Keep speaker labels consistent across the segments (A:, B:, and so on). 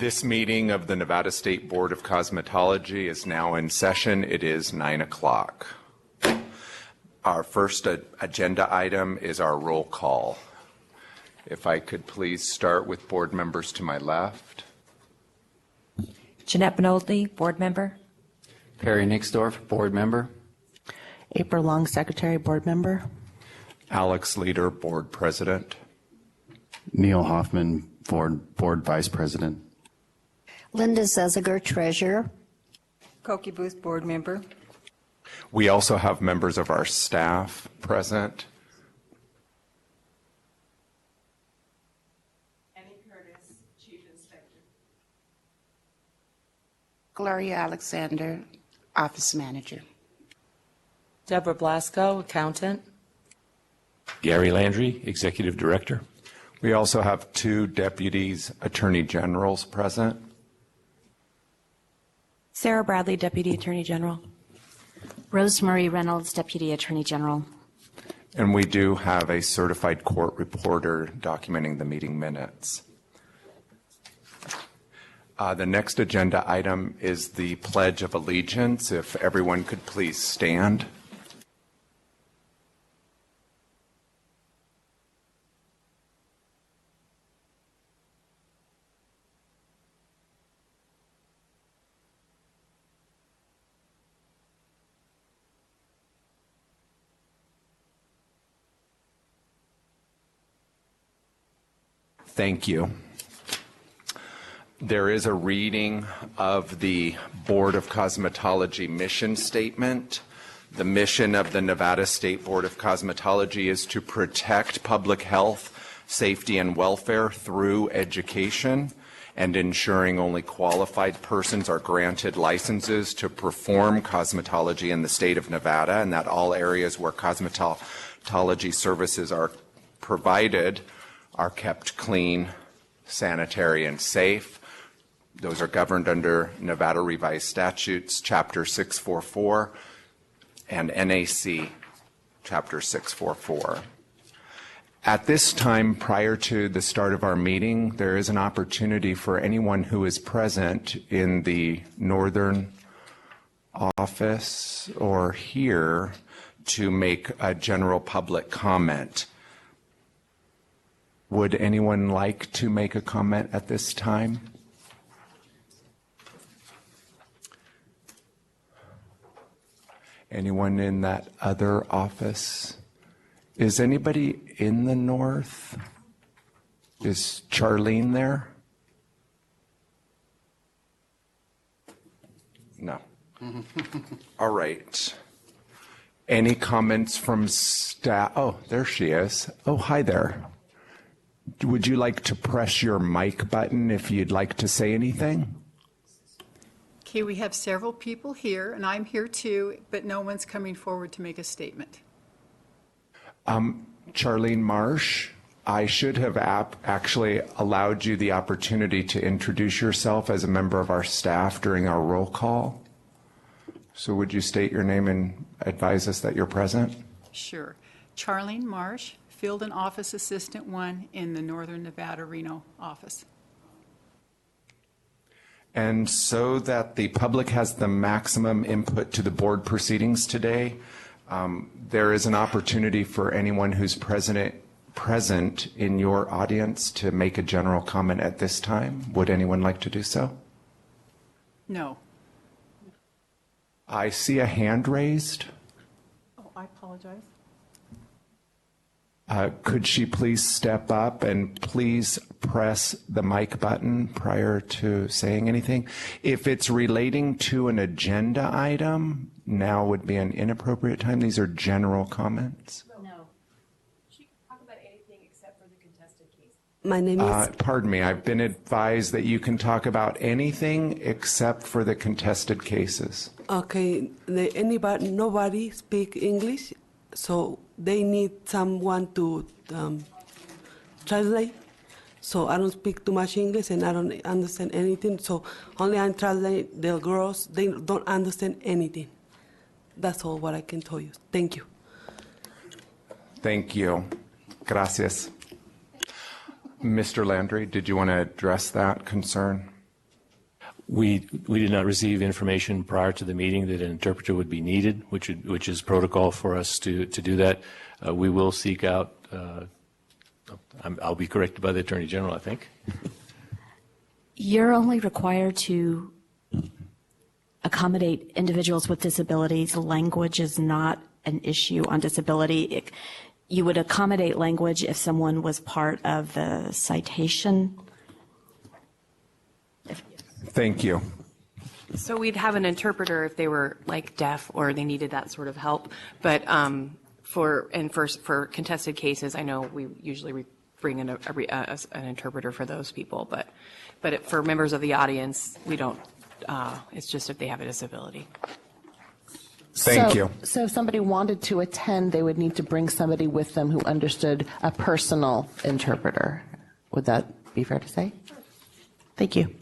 A: This meeting of the Nevada State Board of Cosmetology is now in session. It is 9 o'clock. Our first agenda item is our roll call. If I could please start with board members to my left.
B: Jeanette Benoldny, board member.
C: Perry Nixdorf, board member.
D: April Long, secretary, board member.
A: Alex Leader, board president.
E: Neil Hoffman, board vice president.
F: Linda Zeziger, treasurer.
G: Koki Booth, board member.
A: We also have members of our staff present.
H: Annie Curtis, chief inspector.
I: Gloria Alexander, office manager.
D: Deborah Blasco, accountant.
J: Gary Landry, executive director.
A: We also have two deputies attorney generals present.
B: Sarah Bradley, deputy attorney general.
F: Rosemarie Reynolds, deputy attorney general.
A: And we do have a certified court reporter documenting the meeting minutes. The next agenda item is the Pledge of Allegiance. If everyone could please stand. Thank you. There is a reading of the Board of Cosmetology mission statement. The mission of the Nevada State Board of Cosmetology is to protect public health, safety, and welfare through education and ensuring only qualified persons are granted licenses to perform cosmetology in the state of Nevada, and that all areas where cosmetology services are provided are kept clean, sanitary, and safe. Those are governed under Nevada Revised Statutes, Chapter 644, and NAC, Chapter 644. At this time, prior to the start of our meeting, there is an opportunity for anyone who is present in the northern office or here to make a general public comment. Would anyone like to make a comment at this time? Anyone in that other office? Is anybody in the north? Is Charlene there? No. All right. Any comments from staff? Oh, there she is. Oh, hi there. Would you like to press your mic button if you'd like to say anything?
G: Okay, we have several people here, and I'm here too, but no one's coming forward to make a statement.
A: Charlene Marsh, I should have actually allowed you the opportunity to introduce yourself as a member of our staff during our roll call. So would you state your name and advise us that you're present?
G: Sure. Charlene Marsh, Field and Office Assistant 1 in the Northern Nevada Reno office.
A: And so that the public has the maximum input to the board proceedings today, there is an opportunity for anyone who's present in your audience to make a general comment at this time. Would anyone like to do so?
G: No.
A: I see a hand raised.
G: Oh, I apologize.
A: Could she please step up and please press the mic button prior to saying anything? If it's relating to an agenda item, now would be an inappropriate time. These are general comments.
H: No. She can talk about anything except for the contested case.
D: My name is...
A: Pardon me. I've been advised that you can talk about anything except for the contested cases.
D: Okay, nobody speak English, so they need someone to translate. So I don't speak too much English and I don't understand anything. So only I translate the girls, they don't understand anything. That's all what I can tell you. Thank you.
A: Thank you. Gracias. Mr. Landry, did you want to address that concern?
J: We did not receive information prior to the meeting that an interpreter would be needed, which is protocol for us to do that. We will seek out, I'll be corrected by the Attorney General, I think.
F: You're only required to accommodate individuals with disabilities. Language is not an issue on disability. You would accommodate language if someone was part of the citation.
A: Thank you.
B: So we'd have an interpreter if they were like deaf or they needed that sort of help. But for contested cases, I know we usually bring in an interpreter for those people. But for members of the audience, we don't. It's just if they have a disability.
A: Thank you.
K: So if somebody wanted to attend, they would need to bring somebody with them who understood a personal interpreter. Would that be fair to say? Thank you.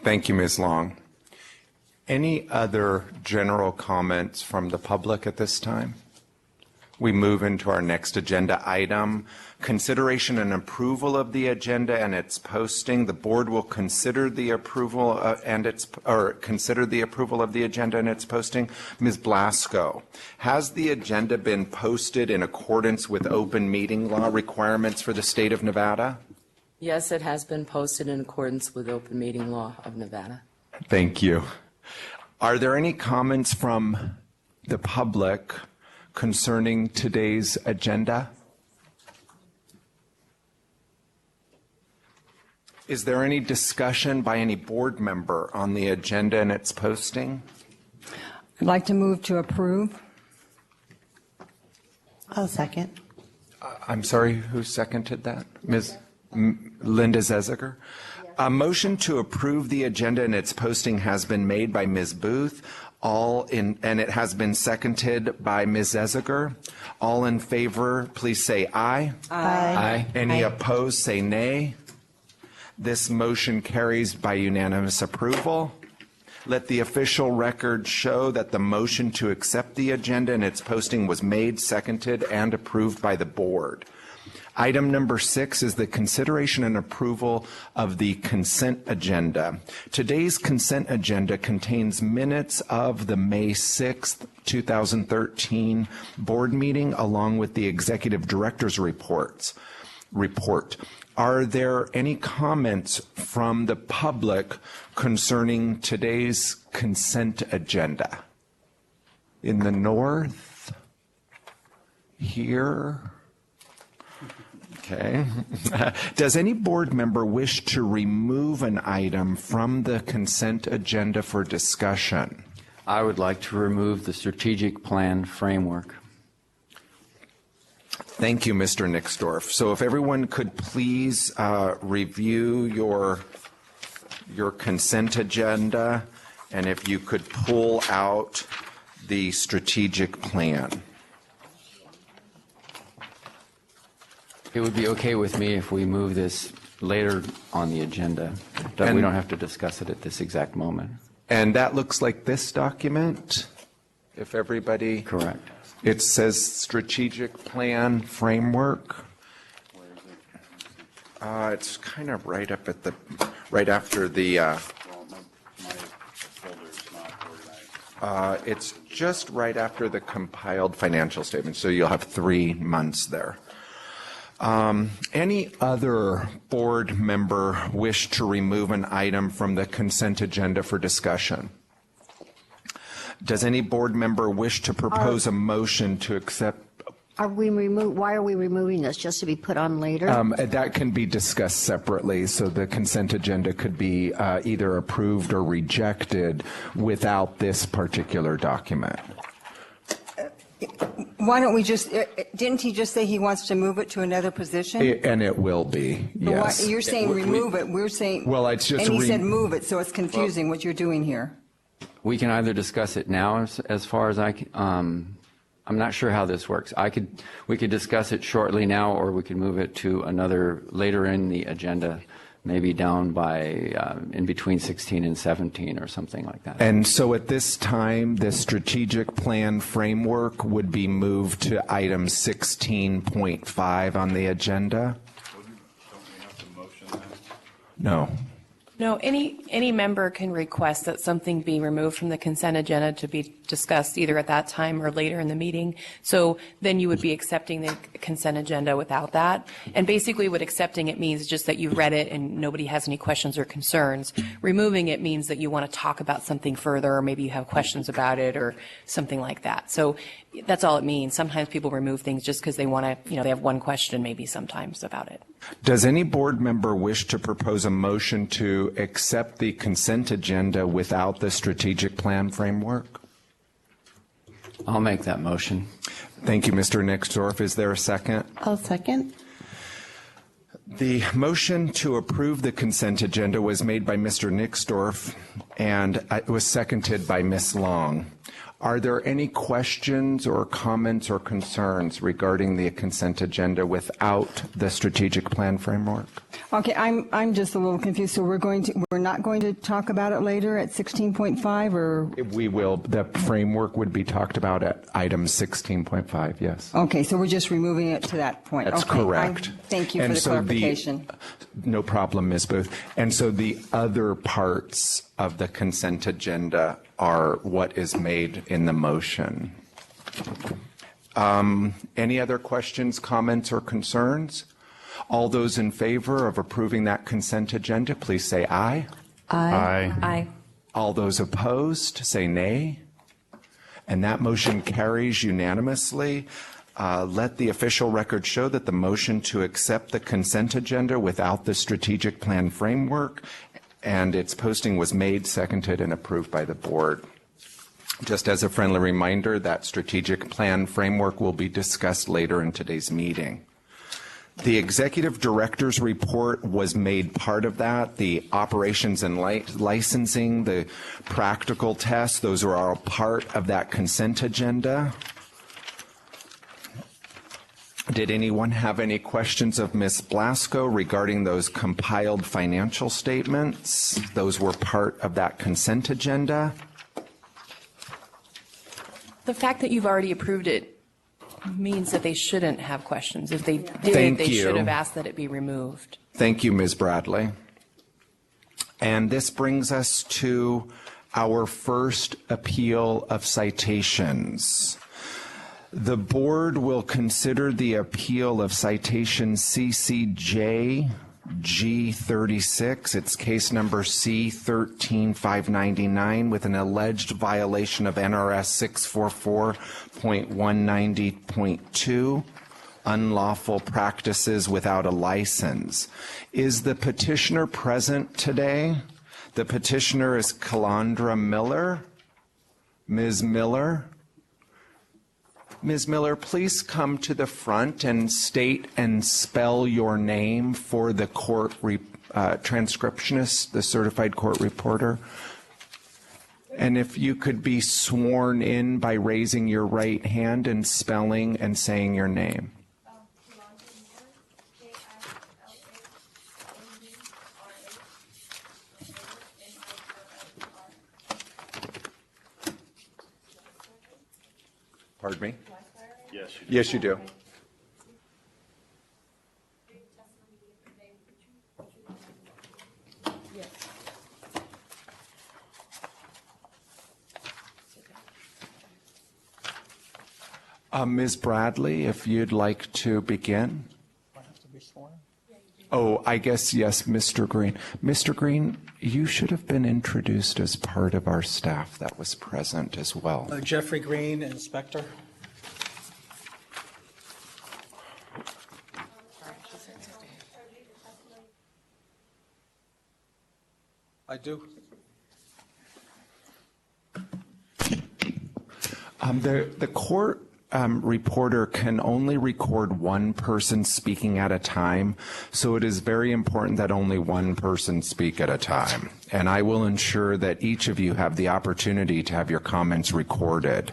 A: Thank you, Ms. Long. Any other general comments from the public at this time? We move into our next agenda item, consideration and approval of the agenda and its posting. The board will consider the approval consider the approval of the agenda and its posting. Ms. Blasco, has the agenda been posted in accordance with open meeting law requirements for the state of Nevada?
L: Yes, it has been posted in accordance with open meeting law of Nevada.
A: Thank you. Are there any comments from the public concerning today's agenda? Is there any discussion by any board member on the agenda and its posting?
M: I'd like to move to approve.
K: I'll second.
A: I'm sorry, who seconded that? Ms. Linda Zeziger? A motion to approve the agenda and its posting has been made by Ms. Booth. And it has been seconded by Ms. Zeziger. All in favor, please say aye.
L: Aye.
A: Any opposed, say nay. This motion carries by unanimous approval. Let the official record show that the motion to accept the agenda and its posting was made, seconded, and approved by the board. Item number 6 is the consideration and approval of the consent agenda. Today's consent agenda contains minutes of the May 6th, 2013 board meeting, along with the executive director's report. Are there any comments from the public concerning today's consent agenda? In the north? Here? Okay. Does any board member wish to remove an item from the consent agenda for discussion?
C: I would like to remove the strategic plan framework.
A: Thank you, Mr. Nixdorf. So if everyone could please review your consent agenda, and if you could pull out the strategic plan.
C: It would be okay with me if we move this later on the agenda, but we don't have to discuss it at this exact moment.
A: And that looks like this document, if everybody...
C: Correct.
A: It says strategic plan framework. It's kind of right up at right after the... it's just right after the compiled financial statement, so you'll have 3 months there. Any other board member wish to remove an item from the consent agenda for discussion? Does any board member wish to propose a motion to accept?
N: Why are we removing this? Just to be put on later?
A: That can be discussed separately, so the consent agenda could be either approved or rejected without this particular document.
M: Why don't we just, didn't he just say he wants to move it to another position?
A: And it will be, yes.
M: You're saying remove it, we're saying,
A: well, it's just
M: and he said move it, so it's confusing what you're doing here.
C: We can either discuss it now as far as I can. I'm not sure how this works. We could discuss it shortly now, or we could move it to another later in the agenda, maybe down by in between 16 and 17 or something like that.
A: And so at this time, the strategic plan framework would be moved to item 16.5 on the agenda? No.
B: No, any member can request that something be removed from the consent agenda to be discussed either at that time or later in the meeting. So then you would be accepting the consent agenda without that. And basically what accepting it means is just that you've read it and nobody has any questions or concerns. Removing it means that you want to talk about something further, or maybe you have questions about it or something like that. So that's all it means. Sometimes people remove things just because they want to, they have one question maybe sometimes about it.
A: Does any board member wish to propose a motion to accept the consent agenda without the strategic plan framework?
C: I'll make that motion.
A: Thank you, Mr. Nixdorf. Is there a second?
K: I'll second.
A: The motion to approve the consent agenda was made by Mr. Nixdorf, and it was seconded by Ms. Long. Are there any questions or comments or concerns regarding the consent agenda without the strategic plan framework?
M: Okay, I'm just a little confused. So we're not going to talk about it later at 16.5, or?
A: We will. The framework would be talked about at item 16.5, yes.
M: Okay, so we're just removing it to that point.
A: That's
M: okay,
A: correct.
M: Thank you for the clarification.
A: No problem, Ms. Booth. And so the other parts of the consent agenda are what is made in the motion. Any other questions, comments, or concerns? All those in favor of approving that consent agenda, please say aye.
E: Aye.
B: Aye.
A: All those opposed, say nay. And that motion carries unanimously. Let the official record show that the motion to accept the consent agenda without the strategic plan framework and its posting was made, seconded, and approved by the board. Just as a friendly reminder, that strategic plan framework will be discussed later in today's meeting. The executive director's report was made part of that. The operations and licensing, the practical tests, those are all part of that consent agenda. Did anyone have any questions of Ms. Blasco regarding those compiled financial statements? Those were part of that consent agenda.
B: The fact that you've already approved it means that they shouldn't have questions. If they did, they should have asked that it be removed.
A: Thank you, Ms. Bradley. And this brings us to our first appeal of citations. The board will consider the appeal of citation CCJ G36. It's case number C13599 with an alleged violation of NRS 644.190.2, unlawful practices without a license. Is the petitioner present today? The petitioner is Calandra Miller. Ms. Miller? Ms. Miller, please come to the front and state and spell your name for the court transcriptionist, the certified court reporter. And if you could be sworn in by raising your right hand and spelling and saying your name. Pardon me? Yes, you do. Ms. Bradley, if you'd like to begin. Oh, I guess, yes, Mr. Green. Mr. Green, you should have been introduced as part of our staff that was present as well.
O: Jeffrey Green, Inspector. I do.
A: The court reporter can only record one person speaking at a time, so it is very important that only one person speak at a time. And I will ensure that each of you have the opportunity to have your comments recorded.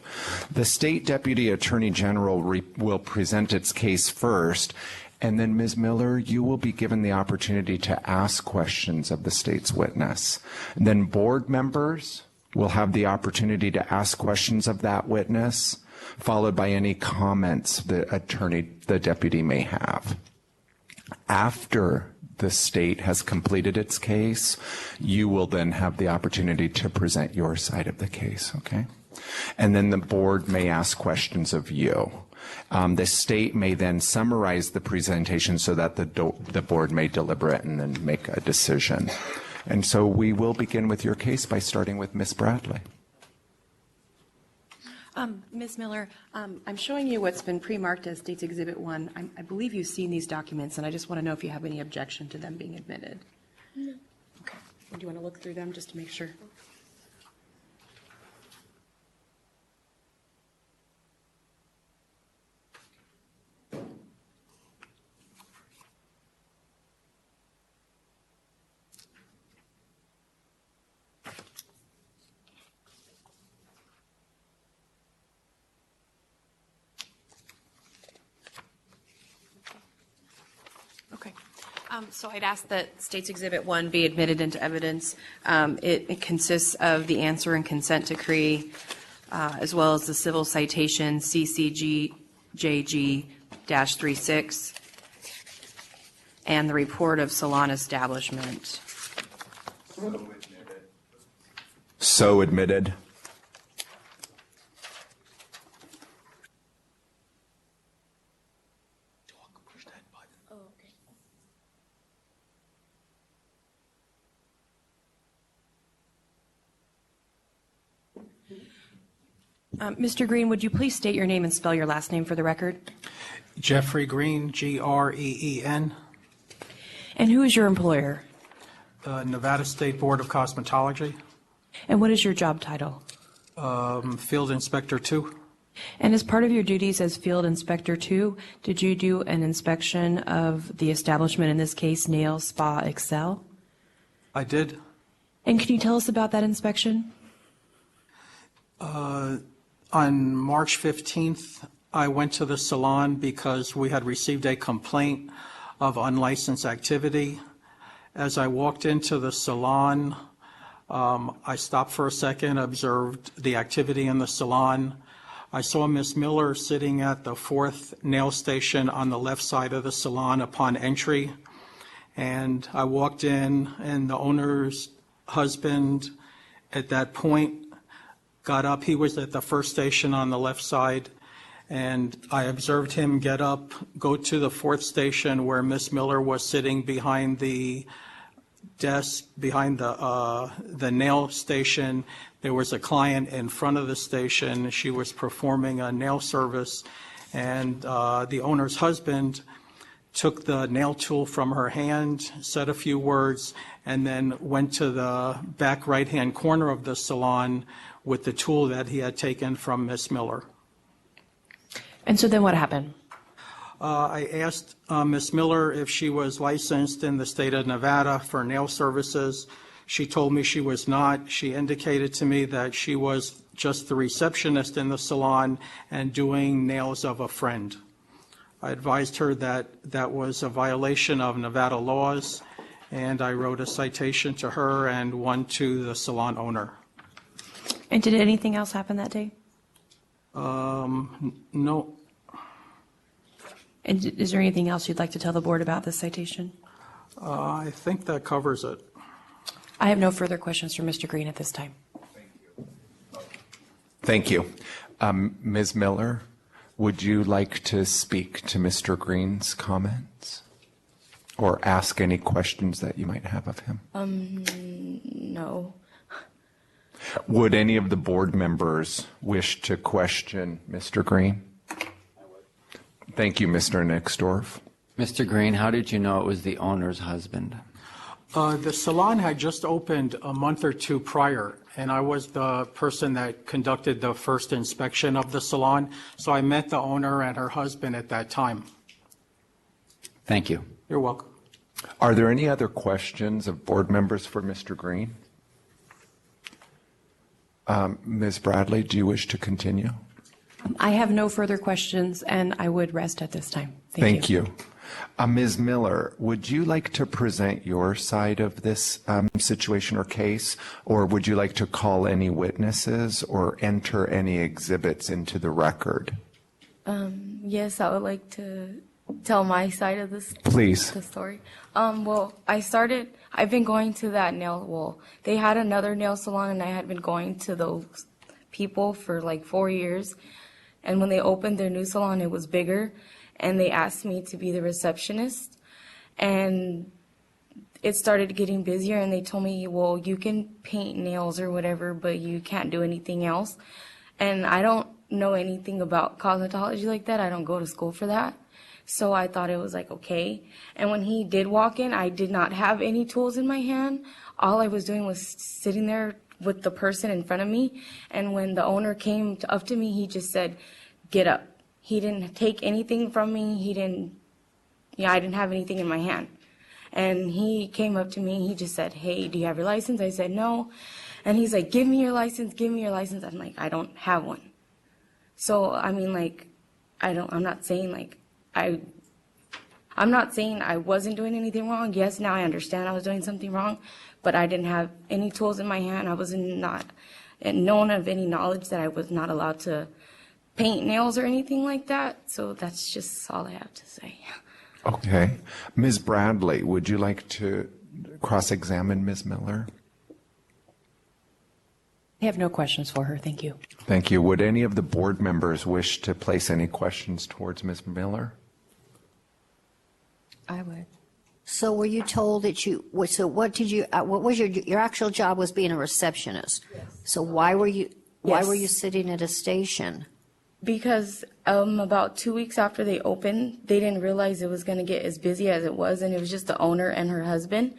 A: The State Deputy Attorney General will present its case first, and then Ms. Miller, you will be given the opportunity to ask questions of the state's witness. And then board members will have the opportunity to ask questions of that witness, followed by any comments the deputy may have. After the state has completed its case, you will then have the opportunity to present your side of the case, okay? And then the board may ask questions of you. The state may then summarize the presentation so that the board may deliberate and then make a decision. And so we will begin with your case by starting with Ms. Bradley.
B: Ms. Miller, I'm showing you what's been pre-marked as State's Exhibit 1. I believe you've seen these documents, and I just want to know if you have any objection to them being admitted. No. Okay. Do you want to look through them just to make sure? Okay. So I'd ask that State's Exhibit 1 be admitted into evidence. It consists of the answer and consent decree, as well as the civil citation CCGJG-36, and the report of salon establishment.
A: So admitted.
B: Mr. Green, would you please state your name and spell your last name for the record?
O: Jeffrey Green, Green.
B: And who is your employer?
O: Nevada State Board of Cosmetology,
B: And what is your job title?
O: Field Inspector 2.
B: And as part of your duties as Field Inspector 2, did you do an inspection of the establishment, in this case, Nail Spa Excel?
O: I did.
B: And can you tell us about that inspection?
O: On March 15th, I went to the salon because we had received a complaint of unlicensed activity. As I walked into the salon, I stopped for a second, observed the activity in the salon. I saw Ms. Miller sitting at the fourth nail station on the left side of the salon upon entry. And I walked in, and the owner's husband at that point got up. He was at the first station on the left side, and I observed him get up, go to the fourth station where Miss Miller was sitting behind the desk, behind the nail station. There was a client in front of the station. She was performing a nail service, and the owner's husband took the nail tool from her hand, said a few words, and then went to the back right-hand corner of the salon with the tool that he had taken from Miss Miller.
B: And so then what happened?
O: I asked Miss Miller if she was licensed in the state of Nevada for nail services. She told me she was not. She indicated to me that she was just the receptionist in the salon and doing nails of a friend. I advised her that that was a violation of Nevada laws, and I wrote a citation to her and one to the salon owner.
B: And did anything else happen that day?
O: No.
B: And is there anything else you'd like to tell the board about this citation?
O: I think that covers it.
B: I have no further questions for Mr. Green at this time.
A: Thank you. Ms. Miller, would you like to speak to Mr. Green's comments or ask any questions that you might have of him?
H: No.
A: Would any of the board members wish to question Mr. Green? Thank you, Mr. Nixdorf.
C: Mr. Green, how did you know it was the owner's husband?
O: The salon had just opened a month or two prior, and I was the person that conducted the first inspection of the salon, so I met the owner and her husband at that time.
C: Thank you.
O: You're welcome.
A: Are there any other questions of board members for Mr. Green? Ms. Bradley, do you wish to continue?
B: I have no further questions, and I would rest at this time.
A: Thank you. Ms. Miller, would you like to present your side of this situation or case, or would you like to call any witnesses or enter any exhibits into the record?
H: Yes, I would like to tell my side of this?
A: Please.
H: The story. Well, I've been going to that they had another nail salon and I had been going to those people for like 4 years. And when they opened their new salon, it was bigger and they asked me to be the receptionist. And it started getting busier and they told me, well, you can paint nails or whatever, but you can't do anything else. And I don't know anything about cosmetology like that. I don't go to school for that. So I thought it was like, okay. And when he did walk in, I did not have any tools in my hand. All I was doing was sitting there with the person in front of me. And when the owner came up to me, he just said, get up. He didn't take anything from me. I didn't have anything in my hand. And he came up to me and he just said, hey, do you have your license? I said, no. And he's like, give me your license, give me your license. I'm like, I don't have one. So, I mean, like, I'm not saying I wasn't doing anything wrong. Yes, now I understand I was doing something wrong, but I didn't have any tools in my hand. I was not known of any knowledge that I was not allowed to paint nails or anything like that. So that's just all I have to say.
A: Okay. Ms. Bradley, would you like to cross-examine Ms. Miller?
B: I have no questions for her. Thank you.
A: Thank you. Would any of the board members wish to place any questions towards Ms. Miller?
N: I would. So were you told that what was your actual job was being a receptionist? Yes. So why were you sitting at a station?
H: Because about 2 weeks after they opened, they didn't realize it was going to get as busy as it was, and it was just the owner and her husband.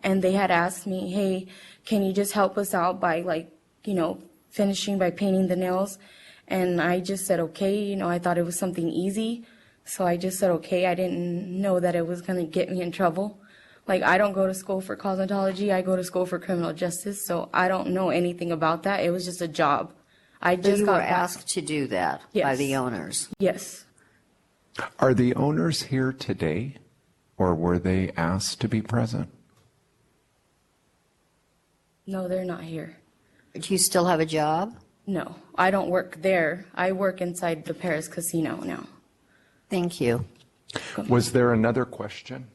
H: And they had asked me, hey, can you just help us out by finishing by painting the nails? And I just said, okay. I thought it was something easy. So I just said, okay. I didn't know that it was going to get me in trouble. Like, I don't go to school for cosmetology. I go to school for criminal justice. So I don't know anything about that. It was just a job.
N: You were asked to do that by the owners?
H: Yes.
A: Are the owners here today, or were they asked to be present?
H: No, they're not here.
N: Do you still have a job?
H: No, I don't work there. I work inside the Paris Casino now.
N: Thank you.
A: Was there another question?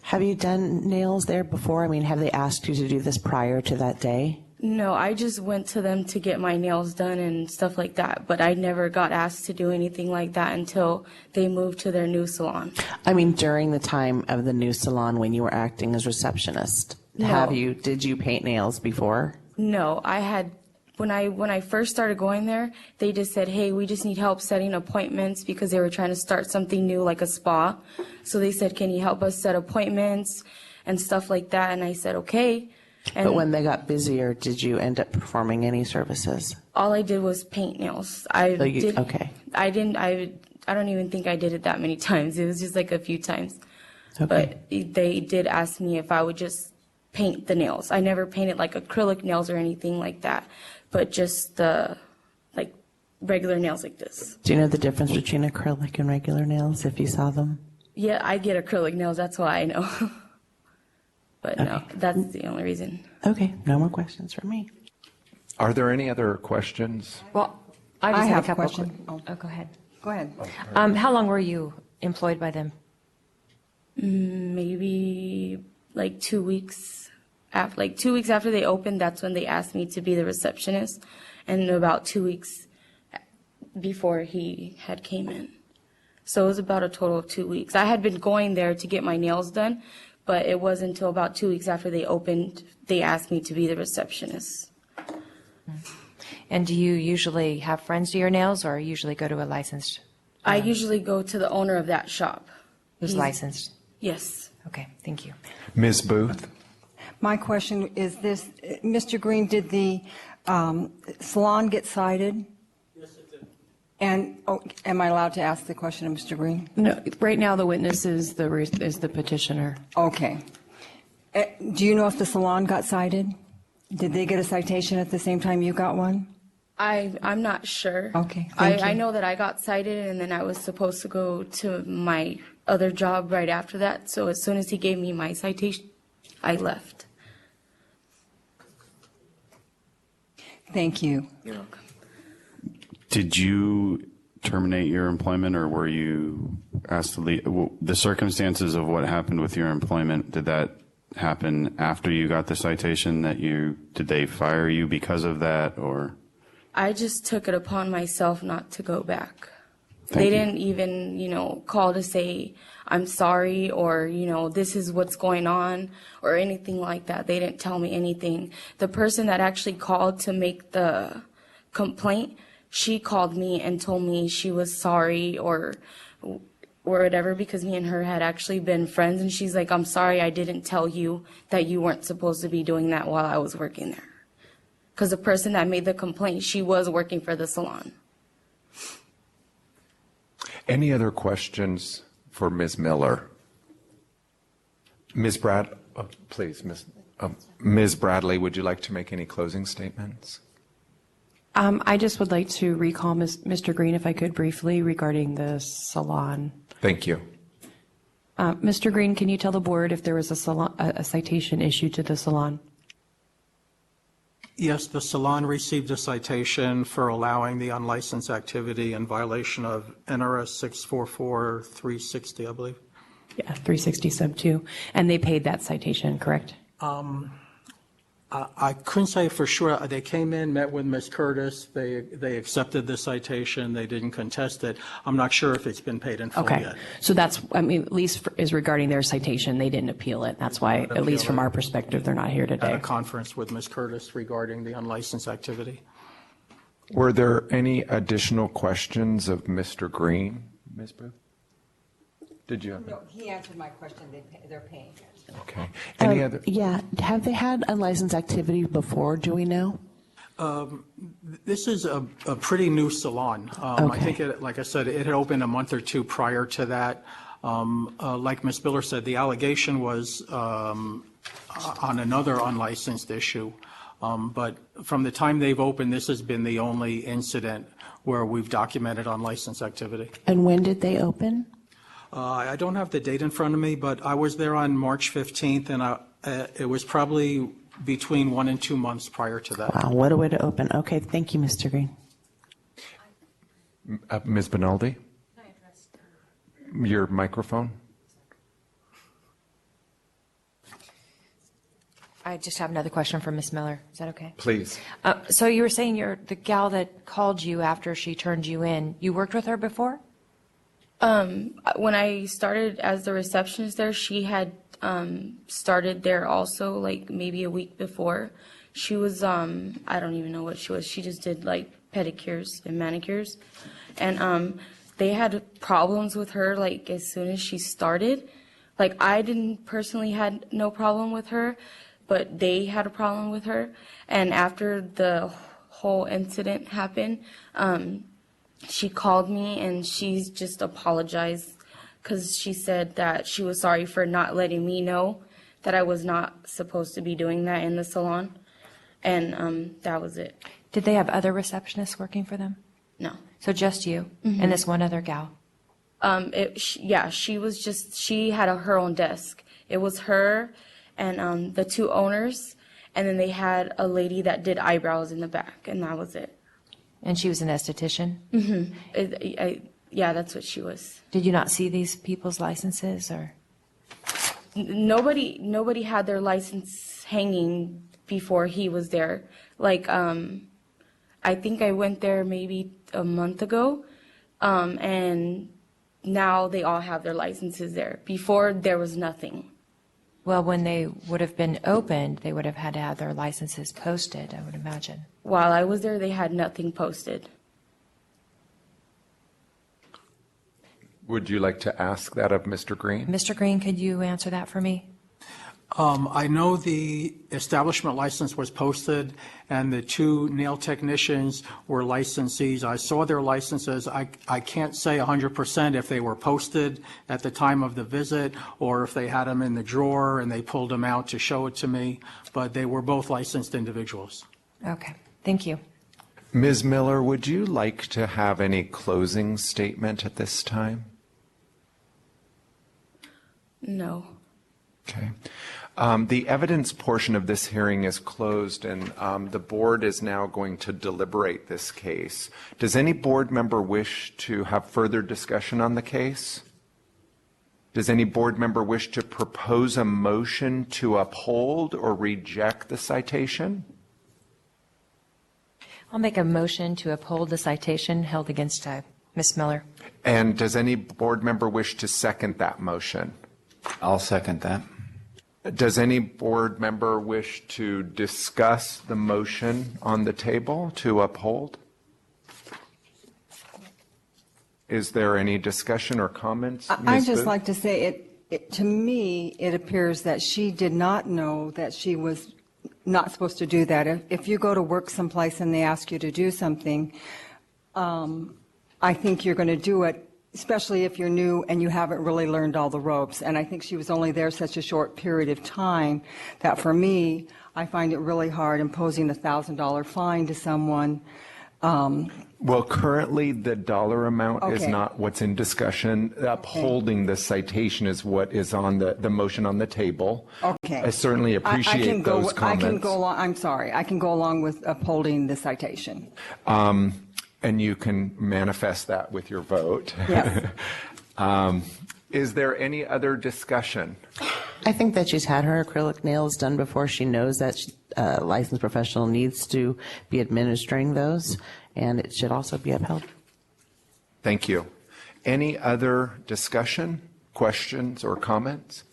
K: Have you done nails there before? I mean, have they asked you to do this prior to that day?
H: No, I just went to them to get my nails done and stuff like that, but I never got asked to do anything like that until they moved to their new salon.
K: I mean, during the time of the new salon when you were acting as receptionist,
H: No.
K: Did you paint nails before?
H: No, I had, when I first started going there, they just said, hey, we just need help setting appointments because they were trying to start something new like a spa. So they said, can you help us set appointments and stuff like that? And I said, okay. And
K: But when they got busier, did you end up performing any services?
H: all I did was paint nails.
K: Okay.
H: I don't even think I did it that many times. It was just like a few times.
K: Okay.
H: But they did ask me if I would just paint the nails. I never painted like acrylic nails or anything like that, but just like regular nails like this.
K: Do you know the difference between acrylic and regular nails if you saw them?
H: Yeah, I get acrylic nails. That's why I know. But no, that's the only reason.
K: Okay, no more questions from me.
A: Are there any other questions?
P: Well, I just
M: I
P: have
M: have
P: a couple.
M: a question.
P: Oh, go ahead.
M: Go ahead.
P: How long were you employed by them?
H: Maybe like 2 weeks. Like 2 weeks after they opened, that's when they asked me to be the receptionist. And about 2 weeks before he had came in. So it was about a total of 2 weeks. I had been going there to get my nails done, but it wasn't until about 2 weeks after they opened, they asked me to be the receptionist.
P: And do you usually have friends do your nails or usually go to a licensed?
H: I usually go to the owner of that shop.
P: Who's licensed?
H: Yes.
P: Okay, thank you.
A: Ms. Booth?
M: My question is this, Mr. Green, did the salon get cited? Yes, it did. And am I allowed to ask the question of Mr. Green?
B: No, right now the witness is the petitioner.
M: Okay. Do you know if the salon got cited? Did they get a citation at the same time you got one?
H: I'm not sure.
M: Okay, thank you.
H: I know that I got cited and then I was supposed to go to my other job right after that. So as soon as he gave me my citation, I left.
M: Thank you.
H: You're welcome.
E: Did you terminate your employment, or were you asked to leave? The circumstances of what happened with your employment, did that happen after you got the citation? Did they fire you because of that, or?
H: I just took it upon myself not to go back.
E: Thank
H: They
E: you.
H: didn't even, call to say, I'm sorry, or, this is what's going on, or anything like that. They didn't tell me anything. The person that actually called to make the complaint, she called me and told me she was sorry or whatever, because me and her had actually been friends. And she's like, I'm sorry I didn't tell you that you weren't supposed to be doing that while I was working there. Because the person that made the complaint, she was working for the salon.
A: Any other questions for Ms. Miller? Ms. Please, Ms. Bradley, would you like to make any closing statements?
B: I just would like to recall Mr. Green, if I could briefly, regarding the salon.
A: Thank you.
B: Mr. Green, can you tell the board if there was a citation issued to the salon?
O: Yes, the salon received a citation for allowing the unlicensed activity in violation of NRS 644-360, I believe.
B: Yeah, 360 sub 2. And they paid that citation, correct?
O: I couldn't say for sure. They came in, met with Ms. Curtis. They accepted the citation. They didn't contest it. I'm not sure if it's been paid in full
B: Okay.
O: yet.
B: So that's, at least is regarding their citation, they didn't appeal it. That's why, at least from our perspective, they're not here
O: At a
B: today.
O: conference with Ms. Curtis regarding the unlicensed activity.
A: Were there any additional questions of Mr. Green, Ms. Booth? Did you have?
M: No, he answered my question. They're paying.
A: Okay. Any other?
K: Yeah. Have they had unlicensed activity before? Do we know?
O: This is a pretty new salon. I think, like I said, it had opened a month or two prior to that. Like Ms. Miller said, the allegation was on another unlicensed issue. But from the time they've opened, this has been the only incident where we've documented unlicensed activity.
K: And when did they open?
O: I don't have the date in front of me, but I was there on March 15th, and it was probably between 1 and 2 months prior to that.
K: Wow, what a way to open. Okay, thank you, Mr. Green.
A: Ms. Benaldi? Your microphone?
P: I just have another question for Ms. Miller. Is that okay?
A: Please.
P: So you were saying the gal that called you after she turned you in, you worked with her before?
H: When I started as the receptionist there, she had started there also, like maybe a week before. She was, I don't even know what she was. She just did like pedicures and manicures. And they had problems with her like as soon as she started. Like I didn't personally had no problem with her, but they had a problem with her. And after the whole incident happened, she called me and she just apologized because she said that she was sorry for not letting me know that I was not supposed to be doing that in the salon. And that was it.
P: Did they have other receptionists working for them?
H: No.
P: So just you and this one other gal?
H: She had her own desk. It was her and the two owners, and then they had a lady that did eyebrows in the back, and that was it.
P: And she was an esthetician?
H: Yeah, that's what she was.
P: Did you not see these people's licenses or?
H: Nobody had their license hanging before he was there. Like, I think I went there maybe a month ago, and now they all have their licenses there. Before, there was nothing.
P: Well, when they would have been opened, they would have had to have their licenses posted, I would imagine.
H: While I was there, they had nothing posted.
A: Would you like to ask that of Mr. Green?
P: Mr. Green, could you answer that for me?
O: I know the establishment license was posted, and the two nail technicians were licensees. I saw their licenses. I can't say 100% if they were posted at the time of the visit or if they had them in the drawer and they pulled them out to show it to me, but they were both licensed individuals.
P: Okay, thank you.
A: Ms. Miller, would you like to have any closing statement at this time?
H: No.
A: Okay. The evidence portion of this hearing is closed, and the board is now going to deliberate this case. Does any board member wish to have further discussion on the case? Does any board member wish to propose a motion to uphold or reject the citation?
P: I'll make a motion to uphold the citation held against Ms. Miller.
A: And does any board member wish to second that motion?
C: I'll second that.
A: Does any board member wish to discuss the motion on the table to uphold? Is there any discussion or comments?
M: I'd
A: Ms.
M: just
A: Booth?
M: like to say, to me, it appears that she did not know that she was not supposed to do that. If you go to work someplace and they ask you to do something, I think you're going to do it, especially if you're new and you haven't really learned all the ropes. And I think she was only there such a short period of time that for me, I find it really hard imposing a $1,000 fine to someone.
A: Well, currently, the dollar amount is
M: Okay.
A: not what's in discussion. Upholding the citation is what is on the motion on the table.
M: Okay.
A: I certainly appreciate those comments.
M: I can go along, I'm sorry, I can go along with upholding the citation.
A: And you can manifest that with your vote.
M: Yes.
A: Is there any other discussion?
K: I think that she's had her acrylic nails done before. She knows that a licensed professional needs to be administering those, and it should also be upheld.
A: Thank you. Any other discussion, questions, or comments?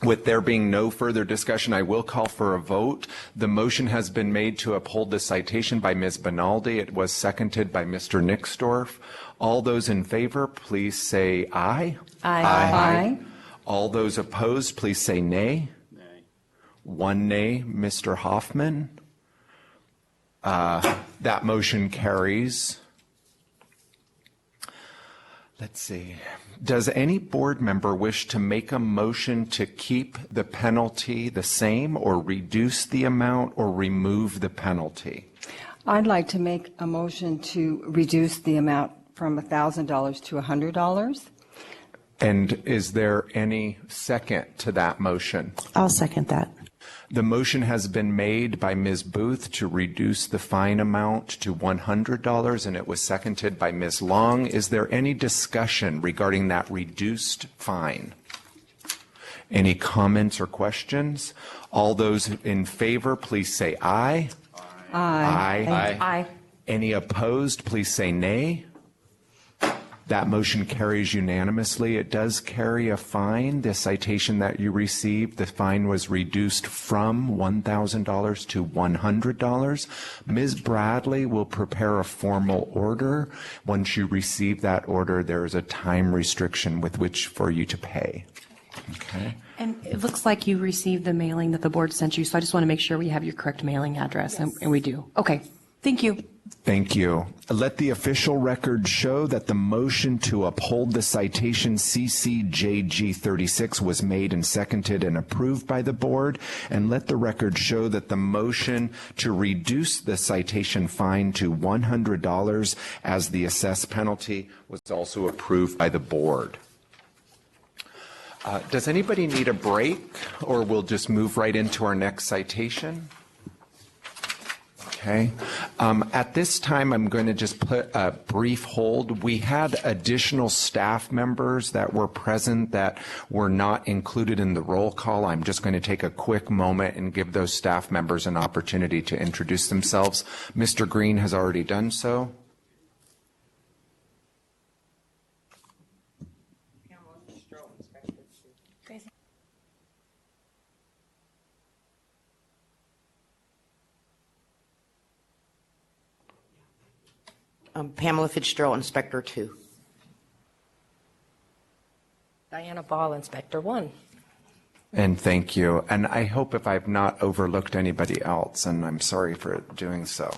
A: With there being no further discussion, I will call for a vote. The motion has been made to uphold the citation by Ms. Benaldi. It was seconded by Mr. Nixdorf. All those in favor, please say aye.
P: Aye.
M: Aye.
A: All those opposed, please say nay. Nay. One nay, Mr. Hoffman. That motion carries. Let's see. Does any board member wish to make a motion to keep the penalty the same or reduce the amount or remove the penalty?
M: I'd like to make a motion to reduce the amount from $1,000 to $100.
A: And is there any second to that motion?
K: I'll second that.
A: The motion has been made by Ms. Booth to reduce the fine amount to $100, and it was seconded by Ms. Long. Is there any discussion regarding that reduced fine? Any comments or questions? All those in favor, please say aye. Aye.
P: Aye.
A: Any opposed, please say nay. That motion carries unanimously. It does carry a fine. The citation that you received, the fine was reduced from $1,000 to $100. Ms. Bradley will prepare a formal order. Once you receive that order, there is a time restriction with which for you to pay. Okay.
B: And it looks like you received the mailing that the board sent you, so I just want to make sure we have your correct mailing address, and we do. Okay, thank you.
A: Thank you. Let the official record show that the motion to uphold the citation CCJG 36 was made and seconded and approved by the board, and let the record show that the motion to reduce the citation fine to $100 as the assessed penalty was also approved by the board. Does anybody need a break, or we'll just move right into our next citation? Okay. At this time, I'm going to just put a brief hold. We had additional staff members that were present that were not included in the roll call. I'm just going to take a quick moment and give those staff members an opportunity to introduce themselves. Mr. Green has already done so.
I: Pamela Fitzgerald, Inspector 2.
L: Diana Ball, Inspector 1.
A: And thank you. And I hope if I've not overlooked anybody else, and I'm sorry for doing so.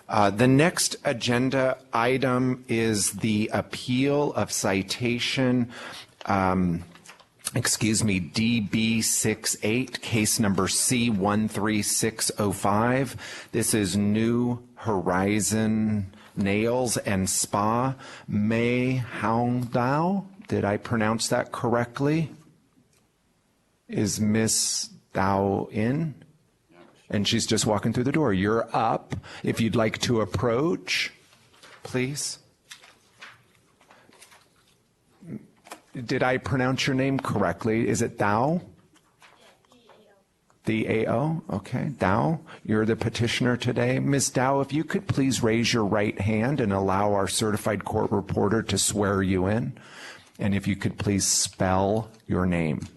A: The next agenda item is the appeal of citation, DB68, case number C13605. This is New Horizon Nails and Spa, Mei Hongdao. Did I pronounce that correctly? Is Miss Dow in? And she's just walking through the door. You're up. If you'd like to approach, please. Did I pronounce your name correctly? Is it Dow? D-A-O? Okay, Dow, you're the petitioner today. Ms. Dow, if you could please raise your right hand and allow our certified court reporter to swear you in. And if you could please spell your name.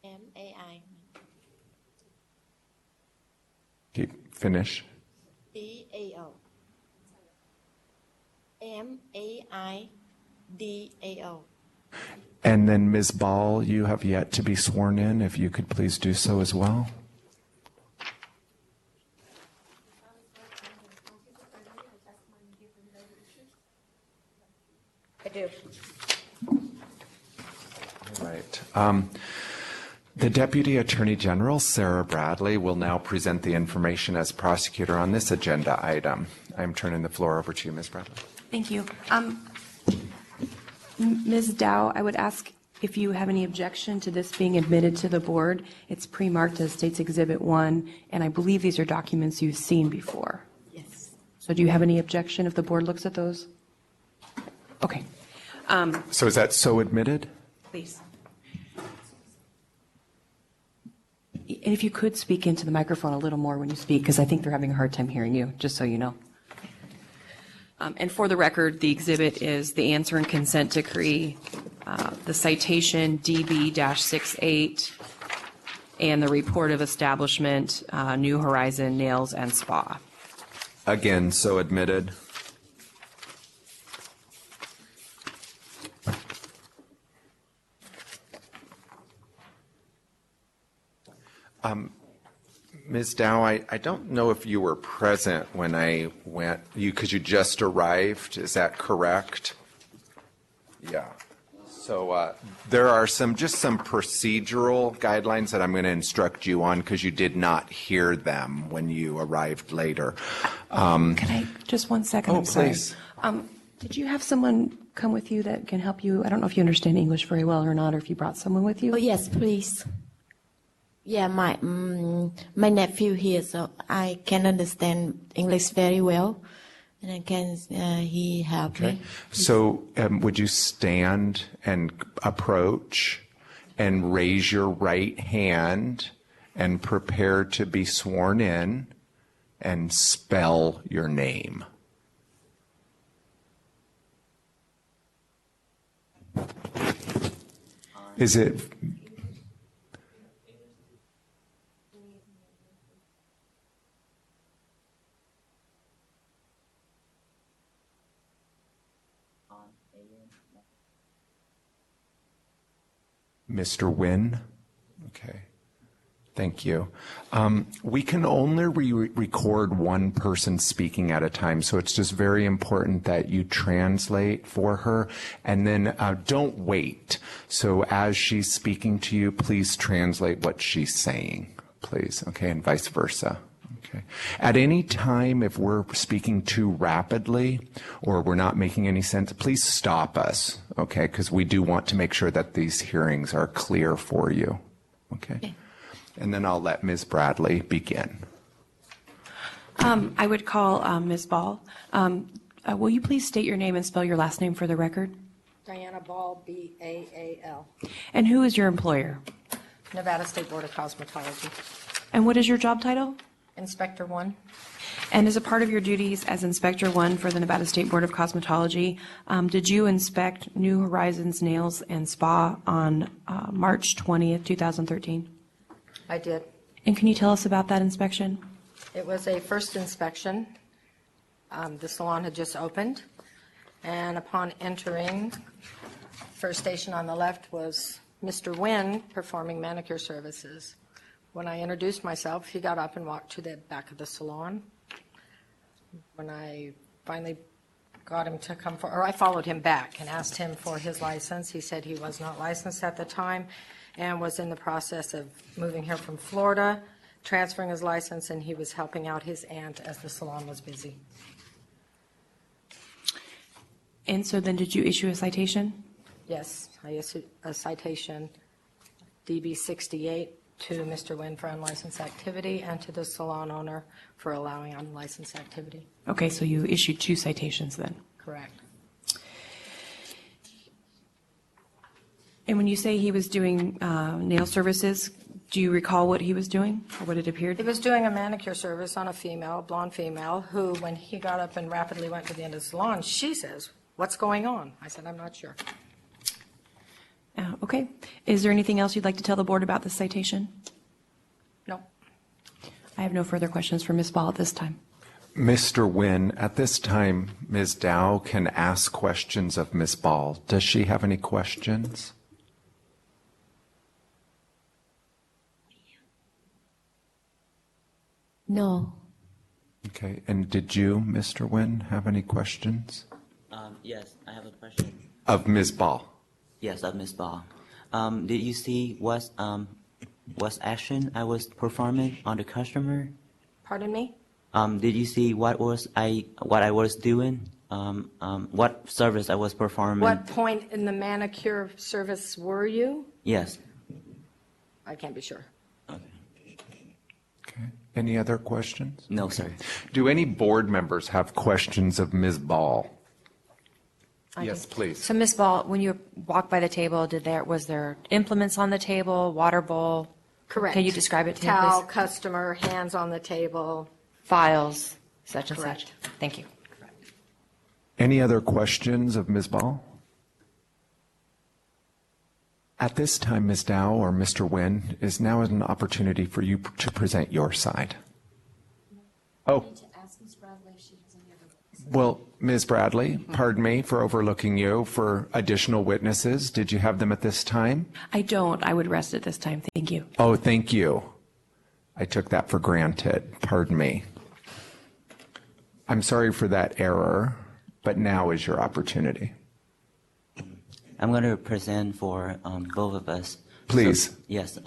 Q: M-A-I.
A: Finish.
Q: D-A-O. M-A-I-D-A-O.
A: And then Ms. Ball, you have yet to be sworn in. If you could please do so as well.
Q: I do.
A: All right. The Deputy Attorney General, Sarah Bradley, will now present the information as prosecutor on this agenda item. I'm turning the floor over to you, Ms. Bradley.
B: Thank you. Ms. Dow, I would ask if you have any objection to this being admitted to the board. It's pre-marked as State's Exhibit 1, and I believe these are documents you've seen before.
Q: Yes.
B: So do you have any objection if the board looks at those? Okay.
A: So is that so admitted?
B: Please. And if you could speak into the microphone a little more when you speak, because I think they're having a hard time hearing you, just so you know. And for the record, the exhibit is the answer and consent decree, the citation DB-68, and the report of establishment, New Horizon Nails and Spa.
A: Again, so admitted. Ms. Dow, I don't know if you were present when I went, because you just arrived, is that correct? Yeah. So there are some procedural guidelines that I'm going to instruct you on because you did not hear them when you arrived later.
B: Can I, just 1 second, I'm sorry.
A: Please.
B: Did you have someone come with you that can help you? I don't know if you understand English very well or not, or if you brought someone with you.
Q: Oh, yes, please. Yeah, my nephew here, so I can understand English very well, and I can he help me.
A: So would you stand and approach and raise your right hand and prepare to be sworn in and spell your name? Is it... Mr. Wynn? Okay. Thank you. We can only record one person speaking at a time, so it's just very important that you translate for her, and then don't wait. So as she's speaking to you, please translate what she's saying, please, okay, and vice versa. Okay. At any time, if we're speaking too rapidly or we're not making any sense, please stop us, okay, because we do want to make sure that these hearings are clear for you, okay? And then I'll let Ms. Bradley begin.
B: I would call Ms. Ball. Will you please state your name and spell your last name for the record?
R: Diana Ball, B-A-A-L.
B: And who is your employer?
R: Nevada State Board of Cosmetology.
B: And what is your job title?
R: Inspector 1.
B: And as a part of your duties as Inspector 1 for the Nevada State Board of Cosmetology, did you inspect New Horizons Nails and Spa on March 20th, 2013?
R: I did.
B: And can you tell us about that inspection?
R: It was a first inspection. The salon had just opened, and upon entering, first station on the left was Mr. Wynn performing manicure services. When I introduced myself, he got up and walked to the back of the salon. When I finally got him to come or I followed him back and asked him for his license. He said he was not licensed at the time and was in the process of moving here from Florida transferring his license, and he was helping out his aunt as the salon was busy.
B: And so then did you issue a citation?
R: Yes, I issued a citation, DB 68, to Mr. Nguyen for unlicensed activity and to the salon owner for allowing unlicensed activity.
B: Okay, so you issued 2 citations then.
R: Correct.
B: And when you say he was doing nail services, do you recall what he was doing or what it appeared?
R: He was doing a manicure service on a female, blonde female, who, when he got up and rapidly went to the end of the salon, she says, "What's going on?" I said, "I'm not sure."
B: Okay. Is there anything else you'd like to tell the board about this citation?
R: No.
B: I have no further questions for Ms. Ball at this time.
A: Mr. Nguyen, at this time, Ms. Dow can ask questions of Ms. Ball. Does she have any questions?
Q: No.
A: Okay, and did you, Mr. Nguyen, have any questions?
S: Yes, I have a question.
A: Of Ms. Ball?
S: Yes, of Ms. Ball. Did you see what action I was performing on the customer?
R: Pardon me?
S: Did you see what I was doing? What service I was performing?
R: What point in the manicure service were you?
S: Yes.
R: I can't be sure.
A: Any other questions?
S: No, sir.
A: Do any board members have questions of Ms. Ball? Yes, please.
P: So Ms. Ball, when you walked by the table, was there implements on the table, water bowl?
R: Correct.
P: Can you describe it to me,
R: Towel,
P: please?
R: customer, hands on the table.
P: Files, such and
R: Correct.
P: such. Thank you.
A: Any other questions of Ms. Ball? At this time, Ms. Dow or Mr. Nguyen, is now an opportunity for you to present your side. Oh. Well, Ms. Bradley, pardon me for overlooking you. For additional witnesses, did you have them at this time?
B: I don't. I would rest at this time. Thank you.
A: Oh, thank you. I took that for granted. Pardon me. I'm sorry for that error, but now is your opportunity.
S: I'm going to present for both of us.
A: Please.
S: So, yes.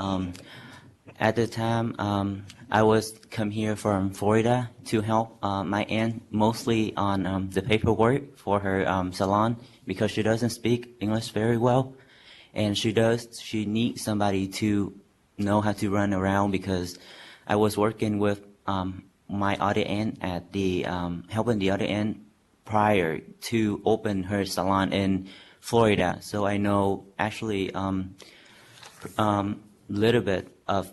S: At the time, I was come here from Florida to help my aunt mostly on the paperwork for her salon because she doesn't speak English very well, and she needs somebody to know how to run around because I was working with my other aunt at the helping the other aunt prior to open her salon in Florida, so I know actually little bit of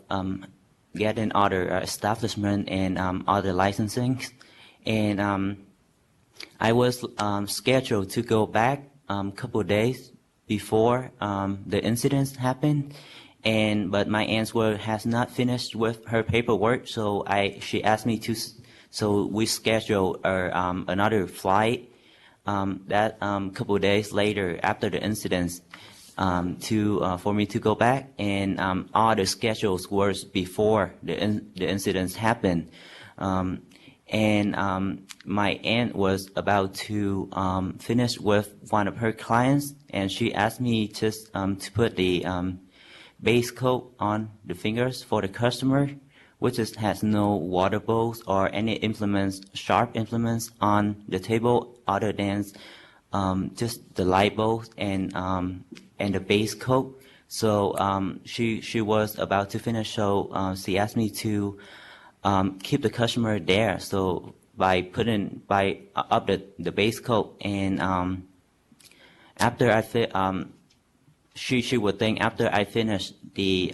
S: getting other establishment and other licensing, and I was scheduled to go back a couple of days before the incidents happened, but my aunt has not finished with her paperwork, so she asked me to, so we scheduled another flight that couple of days later after the incidents for me to go back, and all the schedules were before the incidents happened, and my aunt was about to finish with one of her clients, and she asked me just to put the base coat on the fingers for the customer, which has no water bowls or any implements, sharp implements on the table other than just the light bulbs and the base coat. So she was about to finish, so she asked me to keep the customer there. So by up the base coat, and after she would think after I finished the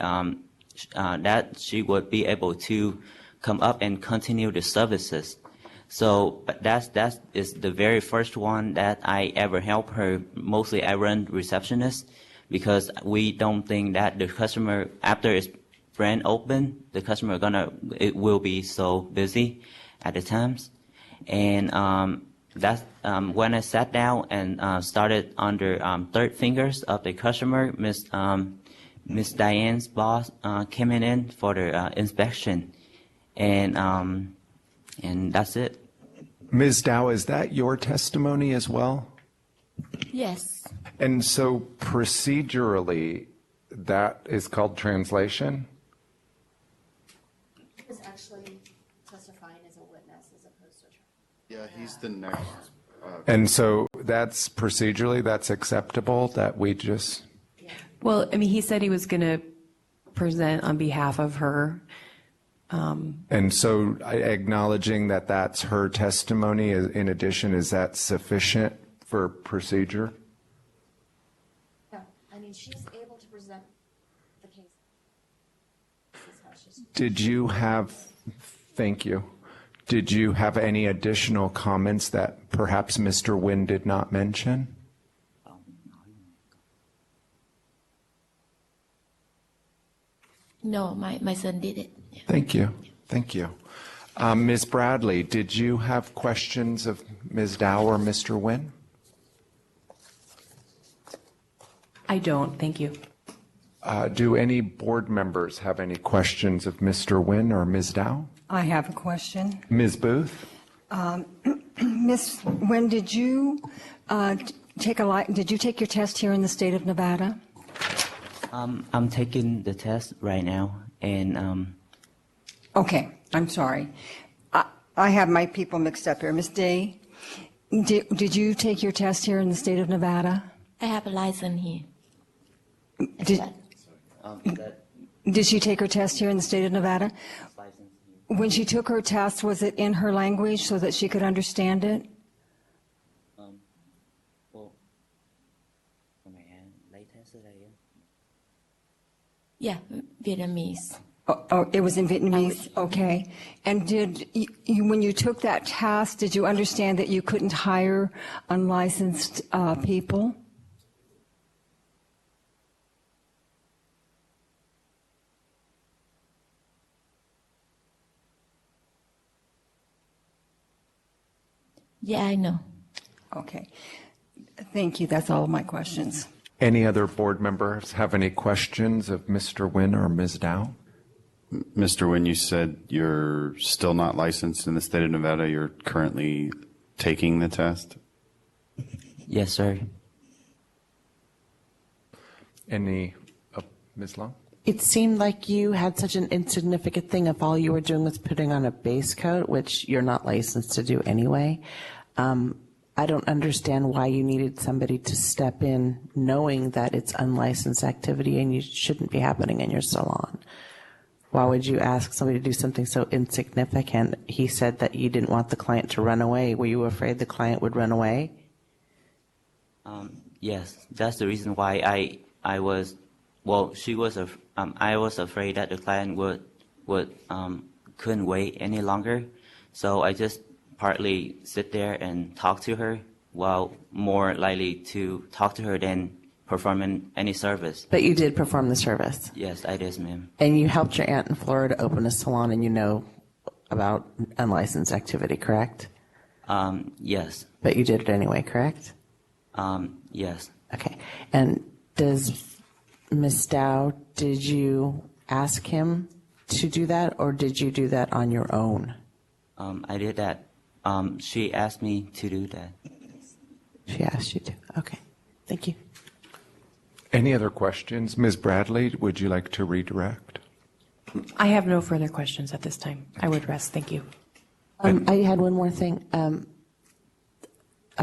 S: that she would be able to come up and continue the services. So that is the very first one that I ever help her. Mostly I run receptionist because we don't think that the customer, after it's brand open, the customer it will be so busy at the times. And that's when I sat down and started under third fingers of the customer. Miss Diane's boss came in for the inspection, and that's it.
A: Ms. Dow, is that your testimony as well?
Q: Yes.
A: And so procedurally, that is called translation?
N: as a witness as opposed to.
E: Yeah, he's the next.
A: And so that's procedurally, that's acceptable, that we just,
B: Well, I mean, he said he was going to present on behalf of her.
A: and so acknowledging that that's her testimony, in addition, is that sufficient for procedure?
N: Yeah, I mean, she's able to present the case. This is how she's.
A: Did you have, thank you. Did you have any additional comments that perhaps Mr. Nguyen did not mention?
Q: No, my son did it.
A: Thank you. Thank you. Ms. Bradley, did you have questions of Ms. Dow or Mr. Nguyen?
B: I don't, thank you.
A: Do any board members have any questions of Mr. Nguyen or Ms. Dow?
M: I have a question.
A: Ms. Booth?
M: Miss, when did you did you take your test here in the state of Nevada?
S: I'm taking the test right now, and
M: Okay, I'm sorry. I have my people mixed up here. Miss Day, did you take your test here in the state of Nevada?
Q: I have a license here.
M: Did she take her test here in the state of Nevada? When she took her test, was it in her language so that she could understand it?
Q: Yeah, Vietnamese.
M: Oh, it was in Vietnamese? Okay. And did you, when you took that test, did you understand that you couldn't hire unlicensed people?
Q: Yeah, I know.
M: Okay. Thank you. That's all of my questions.
A: Any other board members have any questions of Mr. Nguyen or Ms. Dow?
E: Mr. Nguyen, you said you're still not licensed in the state of Nevada. You're currently taking the test?
S: yes, sir.
A: Any, Ms. Long?
K: It seemed like you had such an insignificant thing if all you were doing was putting on a base coat, which you're not licensed to do anyway. I don't understand why you needed somebody to step in knowing that it's unlicensed activity and you shouldn't be happening in your salon. Why would you ask somebody to do something so insignificant? He said that you didn't want the client to run away. Were you afraid the client would run away?
S: Yes, that's the reason why I was, well, I was afraid that the client couldn't wait any longer. So I just partly sit there and talk to her, while more likely to talk to her than performing any service.
K: But you did perform the service.
S: Yes, I did, ma'am.
K: And you helped your aunt in Florida open a salon and you know about unlicensed activity, correct?
S: Yes.
K: But you did it anyway, correct?
S: Yes.
K: Okay. And does Ms. Dow, did you ask him to do that or did you do that on your own?
S: I did that. She asked me to do that.
K: She asked you to. Okay. Thank you.
A: Any other questions? Ms. Bradley, would you like to redirect?
B: I have no further questions at this time. I would rest, thank you.
K: I had one more thing. I'm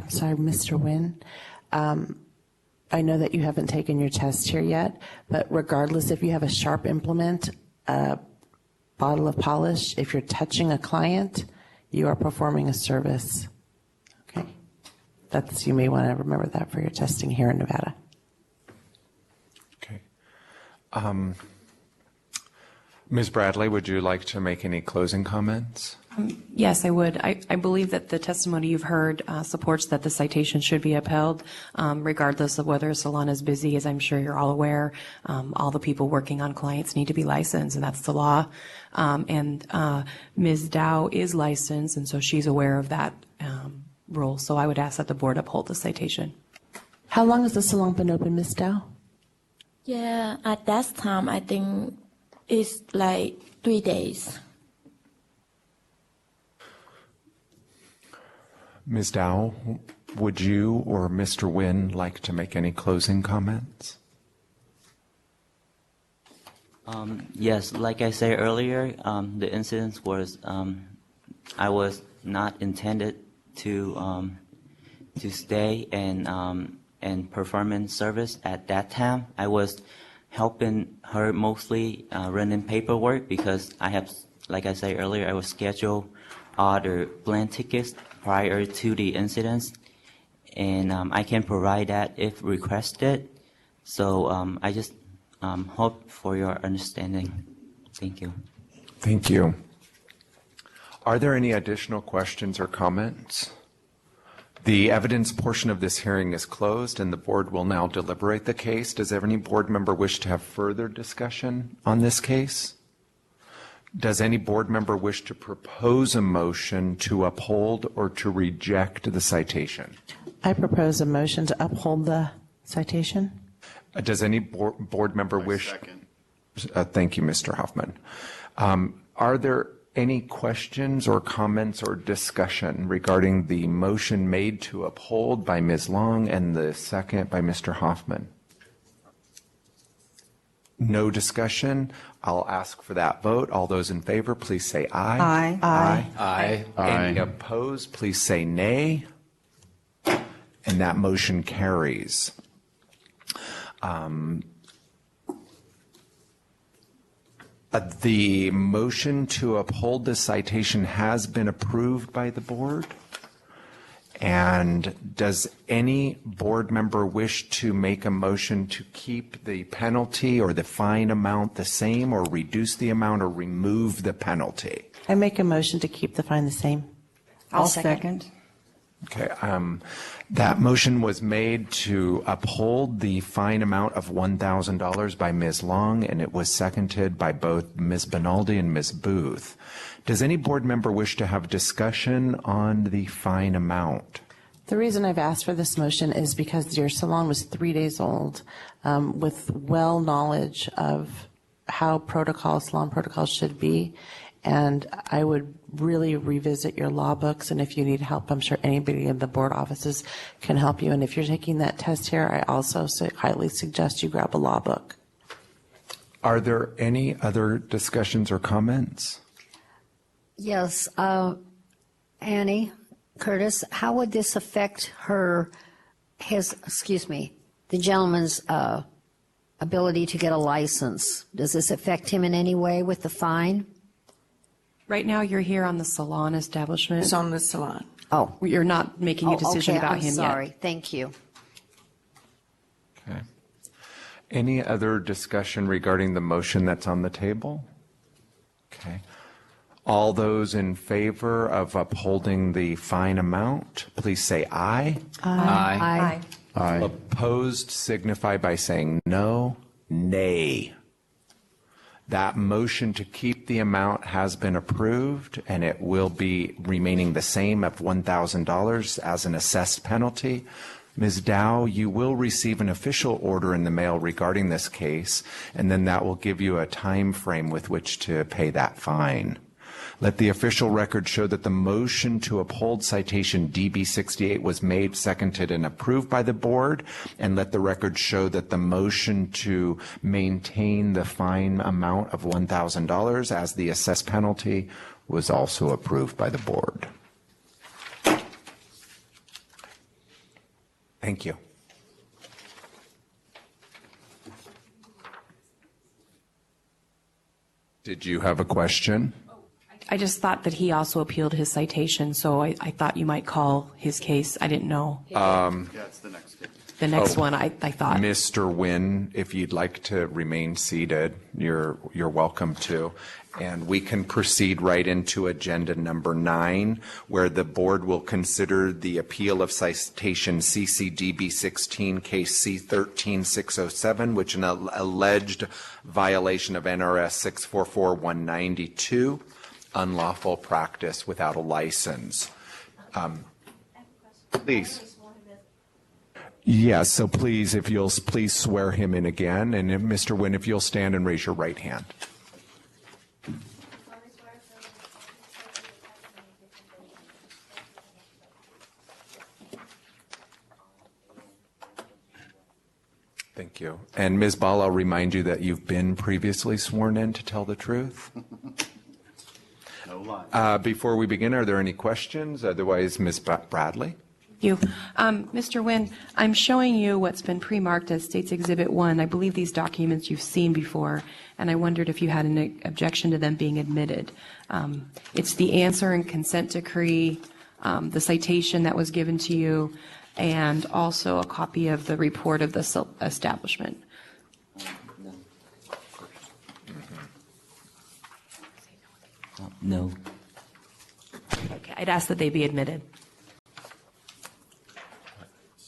K: sorry, Mr. Nguyen. I know that you haven't taken your test here yet, but regardless if you have a sharp implement, a bottle of polish, if you're touching a client, you are performing a service. Okay. You may want to remember that for your testing here in Nevada.
A: Okay. Ms. Bradley, would you like to make any closing comments?
B: Yes, I would. I believe that the testimony you've heard supports that the citation should be upheld, regardless of whether a salon is busy. As I'm sure you're all aware, all the people working on clients need to be licensed, and that's the law. And Ms. Dow is licensed, and so she's aware of that rule. So I would ask that the board uphold the citation.
K: How long has the salon been open, Ms. Dow?
Q: Yeah, at that time, I think it's like 3 days.
A: Ms. Dow, would you or Mr. Nguyen like to make any closing comments?
S: Yes, like I said earlier, the incident was I was not intended to stay in performance service at that time. I was helping her mostly running paperwork because I have, like I said earlier, I was scheduled all the plane tickets prior to the incidents, and I can provide that if requested. So I just hope for your understanding. Thank you.
A: Thank you. Are there any additional questions or comments? The evidence portion of this hearing is closed, and the board will now deliberate the case. Does any board member wish to have further discussion on this case? Does any board member wish to propose a motion to uphold or to reject the citation?
K: I propose a motion to uphold the citation.
A: Does any board member wish? Thank you, Mr. Hoffman. Are there any questions or comments or discussion regarding the motion made to uphold by Ms. Long and the second by Mr. Hoffman? No discussion. I'll ask for that vote. All those in favor, please say aye.
M: Aye.
A: Aye.
E: Aye.
A: Any opposed, please say nay. And that motion carries. The motion to uphold the citation has been approved by the board. And does any board member wish to make a motion to keep the penalty or the fine amount the same, or reduce the amount, or remove the penalty?
K: I make a motion to keep the fine the same.
M: I'll second.
A: Okay, that motion was made to uphold the fine amount of $1,000 by Ms. Long, and it was seconded by both Ms. Benaldi and Ms. Booth. Does any board member wish to have discussion on the fine amount?
K: The reason I've asked for this motion is because your salon was 3 days old, with well knowledge of how salon protocols should be. And I would really revisit your law books, and if you need help, I'm sure anybody in the board offices can help you. And if you're taking that test here, I also highly suggest you grab a law book.
A: Are there any other discussions or comments?
N: Yes, Annie, Curtis, how would this affect the gentleman's ability to get a license? Does this affect him in any way with the fine?
B: Right now, you're here on the salon establishment.
D: It's on the salon.
N: Oh.
B: You're not making a decision about him yet.
N: I'm sorry. Thank you.
A: Okay. Any other discussion regarding the motion that's on the table? Okay. All those in favor of upholding the fine amount, please say aye.
P: Aye.
E: Aye.
A: Opposed signify by saying no, nay. That motion to keep the amount has been approved, and it will be remaining the same of $1,000 as an assessed penalty. Ms. Dow, you will receive an official order in the mail regarding this case, and then that will give you a time frame with which to pay that fine. Let the official record show that the motion to uphold citation DB 68 was made, seconded, and approved by the board, and let the record show that the motion to maintain the fine amount of $1,000 as the assessed penalty was also approved by the board. Thank you. Did you have a question?
B: I just thought that he also appealed his citation, so I thought you might call his case. I didn't know.
E: Yeah, it's the next case.
B: The next one, I thought.
A: Mr. Nguyen, if you'd like to remain seated, you're welcome to. And we can proceed right into agenda number 9, where the board will consider the appeal of citation CCDB 16 case C13607, which is an alleged violation of NRS 644192, unlawful practice without a license. Please. Yes, so please, if you'll please swear him in again. And Mr. Nguyen, if you'll stand and raise your right hand. Thank you. And Ms. Ball, I'll remind you that you've been previously sworn in to tell the truth.
E: No
A: Before we begin, are there any questions? Otherwise, Ms. Bradley?
B: You. Mr. Nguyen, I'm showing you what's been pre-marked as States Exhibit 1. I believe these documents you've seen before, and I wondered if you had an objection to them being admitted. It's the answer and consent decree, the citation that was given to you, and also a copy of the report of the establishment.
S: No.
B: Okay, I'd ask that they be admitted.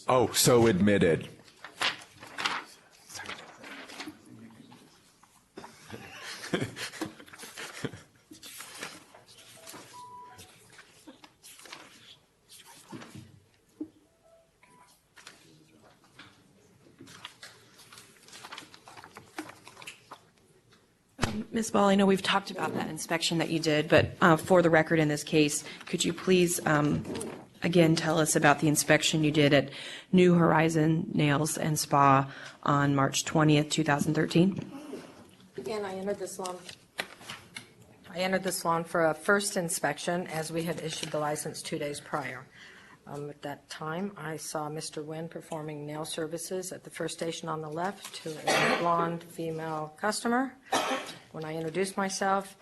A: Oh, so admitted.
B: Ms. Ball, I know we've talked about that inspection that you did, but for the record in this case, could you please again tell us about the inspection you did at New Horizon Nails and Spa on March 20th, 2013?
R: Again, I entered this salon for a first inspection as we had issued the license 2 days prior. At that time, I saw Mr. Nguyen performing nail services at the first station on the left to a blonde female customer. When I introduced myself,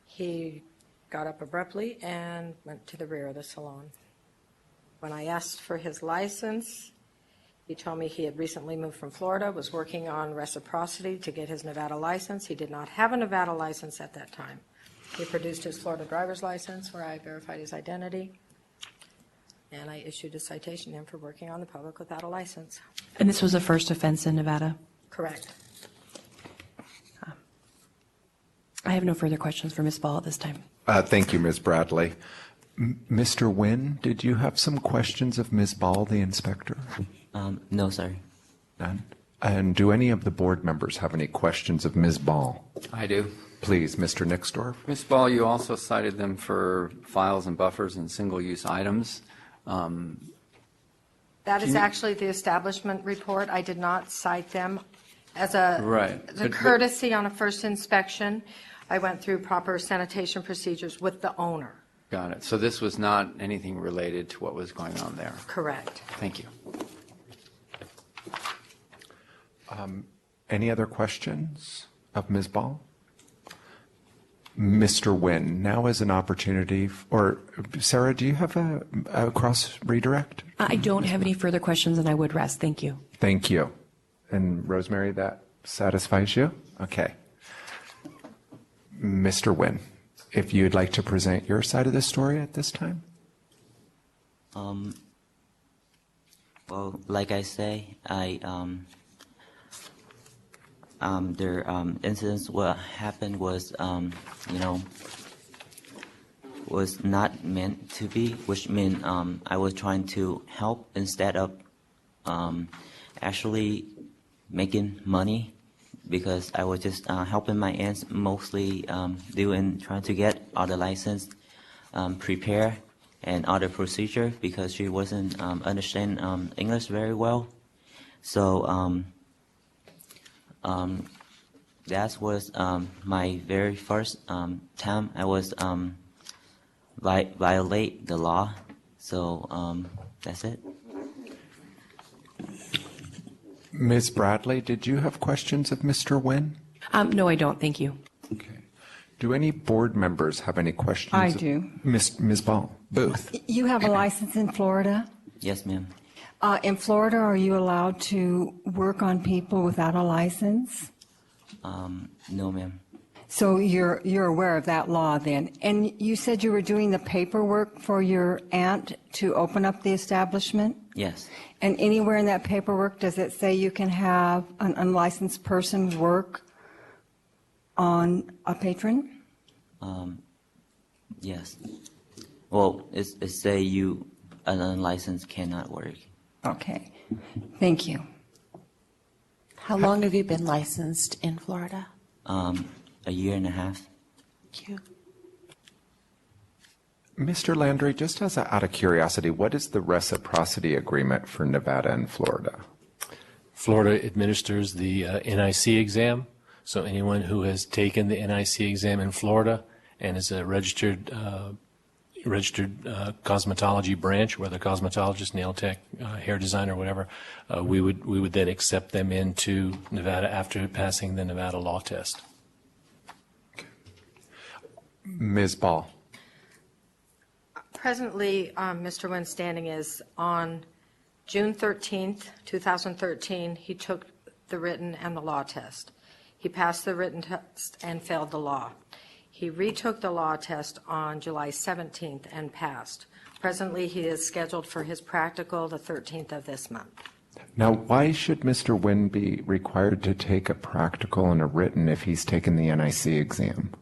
R: he got up abruptly and went to the rear of the salon. When I asked for his license, he told me he had recently moved from Florida, was working on reciprocity to get his Nevada license. He did not have a Nevada license at that time. He produced his Florida driver's license where I verified his identity, and I issued a citation to him for working on the public without a license.
B: And this was a first offense in Nevada?
R: Correct.
B: I have no further questions for Ms. Ball at this time.
A: Thank you, Ms. Bradley. Mr. Nguyen, did you have some questions of Ms. Ball, the inspector?
S: No, sir.
A: None? And do any of the board members have any questions of Ms. Ball?
C: I do.
A: Please, Mr. Nixdorf.
C: Ms. Ball, you also cited them for files and buffers and single-use items.
R: That is actually the establishment report. I did not cite them as a
C: Right.
R: courtesy on a first inspection. I went through proper sanitation procedures with the owner.
C: Got it. So this was not anything related to what was going on there?
R: Correct.
C: Thank you.
A: Any other questions of Ms. Ball? Mr. Nguyen, now is an opportunity, or Sarah, do you have a cross redirect?
B: I don't have any further questions, and I would rest. Thank you.
A: Thank you. And Rosemary, that satisfies you? Okay. Mr. Nguyen, if you'd like to present your side of the story at this time?
S: Well, like I say, their incidents, what happened was, was not meant to be, which meant I was trying to help instead of actually making money, because I was just helping my aunts, mostly trying to get other license, prepare, and other procedure, because she wasn't understand English very well. So that was my very first time I was violate the law. So that's it.
A: Ms. Bradley, did you have questions of Mr. Nguyen?
B: No, I don't. Thank you.
A: Okay. Do any board members have any questions?
M: I do.
A: Ms. Ball, Booth.
M: You have a license in Florida?
S: Yes, ma'am.
M: In Florida, are you allowed to work on people without a license?
S: No, ma'am.
M: So you're aware of that law then. And you said you were doing the paperwork for your aunt to open up the establishment?
S: Yes.
M: And anywhere in that paperwork, does it say you can have an unlicensed person work on a patron?
S: Yes. Well, it say an unlicensed cannot work.
M: Okay. Thank you.
K: How long have you been licensed in Florida?
S: A year and a half.
K: Thank you.
A: Mr. Landry, just out of curiosity, what is the reciprocity agreement for Nevada and Florida?
J: Florida administers the NIC exam, so anyone who has taken the NIC exam in Florida and is a registered cosmetology branch, whether cosmetologist, nail tech, hair designer, whatever, we would then accept them into Nevada after passing the Nevada law test.
A: Ms. Ball.
R: Presently, Mr. Wynn's standing is on June 13th, 2013, he took the written and the law test. He passed the written test and failed the law. He retook the law test on July 17th and passed. Presently, he is scheduled for his practical the 13th of this month.
A: Now, why should Mr. Wynn be required to take a practical and a written if he's taken the NIC exam?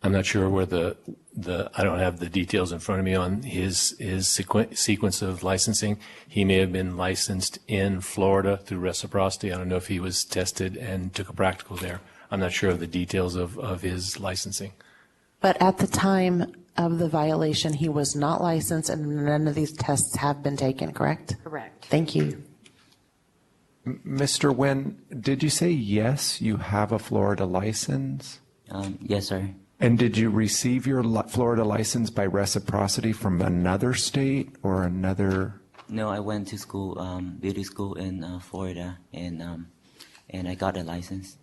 J: I'm not sure where I don't have the details in front of me on his sequence of licensing. He may have been licensed in Florida through reciprocity. I don't know if he was tested and took a practical there. I'm not sure of the details of his licensing.
K: But at the time of the violation, he was not licensed and none of these tests have been taken, correct?
R: Correct.
K: Thank you.
A: Mr. Wynn, did you say yes, you have a Florida license?
S: Yes, sir.
A: And did you receive your Florida license by reciprocity from another state or another?
S: No, I went to school, beauty school in Florida, and I got a license.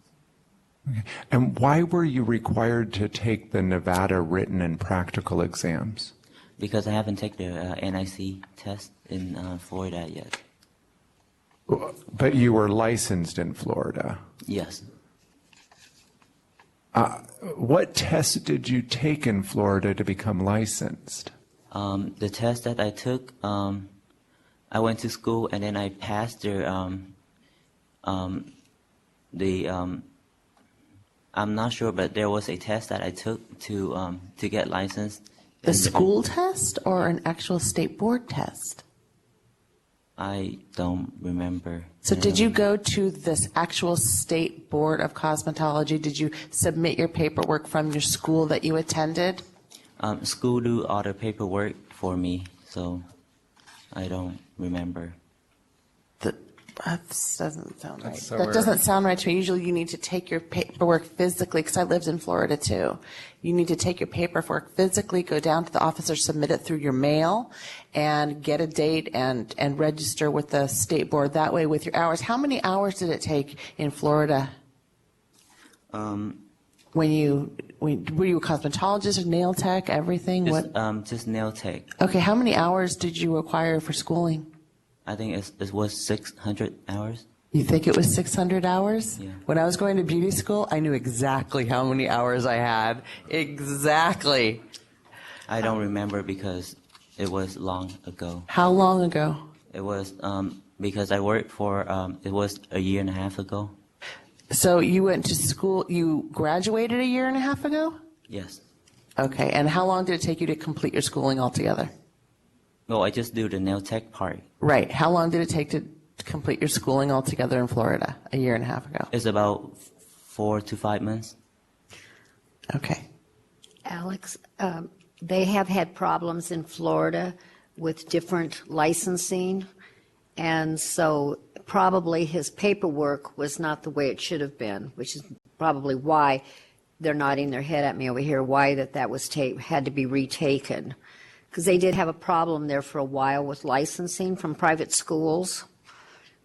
A: Okay. And why were you required to take the Nevada written and practical exams?
S: Because I haven't taken the NIC test in Florida yet.
A: But you were licensed in Florida?
S: Yes.
A: What test did you take in Florida to become licensed?
S: The test that I took, I went to school and then I passed I'm not sure, but there was a test that I took to get licensed.
K: The school test or an actual state board test?
S: I don't remember.
K: So did you go to this actual state board of cosmetology? Did you submit your paperwork from your school that you attended?
S: School do all the paperwork for me, so I don't remember.
K: That doesn't sound right.
A: So
K: That doesn't sound right to me. Usually you need to take your paperwork physically, because I lived in Florida too. You need to take your paperwork physically, go down to the office or submit it through your mail and get a date and register with the state board that way with your hours. How many hours did it take in Florida? Were you a cosmetologist or nail tech, everything?
S: Just nail tech.
K: Okay, how many hours did you require for schooling?
S: I think it was 600 hours.
K: You think it was 600 hours?
S: Yeah.
K: When I was going to beauty school, I knew exactly how many hours I had. Exactly.
S: I don't remember because it was long ago.
K: How long ago?
S: It was because I worked for, it was a year and a half ago.
K: So you went to school, you graduated a year and a half ago?
S: Yes.
K: Okay, and how long did it take you to complete your schooling altogether?
S: No, I just do the nail tech part.
K: Right. How long did it take to complete your schooling altogether in Florida a year and a half ago?
S: It's about 4 to 5 months.
K: Okay.
N: Alex, they have had problems in Florida with different licensing, and so probably his paperwork was not the way it should have been, which is probably why they're nodding their head at me over here, why that was had to be retaken. Because they did have a problem there for a while with licensing from private schools.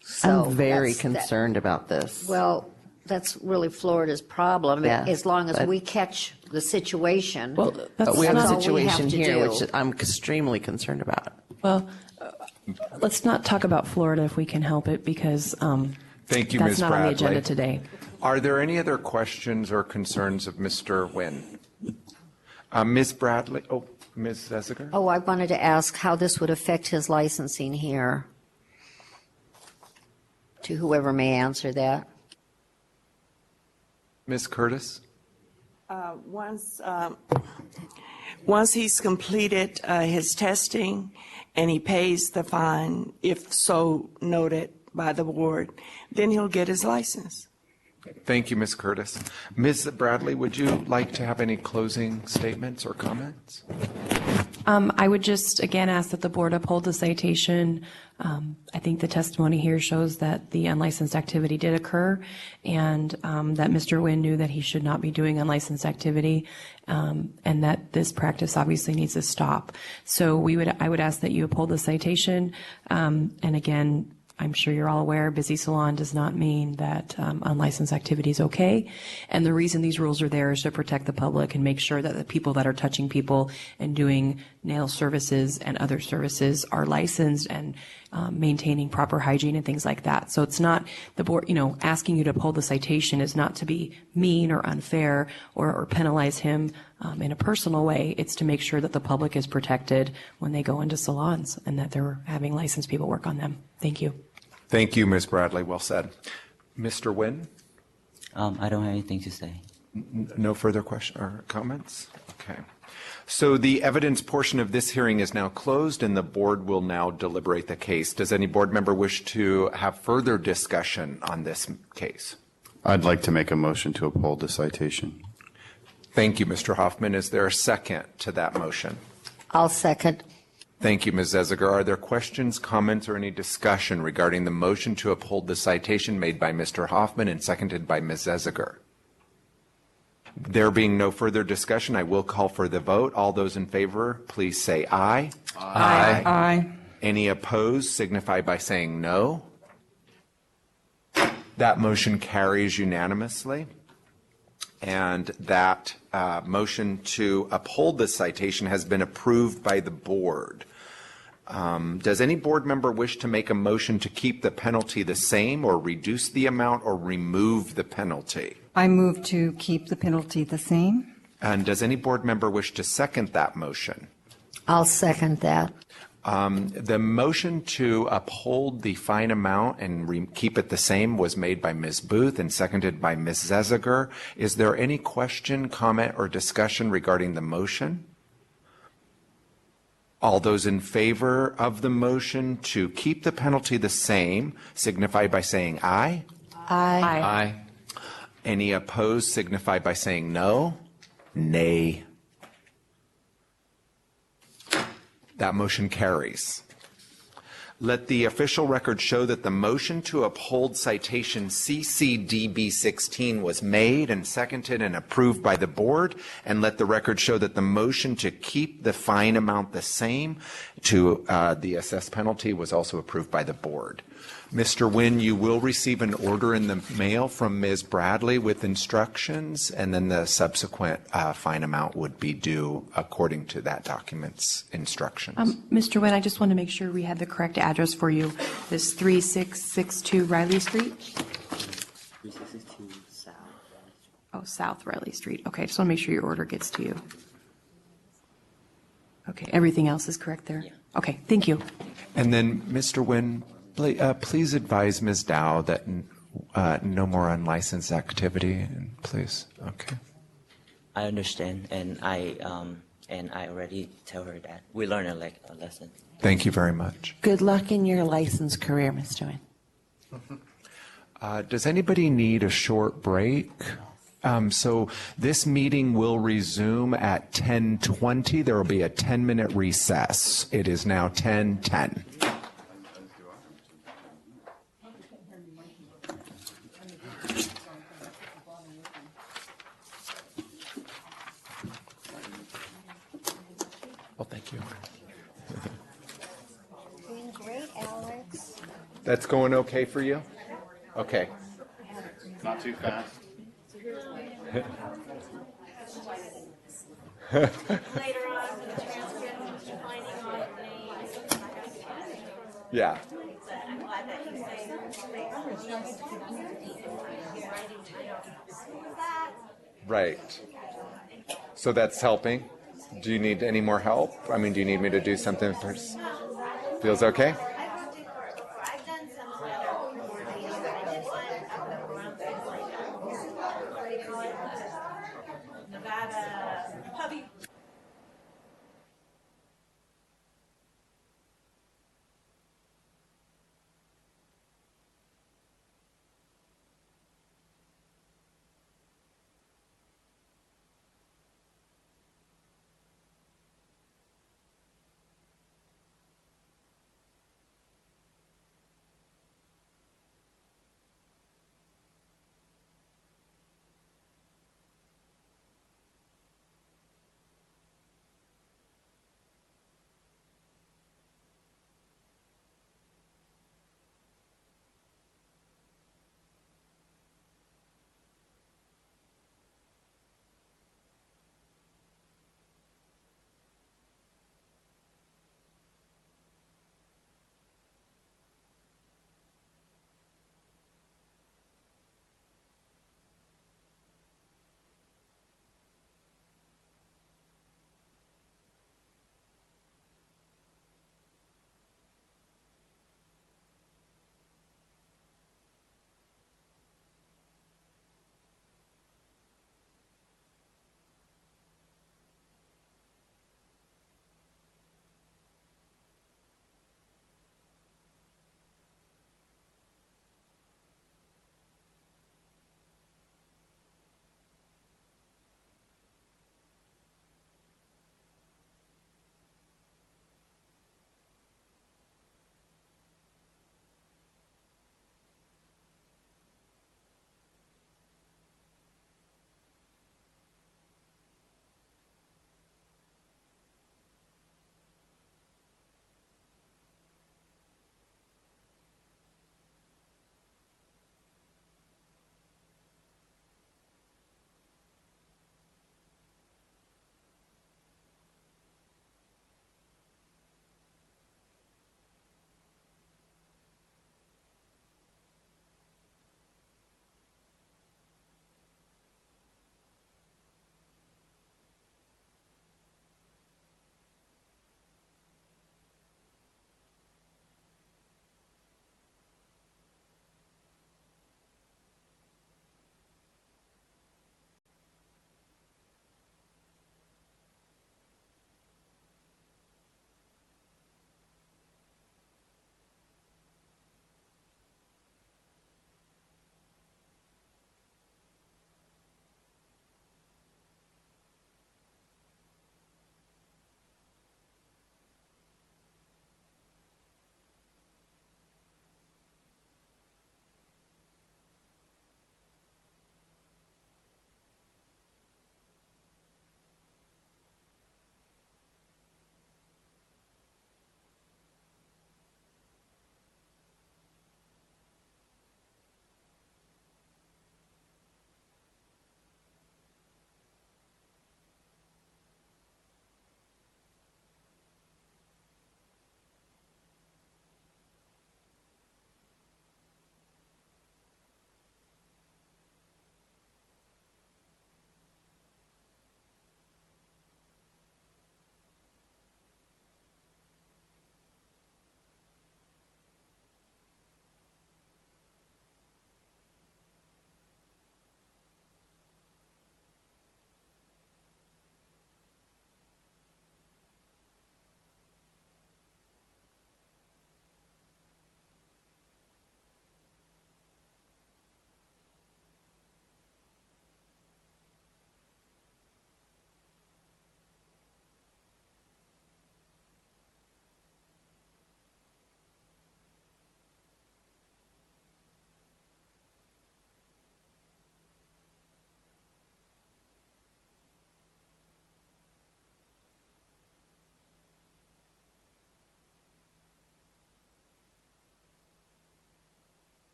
N: So
K: I'm very
N: that's
K: concerned about this.
N: Well, that's really Florida's problem,
K: Yeah,
N: as long as
K: but-
N: we catch the situation.
P: Well,
K: But we have a
N: all we have
K: situation
N: to
K: here
N: do.
K: which I'm extremely concerned about.
P: Well, let's not talk about Florida if we can help it, because
A: Thank you,
P: that's
A: Ms.
P: not on the
A: Bradley.
P: agenda today.
A: Are there any other questions or concerns of Mr. Wynn? Ms. Bradley, Ms. Zesiger?
N: Oh, I wanted to ask how this would affect his licensing here. To whoever may answer that.
A: Ms. Curtis?
T: Once he's completed his testing and he pays the fine, if so noted by the board, then he'll get his license.
A: Thank you, Ms. Curtis. Ms. Bradley, would you like to have any closing statements or comments?
B: I would just, again, ask that the board uphold the citation. I think the testimony here shows that the unlicensed activity did occur, and that Mr. Nguyen knew that he should not be doing unlicensed activity, and that this practice obviously needs to stop. So I would ask that you uphold the citation, and again, I'm sure you're all aware, busy salon does not mean that unlicensed activity is okay. And the reason these rules are there is to protect the public and make sure that the people that are touching people and doing nail services and other services are licensed and maintaining proper hygiene and things like that. So it's not the board, asking you to uphold the citation is not to be mean or unfair or penalize him in a personal way. It's to make sure that the public is protected when they go into salons and that they're having licensed people work on them. Thank you.
A: Thank you, Ms. Bradley. Well said. Mr. Nguyen?
S: I don't have anything to say.
A: No further questions or comments? Okay. So the evidence portion of this hearing is now closed, and the board will now deliberate the case. Does any board member wish to have further discussion on this case?
E: I'd like to make a motion to uphold the citation.
A: Thank you, Mr. Hoffman. Is there a second to that motion?
N: I'll second.
A: Thank you, Ms. Zeziger. Are there questions, comments, or any discussion regarding the motion to uphold the citation made by Mr. Hoffman and seconded by Ms. Zeziger? There being no further discussion, I will call for the vote. All those in favor, please say aye.
M: Aye. Aye.
A: Any opposed, signify by saying no. That motion carries unanimously. And that motion to uphold the citation has been approved by the board. Does any board member wish to make a motion to keep the penalty the same or reduce the amount or remove the penalty?
M: I move to keep the penalty the same.
A: And does any board member wish to second that motion?
N: I'll second that.
A: The motion to uphold the fine amount and keep it the same was made by Ms. Booth and seconded by Ms. Zeziger. Is there any question, comment, or discussion regarding the motion? All those in favor of the motion to keep the penalty the same signify by saying aye.
N: Aye.
C: Aye.
A: Any opposed signify by saying no. Nay. That motion carries. Let the official record show that the motion to uphold citation CCDB 16 was made and seconded and approved by the board, and let the record show that the motion to keep the fine amount the same to the assessed penalty was also approved by the board. Mr. Nguyen, you will receive an order in the mail from Ms. Bradley with instructions, and then the subsequent fine amount would be due according to that document's instructions.
B: Mr. Nguyen, I just want to make sure we have the correct address for you. This 3662 Riley Street?
L: 362 South.
B: Oh, South Riley Street. Okay, I just want to make sure your order gets to you. Okay, everything else is correct there?
L: Yeah.
B: Okay, thank you.
A: And then, Mr. Nguyen, please advise Ms. Dow that no more unlicensed activity, please. Okay.
S: I understand, and I already tell her that. We learned a lesson.
A: Thank you very much.
K: Good luck in your license career, Mr. Nguyen.
A: Does anybody need a short break? So this meeting will resume at 10:20. There will be a 10-minute recess. It is now 10:10. Well, thank you.
N: Doing great, Alex.
A: That's going okay for you? Okay.
E: Not too fast.
A: Yeah. Right. So that's helping. Do you need any more help? I mean, do you need me to do something first? Feels okay?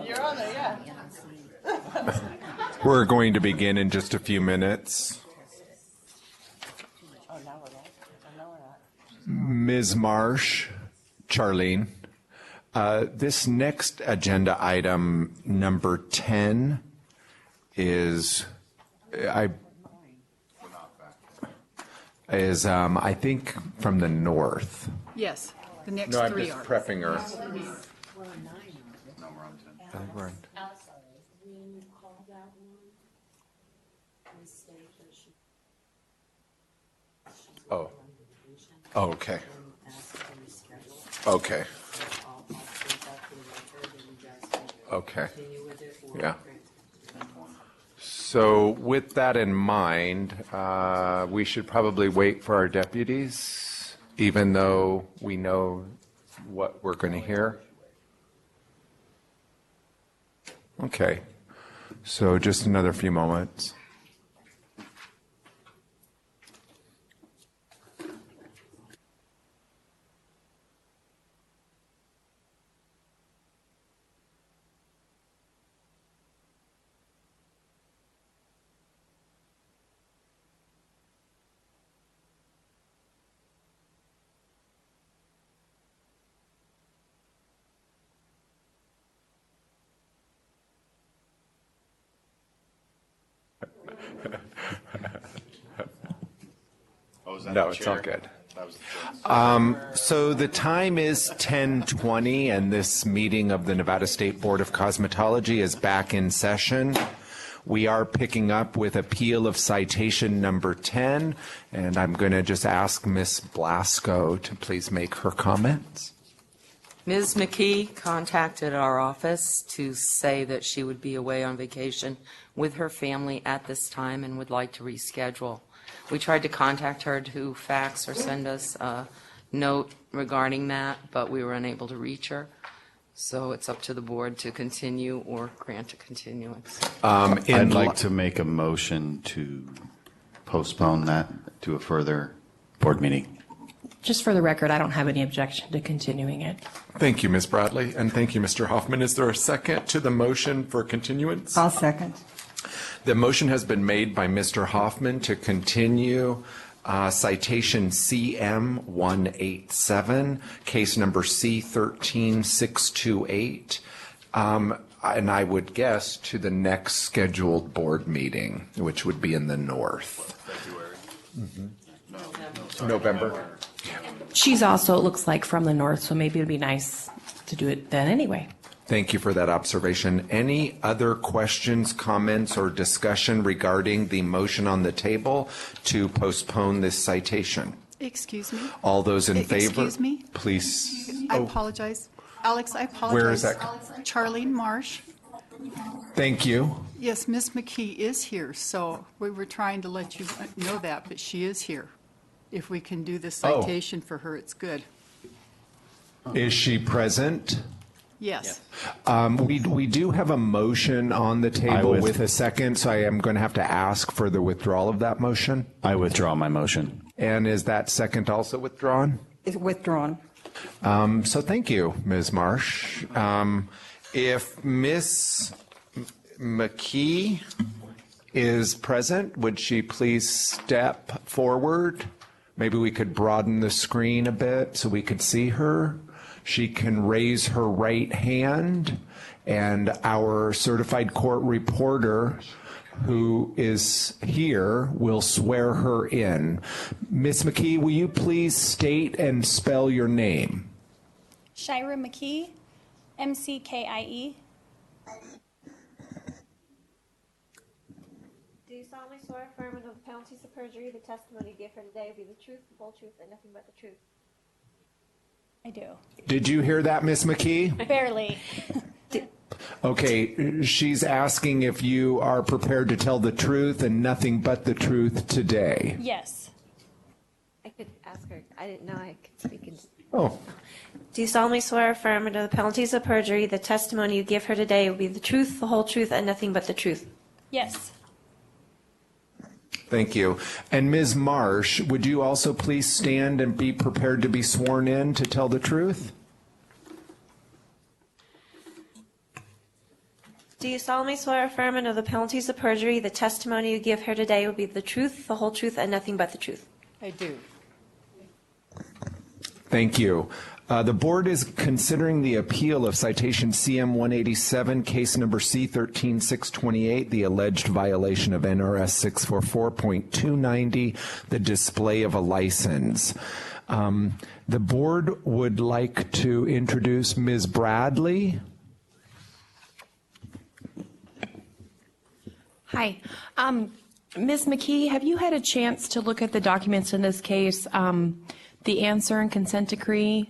M: You're on there, yeah.
A: We're going to begin in just a few minutes. Ms. Marsh, Charlene, this next agenda item, number 10, is, I think, from the north.
G: Yes, the next
A: No, I'm
G: three
A: just
G: are.
A: prepping her.
E: I think we're on 10.
A: Oh. Oh, okay. Okay. Okay. Yeah. So with that in mind, we should probably wait for our deputies, even though we know what we're going to hear. Okay. So just another few moments. No, it's all good. So the time is 10:20, and this meeting of the Nevada State Board of Cosmetology is back in session. We are picking up with appeal of citation number 10, and I'm going to just ask Ms. Blasco to please make her comments.
L: Ms. McKee contacted our office to say that she would be away on vacation with her family at this time and would like to reschedule. We tried to contact her to fax or send us a note regarding that, but we were unable to reach her. So it's up to the board to continue or grant a continuance.
E: I'd like to make a motion to postpone that to a further board meeting.
B: Just for the record, I don't have any objection to continuing it.
A: Thank you, Ms. Bradley, and thank you, Mr. Hoffman. Is there a second to the motion for continuance?
M: I'll second.
A: The motion has been made by Mr. Hoffman to continue citation CM 187, case number C13628, and I would guess to the next scheduled board meeting, which would be in the north.
E: February?
A: November.
B: She's also, it looks like, from the north, so maybe it'd be nice to do it then anyway.
A: Thank you for that observation. Any other questions, comments, or discussion regarding the motion on the table to postpone this citation?
G: Excuse me?
A: All those in favor?
G: Excuse me?
A: Please.
G: I apologize. Alex, I apologize.
A: Where is that?
G: Charlene Marsh.
A: Thank you.
G: Yes, Ms. McKee is here, so we were trying to let you know that, but she is here. If we can do the citation for her, it's good.
A: Is she present?
G: Yes.
A: We do have a motion on the table with a second, so I am going to have to ask for the withdrawal of that motion.
E: I withdraw my motion.
A: And is that second also withdrawn?
M: It's withdrawn.
A: So thank you, Ms. Marsh. If Ms. McKee is present, would she please step forward? Maybe we could broaden the screen a bit so we could see her. She can raise her right hand, and our certified court reporter who is here will swear her in. Ms. McKee, will you please state and spell your name?
U: Shira McKee, McKie.
V: Do you solemnly swear affirm under the penalties of perjury the testimony you give her today will be the truth, the whole truth, and nothing but the truth?
U: I do.
A: Did you hear that, Ms. McKee?
U: Barely.
A: Okay, she's asking if you are prepared to tell the truth and nothing but the truth today.
U: Yes.
V: I could ask her. I didn't know I could speak in.
A: Oh.
V: Do you solemnly swear affirm under the penalties of perjury the testimony you give her today will be the truth, the whole truth, and nothing but the truth?
U: Yes.
A: Thank you. And Ms. Marsh, would you also please stand and be prepared to be sworn in to tell the truth?
V: you solemnly swear or affirm under the penalties of perjury the testimony you give here today will be the truth, the whole truth, and nothing but the truth?
G: I do.
A: Thank you. The board is considering the appeal of citation CM 187, case number C13628, the alleged violation of NRS 644.290, the display of a license. The board would like to introduce Ms. Bradley.
B: Hi. Ms. McKee, have you had a chance to look at the documents in this case, the answer and consent decree?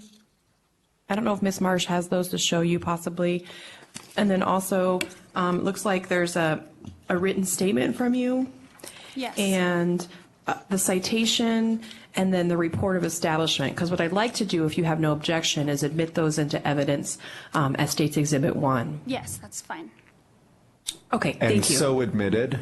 B: I don't know if Ms. Marsh has those to show you possibly. And then also, looks like there's a written statement from you.
U: Yes.
B: And the citation and then the report of establishment. Because what I'd like to do, if you have no objection, is admit those into evidence as State's Exhibit 1.
U: Yes, that's fine.
B: Okay,
A: And
B: thank you.
A: so admitted.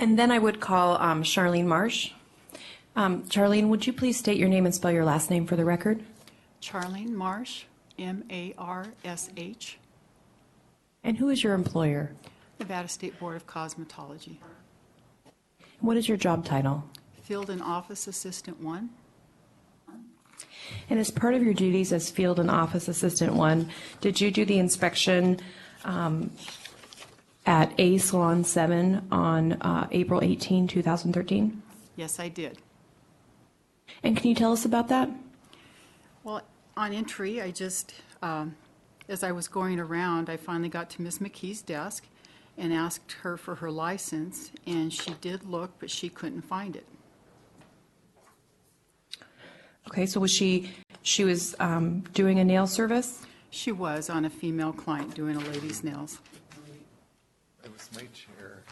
B: And then I would call Charlene Marsh. Charlene, would you please state your name and spell your last name for the record?
G: Charlene Marsh, M-A-R-S-H,
B: And who is your employer?
G: Nevada State Board of Cosmetology.
B: What is your job title?
G: Field and Office Assistant 1.
B: And as part of your duties as Field and Office Assistant 1, did you do the inspection at A Salon 7 on April 18, 2013?
G: Yes, I did.
B: And can you tell us about that?
G: Well, on entry, I just, as I was going around, I finally got to Ms. McKee's desk and asked her for her license, and she did look, but she couldn't find it.
B: Okay, so was she was doing a nail service?
G: She was on a female client doing a lady's nails.
A: It was my chair.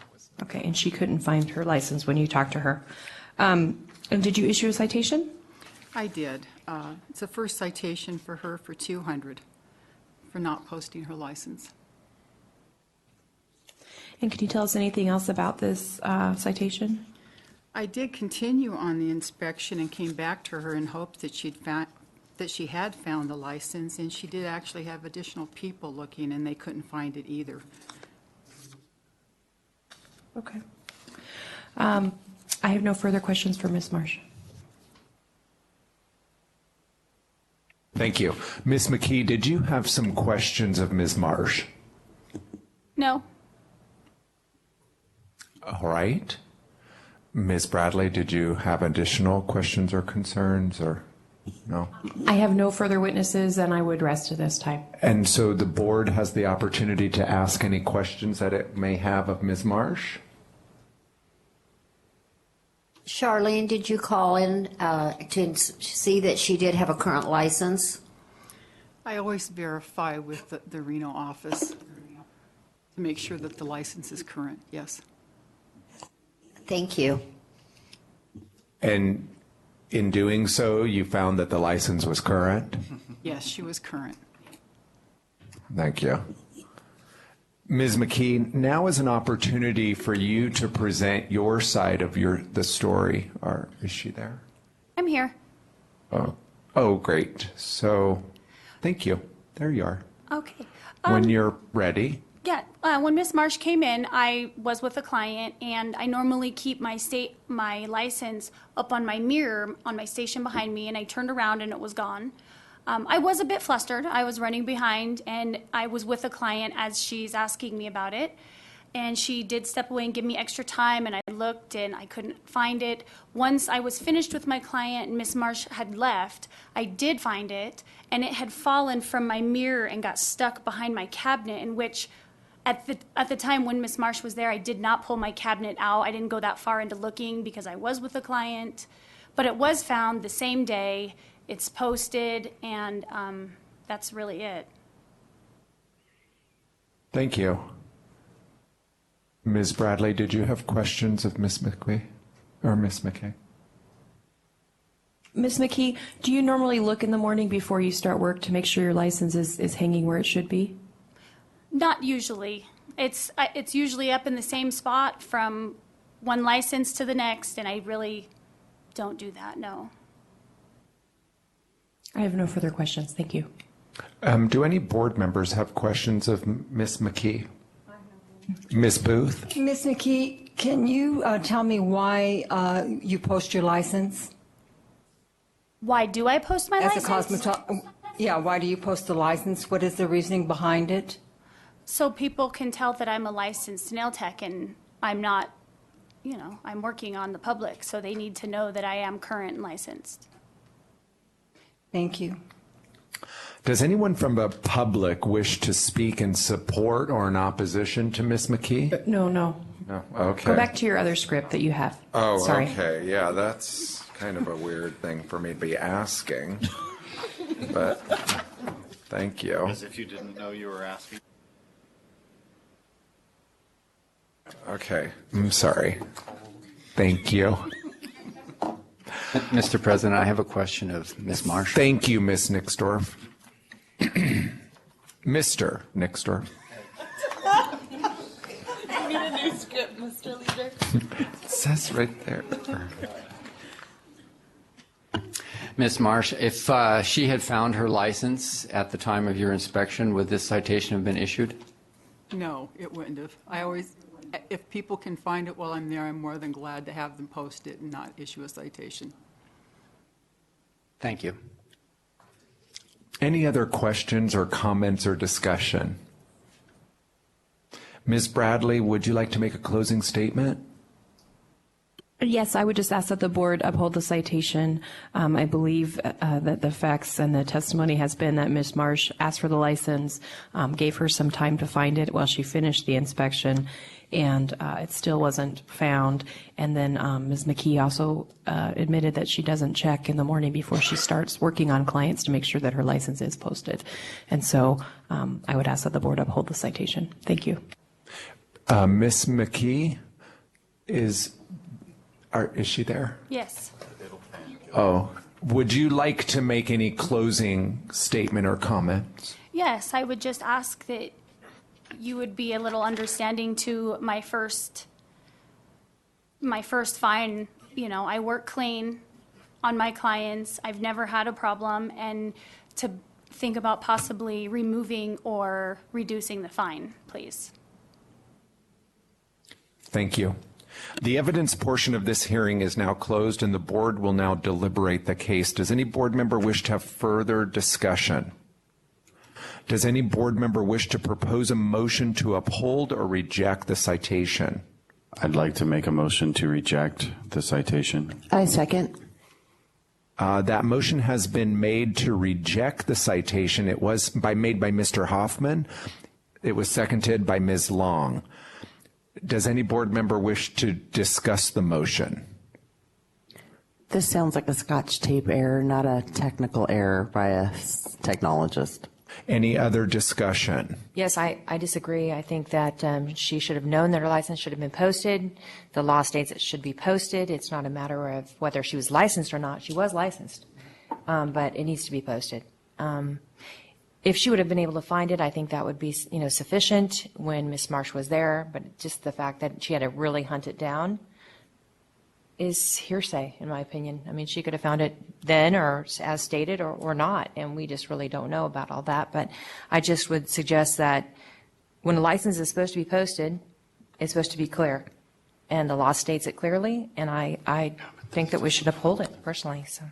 B: Okay, and she couldn't find her license when you talked to her. And did you issue a citation?
G: I did. It's the first citation for her for 200 for not posting her license.
B: And can you tell us anything else about this citation?
G: I did continue on the inspection and came back to her in hopes that she had found the license, and she did actually have additional people looking, and they couldn't find it either.
B: Okay. I have no further questions for Ms. Marsh.
A: Thank you. Ms. McKee, did you have some questions of Ms. Marsh?
U: No.
A: All right. Ms. Bradley, did you have additional questions or concerns, or no?
B: I have no further witnesses, and I would rest at this time.
A: And so the board has the opportunity to ask any questions that it may have of Ms. Marsh?
N: Charlene, did you call in to see that she did have a current license?
G: I always verify with the Reno office to make sure that the license is current, yes.
N: Thank you.
A: And in doing so, you found that the license was current?
G: Yes, she was current.
A: Thank you. Ms. McKee, now is an opportunity for you to present your side of the story. Is she there?
U: I'm here.
A: Oh, great. So, thank you. There you are.
U: Okay.
A: When you're ready.
U: Yeah, when Miss Marsh came in, I was with a client, and I normally keep my license up on my mirror on my station behind me, and I turned around and it was gone. I was a bit flustered. I was running behind, and I was with a client as she's asking me about it. And she did step away and give me extra time, and I looked, and I couldn't find it. Once I was finished with my client and Miss Marsh had left, I did find it, and it had fallen from my mirror and got stuck behind my cabinet, in which at the time when Miss Marsh was there, I did not pull my cabinet out. I didn't go that far into looking because I was with a client. But it was found the same day. It's posted, and that's really it.
A: Thank you. Ms. Bradley, did you have questions of Ms. McKee? Or Ms. McKay?
F: Ms. McKee, do you normally look in the morning before you start work to make sure your license is hanging where it should be?
U: Not usually. It's usually up in the same spot from one license to the next, and I really don't do that, no.
F: I have no further questions. Thank you.
A: Do any board members have questions of Ms. McKee? Ms. Booth?
M: Ms. McKee, can you tell me why you post your license?
U: Why do I post my license?
M: Why do you post the license? What is the reasoning behind it?
U: So people can tell that I'm a licensed nail tech and I'm not, I'm working on the public, so they need to know that I am current and licensed.
M: Thank you.
A: Does anyone from the public wish to speak in support or in opposition to Ms. McKee?
F: No.
A: No, okay.
F: Go back to your other script that you have.
A: Oh,
F: Sorry.
A: okay. Yeah, that's kind of a weird thing for me to be asking. But thank you.
O: As if you didn't know you were asking.
A: Okay, I'm sorry. Thank you.
C: Mr. President, I have a question of Ms. Marsh.
A: Thank you, Ms. Nixdorf. Mr. Nixdorf.
K: I need a new script, Mr. Leader.
A: It says right there.
C: Ms. Marsh, if she had found her license at the time of your inspection, would this citation have been issued?
G: No, it wouldn't have. If people can find it while I'm there, I'm more than glad to have them post it and not issue a citation.
C: Thank you.
A: Any other questions or comments or discussion? Ms. Bradley, would you like to make a closing statement?
F: Yes, I would just ask that the board uphold the citation. I believe that the facts and the testimony has been that Ms. Marsh asked for the license, gave her some time to find it while she finished the inspection, and it still wasn't found. And then Ms. McKee also admitted that she doesn't check in the morning before she starts working on clients to make sure that her license is posted. And so I would ask that the board uphold the citation. Thank you.
A: Ms. McKee, is she there?
U: Yes.
A: Oh, would you like to make any closing statement or comments?
U: Yes, I would just ask that you would be a little understanding to my first fine. I work clean on my clients. I've never had a problem, and to think about possibly removing or reducing the fine, please.
A: Thank you. The evidence portion of this hearing is now closed, and the board will now deliberate the case. Does any board member wish to have further discussion? Does any board member wish to propose a motion to uphold or reject the citation?
E: I'd like to make a motion to reject the citation.
K: I second.
A: That motion has been made to reject the citation. It was made by Mr. Hoffman. It was seconded by Ms. Long. Does any board member wish to discuss the motion?
K: This sounds like a Scotch tape error, not a technical error by a technologist.
A: Any other discussion?
P: Yes, I disagree. I think that she should have known that her license should have been posted. The law states it should be posted. It's not a matter of whether she was licensed or not. She was licensed, but it needs to be posted. If she would have been able to find it, I think that would be, sufficient when Ms. Marsh was there. But just the fact that she had to really hunt it down is hearsay, in my opinion. I mean, she could have found it then or as stated or not, and we just really don't know about all that. But I just would suggest that when a license is supposed to be posted, it's supposed to be clear. And the law states it clearly, and I think that we should uphold it personally. So.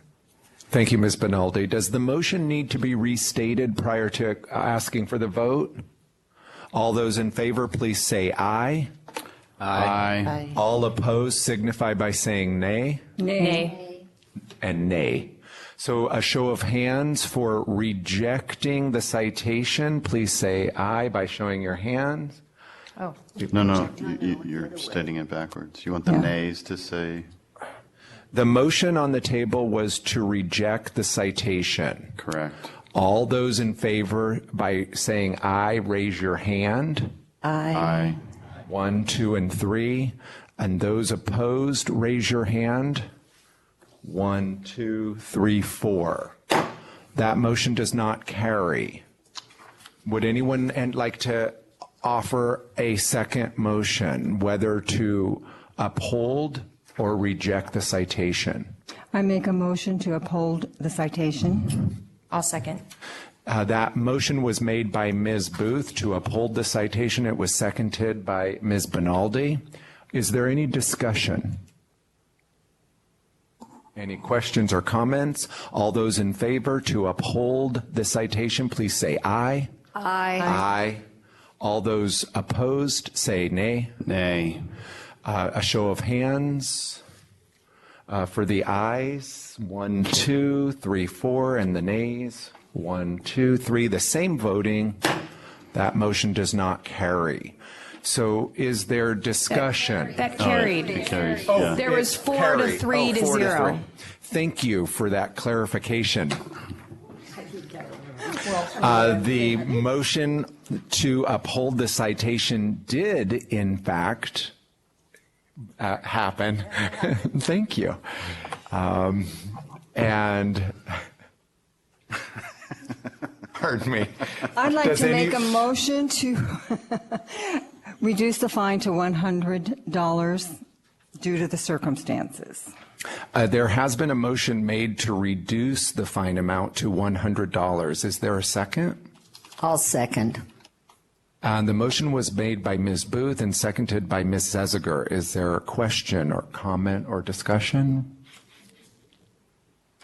A: Thank you, Ms. Benaldi. Does the motion need to be restated prior to asking for the vote? All those in favor, please say aye.
E: Aye.
A: All opposed signify by saying nay.
U: Nay.
A: And nay. So a show of hands for rejecting the citation. Please say aye by showing your hands.
P: Oh.
E: No, you're stating it backwards. You want the nays to say...
A: The motion on the table was to reject the citation.
E: Correct.
A: All those in favor by saying aye, raise your hand.
K: Aye.
A: 1, 2, and 3. And those opposed, raise your hand. 1, 2, 3, 4. That motion does not carry. Would anyone like to offer a second motion, whether to uphold or reject the citation?
M: I make a motion to uphold the citation.
P: I'll second.
A: That motion was made by Ms. Booth to uphold the citation. It was seconded by Ms. Benaldi. Is there any discussion? Any questions or comments? All those in favor to uphold the citation, please say aye.
N: Aye.
A: Aye. All those opposed, say nay.
E: Nay.
A: A show of hands for the ayes. 1, 2, 3, 4, and the nays. 1, 2, 3. The same voting. That motion does not carry. So is there discussion?
F: That carried.
E: It carries,
A: Oh,
E: yeah.
F: There was 4 to 3 to
A: 4
F: 0.
A: 3. Thank you for that clarification. The motion to uphold the citation did, in fact, happen. Thank you. And pardon me.
M: I'd like
A: Does
M: to
A: any-
M: make a motion to reduce the fine to $100 due to the circumstances.
A: There has been a motion made to reduce the fine amount to $100. Is there a second?
N: I'll second.
A: The motion was made by Ms. Booth and seconded by Ms. Zeziger. Is there a question or comment or discussion?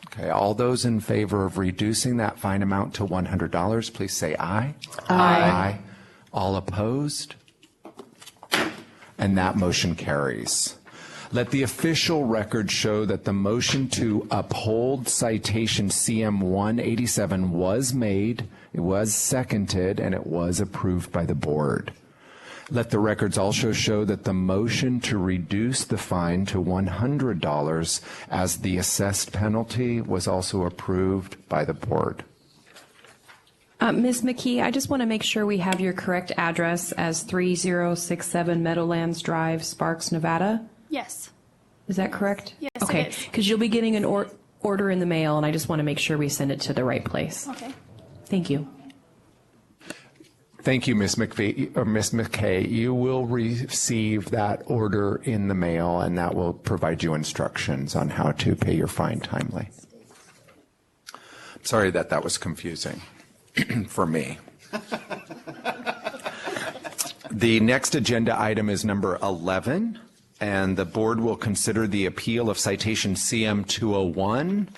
A: Okay, all those in favor of reducing that fine amount to $100, please say aye. Aye. All opposed? And that motion carries. Let the official record show that the motion to uphold citation CM 187 was made, it was seconded, and it was approved by the board. Let the records also show that the motion to reduce the fine to $100 as the assessed penalty was also approved by the board.
F: Ms. McKee, I just want to make sure we have your correct address as 3067 Meadowlands Drive, Sparks, Nevada.
U: Yes.
F: Is that correct?
U: Yes, it
F: Okay,
U: is.
F: because you'll be getting an order in the mail, and I just want to make sure we send it to the right place.
U: Okay.
F: Thank you.
A: Thank you, Ms. McKay. You will receive that order in the mail, and that will provide you instructions on how to pay your fine timely. Sorry that was confusing for me. The next agenda item is number 11, and the board will consider the appeal of citation CM 201,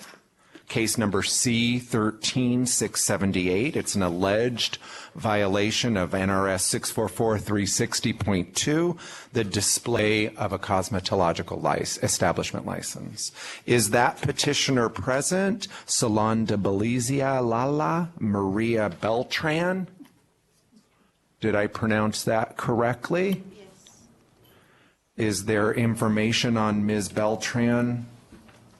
A: case number C13678. It's an alleged violation of NRS 644-360.2, the display of a cosmetological establishment license. Is that petitioner present? Salon de Belizia Lala Maria Beltran? Did I pronounce that correctly? Yes. Is there information on Ms. Beltran,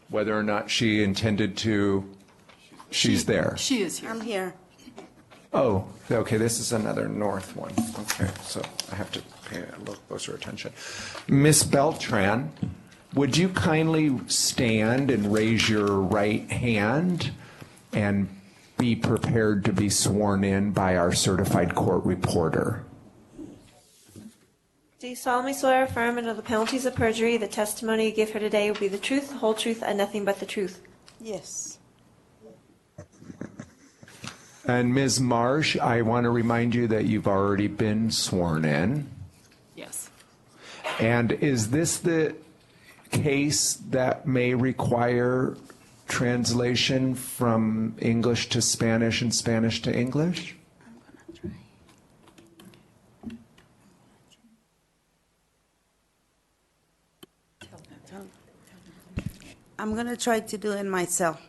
A: whether or not she intended to? She's there.
G: She is here.
V: I'm here.
A: Oh, okay, this is another north one. Okay, so I have to pay a little closer attention. Ms. Beltran, would you kindly stand and raise your right hand and be prepared to be sworn in by our certified court reporter?
V: Do you solemnly swear or affirm under the penalties of perjury the testimony you give here today will be the truth, the whole truth, and nothing but the truth? Yes.
A: And Ms. Marsh, I want to remind you that you've already been sworn in.
B: Yes.
A: And is this the case that may require translation from English to Spanish and Spanish to English?
V: I'm going to try to do it myself.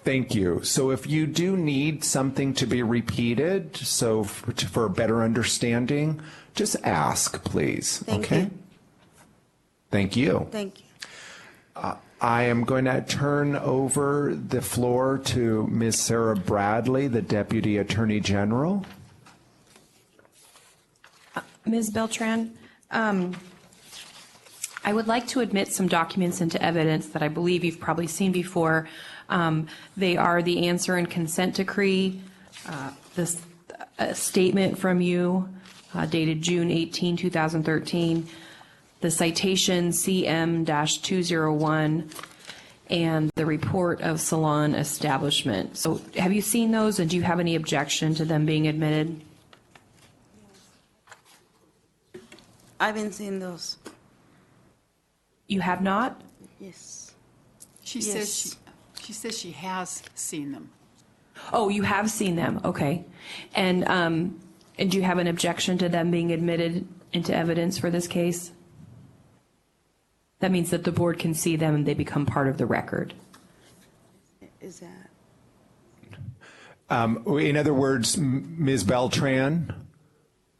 A: Thank you. So if you do need something to be repeated, so for better understanding, just ask, please.
V: Thank
A: okay?
V: you.
A: Thank you.
V: Thank you.
A: I am going to turn over the floor to Ms. Sarah Bradley, the Deputy Attorney General.
F: Ms. Beltran, I would like to admit some documents into evidence that I believe you've probably seen before. They are the answer and consent decree, this statement from you dated June 18, 2013, the citation CM-201, and the report of salon establishment. So have you seen those, and do you have any objection to them being admitted?
H: I haven't seen those.
F: You have not?
H: Yes.
G: She says she has seen them.
F: Oh, you have seen them, okay. And do you have an objection to them being admitted into evidence for this case? That means that the board can see them and they become part of the record.
H: Is that?
A: In other words, Ms. Beltran,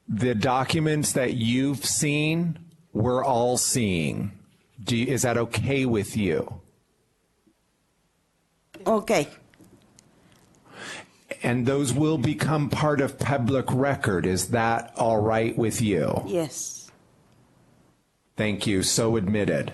A: the documents that you've seen, we're all seeing. Is that okay with you?
H: Okay.
A: And those will become part of public record. Is that all right with you?
H: Yes.
A: Thank you. So admitted.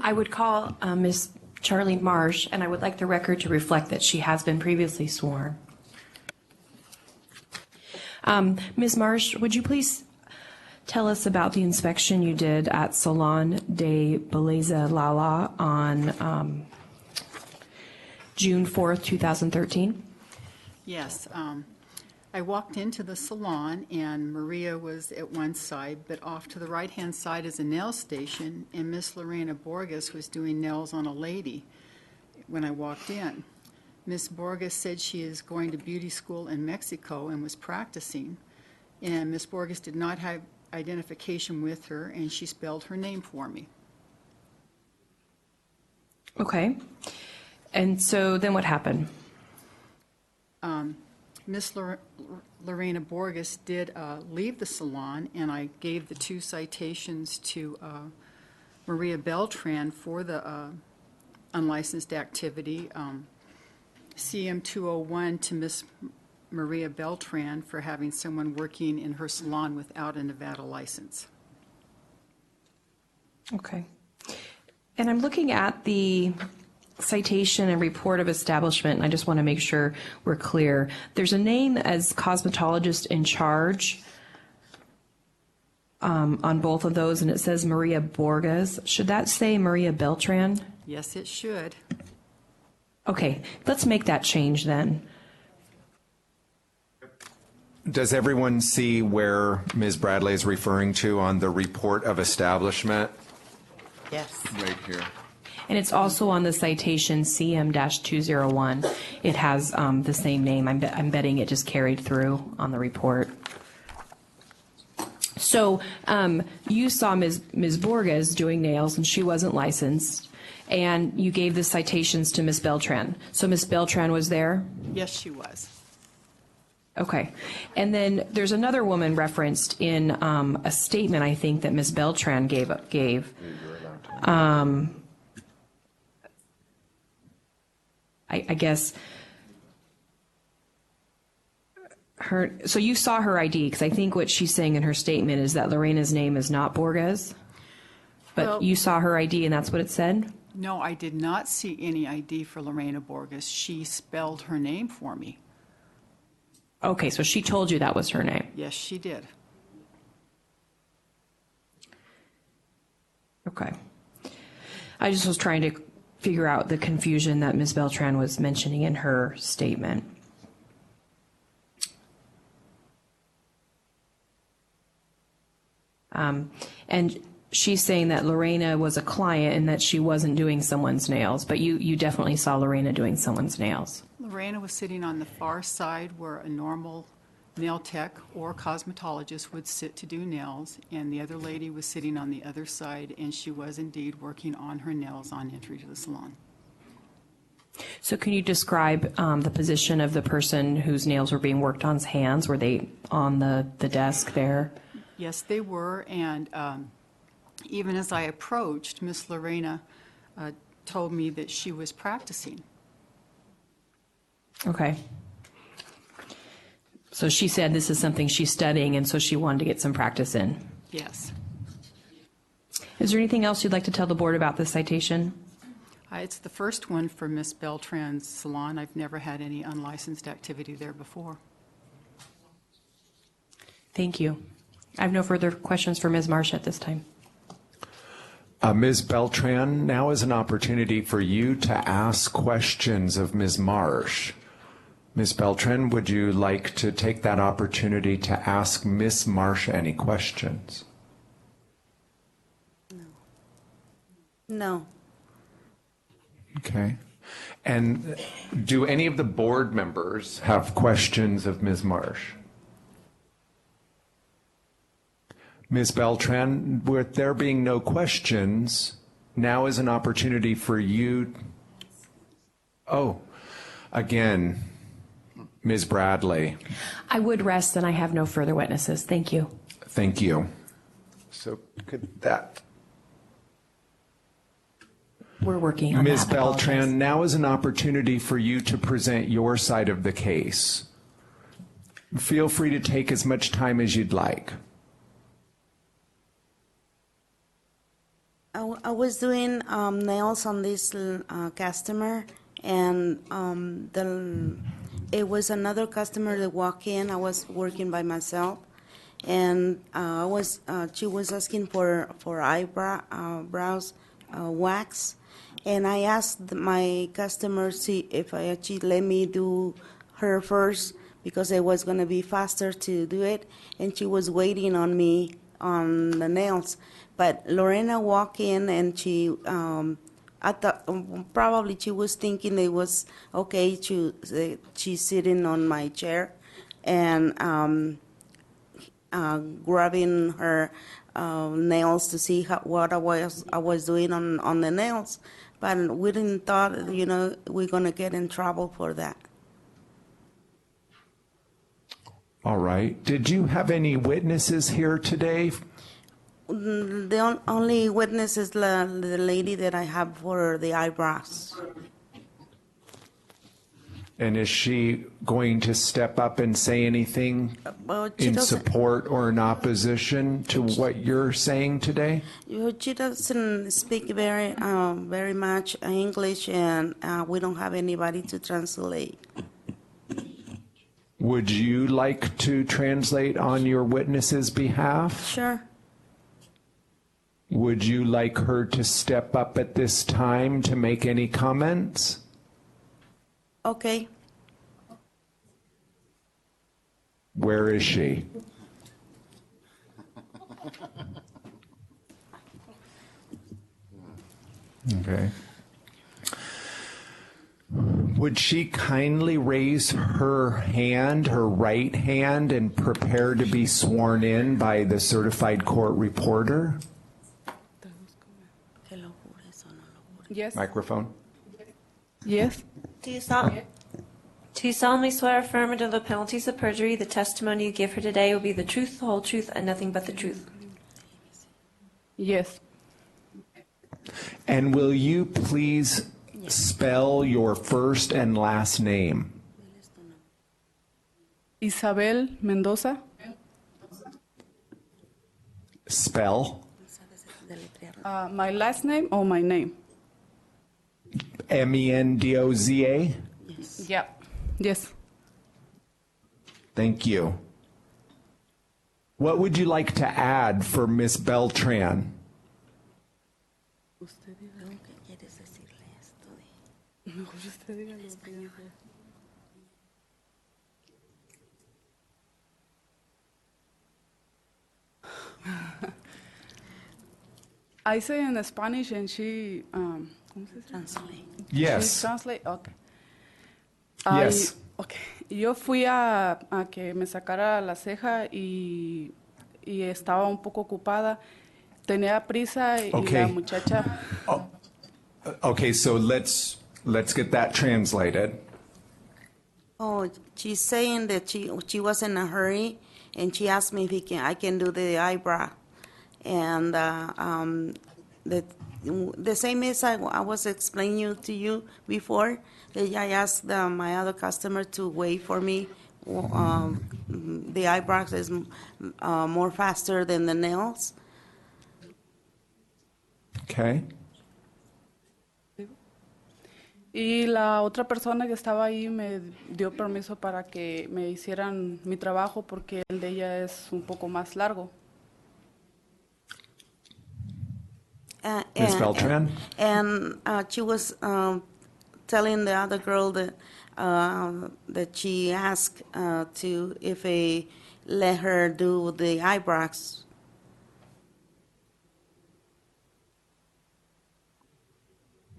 F: I would call Ms. Charlie Marsh, and I would like the record to reflect that she has been previously sworn. Ms. Marsh, would you please tell us about the inspection you did at Salon de Belleza Lala on June 4th, 2013?
G: Yes. I walked into the salon, and Maria was at one side, but off to the right-hand side is a nail station, and Miss Lorena Borges was doing nails on a lady when I walked in. Miss Borges said she is going to beauty school in Mexico and was practicing, and Miss Borges did not have identification with her, and she spelled her name for me.
F: Okay. And so then what happened?
G: Miss Lorena Borges did leave the salon, and I gave the 2 citations to Maria Beltran for the unlicensed activity. CM-201 to Miss Maria Beltran for having someone working in her salon without a Nevada license.
F: Okay. And I'm looking at the citation and report of establishment, and I just want to make sure we're clear. There's a name as cosmetologist in charge on both of those, and it says Maria Borges. Should that say Maria Beltran?
G: Yes, it should.
F: Okay, let's make that change then.
A: Does everyone see where Ms. Bradley is referring to on the report of establishment?
L: Yes.
A: Right here.
F: And it's also on the citation CM-201. It has the same name. I'm betting it just carried through on the report. So you saw Ms. Borges doing nails, and she wasn't licensed, and you gave the citations to Ms. Beltran. So Ms. Beltran was there?
G: Yes, she was.
F: Okay. And then there's another woman referenced in a statement, I think, that Ms. Beltran gave. I guess so you saw her ID, because I think what she's saying in her statement is that Lorena's name is not Borges, but
G: Well,
F: you saw her ID and that's what it said?
G: No, I did not see any ID for Lorena Borges. She spelled her name for me.
F: Okay, so she told you that was her name.
G: Yes, she did.
F: Okay. I just was trying to figure out the confusion that Ms. Beltran was mentioning in her statement. And she's saying that Lorena was a client and that she wasn't doing someone's nails, but you definitely saw Lorena doing someone's nails.
G: Lorena was sitting on the far side where a normal nail tech or cosmetologist would sit to do nails, and the other lady was sitting on the other side, and she was indeed working on her nails on entry to the salon.
F: So can you describe the position of the person whose nails were being worked on's hands? Were they on the desk there?
G: Yes, they were, and even as I approached, Miss Lorena told me that she was practicing.
F: Okay. So she said this is something she's studying, and so she wanted to get some practice in.
G: Yes.
F: Is there anything else you'd like to tell the board about this citation?
G: It's the first one for Miss Beltran's salon. I've never had any unlicensed activity there before.
F: Thank you. I have no further questions for Ms. Marsh at this time.
A: Ms. Beltran, now is an opportunity for you to ask questions of Ms. Marsh. Ms. Beltran, would you like to take that opportunity to ask Ms. Marsh any questions?
H: No.
A: Okay. And do any of the board members have questions of Ms. Marsh? Ms. Beltran, with there being no questions, now is an opportunity for you. Oh, again, Ms. Bradley.
F: I would rest, and I have no further witnesses. Thank you.
A: Thank you. So could that...
F: We're working on
A: Ms.
F: that. I apologize.
A: Beltran, now is an opportunity for you to present your side of the case. Feel free to take as much time as you'd like.
H: I was doing nails on this customer, and it was another customer that walked in. I was working by myself, and she was asking for eyebrows wax, and I asked my customer if she let me do her first because it was going to be faster to do it, and she was waiting on me on the nails. But Lorena walked in, and she, I thought probably she was thinking it was okay she's sitting on my chair and grabbing her nails to see what I was doing on the nails. But we didn't thought, we're going to get in trouble for that.
A: All right. Did you have any witnesses here today?
H: The only witness is the lady that I have for the eyebrows.
A: And is she going to step up and say anything
H: She
A: in
H: doesn't-
A: support or in opposition to what you're saying today?
H: She doesn't speak very much English, and we don't have anybody to translate.
A: Would you like to translate on your witness's behalf?
H: Sure.
A: Would you like her to step up at this time to make any comments?
H: Okay.
A: Where is she? Okay. Would she kindly raise her hand, her right hand, and prepare to be sworn in by the certified court reporter?
I: Yes.
A: Microphone.
I: Yes.
V: Do you solemnly swear affirm under the penalties of perjury the testimony you give her today will be the truth, the whole truth, and nothing but the truth?
I: Yes.
A: And will you please spell your first and last name?
I: Isabel Mendoza.
A: Spell.
I: My last name or my name?
A: Mendoza?
I: Yeah. Yes.
A: Thank you. What would you like to add for Miss Beltran?
I: I say in Spanish and she
H: translate.
A: Yes.
I: She translate. Okay.
A: Yes.
I: Okay. Yo fui a que me sacara la ceja y estaba un poco ocupada. Tenía prisa y
A: Okay.
I: la muchacha.
A: Okay, so let's Let's get that translated.
H: Oh, she's saying that she was in a hurry, and she asked me if I can do the eyebrow, and the same as I was explaining to you before. That I asked my other customer to wait for me. The eyebrows is more faster than the nails.
A: Okay.
I: Y la otra persona que estaba ahí me dio permiso para que me hicieran mi trabajo porque el de ella es un poco más largo.
A: Ms. Beltran?
H: And she was telling the other girl that she asked to if they let her do the eyebrows.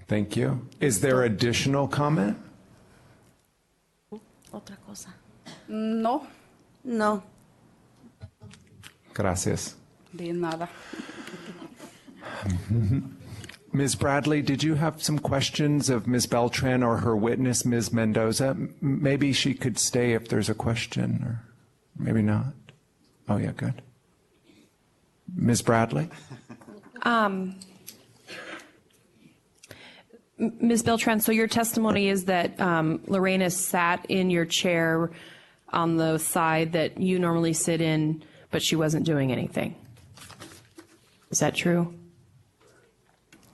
A: Thank you. Is there additional comment?
H: Otra cosa.
I: No,
H: No.
A: Gracias.
I: de nada.
A: Ms. Bradley, did you have some questions of Ms. Beltran or her witness, Ms. Mendoza? Maybe she could stay if there's a question, or maybe not. Oh, yeah, good. Ms. Bradley?
F: Ms. Beltran, so your testimony is that Lorena sat in your chair on the side that you normally sit in, but she wasn't doing anything. Is that true?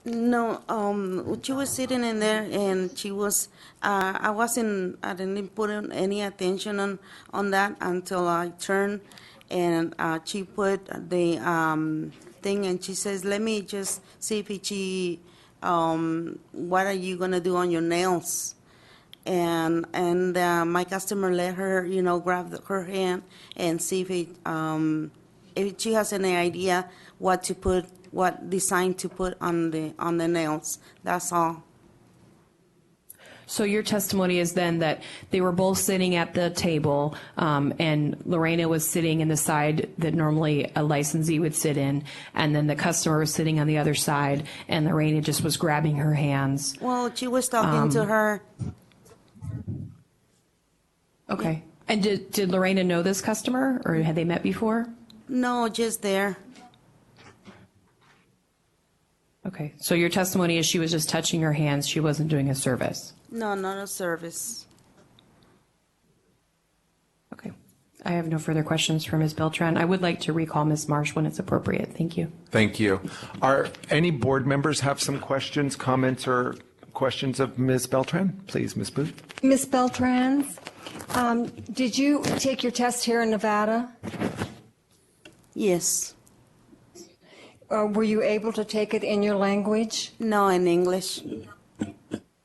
H: No, she was sitting in there, and she was. I didn't put any attention on that until I turned, and she put the thing, and she says, "Let me just see if she. What are you gonna do on your nails?" And my customer let her, grab her hand and see if she has any idea what design to put on the nails. That's all.
F: So your testimony is then that they were both sitting at the table, and Lorena was sitting in the side that normally a licensee would sit in, and then the customer was sitting on the other side, and Lorena just was grabbing her hands.
H: Well, she was talking to her.
F: Okay. And did Lorena know this customer, or had they met before?
H: No, just there.
F: Okay. So your testimony is she was just touching her hands. She wasn't doing a service.
H: No, not a service.
F: Okay. I have no further questions for Ms. Beltran. I would like to recall Ms. Marsh when it's appropriate. Thank you.
A: Thank you. Are any board members have some questions, comments, or questions of Ms. Beltran? Please, Ms. Booth.
M: Ms. Beltran, did you take your test here in Nevada?
H: Yes.
M: Were you able to take it in your language?
H: No, in English.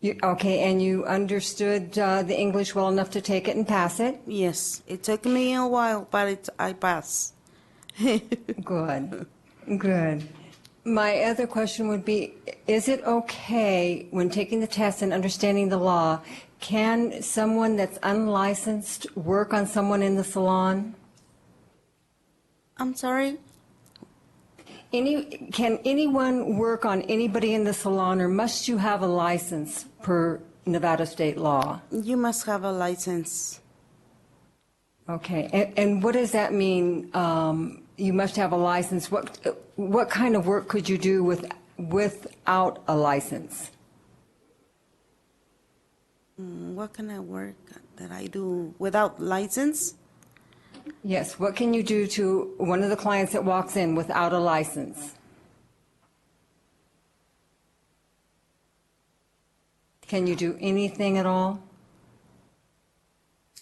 M: Okay, and you understood the English well enough to take it and pass it?
H: Yes. It took me a while, but I passed.
M: Good. Good. My other question would be, is it okay when taking the test and understanding the law, can someone that's unlicensed work on someone in the salon?
H: I'm sorry?
M: Can anyone work on anybody in the salon, or must you have a license per Nevada state law?
H: You must have a license.
M: Okay, and what does that mean? You must have a license. What kind of work could you do without a license?
H: What kind of work that I do without license?
M: Yes, what can you do to one of the clients that walks in without a license? Can you do anything at all?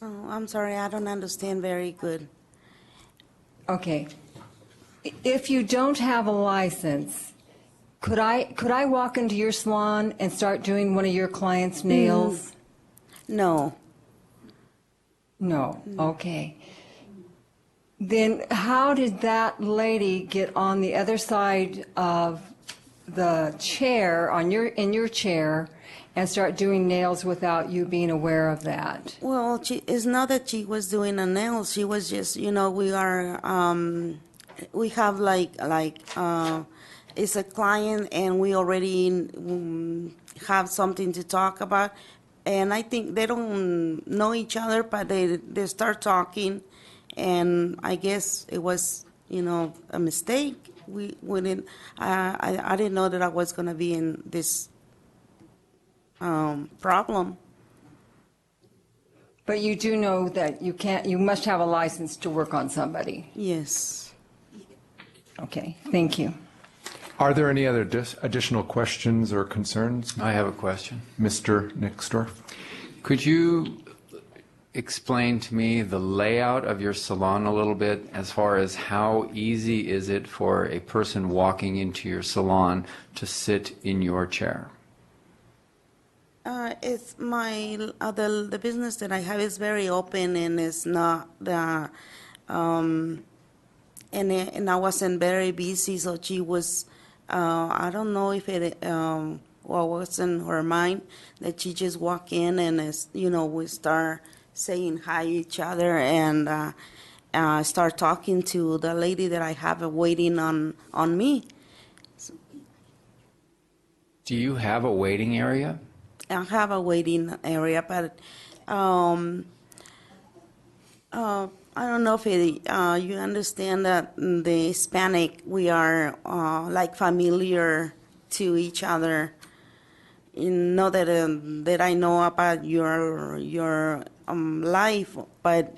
H: Oh, I'm sorry, I don't understand very good.
M: Okay. If you don't have a license, could I walk into your salon and start doing one of your clients' nails?
H: No.
M: No. Okay. Then how did that lady get on the other side of the chair, in your chair, and start doing nails without you being aware of that?
H: Well, it's not that she was doing a nail. She was just, we have it's a client, and we already have something to talk about. And I think they don't know each other, but they start talking, and I guess it was, a mistake. We didn't. I didn't know that I was going to be in this problem.
M: But you do know that you must have a license to work on somebody.
H: Yes.
M: Okay, thank you.
A: Are there any other additional questions or concerns?
C: I have a question.
A: Mr. Nixdorf?
C: Could you explain to me the layout of your salon a little bit, as far as how easy is it for a person walking into your salon to sit in your chair?
H: It's the business that I have is very open, and it's not and I wasn't very busy, so she was. I don't know if it what was in her mind, that she just walk in and we start saying hi to each other, and start talking to the lady that I have waiting on me.
C: Do you have a waiting area?
H: I have a waiting area, but I don't know if you understand that the Hispanic, we are like familiar to each other. You know that I know about your life, but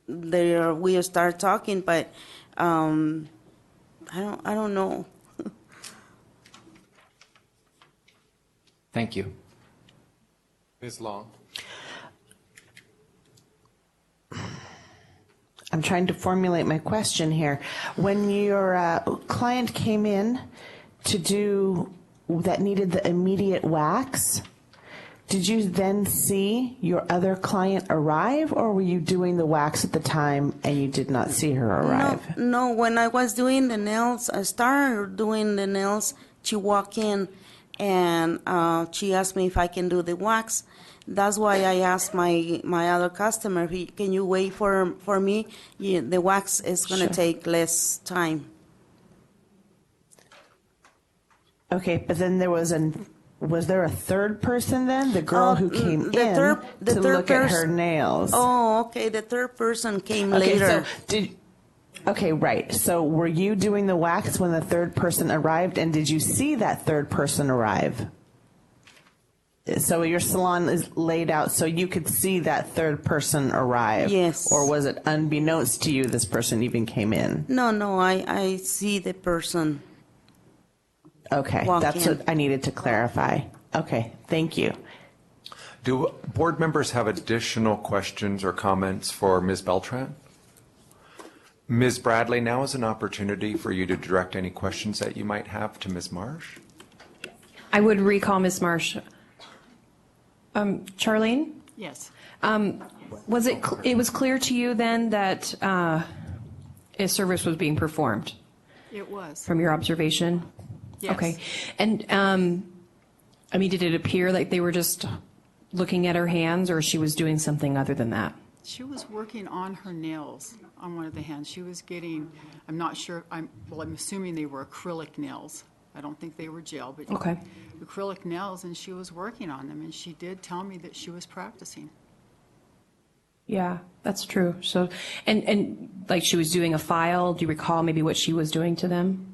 H: we start talking, but I don't know.
C: Thank you.
A: Ms. Long?
K: I'm trying to formulate my question here. When your client came in to do that needed the immediate wax, did you then see your other client arrive, or were you doing the wax at the time and you did not see her arrive?
H: No, when I was doing the nails, I started doing the nails, she walked in and she asked me if I can do the wax. That's why I asked my other customer, can you wait for me? Yeah, the wax is going to take less time.
K: Okay, but then was there a third person then? The girl who came to look at her nails.
H: Oh, okay, the third person came
K: Okay,
H: later.
K: Okay, right. So were you doing the wax when the third person arrived, and did you see that third person arrive? So your salon is laid out so you could see that third person arrive?
H: Yes.
K: Or was it unbeknownst to you this person even came in?
H: No, I see the person.
K: Okay, that's what I needed to clarify. Okay, thank you.
A: Do board members have additional questions or comments for Ms. Beltran? Ms. Bradley, now is an opportunity for you to direct any questions that you might have to Ms. Marsh.
F: I would recall Ms. Marsh. Charlene?
G: Yes.
F: It was clear to you then that a service was being performed?
G: It was.
F: From your observation?
G: Yes.
F: Okay. And, did it appear like they were just looking at her hands, or she was doing something other than that?
G: She was working on her nails on one of the hands. She was getting, I'm not sure, I'm assuming they were acrylic nails. I don't think they were gel, but
F: okay.
G: Acrylic nails, and she was working on them, and she did tell me that she was practicing.
F: Yeah, that's true. So, and like she was doing a file, do you recall maybe what she was doing to them?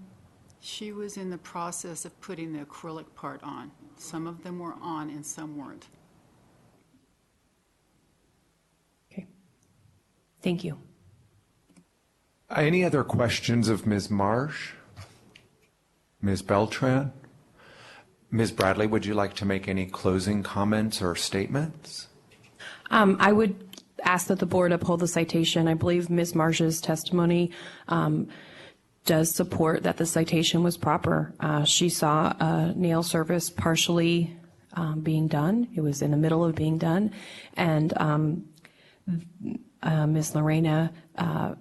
G: She was in the process of putting the acrylic part on. Some of them were on and some weren't.
F: Okay. Thank you.
A: Any other questions of Ms. Marsh? Ms. Beltran? Ms. Bradley, would you like to make any closing comments or statements?
F: I would ask that the board uphold the citation. I believe Ms. Marsh's testimony does support that the citation was proper. She saw a nail service partially being done. It was in the middle of being done. And Ms. Lorena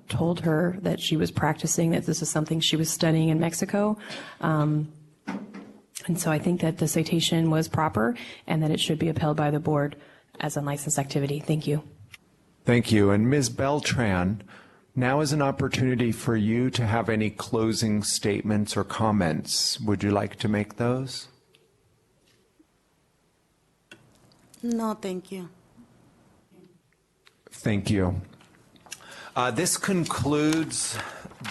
F: told her that she was practicing, that this is something she was studying in Mexico. And so I think that the citation was proper and that it should be upheld by the board as unlicensed activity. Thank you.
A: Thank you. And Ms. Beltran, now is an opportunity for you to have any closing statements or comments. Would you like to make those?
H: No, thank you.
A: Thank you. This concludes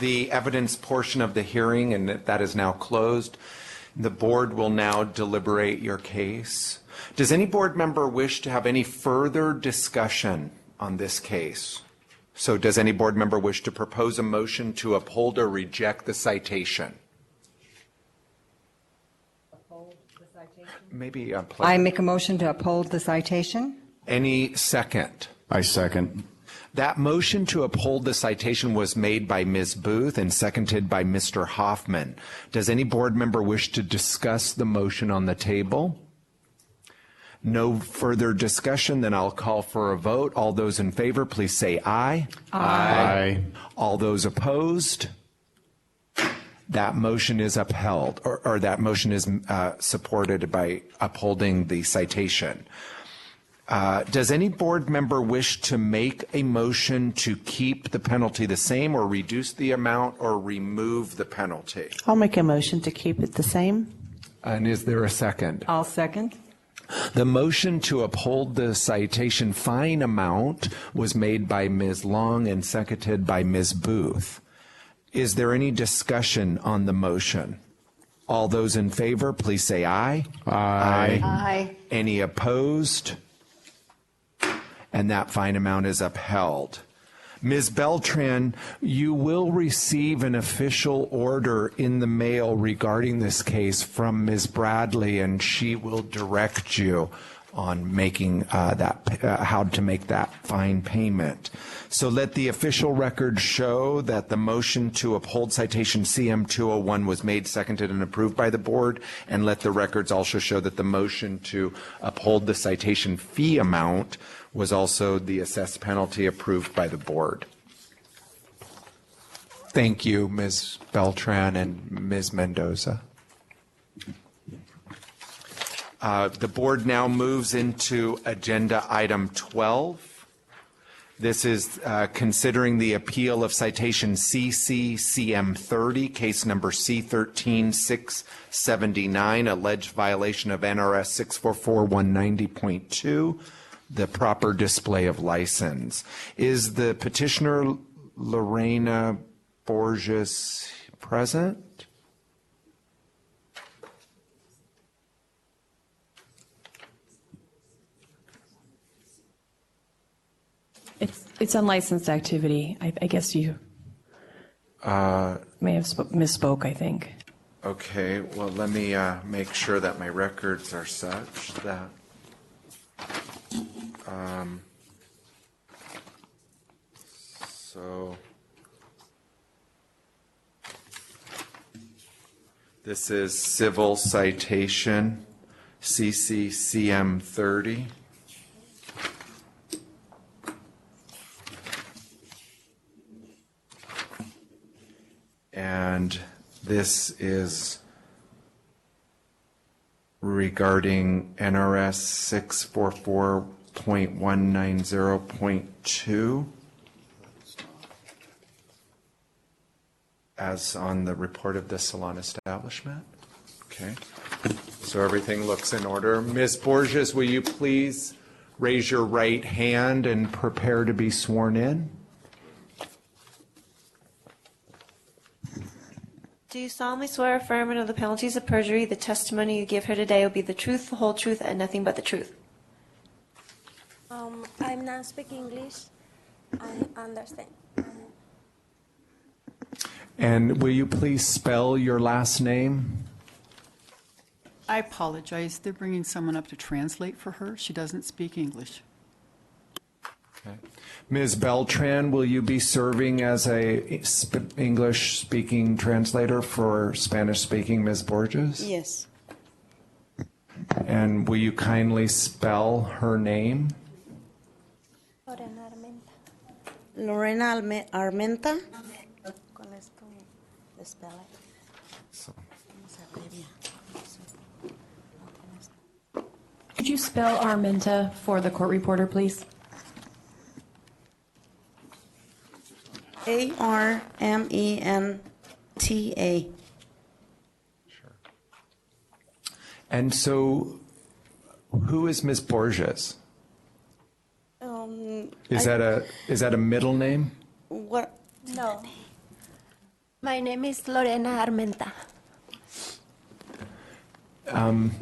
A: the evidence portion of the hearing, and that is now closed. The board will now deliberate your case. Does any board member wish to have any further discussion on this case? So does any board member wish to propose a motion to uphold or reject the citation? Maybe
M: I make a motion to uphold the citation.
A: Any second?
E: I second.
A: That motion to uphold the citation was made by Ms. Booth and seconded by Mr. Hoffman. Does any board member wish to discuss the motion on the table? No further discussion, then I'll call for a vote. All those in favor, please say aye.
E: Aye.
A: All those opposed? That motion is upheld, or that motion is supported by upholding the citation. Does any board member wish to make a motion to keep the penalty the same or reduce the amount or remove the penalty?
K: I'll make a motion to keep it the same.
A: And is there a second?
M: I'll second.
A: The motion to uphold the citation fine amount was made by Ms. Long and seconded by Ms. Booth. Is there any discussion on the motion? All those in favor, please say aye.
E: Aye.
N: Aye.
A: Any opposed? And that fine amount is upheld. Ms. Beltran, you will receive an official order in the mail regarding this case from Ms. Bradley, and she will direct you on making how to make that fine payment. So let the official record show that the motion to uphold citation CM 201 was made, seconded, and approved by the board, and let the records also show that the motion to uphold the citation fee amount was also the assessed penalty approved by the board. Thank you, Ms. Beltran and Ms. Mendoza. The board now moves into agenda item 12. This is considering the appeal of citation CC-CM 30, case number C-13-679, alleged violation of NRS 644-190.2, the proper display of license. Is the petitioner Lorena Borges present?
F: It's unlicensed activity. I guess you may have misspoke, I think.
A: Okay, well, let me make sure that my records are such that so this is civil citation CC-CM 30. And this is regarding NRS 644.190.2, as on the report of the salon establishment. Okay, so everything looks in order. Ms. Borges, will you please raise your right hand and prepare to be sworn in?
V: Do you solemnly swear or affirm under the penalties of perjury the testimony you give here today will be the truth, the whole truth, and nothing but the truth?
D: I'm not speaking English. I understand.
A: And will you please spell your last name?
G: I apologize. They're bringing someone up to translate for her. She doesn't speak English.
A: Okay. Ms. Beltran, will you be serving as a English-speaking translator for Spanish-speaking Ms. Borges?
H: Yes.
A: And will you kindly spell her name?
H: Lorena Armenta.
F: Could you spell Armenta for the court reporter, please?
H: Armenta.
A: And so Who is Ms. Borges? Is that a middle name?
H: What?
V: No. My name is Lorena Armenta.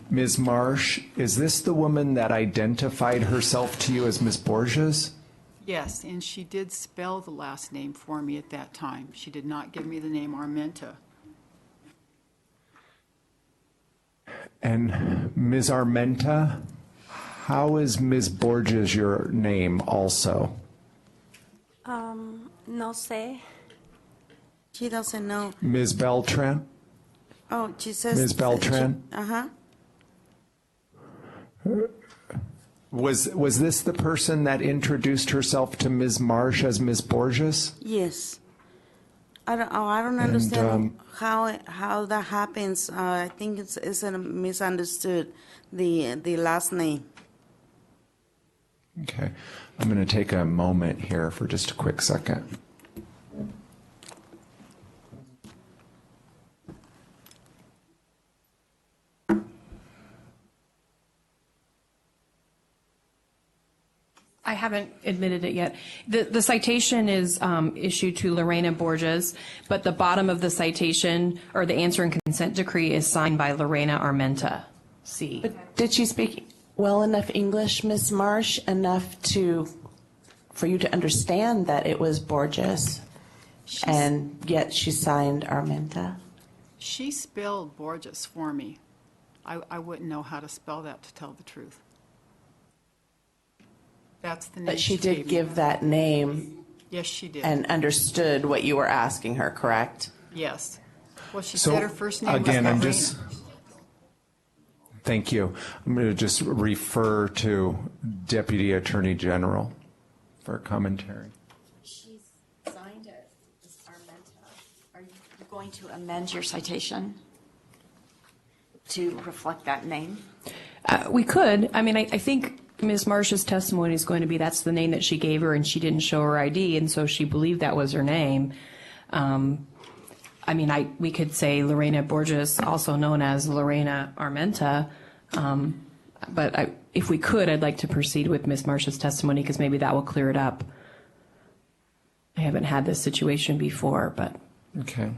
A: Ms. Marsh, is this the woman that identified herself to you as Ms. Borges?
G: Yes, and she did spell the last name for me at that time. She did not give me the name Armenta.
A: And Ms. Armenta, how is Ms. Borges your name also?
V: No sé.
H: She doesn't know.
A: Ms. Beltran?
H: Oh, she says.
A: Ms. Beltran?
H: Uh-huh.
A: Was this the person that introduced herself to Ms. Marsh as Ms. Borges?
H: Yes. I don't understand how that happens. I think it's misunderstood, the last name.
A: Okay. I'm going to take a moment here for just a quick second.
F: I haven't admitted it yet. The citation is issued to Lorena Borges, but the bottom of the citation, or the answer and consent decree, is signed by Lorena Armenta, C.
K: But did she speak well enough English, Ms. Marsh, enough for you to understand that it was Borges, and yet she signed Armenta?
G: She spelled Borges for me. I wouldn't know how to spell that, to tell the truth. That's the name.
K: But she
G: gave
K: did
G: me.
K: give that name.
G: Yes, she did.
K: And understood what you were asking her, correct?
G: Yes. Well, she
A: So,
G: said her first name
A: again,
G: was
A: I'm
G: Lorena.
A: just. Thank you. I'm going to just refer to Deputy Attorney General for commentary.
J: She's signed it, Ms. Armenta. Are you going to amend your citation to reflect that name?
F: We could. I mean, I think Ms. Marsh's testimony is going to be that's the name that she gave her, and she didn't show her ID, and so she believed that was her name. I mean, we could say Lorena Borges, also known as Lorena Armenta, but if we could, I'd like to proceed with Ms. Marsh's testimony because maybe that will clear it up. I haven't had this situation before, but.
A: Okay.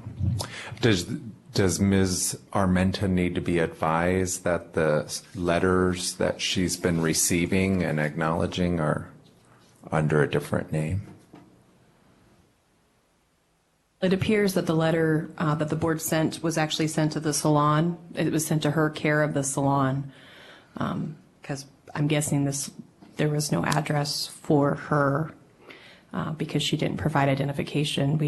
A: Does Ms. Armenta need to be advised that the letters that she's been receiving and acknowledging are under a different name?
F: It appears that the letter that the board sent was actually sent to the salon. It was sent to her care of the salon, because I'm guessing there was no address for her because she didn't provide identification.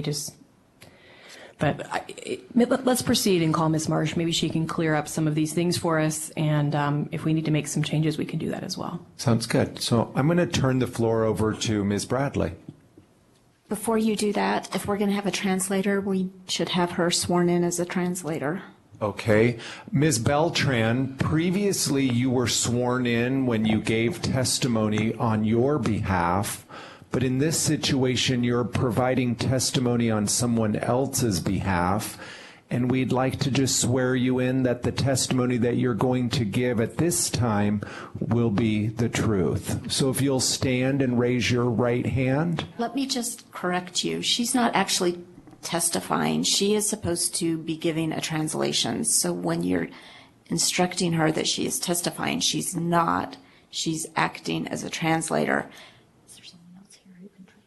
F: Let's proceed and call Ms. Marsh. Maybe she can clear up some of these things for us, and if we need to make some changes, we can do that as well.
A: Sounds good. So I'm going to turn the floor over to Ms. Bradley.
J: Before you do that, if we're going to have a translator, we should have her sworn in as a translator.
A: Okay. Ms. Beltran, previously you were sworn in when you gave testimony on your behalf, but in this situation you're providing testimony on someone else's behalf, and we'd like to just swear you in that the testimony that you're going to give at this time will be the truth. So if you'll stand and raise your right hand.
J: Let me just correct you. She's not actually testifying. She is supposed to be giving a translation. So when you're instructing her that she is testifying, she's not. She's acting as a translator.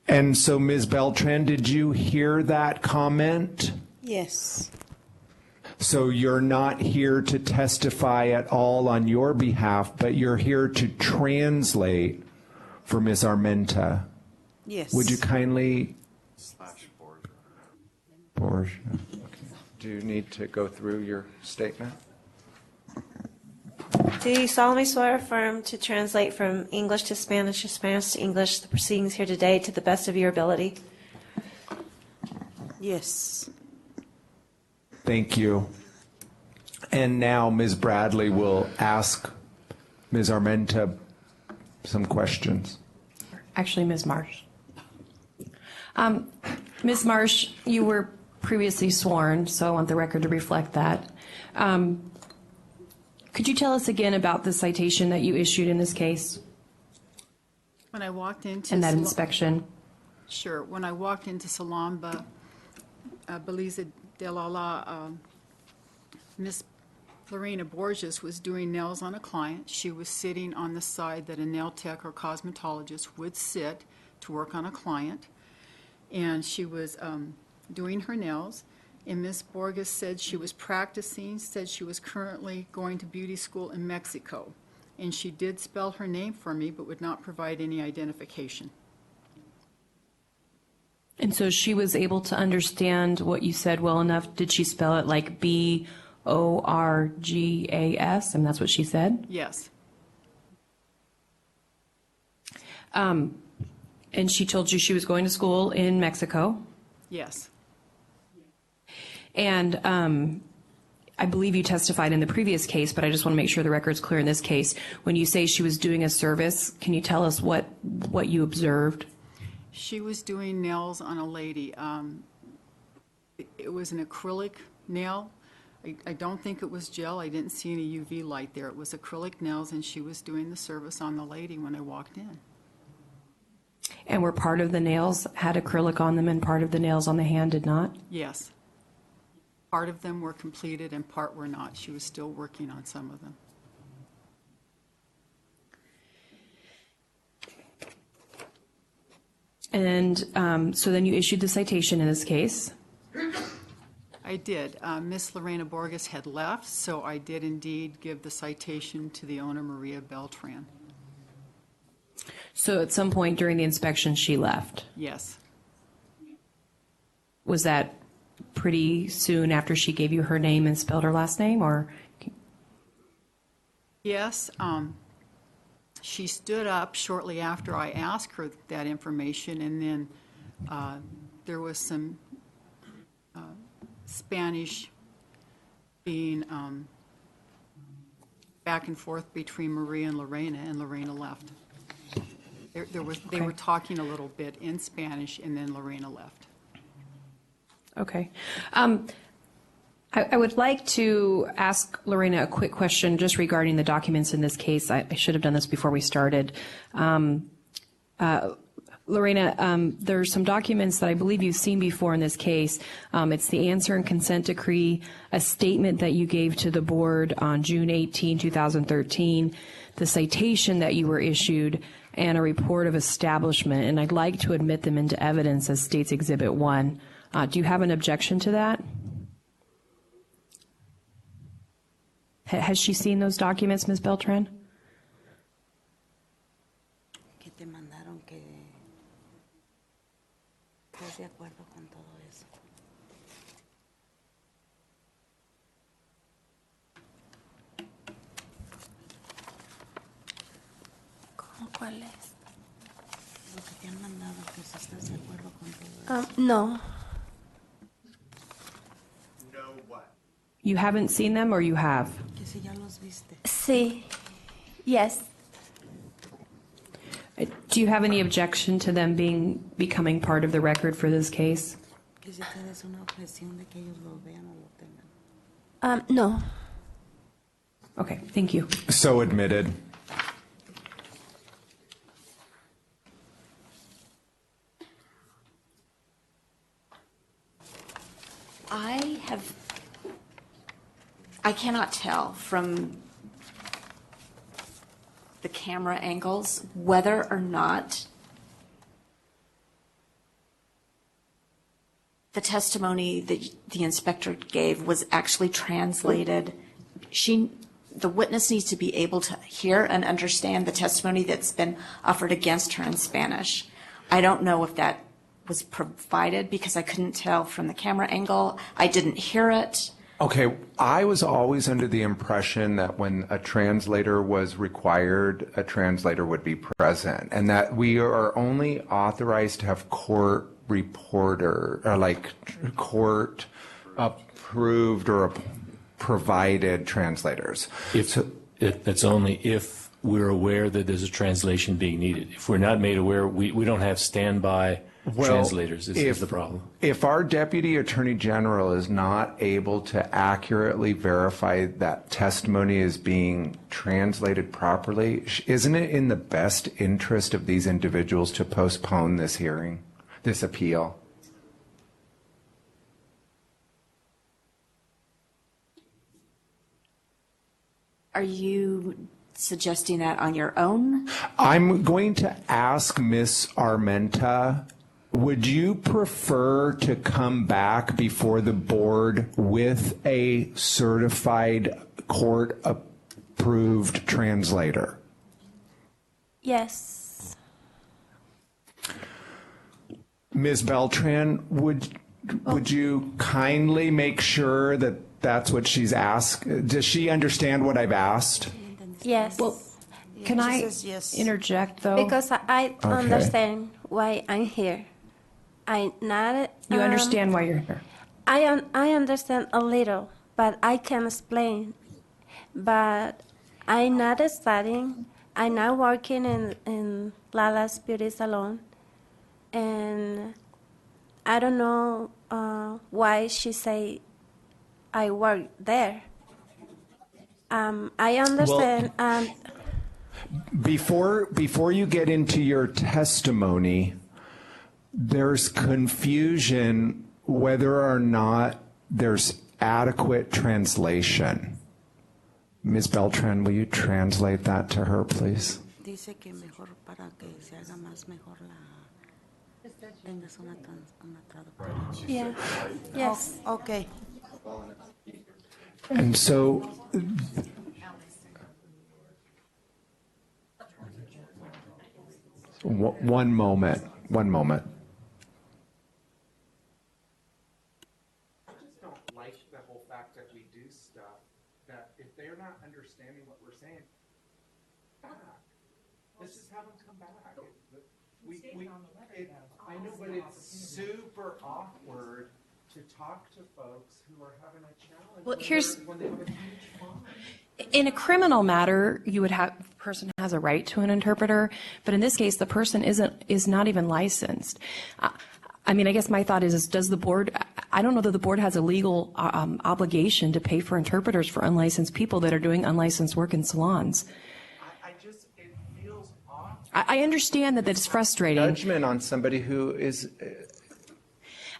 A: And so, Ms. Beltran, did you hear that comment?
H: Yes.
A: So you're not here to testify at all on your behalf, but you're here to translate for Ms. Armenta.
H: Yes.
A: Would you kindly? Borgia. Okay. Do you need to go through your statement?
V: Do you solemnly swear or affirm to translate from English to Spanish to English the proceedings here today to the best of your ability?
H: Yes.
A: Thank you. And now Ms. Bradley will ask Ms. Armenta some questions.
F: Actually, Ms. Marsh. Ms. Marsh, you were previously sworn, so I want the record to reflect that. Could you tell us again about the citation that you issued in this case
G: When I walked into
F: and that
G: Sal-
F: inspection?
G: Sure. When I walked into Salamba, Belize de la Miss Lorena Borges was doing nails on a client. She was sitting on the side that a nail tech or cosmetologist would sit to work on a client. And she was doing her nails. And Miss Borges said she was practicing, said she was currently going to beauty school in Mexico. And she did spell her name for me, but would not provide any identification.
F: And so she was able to understand what you said well enough. Did she spell it like Borgas? And that's what she said?
G: Yes.
F: And she told you she was going to school in Mexico?
G: Yes.
F: And I believe you testified in the previous case, but I just want to make sure the record's clear in this case. When you say she was doing a service, can you tell us what you observed?
G: She was doing nails on a lady. It was an acrylic nail. I don't think it was gel. I didn't see any UV light there. It was acrylic nails, and she was doing the service on the lady when I walked in.
F: And were part of the nails had acrylic on them and part of the nails on the hand did not?
G: Yes. Part of them were completed and part were not. She was still working on some of them.
F: And so then you issued the citation in this case?
G: I did. Miss Lorena Borges had left, so I did indeed give the citation to the owner, Maria Beltran.
F: So at some point during the inspection, she left?
G: Yes.
F: Was that pretty soon after she gave you her name and spelled her last name, or?
G: Yes. She stood up shortly after I asked her that information, and then there was some Spanish being back and forth between Maria and Lorena left. They were talking a little bit in Spanish, and then Lorena left.
F: Okay. I would like to ask Lorena a quick question just regarding the documents in this case. I should have done this before we started. Lorena, there's some documents that I believe you've seen before in this case. It's the answer and consent decree, a statement that you gave to the board on June 18, 2013, the citation that you were issued, and a report of establishment. And I'd like to admit them into evidence as State's Exhibit 1. Do you have an objection to that? Has she seen those documents, Ms. Beltran?
H: Que te mandaron que estás de acuerdo con todo eso.
V: ¿Cuál es?
H: Lo que te han mandado, que si estás de acuerdo con todo eso.
V: No.
F: You haven't seen them, or you have?
H: Que si ya los viste.
V: Sí. Yes.
F: Do you have any objection to them becoming part of the record for this case?
H: Que si tienes una objeción de que ellos lo vean o lo tengan.
V: No.
F: Okay, thank you.
A: So admitted.
J: I cannot tell from the camera angles whether or not the testimony that the inspector gave was actually translated. The witness needs to be able to hear and understand the testimony that's been offered against her in Spanish. I don't know if that was provided because I couldn't tell from the camera angle. I didn't hear it.
A: Okay, I was always under the impression that when a translator was required, a translator would be present, and that we are only authorized to have court reporter, or like court approved or provided translators.
Q: That's only if we're aware that there's a translation being needed. If we're not made aware, we don't have standby translators is the problem.
A: If our Deputy Attorney General is not able to accurately verify that testimony is being translated properly, isn't it in the best interest of these individuals to postpone this hearing, this appeal?
J: Are you suggesting that on your own?
A: I'm going to ask Ms. Armenta, would you prefer to come back before the board with a certified court-approved translator?
V: Yes.
A: Ms. Beltran, would you kindly make sure that that's what she's asked? Does she understand what I've asked?
V: Yes.
F: Well, can I interject, though?
V: Because I understand why I'm here. I not.
F: You understand why you're here?
V: I understand a little, but I can explain. But I'm not studying. I'm not working in Lala's beauty salon, and I don't know why she say I work there. I understand.
A: Before you get into your testimony, there's confusion whether or not there's adequate translation. Ms. Beltran, will you translate that to her, please?
H: Dice que mejor para que se haga más mejor la tengas una traductora.
V: Yeah. Yes.
H: Okay.
A: And so, one moment. I just don't like the whole fact that we do stuff that if they're not understanding what we're saying, let's just have them come back. I know, but it's super awkward to talk to folks who are having a challenge.
F: Well,
A: when they have a huge fine.
F: In a criminal matter, you would have the person has a right to an interpreter, but in this case, the person is not even licensed. I mean, I guess my thought is does the board? I don't know that the board has a legal obligation to pay for interpreters for unlicensed people that are doing unlicensed work in salons.
A: It feels awkward.
F: I understand that it's frustrating.
A: Judgment on somebody who is.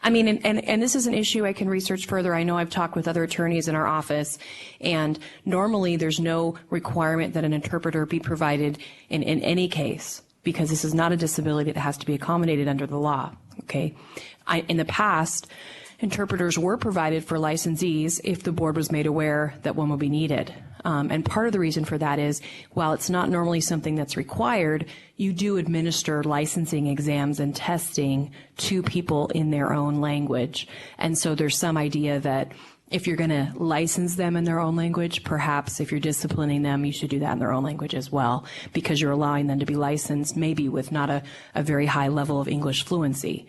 F: I mean, and this is an issue I can research further. I know I've talked with other attorneys in our office, and normally there's no requirement that an interpreter be provided in any case, because this is not a disability that has to be accommodated under the law, okay? In the past, interpreters were provided for licensees if the board was made aware that one would be needed. And part of the reason for that is, while it's not normally something that's required, you do administer licensing exams and testing to people in their own language. And so there's some idea that if you're going to license them in their own language, perhaps if you're disciplining them, you should do that in their own language as well, because you're allowing them to be licensed maybe with not a very high level of English fluency.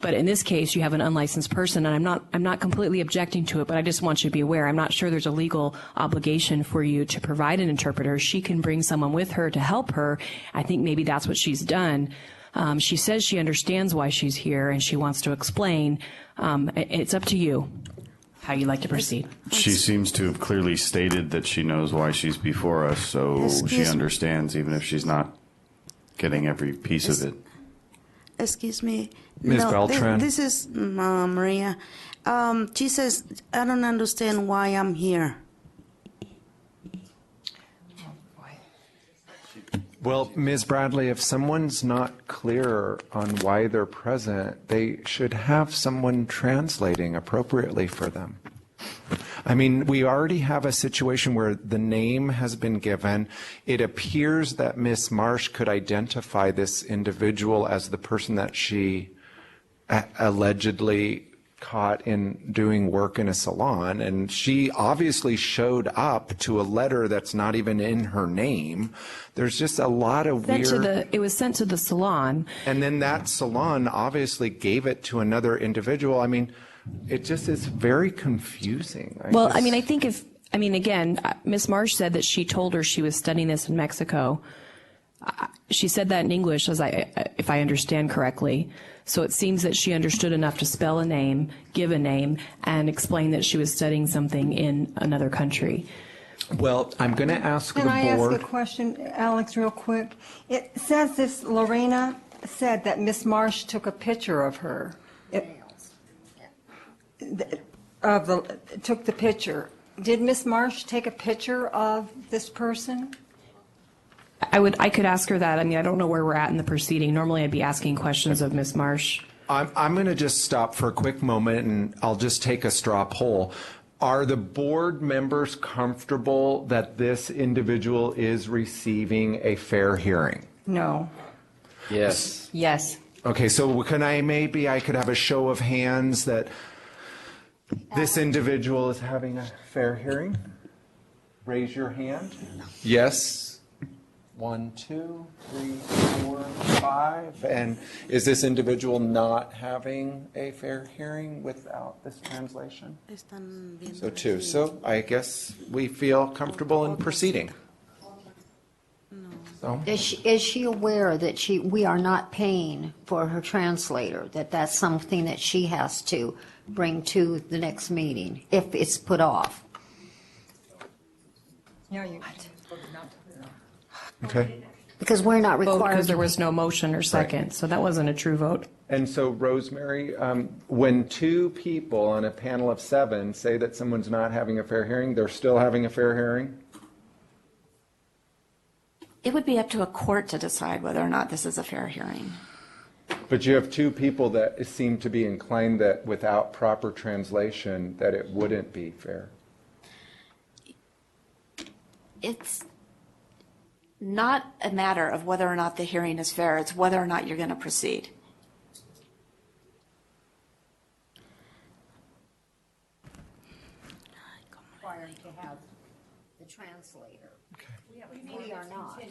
F: But in this case, you have an unlicensed person, and I'm not completely objecting to it, but I just want you to be aware. I'm not sure there's a legal obligation for you to provide an interpreter. She can bring someone with her to help her. I think maybe that's what she's done. She says she understands why she's here, and she wants to explain. It's up to you how you like to proceed.
E: She seems to have clearly stated that she knows why she's before us, so she understands, even if she's not getting every piece of it.
H: Excuse me.
A: Ms.
H: No,
A: Beltran.
H: This is Maria. She says, I don't understand why I'm here.
A: Well, Ms. Bradley, if someone's not clear on why they're present, they should have someone translating appropriately for them. I mean, we already have a situation where the name has been given. It appears that Ms. Marsh could identify this individual as the person that she allegedly caught in doing work in a salon, and she obviously showed up to a letter that's not even in her name. There's just a lot of weird.
F: It was sent to the salon.
A: And then that salon obviously gave it to another individual. I mean, it just is very confusing. Again,
F: Ms. Marsh said that she told her she was studying this in Mexico. She said that in English, if I understand correctly. So it seems that she understood enough to spell a name, give a name, and explain that she was studying something in another country.
A: Well, I'm going to ask the
M: Can I
A: board.
M: ask a question, Alex, real quick? It says this, Lorena said that Miss Marsh took a picture of her. Took the picture. Did Miss Marsh take a picture of this person?
F: I could ask her that. I mean, I don't know where we're at in the proceeding. Normally, I'd be asking questions of Ms. Marsh.
A: I'm going to just stop for a quick moment, and I'll just take a straw poll. Are the board members comfortable that this individual is receiving a fair hearing?
M: No.
C: Yes.
F: Yes.
A: Okay, so I could have a show of hands that this individual is having a fair hearing? Raise your hand. Yes. 1, 2, 3, 4, 5. And is this individual not having a fair hearing without this translation? So 2. So I guess we feel comfortable in proceeding. So.
N: Is she aware that we are not paying for her translator, that that's something that she has to bring to the next meeting if it's put off?
M: Yeah, you.
A: Okay.
N: Because we're not required.
F: Because there was no motion or second,
A: Right.
F: so that wasn't a true vote.
A: And so, Rosemary, when 2 people on a panel of 7 say that someone's not having a fair hearing, they're still having a fair hearing?
J: It would be up to a court to decide whether or not this is a fair hearing.
A: But you have 2 people that seem to be inclined that without proper translation, that it wouldn't be fair.
J: It's not a matter of whether or not the hearing is fair, it's whether or not you're going to proceed.
N: Required to have the translator. We are not.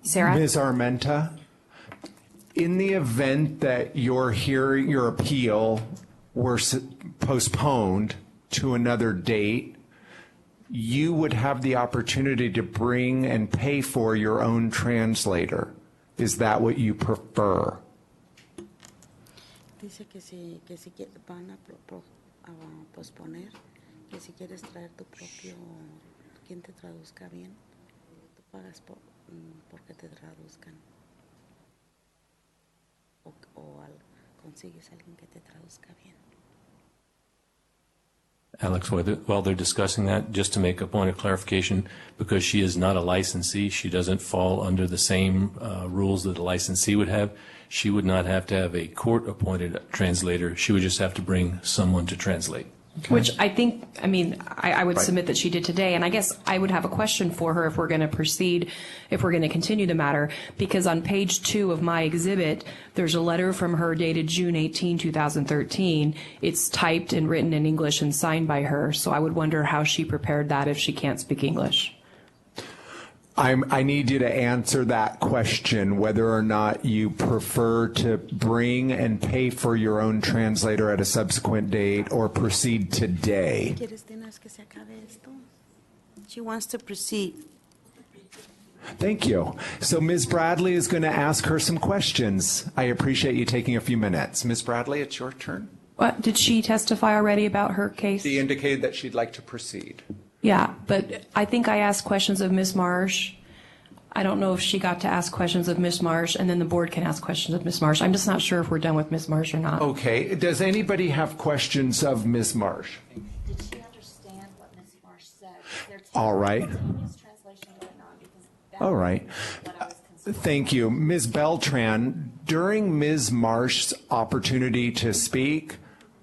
F: Sarah?
A: Ms. Armenta, in the event that your appeal were postponed to another date, you would have the opportunity to bring and pay for your own translator. Is that what you prefer?
H: Dice que si van a posponer, que si quieres traer tu propio, quien te traduzca bien, tú pagas porque te traduzcan. O consigues alguien que te traduzca bien.
Q: Alex, while they're discussing that, just to make a point of clarification, because she is not a licensee, she doesn't fall under the same rules that a licensee would have. She would not have to have a court-appointed translator. She would just have to bring someone to translate.
F: Which I think, I would submit that she did today, and I guess I would have a question for her if we're going to proceed, if we're going to continue the matter, because on page 2 of my exhibit, there's a letter from her dated June 18, 2013. It's typed and written in English and signed by her, so I would wonder how she prepared that if she can't speak English.
A: I need you to answer that question, whether or not you prefer to bring and pay for your own translator at a subsequent date or proceed today.
H: She wants to proceed.
A: Thank you. So Ms. Bradley is going to ask her some questions. I appreciate you taking a few minutes. Ms. Bradley, it's your turn.
F: What, did she testify already about her case?
A: She indicated that she'd like to proceed.
F: Yeah, but I think I asked questions of Ms. Marsh. I don't know if she got to ask questions of Ms. Marsh, and then the board can ask questions of Ms. Marsh. I'm just not sure if we're done with Ms. Marsh or not.
A: Okay. Does anybody have questions of Ms. Marsh?
J: Did she understand what Ms. Marsh said?
A: All right. All right. Thank you. Ms. Beltran, during Ms. Marsh's opportunity to speak,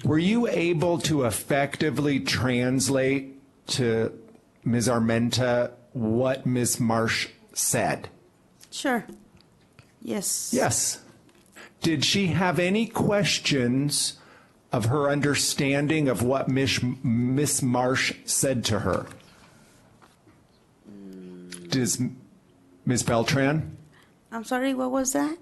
A: were you able to effectively translate to Ms. Armenta what Ms. Marsh said?
H: Sure. Yes.
A: Yes. Did she have any questions of her understanding of what Ms. Marsh said to her? Does Ms. Beltran?
H: I'm sorry, what was that?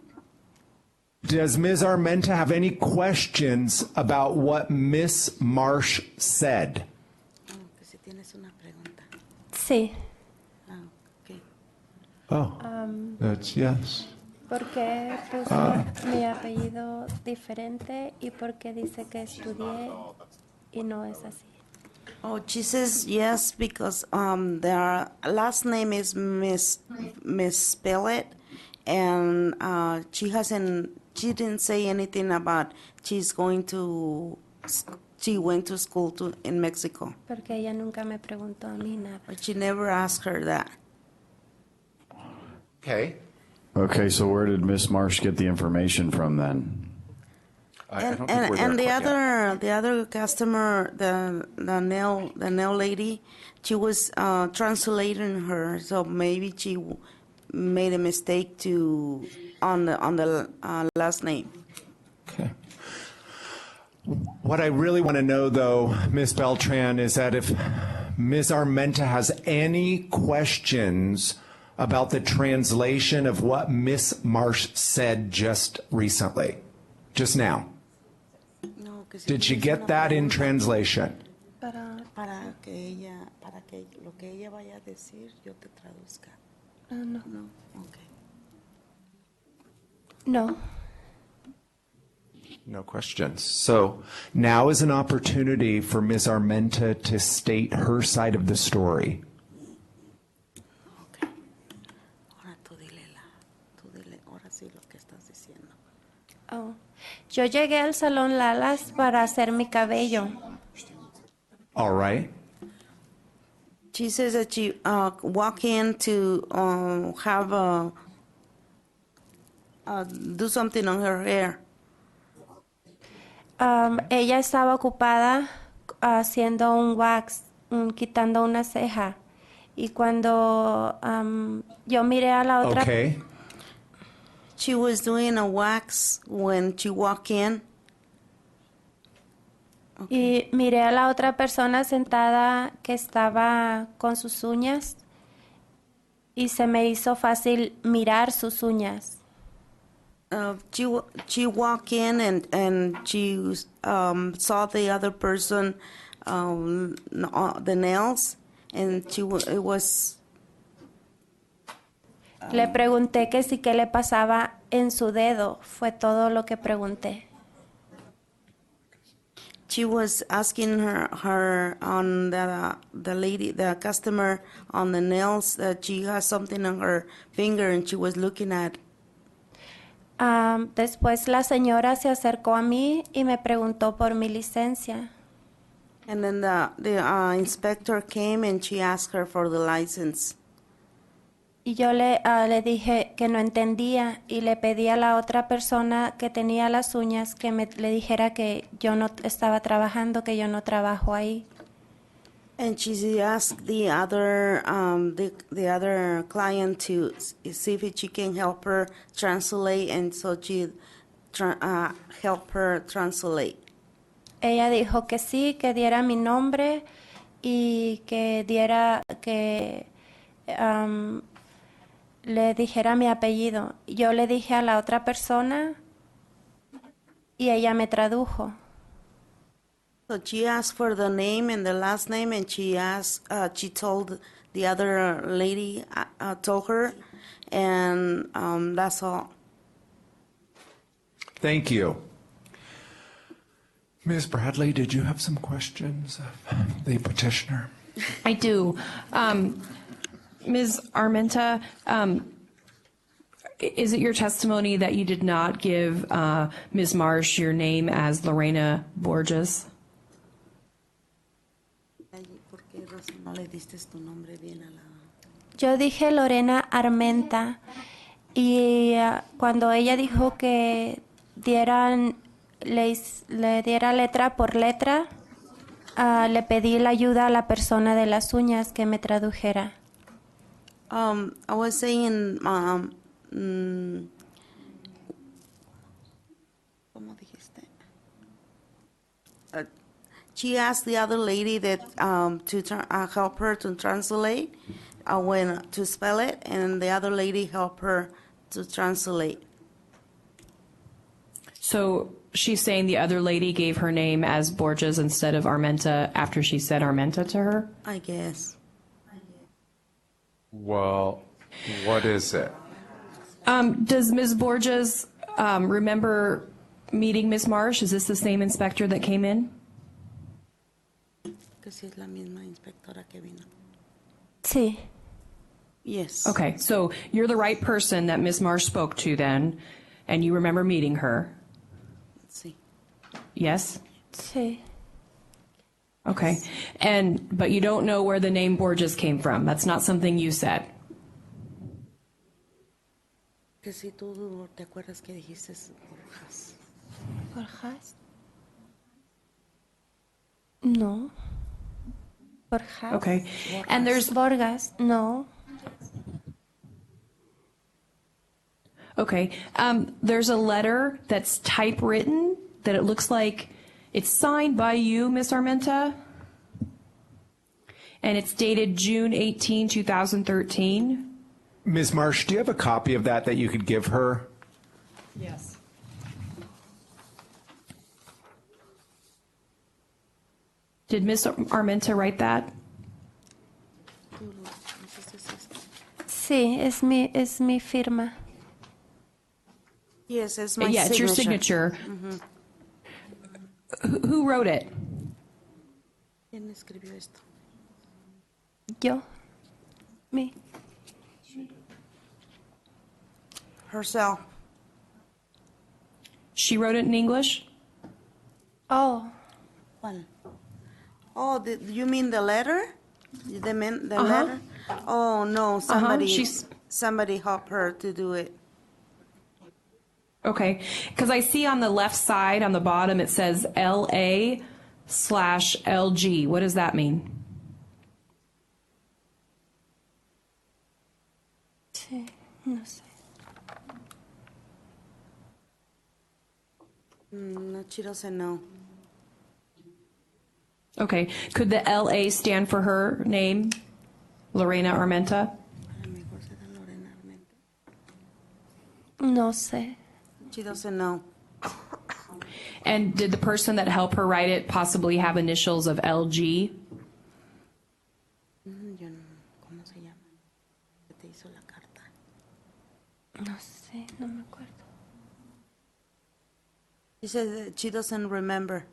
A: Does Ms. Armenta have any questions about what Ms. Marsh said?
V: Sí.
R: Oh, that's yes.
V: ¿Por qué puso mi apellido diferente y por qué dice que estudié y no es así?
H: Oh, she says yes because their last name is misspelled, and she didn't say anything about she went to school in Mexico.
V: Porque ella nunca me preguntó a mí nada.
H: But she never asked her that.
A: Okay.
E: Okay, so where did Miss Marsh get the information from then?
A: I don't think we're there
H: And the
A: quite yet.
H: other customer, the nail lady, she was translating her, so maybe she made a mistake on the last name.
R: Okay. What I really want to know, though, Ms. Beltran, is that if Ms. Armenta has any questions about the translation of what Miss Marsh said just recently, just now. Did she get that in translation?
H: Para que lo que ella vaya a decir, yo te traduzca.
V: No.
H: No, okay.
V: No.
R: No questions. So now is an opportunity for Ms. Armenta to state her side of the story.
H: Ahora tú dile, ahora sí lo que estás diciendo.
V: Oh. Yo llegué al salón Lalas para hacer mi cabello.
R: All right.
H: She says that she walk in to have do something on her hair.
V: Ella estaba ocupada haciendo un wax, quitando una ceja. Y cuando yo miré a la otra...
R: Okay.
H: She was doing a wax when she walked in.
V: Y miré a la otra persona sentada que estaba con sus uñas y se me hizo fácil mirar sus uñas.
H: She walked in and she saw the other person the nails, and it was.
V: Le pregunté que sí qué le pasaba en su dedo. Fue todo lo que pregunté.
H: She was asking her on the lady, the customer, on the nails, that she has something on her finger, and she was looking at.
V: Después la señora se acercó a mí y me preguntó por mi licencia.
H: And then the inspector came and she asked her for the license.
V: Y yo le dije que no entendía y le pedí a la otra persona que tenía las uñas que le dijera que yo no estaba trabajando, que yo no trabajo ahí.
H: And she asked the other client to see if she can help her translate, and so she helped her translate.
V: Ella dijo que sí, que diera mi nombre y que le dijera mi apellido. Yo le dije a la otra persona y ella me tradujo.
H: So she asked for the name and the last name, and she told the other lady, told her, and that's all.
R: Thank you. Ms. Bradley, did you have some questions of the petitioner?
F: I do. Ms. Armenta, is it your testimony that you did not give Ms. Marsh your name as Lorena Borges?
V: Yo dije Lorena Armenta y cuando ella dijo que le diera letra por letra, le pedí la ayuda a la persona de las uñas que me tradujera.
H: I was saying, ¿cómo dijiste? She asked the other lady that to help her to translate, when to spell it, and the other lady helped her to translate.
F: So she's saying the other lady gave her name as Borges instead of Armenta after she said Armenta to her?
H: I guess.
A: Well, What is it?
F: Does Ms. Borges remember meeting Ms. Marsh? Is this the same inspector that came in?
H: Que si es la misma inspectora que vino.
V: Sí.
H: Yes.
F: Okay, so you're the right person that Ms. Marsh spoke to then, and you remember meeting her?
H: Sí.
V: Sí.
F: Yes? Okay, but you don't know where the name Borges came from. That's not something you said.
H: Que si tú te acuerdas que dijiste Borjas.
V: ¿Borjas? No. Borjas.
F: Okay, and there's
V: Borgas. No.
F: Okay, there's a letter that's typewritten that it looks like it's signed by you, Ms. Armenta, and it's dated June 18, 2013.
R: Ms. Marsh, do you have a copy of that you could give her?
F: Yes. Did Ms. Armenta write that?
V: Sí, es mi firma.
H: Yes, it's my
F: Yeah,
H: signature.
F: it's your signature. Who wrote it?
H: ¿Quién escribió esto?
V: Yo. Me.
H: Herself.
F: She wrote it in English?
V: Oh.
H: ¿Cuál? Oh, you mean the letter? The
F: Uh-huh.
H: letter? Oh, no, somebody,
F: she's-
H: somebody helped her to do it.
F: Okay, because I see on the left side, on the bottom, it says LA/LG. What does that mean?
V: Sí, no sé.
H: No, she doesn't know.
F: Okay, could the LA stand for her name, Lorena Armenta?
V: No sé.
H: She doesn't know.
F: And did the person that helped her write it possibly have initials of LG?
H: Yo no, ¿cómo se llama? ¿Qué te hizo la carta?
V: No sé, no me acuerdo.
H: She said that she doesn't remember.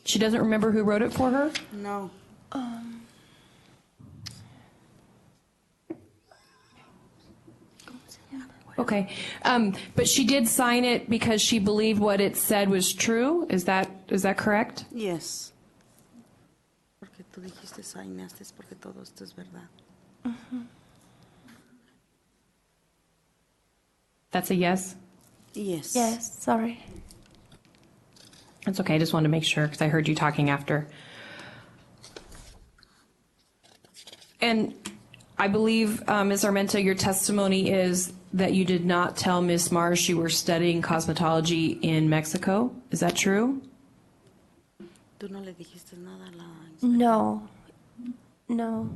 F: She doesn't remember who wrote it for her?
H: No.
F: Okay, but she did sign it because she believed what it said was true? Is that correct?
H: Yes. Porque tú dijiste, signaste porque todo esto es verdad.
F: That's a yes?
H: Yes.
V: Yes, sorry.
F: That's okay, I just wanted to make sure because I heard you talking after. And I believe, Ms. Armenta, your testimony is that you did not tell Ms. Marsh you were studying cosmetology in Mexico. Is that true?
H: Tú no le dijiste nada a la...
V: No. No.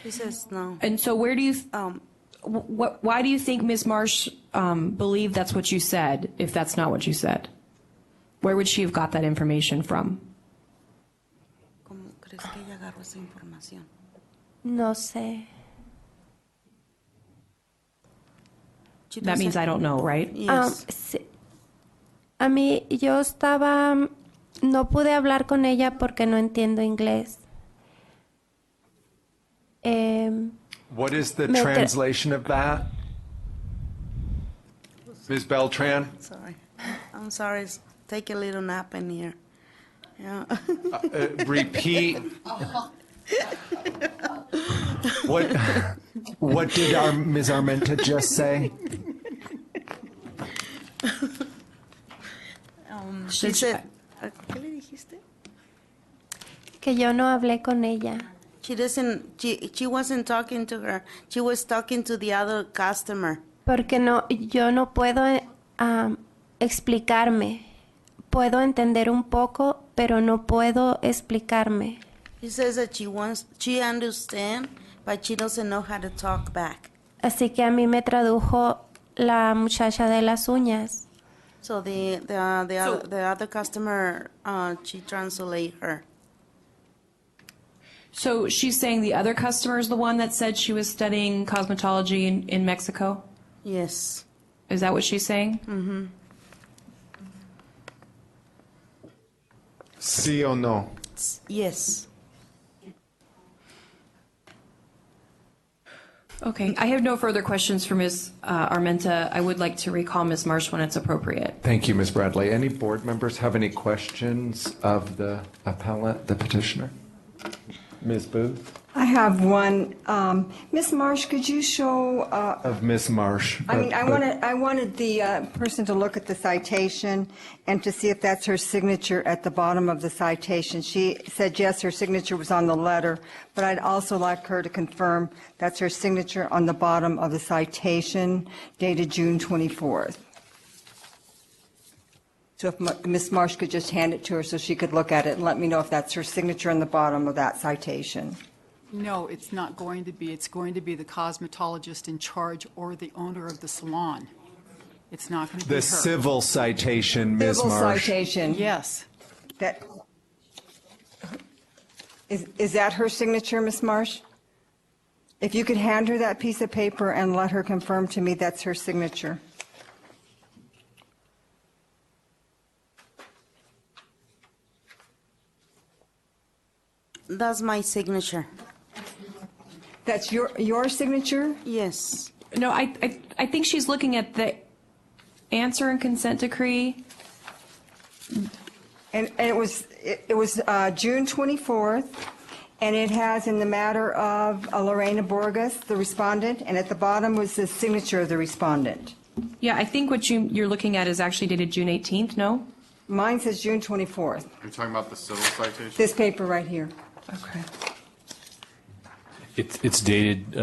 H: She says no.
F: And so where do you, why do you think Ms. Marsh believed that's what you said, if that's not what you said? Where would she have got that information from?
H: ¿Cómo crees que ella agarró esa información?
V: No sé.
F: That means I don't know, right?
H: Yes.
V: Sí. A mí, yo estaba, no pude hablar con ella porque no entiendo inglés.
R: What is the
V: Me-
R: translation of that? Ms. Beltran?
H: Sorry. I'm sorry. Take a little nap in here. Yeah.
R: Repeat. What did Ms. Armenta just say?
H: She said, ¿qué le dijiste?
V: Que yo no hablé con ella.
H: She wasn't talking to her. She was talking to the other customer.
V: Porque no, yo no puedo explicarme. Puedo entender un poco, pero no puedo explicarme.
H: She says that she understands, but she doesn't know how to talk back.
V: Así que a mí me tradujo la muchacha de las uñas.
H: So the other customer, she translate her.
F: So she's saying the other customer is the one that said she was studying cosmetology in Mexico?
H: Yes.
F: Is that what she's saying?
H: Mm-hmm.
R: Sí o no?
H: Yes.
F: Okay, I have no further questions for Ms. Armenta. I would like to recall Ms. Marsh when it's appropriate.
R: Thank you, Ms. Bradley. Any board members have any questions of the appellant, the petitioner? Ms. Booth?
M: I have one. Ms. Marsh, could you show?
R: Of Ms. Marsh.
M: I wanted the person to look at the citation and to see if that's her signature at the bottom of the citation. She said yes, her signature was on the letter, but I'd also like her to confirm that's her signature on the bottom of the citation dated June 24th. So if Ms. Marsh could just hand it to her so she could look at it and let me know if that's her signature on the bottom of that citation.
G: No, it's not going to be. It's going to be the cosmetologist in charge or the owner of the salon. It's not going to be her.
R: The civil citation, Ms.
M: Civil
R: Marsh.
M: citation.
G: Yes.
M: That, is that her signature, Ms. Marsh? If you could hand her that piece of paper and let her confirm to me that's her signature.
H: That's my signature.
M: That's your signature?
H: Yes.
F: No, I think she's looking at the answer and consent decree.
M: And it was June 24th, and it has in the matter of Lorena Borges, the respondent, and at the bottom was the signature of the respondent.
F: Yeah, I think what you're looking at is actually dated June 18th, no?
M: Mine says June 24th.
O: Are you talking about the civil citation?
M: This paper right here.
F: Okay.
Q: It's dated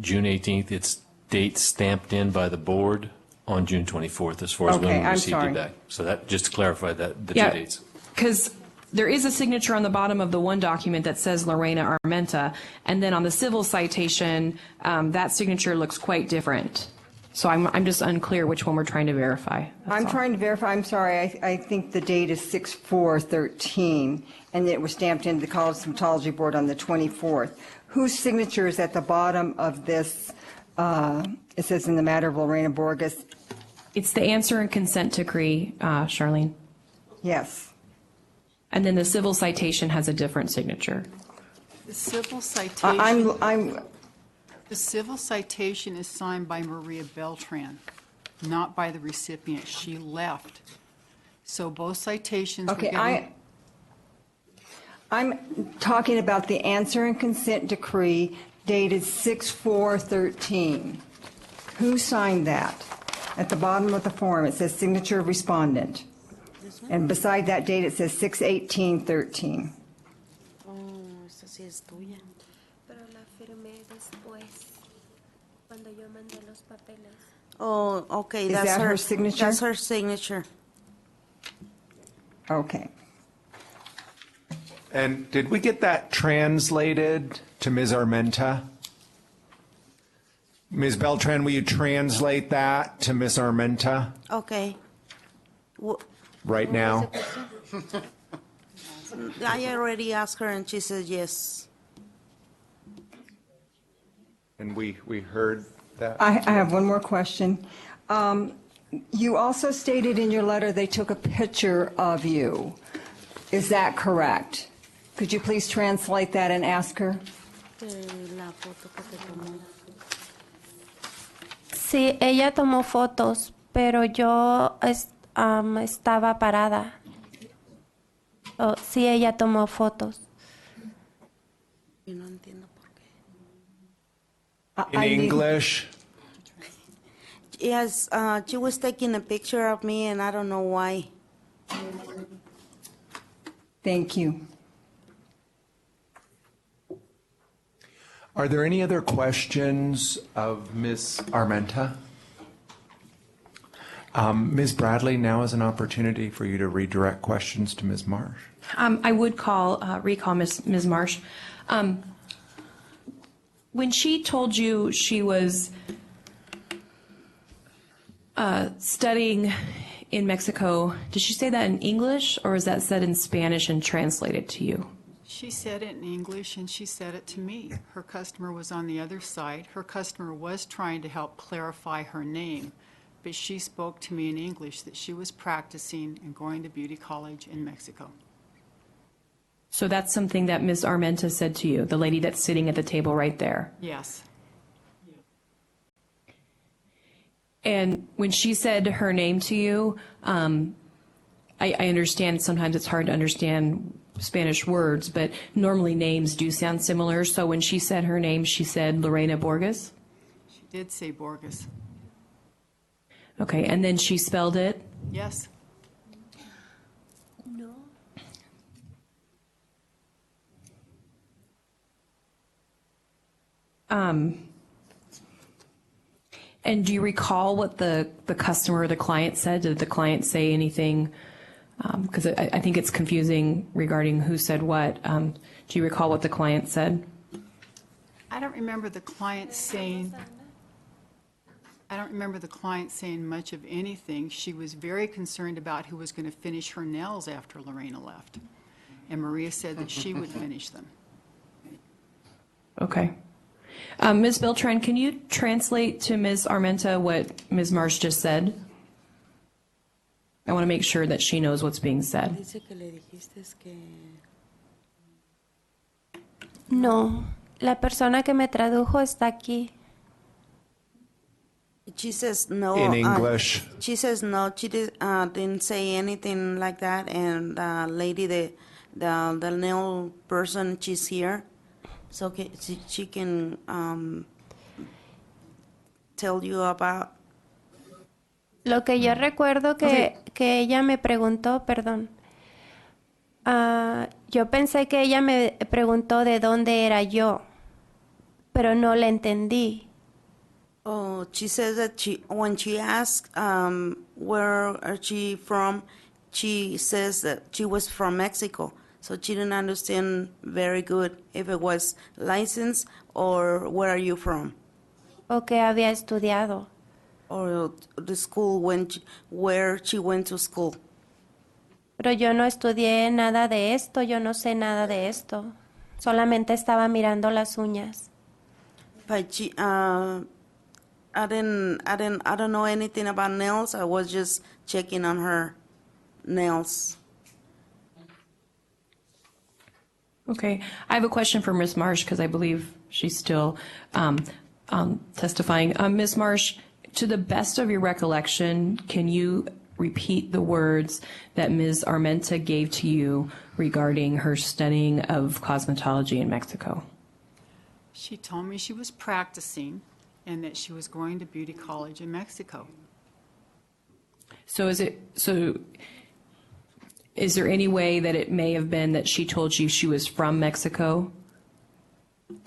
Q: June 18th. It's date stamped in by the board on June 24th as far as when
M: Okay,
Q: we
M: I'm
Q: received
M: sorry.
Q: it back. So that, just to clarify that, the two
F: Yeah,
Q: dates.
F: because there is a signature on the bottom of the one document that says Lorena Armenta, and then on the civil citation, that signature looks quite different. So I'm just unclear which one we're trying to verify.
M: I'm trying to verify, I'm sorry, I think the date is 6/4/13, and it was stamped into the Cosmetology Board on the 24th. Whose signature is at the bottom of this? It says in the matter of Lorena Borges.
F: It's the answer and consent decree, Charlene.
M: Yes.
F: And then the civil citation has a different signature.
G: The civil citation.
M: I'm
G: The civil citation is signed by Maria Beltran, not by the recipient. She left. So both citations were
M: Okay,
G: given.
M: I'm talking about the answer and consent decree dated 6/4/13. Who signed that? At the bottom of the form, it says signature of respondent. And beside that date, it says 6/18/13.
H: Oh, esa sí es tuya.
V: Pero la firmé después, cuando yo mandé los papeles.
H: Oh, okay.
M: Is
H: That's
M: that her signature?
H: That's her signature.
M: Okay.
R: And did we get that translated to Ms. Armenta? Ms. Beltran, will you translate that to Ms. Armenta
H: Okay.
R: right now?
H: I already asked her and she said yes.
R: And we heard that?
M: I have one more question. You also stated in your letter they took a picture of you. Is that correct? Could you please translate that and ask her?
H: La foto que te tomó.
V: Sí, ella tomó fotos, pero yo estaba parada. Oh, sí, ella tomó fotos.
H: Yo no entiendo por qué.
R: In English?
H: Yes, she was taking a picture of me and I don't know why.
M: Thank you.
R: Are there any other questions of Ms. Armenta? Ms. Bradley, now is an opportunity for you to redirect questions to Ms. Marsh.
F: I would recall Ms. Marsh. When she told you she was studying in Mexico, did she say that in English or is that said in Spanish and translated to you?
G: She said it in English, and she said it to me. Her customer was on the other side. Her customer was trying to help clarify her name, but she spoke to me in English that she was practicing and going to beauty college in Mexico.
F: So that's something that Ms. Armenta said to you, the lady that's sitting at the table right there.
G: Yes.
F: And when she said her name to you, I understand sometimes it's hard to understand Spanish words, but normally names do sound similar. So when she said her name, she said Lorena Borges?
G: She did say Borges.
F: Okay, and then she spelled it?
G: Yes.
V: No.
F: And do you recall what the customer or the client said? Did the client say anything? Because I think it's confusing regarding who said what. Do you recall what the client said?
G: I don't remember the client saying much of anything. She was very concerned about who was going to finish her nails after Lorena left. And Maria said that she would finish them.
F: Okay. Ms. Beltran, can you translate to Ms. Armenta what Ms. Marsh just said? I want to make sure that she knows what's being said.
V: No, la persona que me tradujo está aquí.
H: She says no.
R: In English.
H: She says no. She didn't say anything like that. And the lady, the nail person, she's here, so she can tell you about.
V: Lo que yo recuerdo que ella me preguntó, perdón. Yo pensé que ella me preguntó de dónde era yo, pero no la entendí.
H: Oh, she says that when she asked where are she from, she says that she was from Mexico. So she didn't understand very good if it was licensed or where are you from.
V: O que había estudiado.
H: Or the school where she went to school.
V: Pero yo no estudié nada de esto, yo no sé nada de esto. Solamente estaba mirando las uñas.
H: But I don't know anything about nails. I was just checking on her nails.
F: Okay. I have a question for Ms. Marsh because I believe she's still testifying. Ms. Marsh, to the best of your recollection, can you repeat the words that Ms. Armenta gave to you regarding her studying of cosmetology in Mexico?
G: She told me she was practicing and that she was going to beauty college in Mexico.
F: So is there any way that it may have been that she told you she was from Mexico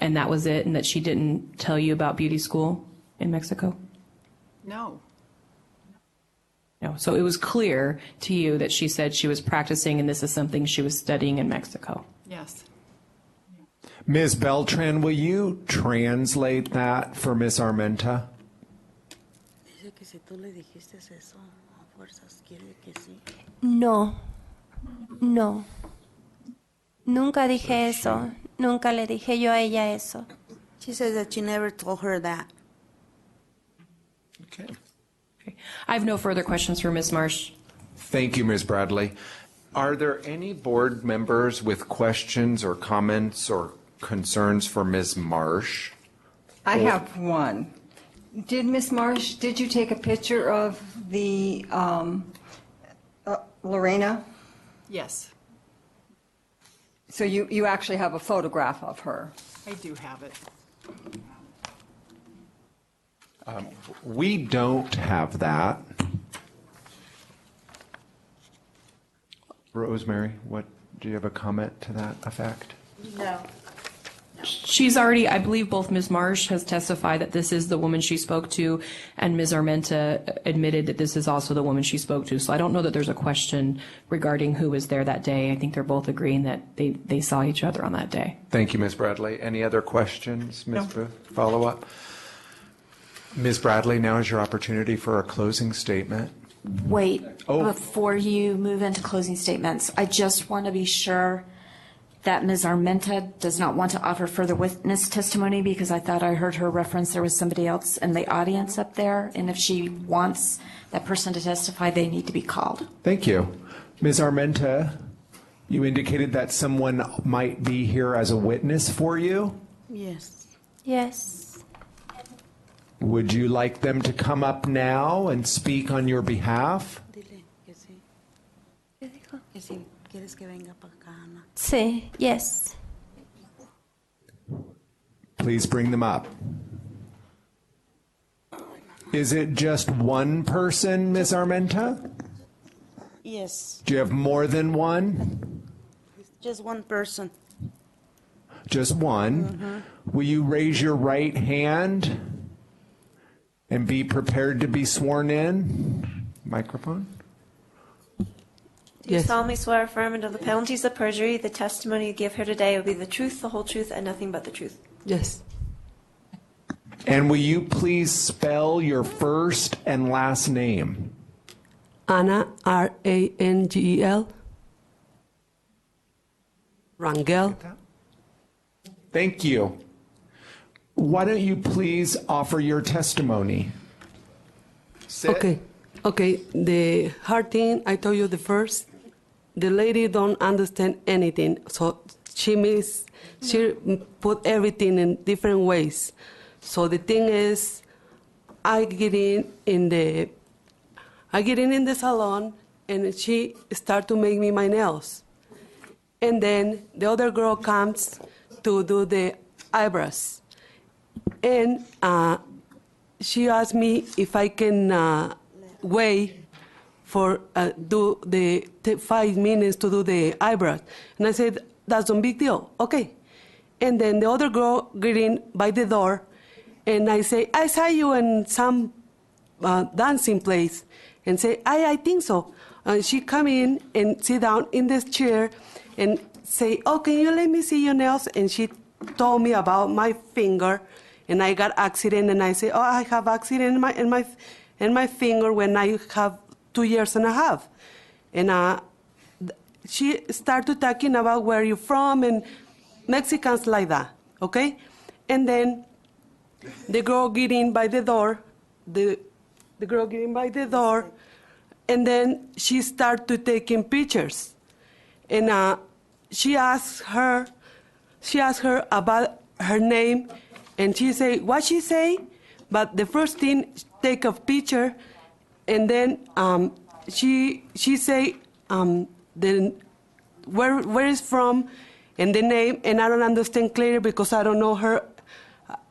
F: and that was it, and that she didn't tell you about beauty school in Mexico?
G: No.
F: No. So it was clear to you that she said she was practicing and this is something she was studying in Mexico.
G: Yes.
R: Ms. Beltran, will you translate that for Ms. Armenta?
V: No, no. Nunca dije eso. Nunca le dije yo a ella eso.
H: She says that she never told her that.
R: Okay.
F: I have no further questions for Ms. Marsh.
A: Thank you, Ms. Bradley. Are there any board members with questions or comments or concerns for Ms. Marsh?
M: I have one. Did Miss Marsh, did you take a picture of the Lorena?
G: Yes,
M: So you actually have a photograph of her?
G: I do have it.
R: We don't have that. Rosemary, do you have a comment to that effect?
V: No.
F: She's already, I believe both Ms. Marsh has testified that this is the woman she spoke to, and Ms. Armenta admitted that this is also the woman she spoke to. So I don't know that there's a question regarding who was there that day. I think they're both agreeing that they saw each other on that day.
A: Thank you, Ms. Bradley. Any other questions, Ms. Booth? Follow up? Ms. Bradley, now is your opportunity for a closing statement.
J: Wait, before you move into closing statements, I just want to be sure that Ms. Armenta does not want to offer further witness testimony because I thought I heard her reference there was somebody else in the audience up there, and if she wants that person to testify, they need to be called.
R: Thank you. Ms. Armenta, you indicated that someone might be here as a witness for you.
H: Yes.
V: Yes.
R: Would you like them to come up now and speak on your behalf?
V: Sí, yes.
R: Please bring them up. Is it just one person, Ms. Armenta?
H: Yes,
R: Do you have more than one?
H: just one person.
R: Just one. Will you raise your right hand and be prepared to be sworn in? Microphone.
S: Do you solemnly swear or affirm under the penalties of perjury the testimony you give here today will be the truth, the whole truth, and nothing but the truth? Yes.
R: And will you please spell your first and last name?
S: Ana, R-A-N-G-E-L. Rangel.
R: Thank you. Why don't you please offer your testimony? Sit.
S: Okay. The hard thing, I told you the first, the lady don't understand anything. So she put everything in different ways. So the thing is, I get in the salon and she start to make me my nails. And then the other girl comes to do the eyebrows. And she asked me if I can wait for do the 5 minutes to do the eyebrows. And I said, that's no big deal. Okay. And then the other girl get in by the door, and I say, I saw you in some dancing place. And say, I think so. She come in and sit down in this chair and say, oh, can you let me see your nails? And she told me about my finger, and I got accident, and I say, oh, I have accident in my finger when I have 2 years and a half. And she started talking about where you're from and Mexicans like that, okay? And then the girl get in by the door, the girl get in by the door, and then she started taking pictures. And she asked her about her name, and she say, what she say? But the first thing, take a picture, and then she say, then where is from, and the name, and I don't understand clearly because I don't know her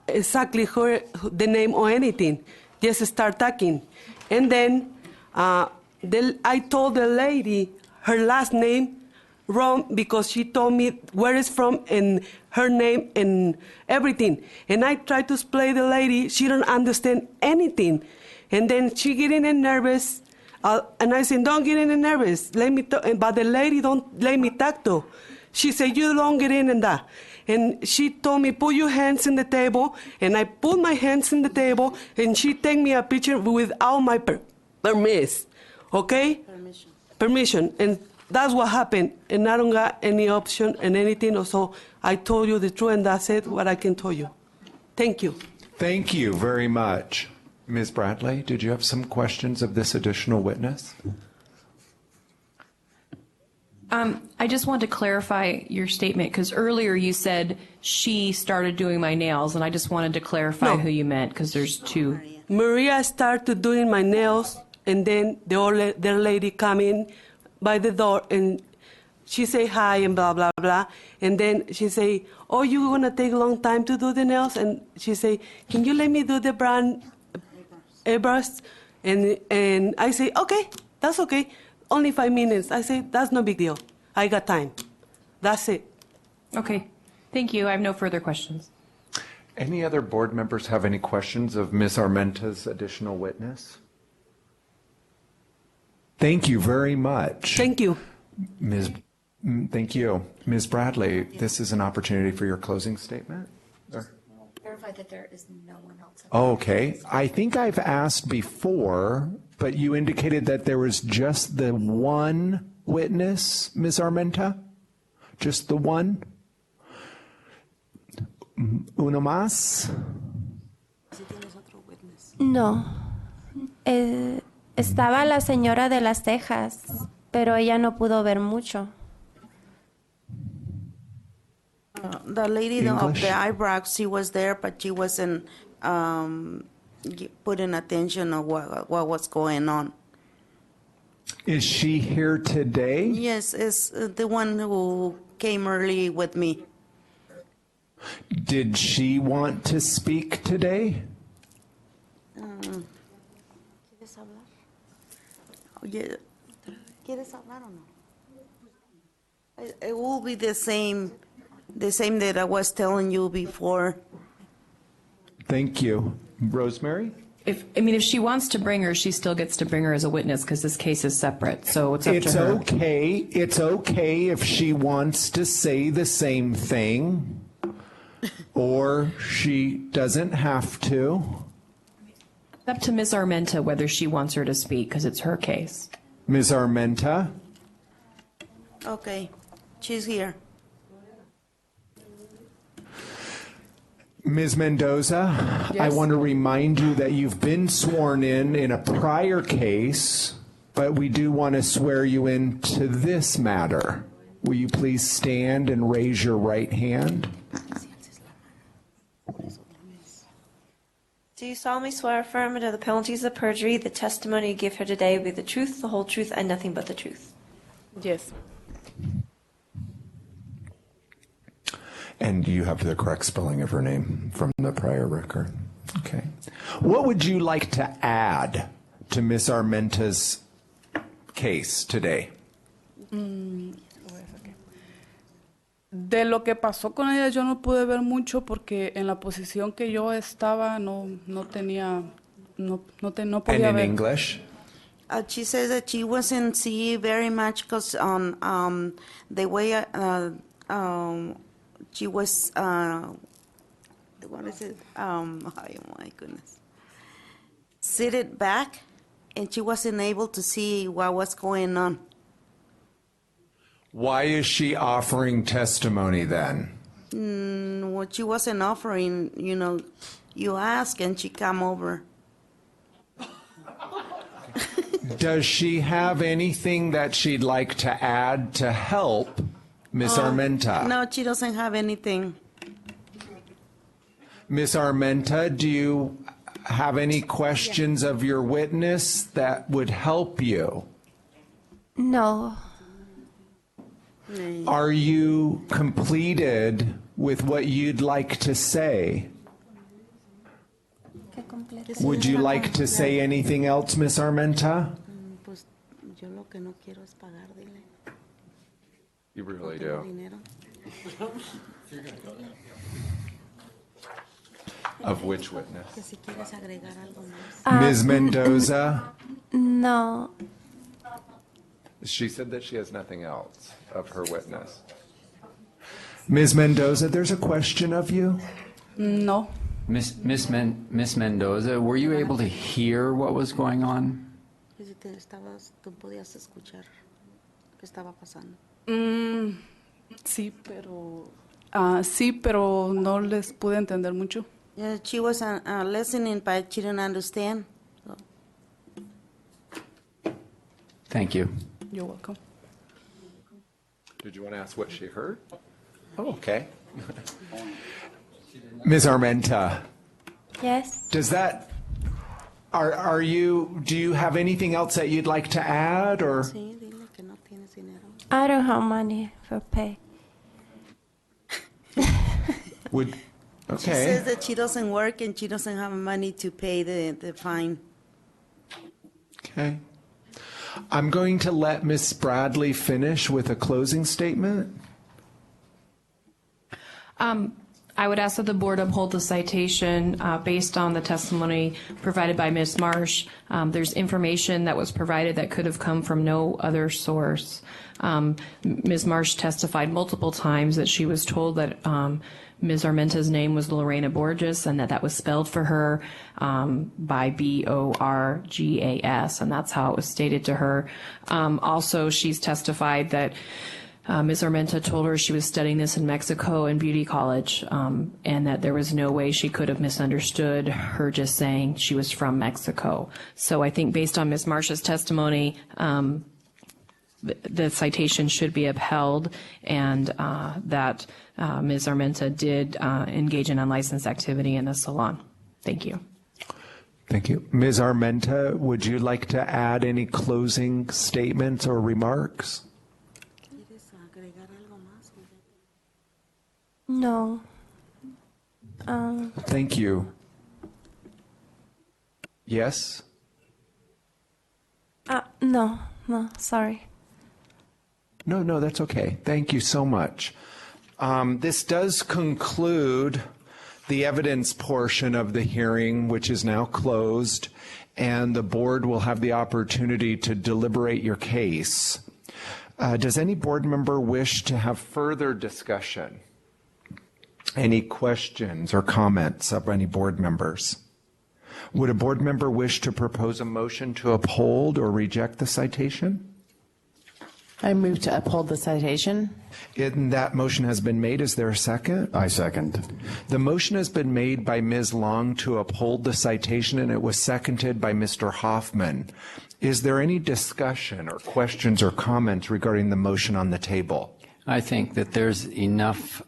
S: exactly the name or anything. Just start talking, and then I told the lady her last name wrong because she told me where it's from and her name and everything. And I tried to explain the lady, she don't understand anything. And then she getting nervous, and I said, don't get nervous, let me talk. But the lady don't let me talk to. She said, you don't get in and that. And she told me, put your hands in the table, and I put my hands in the table, and she take me a picture without my permission, okay? Permission. And that's what happened, and I don't got any option and anything, so I told you the truth, and that's it, what I can tell you. Thank you.
R: Thank you very much. Ms. Bradley, did you have some questions of this additional witness?
F: I just want to clarify your statement, because earlier you said she started doing my nails, and I just wanted to clarify who you meant, because there's two.
S: Maria started doing my nails, and then the lady come in by the door, and she say hi and blah, blah, blah. And then she say, oh, you going to take a long time to do the nails? And she say, can you let me do the brand airbrush? And I say, okay, that's okay. Only 5 minutes. I say, that's no big deal. I got time. That's it.
F: Okay. Thank you. I have no further questions.
A: Any other board members have any questions of Ms. Armenta's additional witness?
R: Thank you very much.
S: Thank you.
R: Thank you. Ms. Bradley, this is an opportunity for your closing statement.
J: Verify that there is no one else.
R: Okay. I think I've asked before, but you indicated that there was just the one witness, Ms. Armenta? Just the one? Uno más?
V: No. Estaba la señora de las cejas, pero ella no pudo ver mucho.
H: The lady of
R: English?
H: the eyebrows, she was there, but she wasn't putting attention on what was going on.
R: Is she here today?
H: Yes, it's the one who came early with me.
R: Did she want to speak today?
H: ¿Quieres hablar? Oye, ¿quieres hablar o no? It will be the same that I was telling you before.
R: Thank you. Rosemary?
F: If she wants to bring her, she still gets to bring her as a witness because this case is separate. So it's up
R: It's
F: to her.
R: okay. It's okay if she wants to say the same thing, or she doesn't have to.
F: It's up to Ms. Armenta whether she wants her to speak because it's her case.
R: Ms. Armenta?
H: Okay, she's here.
R: Ms. Mendoza, I
I: Yes.
R: want to remind you that you've been sworn in a prior case, but we do want to swear you in to this matter. Will you please stand and raise your right hand?
P: Do you solemnly swear or affirm under the penalties of perjury the testimony you give here today will be the truth, the whole truth, and nothing but the truth?
I: Yes.
R: And you have the correct spelling of her name from the prior record. Okay. What would you like to add to Ms. Armenta's case today?
I: De lo que pasó con ella yo no pude ver mucho porque en la posición que yo estaba no podía
R: And in
I: ver.
R: English?
H: She says that she wasn't see very much because on the way she was what is it? Oh my goodness. Seated back, and she wasn't able to see what was going on.
R: Why is she offering testimony then?
H: What she wasn't offering, you ask and she come over.
R: Does she have anything that she'd like to add to help Ms. Armenta?
H: No, she doesn't have anything.
R: Ms. Armenta, do you have any questions of your witness that would help you?
V: No.
R: Are you completed with what you'd like to say? Would you like to say anything else, Ms. Armenta?
H: Pues yo lo que no quiero es pagar, dile.
A: You really do.
H: Dinero.
A: Of which witness?
H: Que si quieres agregar algo más.
R: Ms. Mendoza?
V: No.
A: She said that she has nothing else of her witness.
R: Ms. Mendoza, there's a question of you.
I: No.
C: Miss Mendoza, were you able to hear what was going on?
H: Que si tú podías escuchar qué estaba pasando.
I: Sí, pero no les pude entender mucho.
H: Yeah, she was listening, but she didn't understand. So.
C: Thank you.
I: You're welcome.
A: Did you want to ask what she heard? Oh, okay.
R: Ms. Armenta,
V: Yes.
R: does that, do you have anything else that you'd like to add, or?
H: Sí, dile que no tienes dinero.
V: I don't have money for pay.
R: Would,
H: She
R: okay.
H: says that she doesn't work and she doesn't have money to pay the fine.
R: Okay. I'm going to let Ms. Bradley finish with a closing statement.
F: I would ask that the board uphold the citation based on the testimony provided by Ms. Marsh. There's information that was provided that could have come from no other source. Ms. Marsh testified multiple times that she was told that Ms. Armenta's name was Lorena Borges and that was spelled for her by Borgas, and that's how it was stated to her. Also, she's testified that Ms. Armenta told her she was studying this in Mexico in beauty college, and that there was no way she could have misunderstood her just saying she was from Mexico. So I think based on Ms. Marsh's testimony, the citation should be upheld, and that Ms. Armenta did engage in unlicensed activity in the salon. Thank you.
R: Thank you. Ms. Armenta, would you like to add any closing statements or remarks?
V: No.
R: Thank you. Yes?
V: No, sorry.
R: No, that's okay. Thank you so much. This does conclude the evidence portion of the hearing, which is now closed, and the board will have the opportunity to deliberate your case. Does any board member wish to have further discussion? Any questions or comments of any board members? Would a board member wish to propose a motion to uphold or reject the citation?
K: I move to uphold the citation.
R: And that motion has been made. Is there a second?
E: I second.
R: The motion has been made by Ms. Long to uphold the citation, and it was seconded by Mr. Hoffman. Is there any discussion or questions or comments regarding the motion on the table?
C: I think that there's enough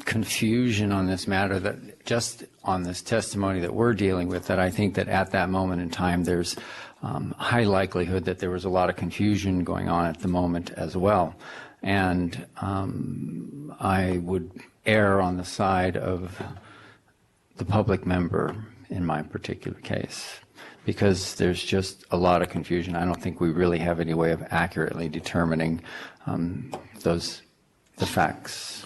C: confusion on this matter, that just on this testimony that we're dealing with, that I think that at that moment in time there's high likelihood that there was a lot of confusion going on at the moment as well. And I would err on the side of the public member in my particular case, because there's just a lot of confusion. I don't think we really have any way of accurately determining the facts.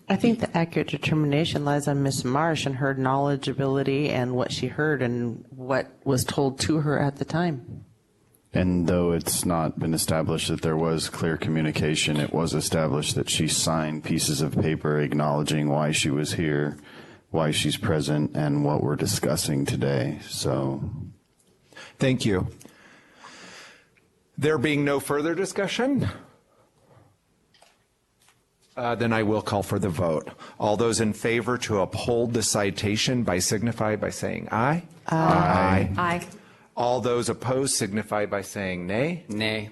K: I think the accurate determination lies on Ms. Marsh and her knowledgeability and what she heard and what was told to her at the time.
E: And though it's not been established that there was clear communication, it was established that she signed pieces of paper acknowledging why she was here, why she's present, and what we're discussing today. So,
R: thank you. There being no further discussion, then I will call for the vote. All those in favor to uphold the citation signify by saying aye.
K: Aye.
B: Aye.
R: All those opposed signify by saying nay.
C: Nay.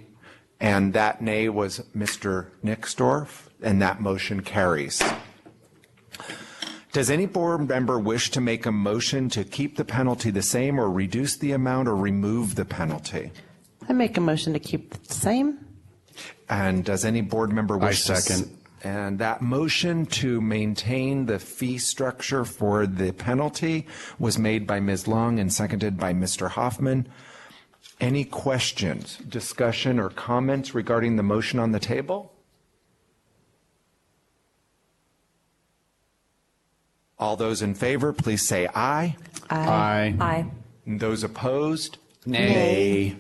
R: And that nay was Mr. Nixdorf, and that motion carries. Does any board member wish to make a motion to keep the penalty the same or reduce the amount or remove the penalty?
K: I make a motion to keep it the same.
R: And does any board member wish
E: I second.
R: And that motion to maintain the fee structure for the penalty was made by Ms. Long and seconded by Mr. Hoffman. Any questions, discussion, or comments regarding the motion on the table? All those in favor, please say aye.
E: Aye.
B: Aye.
R: And those opposed?
C: Nay.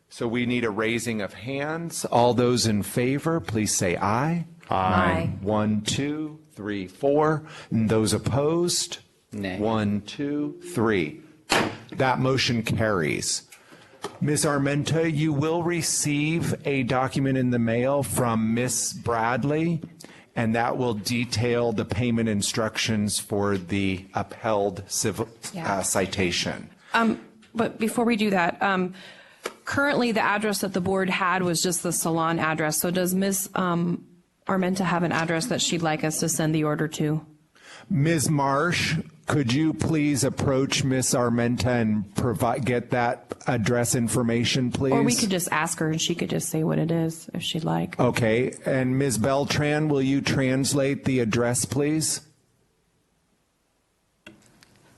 R: So we need a raising of hands. All those in favor, please say aye.
B: Aye.
R: 1, 2, 3, 4. And those opposed?
C: Nay.
R: 1, 2, 3. That motion carries. Ms. Armenta, you will receive a document in the mail from Ms. Bradley, and that will detail the payment instructions for the upheld civil citation.
F: But before we do that, currently the address that the board had was just the salon address. So does Ms. Armenta have an address that she'd like us to send the order to?
R: Ms. Marsh, could you please approach Ms. Armenta and get that address information, please?
F: Or we could just ask her and she could just say what it is if she'd like.
R: Okay, and Ms. Beltran, will you translate the address, please?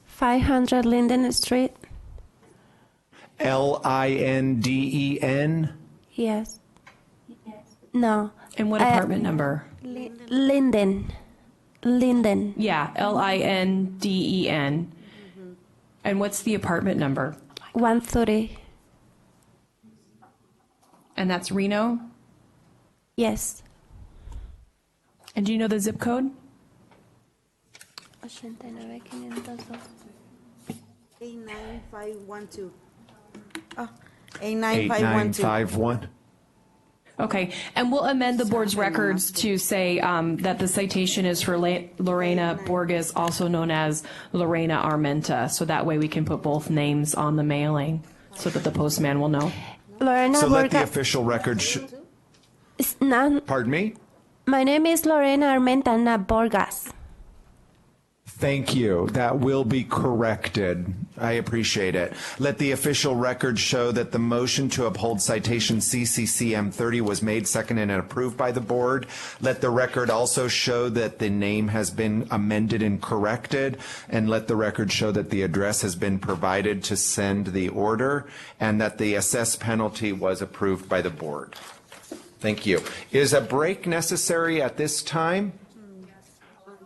V: 500 Linden Street.
R: Linen?
V: Yes. No.
F: And what apartment number?
V: Linden. Linden.
F: Yeah, Linen. And what's the apartment number?
V: 130.
F: And that's Reno?
V: Yes.
F: And do you know the zip code?
V: 89512.
H: 89512. Oh,
R: 8951.
H: 89512.
F: Okay, and we'll amend the board's records to say that the citation is for Lorena Borges, also known as Lorena Armenta, so that way we can put both names on the mailing so that the postman will know.
V: Lorena
R: So let the
V: Borga-
R: official record Pardon me?
V: My name is Lorena Armenta, not Borgas.
R: Thank you. That will be corrected. I appreciate it. Let the official record show that the motion to uphold citation CCCM 30 was made, seconded, and approved by the board. Let the record also show that the name has been amended and corrected, and let the record show that the address has been provided to send the order, and that the assessed penalty was approved by the board. Thank you. Is a break necessary at this time?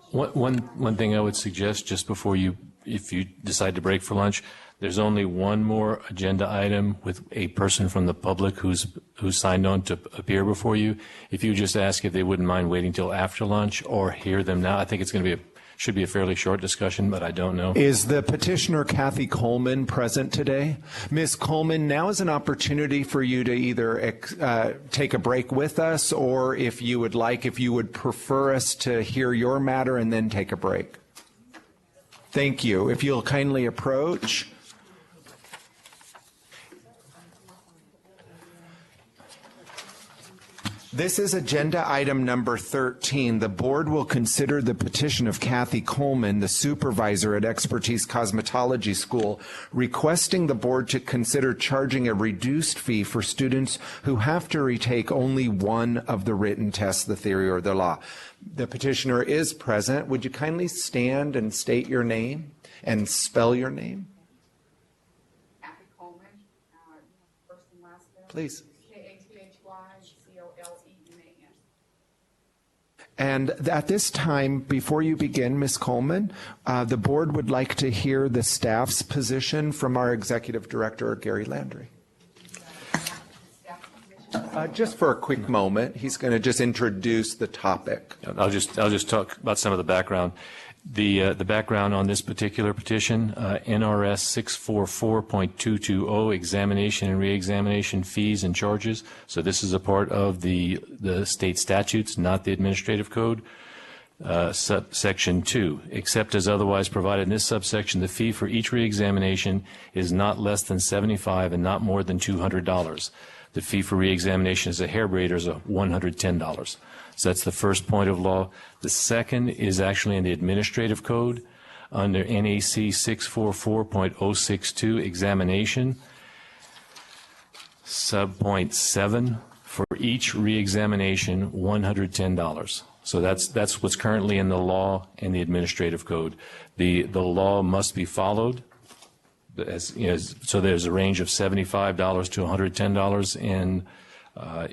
Q: One thing I would suggest just before if you decide to break for lunch, there's only one more agenda item with a person from the public who's signed on to appear before you. If you just ask if they wouldn't mind waiting till after lunch or hear them now, I think it's going to be should be a fairly short discussion, but I don't know.
R: Is the petitioner Kathy Coleman present today? Ms. Coleman, now is an opportunity for you to either take a break with us, or if you would prefer us to hear your matter and then take a break. Thank you. If you'll kindly approach. This is agenda item number 13. The board will consider the petition of Kathy Coleman, the supervisor at Expertise Cosmetology School, requesting the board to consider charging a reduced fee for students who have to retake only one of the written tests, the theory or the law. The petitioner is present. Would you kindly stand and state your name and spell your name?
T: Kathy Coleman, first and last name.
R: Please.
T: Kathycoleman.
R: And at this time, before you begin, Ms. Coleman, the board would like to hear the staff's position from our executive director, Gary Landry. Just for a quick moment, he's going to just introduce the topic.
Q: I'll just talk about some of the background. The background on this particular petition, NRS 644.220, examination and reexamination fees and charges. So this is a part of the state statutes, not the administrative code. Subsection 2, except as otherwise provided in this subsection, the fee for each reexamination is not less than $75 and not more than $200. The fee for reexamination as a hair braider is $110. So that's the first point of law. The second is actually in the administrative code under NAC 644.062, examination. Subpoint 7, for each reexamination, $110. So that's what's currently in the law and the administrative code. The law must be followed. So there's a range of $75 to $110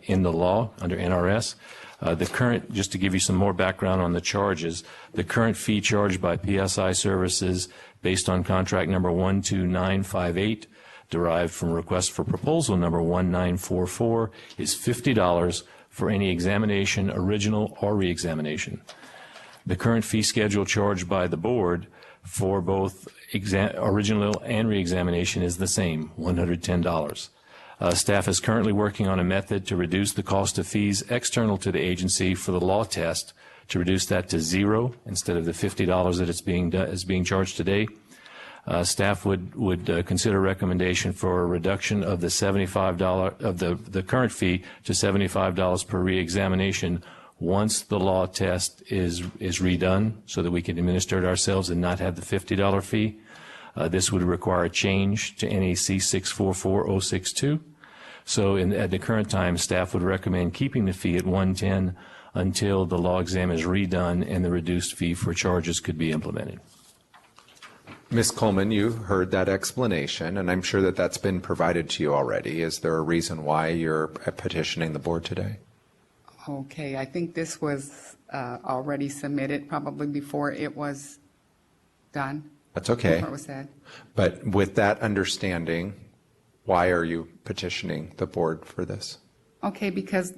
Q: in the law under NRS. The current, just to give you some more background on the charges, the current fee charged by PSI Services based on contract number 12958, derived from request for proposal number 1944, is $50 for any examination, original or reexamination. The current fee schedule charged by the board for both original and reexamination is the same, $110. Staff is currently working on a method to reduce the cost of fees external to the agency for the law test, to reduce that to $0 instead of the $50 that is being charged today. Staff would consider recommendation for a reduction of the $75 of the current fee to $75 per reexamination once the law test is redone, so that we can administer it ourselves and not have the $50 fee. This would require a change to NAC 644.062. So at the current time, staff would recommend keeping the fee at $110 until the law exam is redone and the reduced fee for charges could be implemented.
A: Ms. Coleman, you heard that explanation, and I'm sure that that's been provided to you already. Is there a reason why you're petitioning the board today?
T: Okay, I think this was already submitted probably before it was done.
A: That's okay.
T: Before it was said.
A: But with that understanding, why are you petitioning the board for this?
T: Okay, because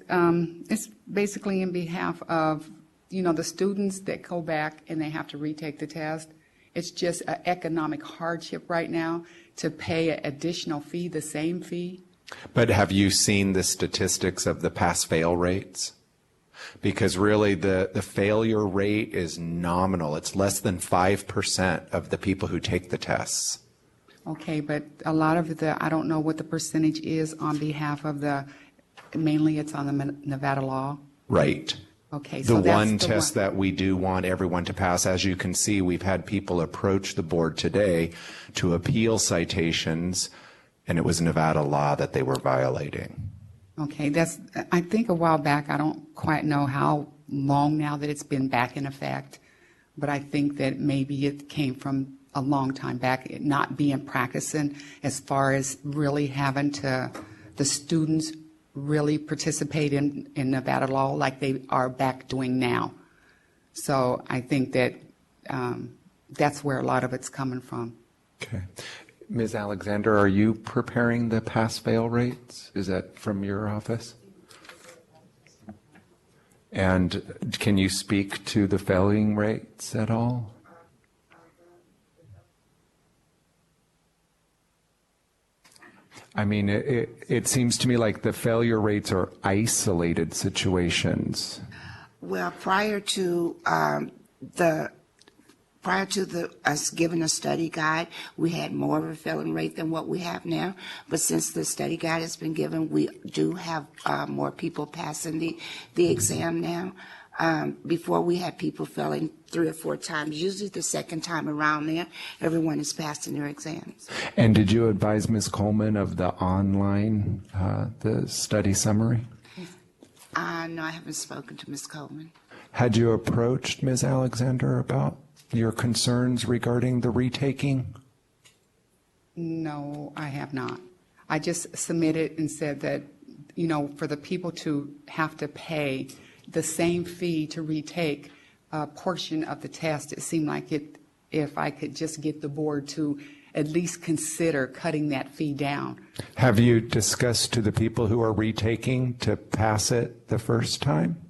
T: it's basically in behalf of, the students that go back and they have to retake the test. It's just an economic hardship right now to pay an additional fee, the same fee.
R: But have you seen the statistics of the pass-fail rates? Because really the failure rate is nominal. It's less than 5% of the people who take the tests.
T: Okay, but a lot of I don't know what the percentage is on behalf of mainly it's on the Nevada law.
R: Right.
T: Okay, so
R: the
T: that's
R: one
T: the
R: test that we do want everyone to pass. As you can see, we've had people approach the board today to appeal citations, and it was Nevada law that they were violating.
T: Okay, I think a while back, I don't quite know how long now that it's been back in effect, but I think that maybe it came from a long time back, it not being practicing as far as really having the students really participate in Nevada law like they are back doing now. So I think that that's where a lot of it's coming from.
R: Okay. Ms. Alexander, are you preparing the pass-fail rates? Is that from your office? And can you speak to the failing rates at all? I mean, it seems to me like the failure rates are isolated situations.
L: Well, prior to us giving a study guide, we had more of a failing rate than what we have now. But since the study guide has been given, we do have more people passing the exam now. Before we had people failing 3 or 4 times. Usually the second time around there, everyone is passing their exams.
R: And did you advise Ms. Coleman of the online, the study summary?
L: No, I haven't spoken to Ms. Coleman.
R: Had you approached Ms. Alexander about your concerns regarding the retaking?
T: No, I have not. I just submitted and said that, for the people to have to pay the same fee to retake a portion of the test, it seemed like if I could just get the board to at least consider cutting that fee down.
R: Have you discussed to the people who are retaking to pass it the first time?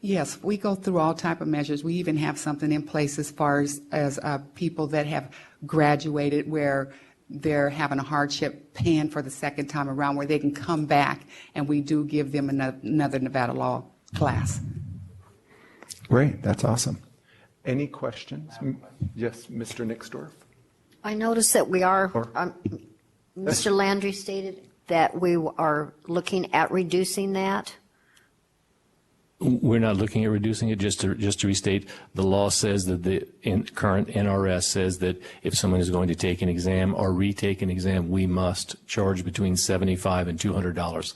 T: Yes, we go through all type of measures. We even have something in place as far as people that have graduated where they're having a hardship paying for the second time around, where they can come back, and we do give them another Nevada law class.
R: Great, that's awesome. Any questions? Yes, Mr. Nixdorf?
N: I noticed that we are, Mr. Landry stated that we are looking at reducing that.
Q: We're not looking at reducing it. Just to restate, the law says that the current NRS says that if someone is going to take an exam or retake an exam, we must charge between $75 and $200.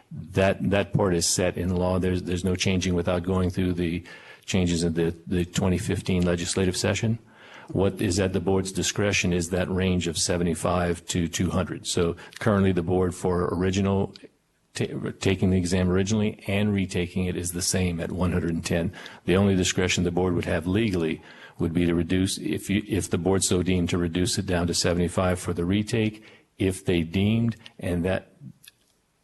Q: That part is set in law. There's no changing without going through the changes in the 2015 legislative session. What is at the board's discretion is that range of 75 to 200. So currently the board for taking the exam originally and retaking it is the same at 110. The only discretion the board would have legally would be to reduce, if the board so deemed, to reduce it down to 75 for the retake, if they deemed, and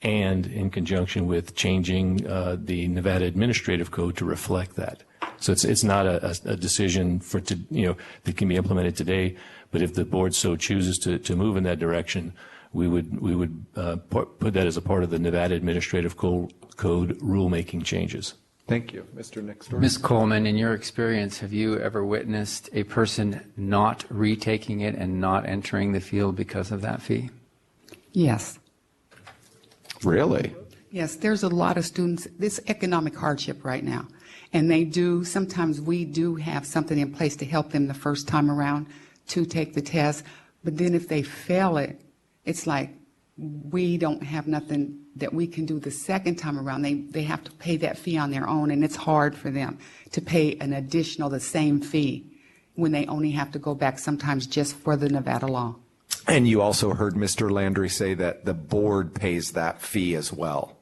Q: in conjunction with changing the Nevada Administrative Code to reflect that. So it's not a decision that can be implemented today, but if the board so chooses to move in that direction, we would put that as a part of the Nevada Administrative Code rulemaking changes.
R: Thank you. Mr. Nixdorf?
C: Ms. Coleman, in your experience, have you ever witnessed a person not retaking it and not entering the field because of that fee?
T: Yes.
R: Really?
T: Yes, there's a lot of students, this economic hardship right now. And sometimes we do have something in place to help them the first time around to take the test. But then if they fail it, it's like we don't have nothing that we can do the second time around. They have to pay that fee on their own, and it's hard for them to pay the same fee when they only have to go back sometimes just for the Nevada law.
R: And you also heard Mr. Landry say that the board pays that fee as well.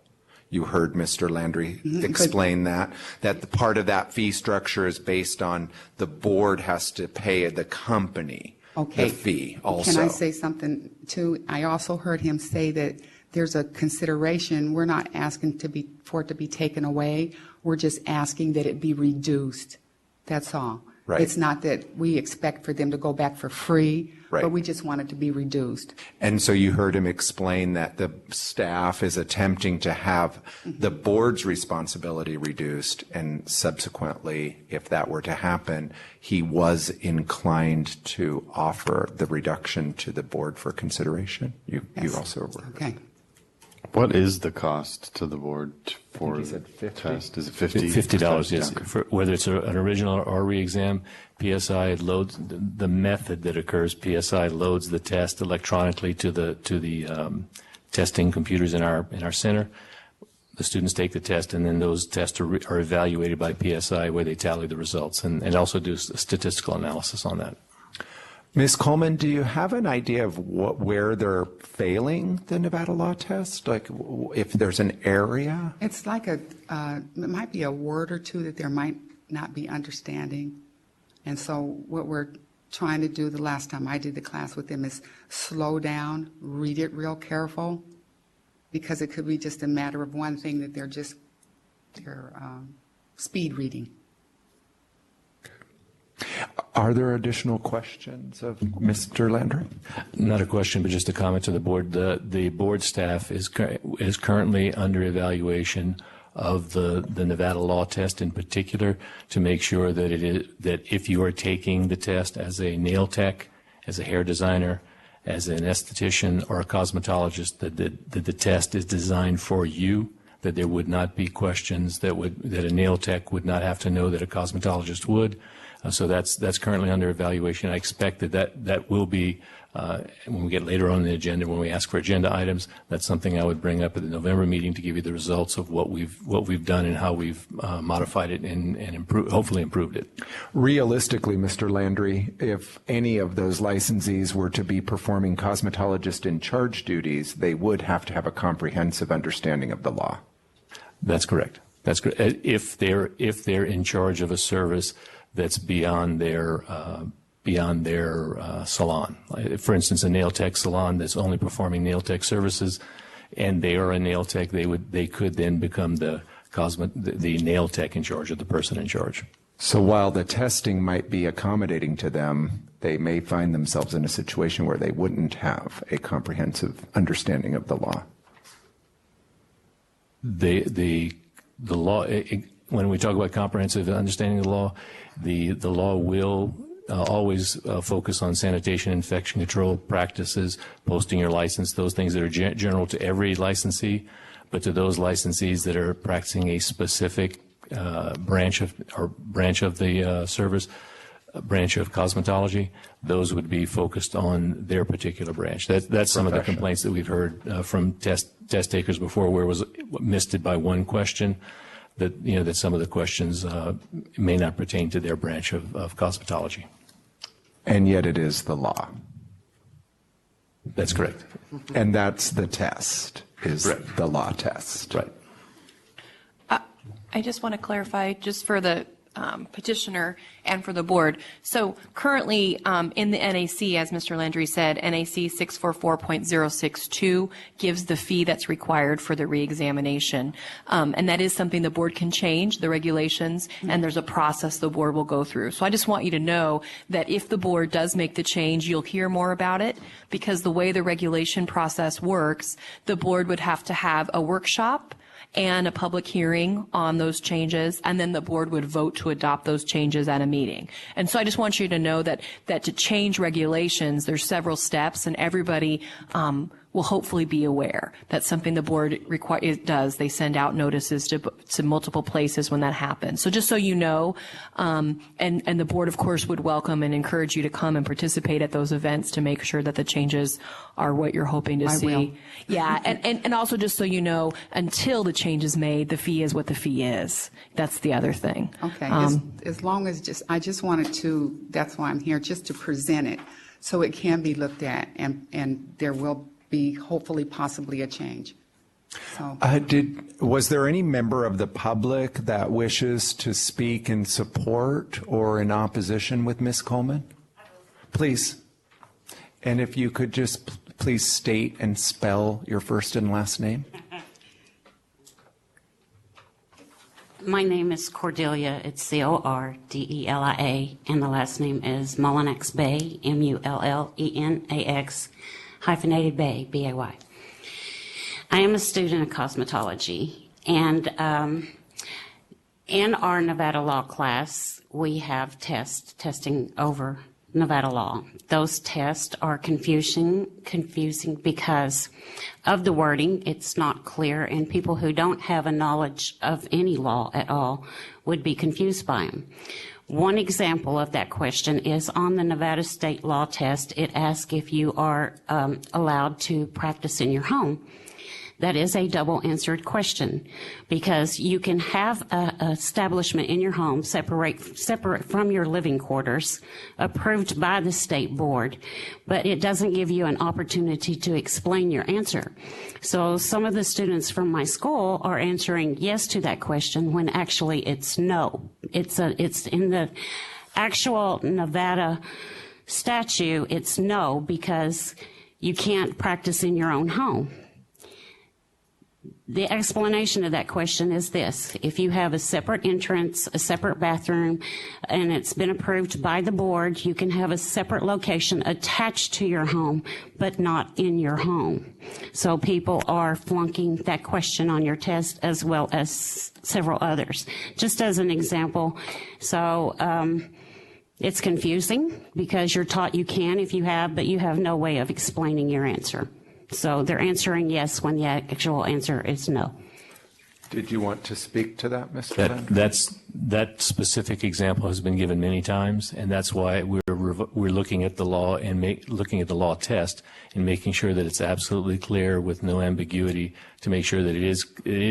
R: You heard Mr. Landry explain that the part of that fee structure is based on the board has to pay the company the fee also.
T: Can I say something too? I also heard him say that there's a consideration. We're not asking for it to be taken away. We're just asking that it be reduced. That's all.
A: Right.
T: It's not that we expect for them to go back for free,
A: Right.
T: but we just want it to be reduced.
A: And so you heard him explain that the staff is attempting to have the board's responsibility reduced, and subsequently, if that were to happen, he was inclined to offer the reduction to the board for consideration. You also were.
T: Okay.
E: What is the cost to the board for
A: he
E: the
A: said 50.
E: test? Is it 50?
Q: $50, yes.
E: Okay.
Q: For whether it's an original or re-exam, PSI loads the method that occurs. PSI loads the test electronically to the testing computers in our center. The students take the test, and then those tests are evaluated by PSI, where they tally the results and also do statistical analysis on that.
R: Ms. Coleman, do you have an idea of where they're failing the Nevada law test? Like if there's an area?
T: It's like it might be a word or two that there might not be understanding. And so what we're trying to do the last time I did the class with them is slow down, read it real careful, because it could be just a matter of one thing that they're speed reading.
R: Are there additional questions of Mr. Landry?
Q: Not a question, but just a comment to the board. The board staff is currently under evaluation of the Nevada law test in particular, to make sure that if you are taking the test as a nail tech, as a hair designer, as an esthetician or a cosmetologist, that the test is designed for you, that there would not be questions that a nail tech would not have to know that a cosmetologist would. So that's currently under evaluation. I expect that will be, when we get later on in the agenda, when we ask for agenda items, that's something I would bring up at the November meeting to give you the results of what we've done and how we've modified it and hopefully improved it.
R: Realistically, Mr. Landry, if any of those licensees were to be performing cosmetologist in charge duties, they would have to have a comprehensive understanding of the law.
Q: That's correct. That's correct. If they're in charge of a service that's beyond their salon. For instance, a nail tech salon that's only performing nail tech services, and they are a nail tech, they could then become the nail tech in charge, of the person in charge.
R: So while the testing might be accommodating to them, they may find themselves in a situation where they wouldn't have a comprehensive understanding of the law.
Q: The law, when we talk about comprehensive understanding of the law will always focus on sanitation, infection control practices, posting your license, those things that are general to every licensee, but to those licensees that are practicing a specific branch of the service, branch of cosmetology, those would be focused on their particular branch. That's some of the complaints that we've heard from test takers before, where it was missed by one question. That some of the questions may not pertain to their branch of cosmetology.
R: And yet it is the law.
Q: That's correct.
R: And that's the test, is
Q: Correct.
R: the law test.
Q: Right.
B: I just want to clarify, just for the petitioner and for the board. So currently in the NAC, as Mr. Landry said, NAC 644.062 gives the fee that's required for the reexamination. And that is something the board can change, the regulations, and there's a process the board will go through. So I just want you to know that if the board does make the change, you'll hear more about it, because the way the regulation process works, the board would have to have a workshop and a public hearing on those changes, and then the board would vote to adopt those changes at a meeting. And so I just want you to know that to change regulations, there's several steps, and everybody will hopefully be aware. That's something the board does. They send out notices to multiple places when that happens. So just so you know, and the board, of course, would welcome and encourage you to come and participate at those events to make sure that the changes are what you're hoping to see.
T: Will.
B: Yeah, and also just so you know, until the change is made, the fee is what the fee is. That's the other thing.
T: Okay, as long as I just wanted to, that's why I'm here, just to present it so it can be looked at, and there will be hopefully possibly a change. So.
R: Was there any member of the public that wishes to speak in support or in opposition with Ms. Coleman? Please. And if you could just please state and spell your first and last name.
D: My name is Cordelia. It's Cordelia, and the last name is Mullinax Bay, Mullenax hyphenated Bay, Bay. I am a student of cosmetology, and in our Nevada law class, we have testing over Nevada law. Those tests are confusing because of the wording. It's not clear, and people who don't have a knowledge of any law at all would be confused by them. One example of that question is on the Nevada state law test. It asks if you are allowed to practice in your home. That is a double-answered question, because you can have an establishment in your home separate from your living quarters, approved by the state board, but it doesn't give you an opportunity to explain your answer. So some of the students from my school are answering yes to that question when actually it's no. It's in the actual Nevada statute, it's no, because you can't practice in your own home. The explanation of that question is this: if you have a separate entrance, a separate bathroom, and it's been approved by the board, you can have a separate location attached to your home, but not in your home. So people are flunking that question on your test, as well as several others. Just as an example, so it's confusing because you're taught you can if you have, but you have no way of explaining your answer. So they're answering yes when the actual answer is no.
A: Did you want to speak to that, Mr. Landry?
Q: That specific example has been given many times, and that's why we're looking at the law and looking at the law test and making sure that it's absolutely clear with no ambiguity, to make sure that it is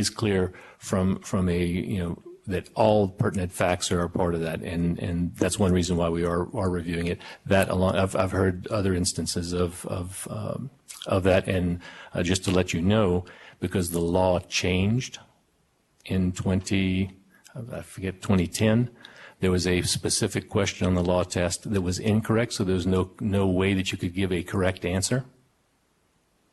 Q: clear from a that all pertinent facts are a part of that, and that's one reason why we are reviewing it. That along, I've heard other instances of that, and just to let you know, because the law changed in 2010, there was a specific question on the law test that was incorrect, so there was no way that you could give a correct answer.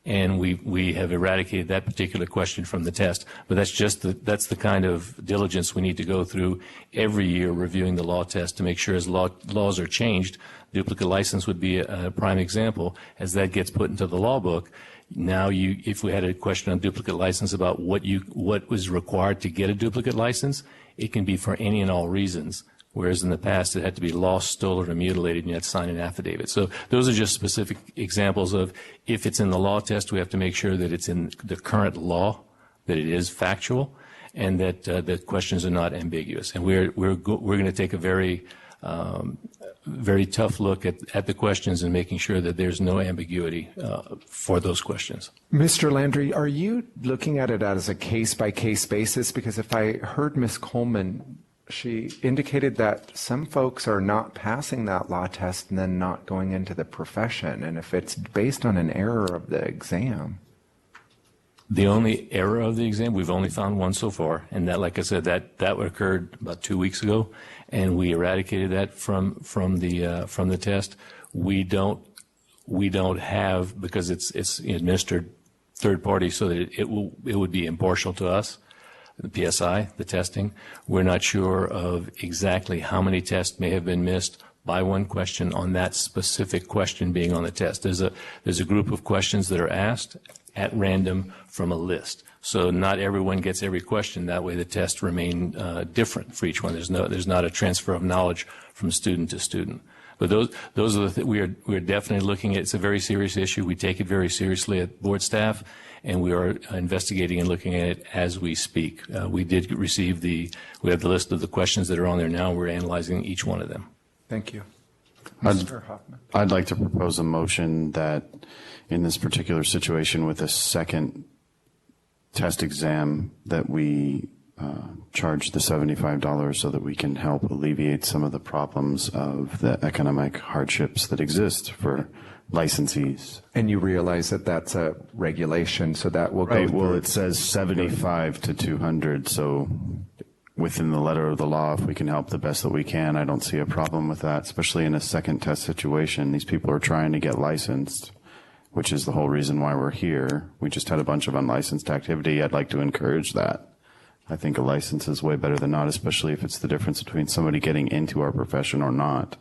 Q: And we have eradicated that particular question from the test. But that's the kind of diligence we need to go through every year, reviewing the law test to make sure as laws are changed. Duplicate license would be a prime example. As that gets put into the law book, now if we had a question on duplicate license about what was required to get a duplicate license, it can be for any and all reasons. Whereas in the past, it had to be lost, stolen, or mutilated, and you had to sign an affidavit. So those are just specific examples of, if it's in the law test, we have to make sure that it's in the current law, that it is factual, and that the questions are not ambiguous. And we're going to take a very tough look at the questions and making sure that there's no ambiguity for those questions.
R: Mr. Landry, are you looking at it as a case-by-case basis? Because if I heard Ms. Coleman, she indicated that some folks are not passing that law test and then not going into the profession, and if it's based on an error of the exam.
Q: The only error of the exam, we've only found one so far, and that, like I said, that occurred about 2 weeks ago, and we eradicated that from the test. We don't have, because it's administered third party, so that it would be impartial to us. The PSI, the testing, we're not sure of exactly how many tests may have been missed by one question on that specific question being on the test. There's a group of questions that are asked at random from a list. So not everyone gets every question. That way the tests remain different for each one. There's not a transfer of knowledge from student to student. But those are the we're definitely looking at. It's a very serious issue. We take it very seriously at board staff, and we are investigating and looking at it as we speak. We did receive we have the list of the questions that are on there now. We're analyzing each one of them.
R: Thank you. Mr. Hoffman.
E: I'd like to propose a motion that in this particular situation with a second test exam, that we charge the $75 so that we can help alleviate some of the problems of the economic hardships that exist for licensees.
R: And you realize that that's a regulation, so that will
E: right.
R: go
E: Well,
R: through.
E: it says 75 to 200, so within the letter of the law, if we can help the best that we can, I don't see a problem with that, especially in a second test situation. These people are trying to get licensed, which is the whole reason why we're here. We just had a bunch of unlicensed activity. I'd like to encourage that. I think a license is way better than not, especially if it's the difference between somebody getting into our profession or not.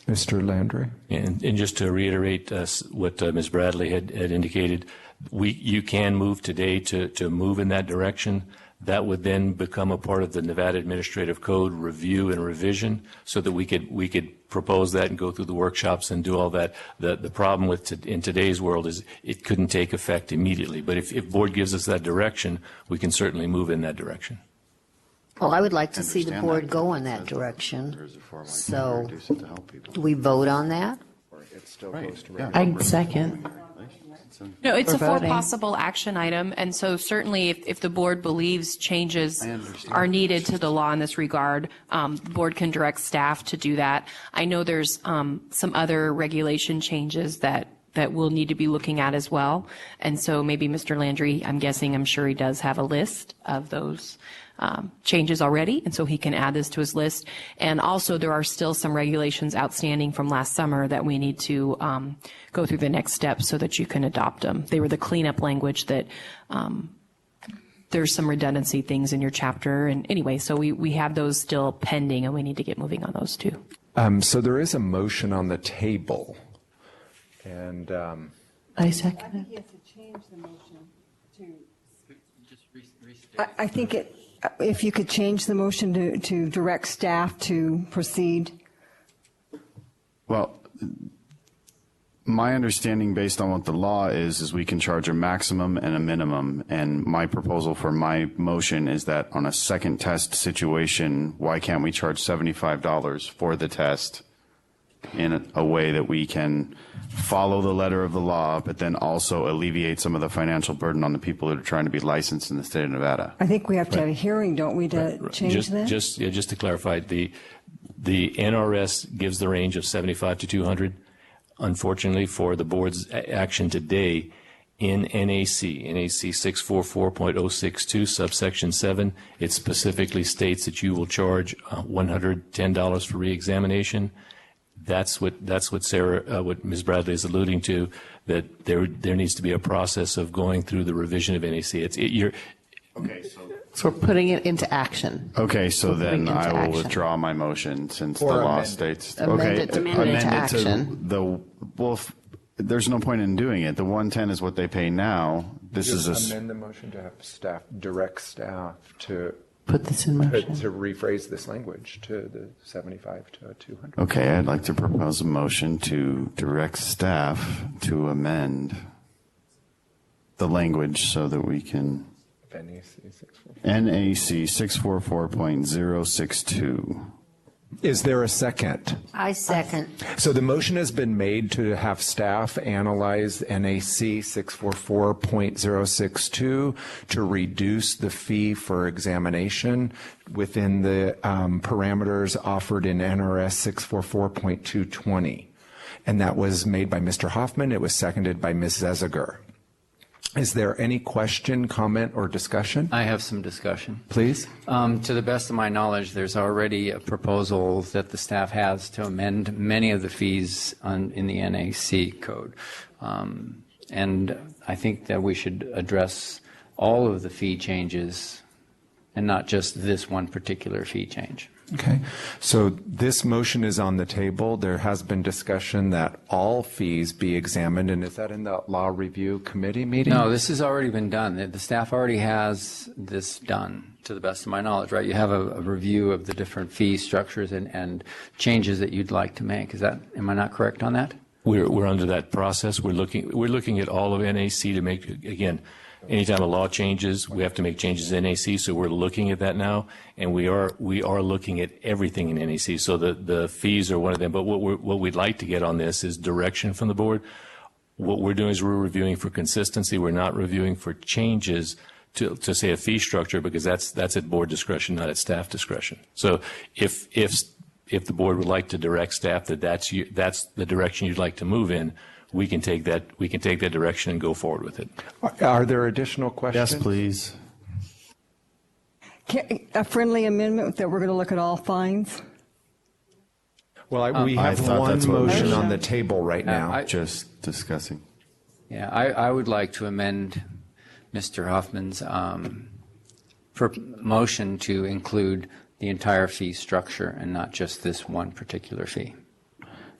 R: Mr. Landry?
Q: And just to reiterate what Ms. Bradley had indicated, you can move today to move in that direction. That would then become a part of the Nevada Administrative Code review and revision, so that we could propose that and go through the workshops and do all that. The problem in today's world is it couldn't take effect immediately. But if board gives us that direction, we can certainly move in that direction.
N: Well, I would like to see the board go in that direction. So, do we vote on that?
F: I'd second.
B: No, it's
F: For
B: a for
F: voting.
B: possible action item, and so certainly if the board believes changes are needed to the law in this regard, the board can direct staff to do that. I know there's some other regulation changes that we'll need to be looking at as well, and so maybe Mr. Landry, I'm sure he does have a list of those changes already, and so he can add this to his list. And also, there are still some regulations outstanding from last summer that we need to go through the next steps so that you can adopt them. They were the cleanup language that there's some redundancy things in your chapter. And anyway, so we have those still pending, and we need to get moving on those too.
R: So there is a motion on the table. And
F: I second
M: He has to change the motion to. I think if you could change the motion to direct staff to proceed.
E: Well, my understanding based on what the law is we can charge a maximum and a minimum. And my proposal for my motion is that on a second test situation, why can't we charge $75 for the test in a way that we can follow the letter of the law, but then also alleviate some of the financial burden on the people that are trying to be licensed in the state of Nevada?
M: I think we have to have a hearing, don't we, to change that?
Q: Just to clarify, the NRS gives the range of 75 to 200. Unfortunately, for the board's action today, in NAC 644.062, subsection 7, it specifically states that you will charge $110 for reexamination. That's what Ms. Bradley is alluding to, that there needs to be a process of going through the revision of NAC.
K: So we're putting it into action.
E: Okay, so
K: We're putting
E: then
K: it into
E: I will
K: action.
E: withdraw my motion since
K: Or
E: the law
K: amend it.
E: states.
K: Amend
E: Okay,
K: it to put it into action.
E: There's no point in doing it. The 110 is what they pay now. This is
R: amend the motion to have staff, direct staff to
K: put this in motion.
R: to rephrase this language to the 75 to 200.
E: Okay, I'd like to propose a motion to direct staff to amend the language so that we can NAC 644.062.
R: Is there a second?
N: I second.
R: So the motion has been made to have staff analyze NAC 644.062 to reduce the fee for examination within the parameters offered in NRS 644.220. And that was made by Mr. Hoffman. It was seconded by Ms. Zeziger. Is there any question, comment, or discussion?
C: I have some discussion.
R: Please.
C: To the best of my knowledge, there's already a proposal that the staff has to amend many of the fees in the NAC code. And I think that we should address all of the fee changes and not just this one particular fee change.
R: Okay, so this motion is on the table. There has been discussion that all fees be examined, and is that in the Law Review Committee meeting?
C: No, this has already been done. The staff already has this done, to the best of my knowledge, right? You have a review of the different fee structures and changes that you'd like to make. Am I not correct on that?
Q: We're under that process. We're looking at all of NAC to make, again, anytime a law changes, we have to make changes in NAC, so we're looking at that now, and we are looking at everything in NAC. So the fees are one of them, but what we'd like to get on this is direction from the board. What we're doing is we're reviewing for consistency. We're not reviewing for changes to say a fee structure, because that's at board discretion, not at staff discretion. So if the board would like to direct staff that's the direction you'd like to move in, we can take that direction and go forward with it.
R: Are there additional questions?
E: Yes, please.
M: A friendly amendment that we're going to look at all fines?
R: Well, we
E: I
R: have
E: thought
R: one
E: that's what we
R: motion
E: were-
R: on the table right now.
E: Just discussing.
C: Yeah, I would like to amend Mr. Hoffman's motion to include the entire fee structure and not just this one particular fee.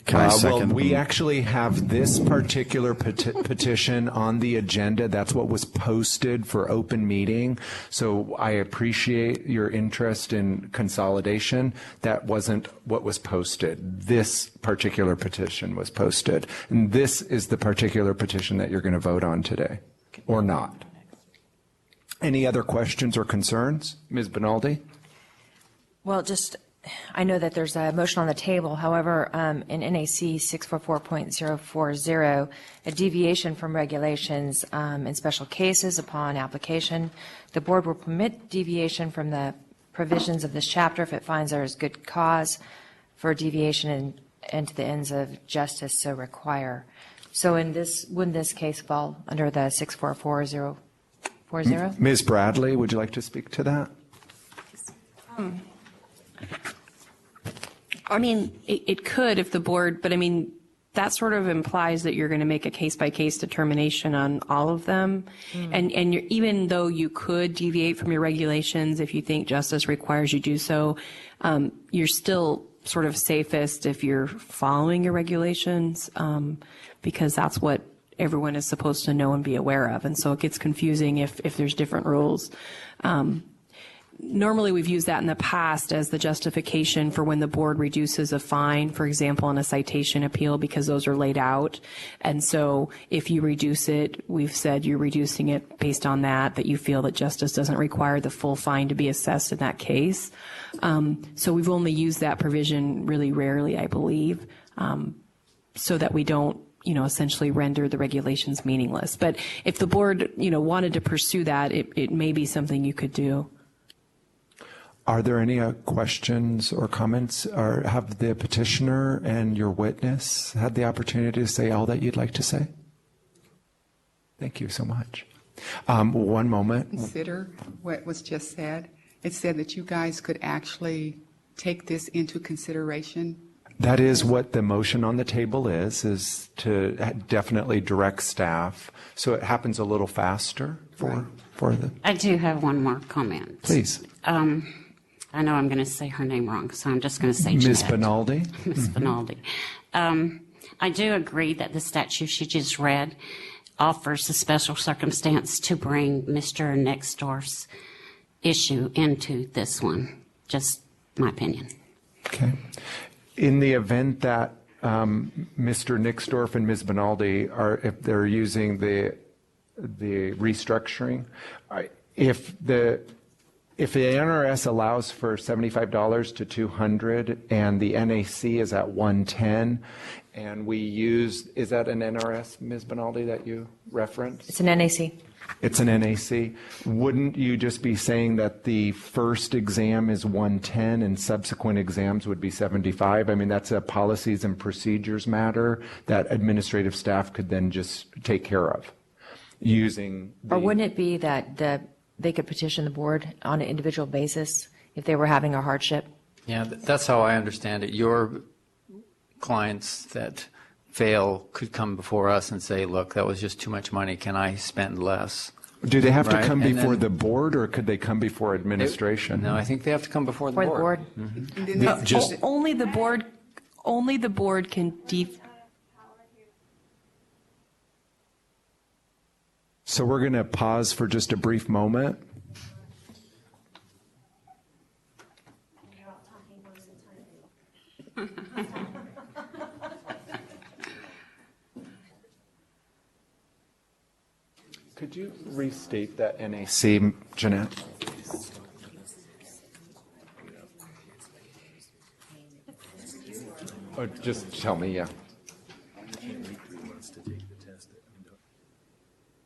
E: Can I second?
R: Well, we actually have this particular petition on the agenda. That's what was posted for open meeting. So I appreciate your interest in consolidation. That wasn't what was posted. This particular petition was posted. And this is the particular petition that you're going to vote on today, or not. Any other questions or concerns? Ms. Benaldi?
O: Well, I know that there's a motion on the table. However, in NAC 644.040, a deviation from regulations in special cases upon application, the board will permit deviation from the provisions of this chapter if it finds there is good cause for deviation and to the ends of justice so require. So wouldn't this case fall under the 644.040?
R: Ms. Bradley, would you like to speak to that?
F: I mean, it could if the board, but I mean, that sort of implies that you're going to make a case-by-case determination on all of them. And even though you could deviate from your regulations if you think justice requires you do so, you're still sort of safest if you're following your regulations, because that's what everyone is supposed to know and be aware of. And so it gets confusing if there's different rules. Normally, we've used that in the past as the justification for when the board reduces a fine, for example, in a citation appeal, because those are laid out. And so if you reduce it, we've said you're reducing it based on that you feel that justice doesn't require the full fine to be assessed in that case. So we've only used that provision really rarely, I believe, so that we don't essentially render the regulations meaningless. But if the board, wanted to pursue that, it may be something you could do.
R: Are there any questions or comments? Or have the petitioner and your witness had the opportunity to say all that you'd like to say? Thank you so much. One moment.
T: Consider what was just said. It said that you guys could actually take this into consideration.
R: That is what the motion on the table is to definitely direct staff so it happens a little faster for the.
D: I do have one more comment.
R: Please.
D: I know I'm going to say her name wrong, so I'm just going to say
R: Ms.
D: Jeanette.
R: Benaldi.
D: Ms. Benaldi. I do agree that the statute she just read offers a special circumstance to bring Mr. Nixdorf's issue into this one. Just my opinion.
R: Okay. In the event that Mr. Nixdorf and Ms. Benaldi if they're using the restructuring, if the NRS allows for $75 to $200 and the NAC is at $110, and we use, is that an NRS, Ms. Benaldi, that you referenced?
O: It's an NAC.
R: It's an NAC. Wouldn't you just be saying that the first exam is 110 and subsequent exams would be 75? I mean, that's a policies and procedures matter that administrative staff could then just take care of using.
O: Or wouldn't it be that they could petition the board on an individual basis if they were having a hardship?
C: Yeah, that's how I understand it. Your clients that fail could come before us and say, look, that was just too much money. Can I spend less?
R: Do they have to come before the board, or could they come before administration?
C: No, I think they have to come before the board.
R: Mm-hmm.
F: Only the board can
R: So we're going to pause for just a brief moment. Could you restate that NAC, Jeanette? Or just tell me, yeah.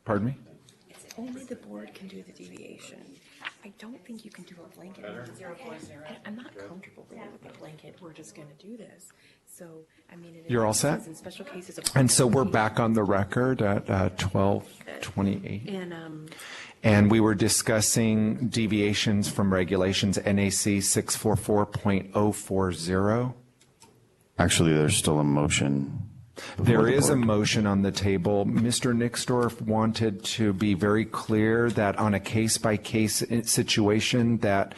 R: Pardon me?
F: Only the board can do the deviation. I don't think you can do a blanket. I'm not comfortable with a blanket. We're just going to do this. So, I mean,
R: You're all set?
F: In special cases,
R: And so we're back on the record at 12:28. And we were discussing deviations from regulations NAC 644.040.
E: Actually, there's still a motion
R: There is a motion on the table. Mr. Nixdorf wanted to be very clear that on a case-by-case situation that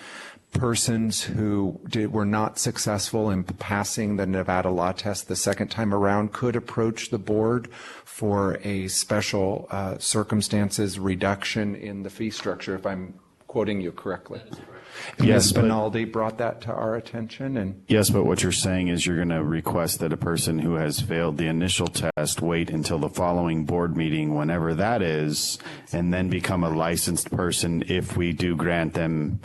R: persons who were not successful in passing the Nevada law test the second time around could approach the board for a special circumstances reduction in the fee structure, if I'm quoting you correctly.
E: Yes,
R: Ms. Benaldi brought that to our attention. And
E: yes, but what you're saying is you're going to request that a person who has failed the initial test wait until the following board meeting, whenever that is, and then become a licensed person if we do grant them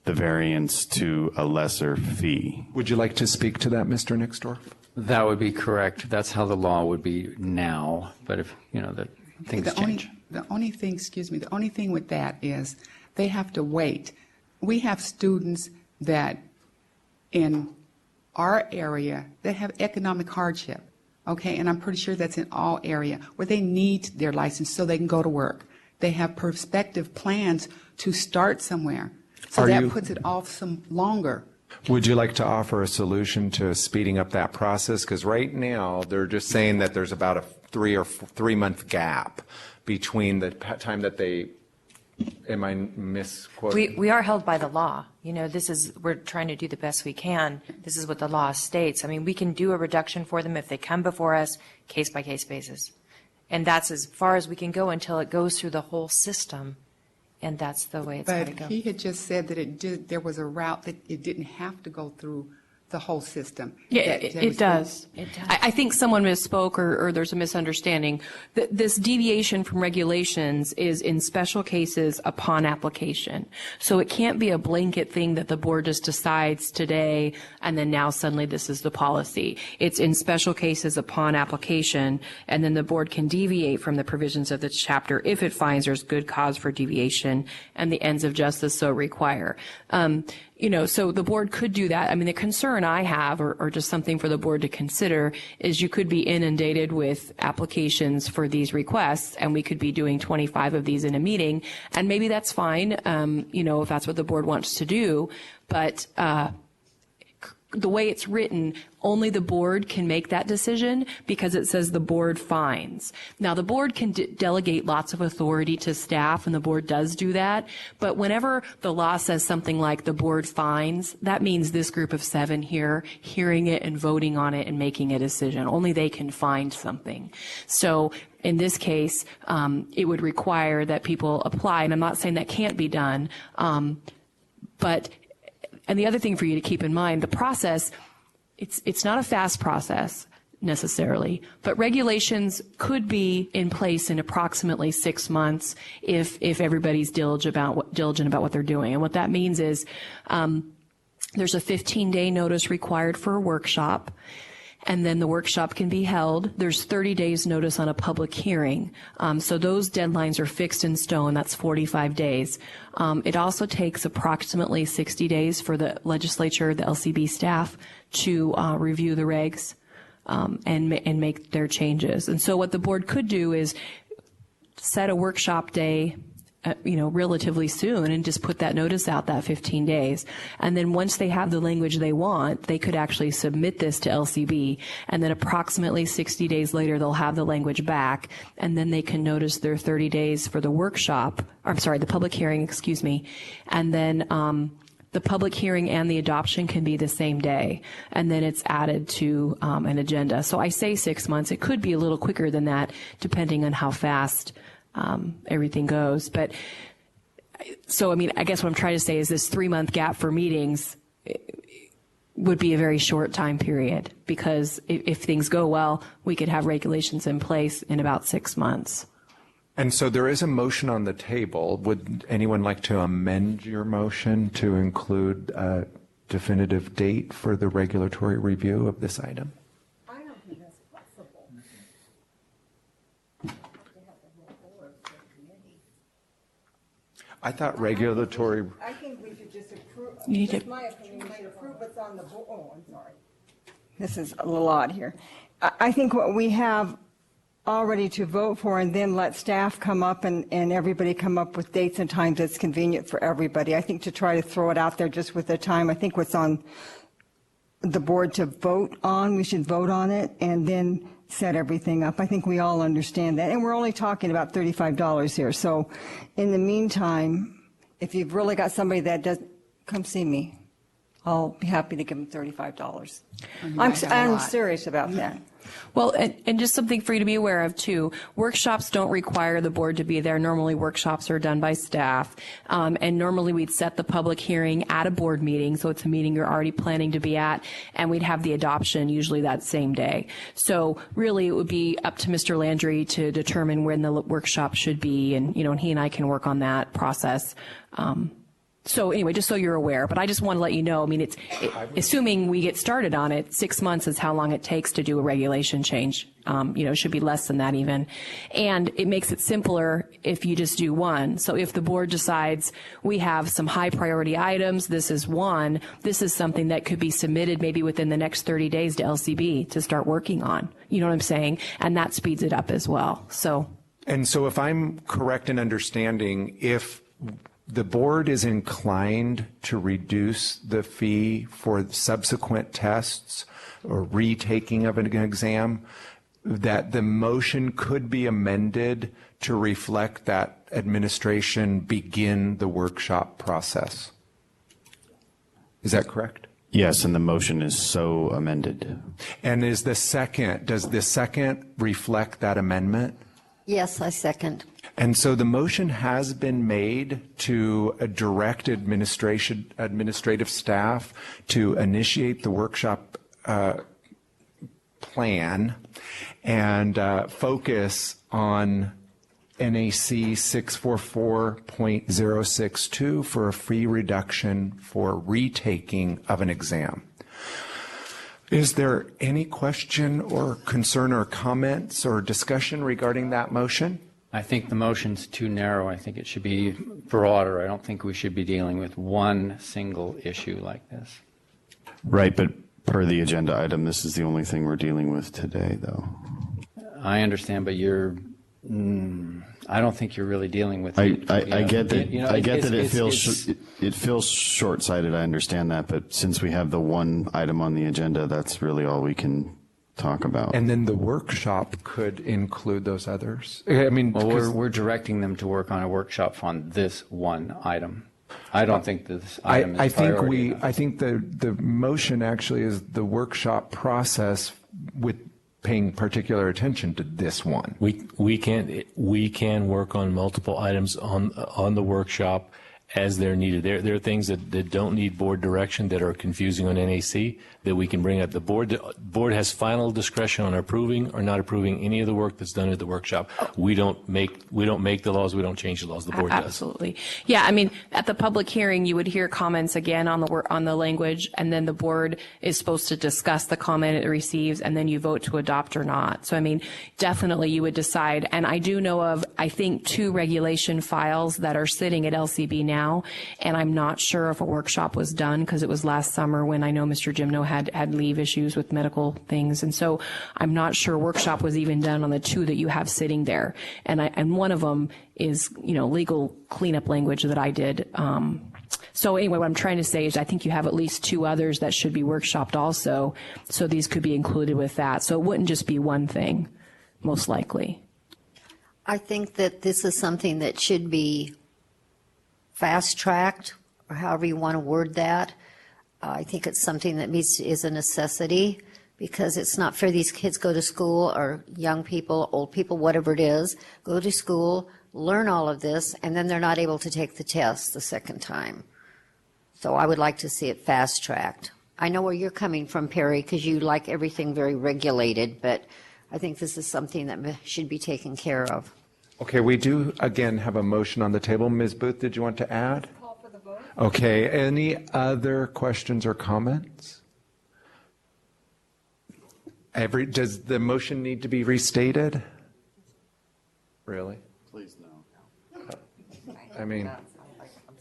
E: the variance to a lesser fee.
R: Would you like to speak to that, Mr. Nixdorf?
C: That would be correct. That's how the law would be now. But if, that things change.
T: The only thing with that is they have to wait. We have students that in our area that have economic hardship, okay, and I'm pretty sure that's in all area, where they need their license so they can go to work. They have prospective plans to start somewhere, so that puts it off some longer.
R: Would you like to offer a solution to speeding up that process? Because right now, they're just saying that there's about a 3 month gap between the time that they, am I misquoting?
O: We are held by the law. We're trying to do the best we can. This is what the law states. I mean, we can do a reduction for them if they come before us, case by case basis. And that's as far as we can go until it goes through the whole system. And that's the way it's got to go.
T: But he had just said that there was a route that it didn't have to go through the whole system.
F: Yeah, it does. I think someone misspoke or there's a misunderstanding. This deviation from regulations is in special cases upon application. So it can't be a blanket thing that the board just decides today and then now suddenly this is the policy. It's in special cases upon application, and then the board can deviate from the provisions of the chapter if it finds there's good cause for deviation and the ends of justice so require. So the board could do that. I mean, the concern I have, or just something for the board to consider, is you could be inundated with applications for these requests, and we could be doing 25 of these in a meeting, and maybe that's fine, if that's what the board wants to do, but the way it's written, only the board can make that decision because it says the board finds. Now, the board can delegate lots of authority to staff, and the board does do that. But whenever the law says something like the board finds, that means this group of 7 here hearing it and voting on it and making a decision. Only they can find something. So in this case, it would require that people apply, and I'm not saying that can't be done, and the other thing for you to keep in mind, the process, it's not a fast process necessarily, but regulations could be in place in approximately 6 months if everybody's diligent about what they're doing. And what that means is there's a 15-day notice required for a workshop, and then the workshop can be held. There's 30 days notice on a public hearing. So those deadlines are fixed in stone. That's 45 days. It also takes approximately 60 days for the legislature, the LCB staff, to review the regs and make their changes. And so what the board could do is set a workshop day relatively soon and just put that notice out that 15 days. And then once they have the language they want, they could actually submit this to LCB. And then approximately 60 days later, they'll have the language back. And then they can notice their 30 days for the the public hearing, And then the public hearing and the adoption can be the same day. And then it's added to an agenda. So I say 6 months. It could be a little quicker than that, depending on how fast everything goes. But so, I guess what I'm trying to say is this 3-month gap for meetings would be a very short time period, because if things go well, we could have regulations in place in about 6 months.
R: And so there is a motion on the table. Would anyone like to amend your motion to include a definitive date for the regulatory review of this item? I thought regulatory.
M: I think we should just approve.
F: You need to.
M: My opinion, we should approve what's on the board. Oh, I'm sorry. This is a little odd here. I think what we have already to vote for, and then let staff come up and everybody come up with dates and times that's convenient for everybody. I think to try to throw it out there just with the time, I think what's on the board to vote on, we should vote on it, and then set everything up. I think we all understand that. And we're only talking about $35 here. So in the meantime, if you've really got somebody that does, come see me. I'll be happy to give them $35. I'm serious about that.
F: Well, and just something for you to be aware of, too. Workshops don't require the board to be there. Normally, workshops are done by staff. And normally, we'd set the public hearing at a board meeting, so it's a meeting you're already planning to be at, and we'd have the adoption usually that same day. So really, it would be up to Mr. Landry to determine when the workshop should be, and, and he and I can work on that process. So anyway, just so you're aware, but I just want to let you know, assuming we get started on it, 6 months is how long it takes to do a regulation change. It should be less than that even. And it makes it simpler if you just do one. So if the board decides we have some high priority items, this is one, this is something that could be submitted maybe within the next 30 days to LCB to start working on. You know what I'm saying? And that speeds it up as well.
R: And so if I'm correct in understanding, if the board is inclined to reduce the fee for subsequent tests or retaking of an exam, that the motion could be amended to reflect that administration begin the workshop process. Is that correct?
E: Yes, and the motion is so amended.
R: And does the second reflect that amendment?
N: Yes, I second.
R: And so the motion has been made to direct administrative staff to initiate the workshop plan and focus on NAC 644.062 for a fee reduction for retaking of an exam. Is there any question or concern or comments or discussion regarding that motion?
C: I think the motion's too narrow. I think it should be broader. I don't think we should be dealing with one single issue like this.
E: Right, but per the agenda item, this is the only thing we're dealing with today, though.
C: I understand, but I don't think you're really dealing with.
E: I get that. I get that it feels short-sighted. I understand that, but since we have the one item on the agenda, that's really all we can talk about.
R: And then the workshop could include those others.
C: We're directing them to work on a workshop on this one item. I don't think this item is priority enough.
R: I think the motion actually is the workshop process with paying particular attention to this one.
Q: We can work on multiple items on the workshop as they're needed. There are things that don't need board direction that are confusing on NAC that we can bring up. The board has final discretion on approving or not approving any of the work that's done at the workshop. We don't make the laws. We don't change the laws. The board does.
F: Absolutely. Yeah, at the public hearing, you would hear comments again on the language, and then the board is supposed to discuss the comment it receives, and then you vote to adopt or not. So, definitely you would decide. And I do know of, I think, 2 regulation files that are sitting at LCB now, and I'm not sure if a workshop was done because it was last summer when I know Mr. Gimno had leave issues with medical things, and so I'm not sure a workshop was even done on the 2 that you have sitting there. And one of them is legal cleanup language that I did. So anyway, what I'm trying to say is I think you have at least 2 others that should be workshopped also, so these could be included with that. So it wouldn't just be one thing, most likely.
N: I think that this is something that should be fast-tracked, or however you want to word that. I think it's something that is a necessity, because it's not fair these kids go to school, or young people, old people, whatever it is, go to school, learn all of this, and then they're not able to take the test the second time. So I would like to see it fast-tracked. I know where you're coming from, Perry, because you like everything very regulated, but I think this is something that should be taken care of.
R: Okay, we do, again, have a motion on the table. Ms. Booth, did you want to add? Call for the vote. Okay, any other questions or comments? Does the motion need to be restated? Really?
E: Please, no.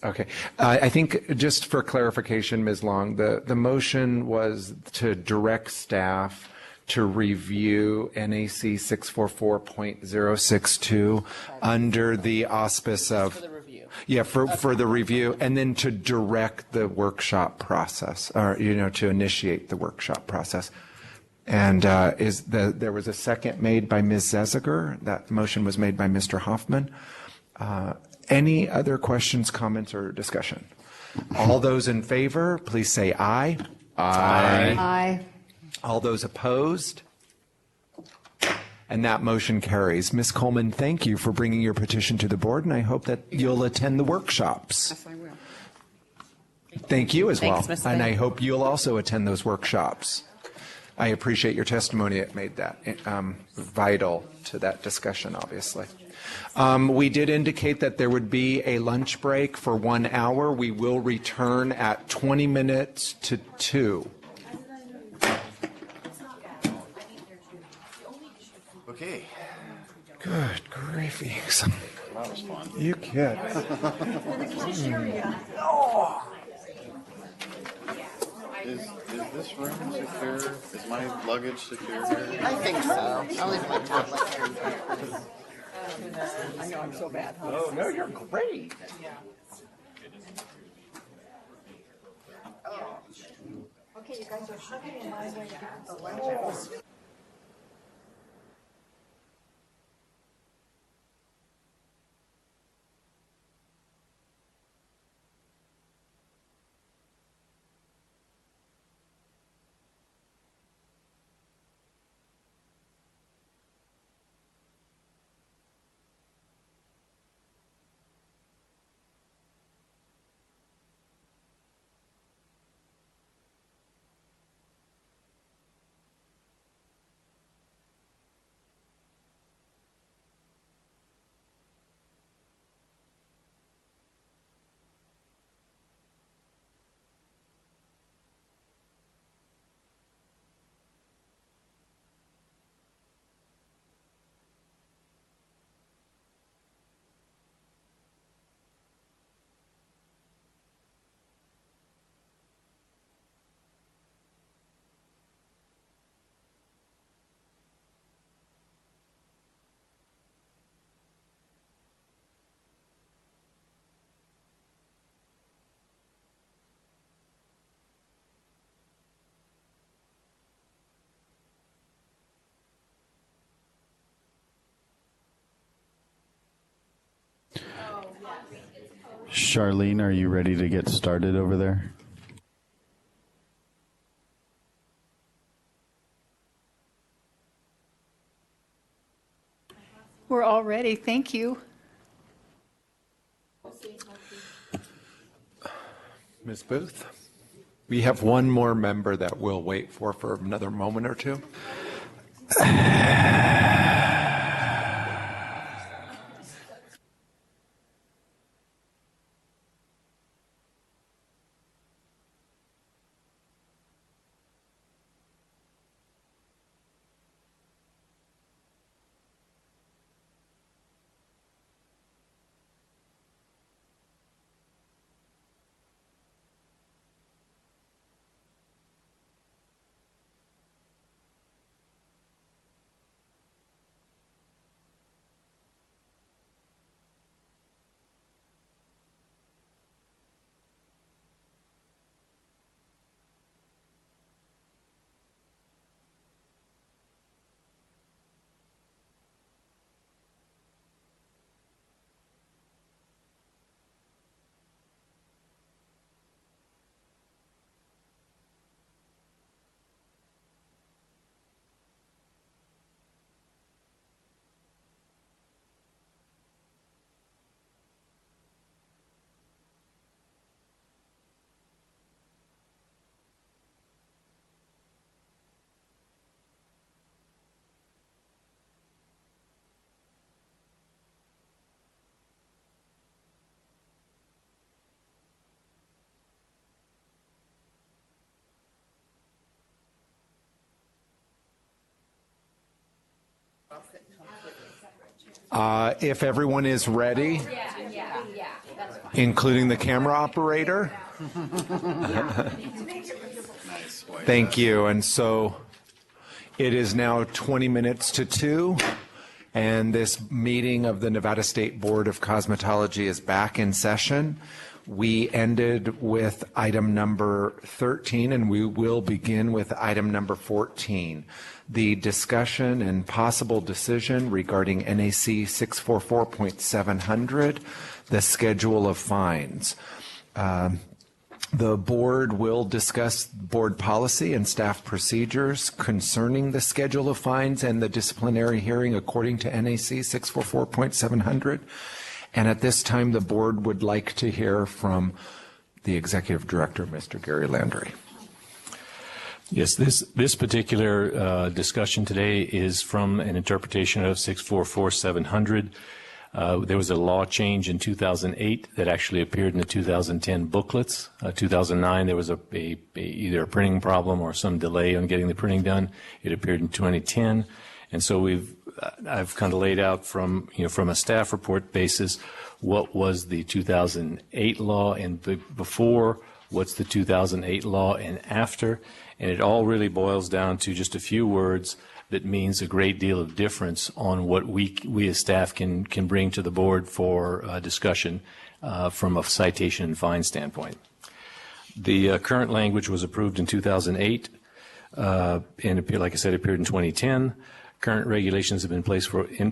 R: Okay. I think just for clarification, Ms. Long, the motion was to direct staff to review NAC 644.062 under the auspice of... For the review. Yeah, for the review, and then to direct the workshop process, or, to initiate the workshop process. And there was a second made by Ms. Zeziger. That motion was made by Mr. Hoffman. Any other questions, comments, or discussion? All those in favor, please say aye.
N: Aye.
R: All those opposed? And that motion carries. Ms. Coleman, thank you for bringing your petition to the board, and I hope that you'll attend the workshops.
T: Yes, I will.
R: Thank you as well.
O: Thanks, Ms.
R: And I
O: Lane.
R: hope you'll also attend those workshops. I appreciate your testimony. It made that vital to that discussion, obviously. We did indicate that there would be a lunch break for 1 hour. We will return at 20 minutes to 2.
E: Okay.
R: Good gravy.
E: That was fun.
R: You kid.
E: Is this room secure? Is my luggage secure here?
K: I think so. I'll leave my tablet here.
M: I know I'm so bad. Huh?
R: Oh, no, you're great.
N: Okay, you guys are hugging in my way to the lunch.
E: Charlene, are you ready to get started over there?
G: We're all ready. Thank you.
R: Ms. Booth? We have one more member that we'll wait for another moment or two. If everyone is ready, including the camera operator. Thank you. And so it is now 20 minutes to 2, and this meeting of the Nevada State Board of Cosmetology is back in session. We ended with item number 13, and we will begin with item number 14. The discussion and possible decision regarding NAC 644.700, the schedule of fines. The board will discuss board policy and staff procedures concerning the schedule of fines and the disciplinary hearing according to NAC 644.700. And at this time, the board would like to hear from the executive director, Mr. Gary Landry.
Q: Yes, this particular discussion today is from an interpretation of 644.700. There was a law change in 2008 that actually appeared in the 2010 booklets. 2009, there was either a printing problem or some delay on getting the printing done. It appeared in 2010, and so I've kind of laid out from a staff report basis what was the 2008 law and before, what's the 2008 law and after, and it all really boils down to just a few words that means a great deal of difference on what we as staff can bring to the board for discussion from a citation and fine standpoint. The current language was approved in 2008 and appeared, like I said, appeared in 2010. Current regulations have been in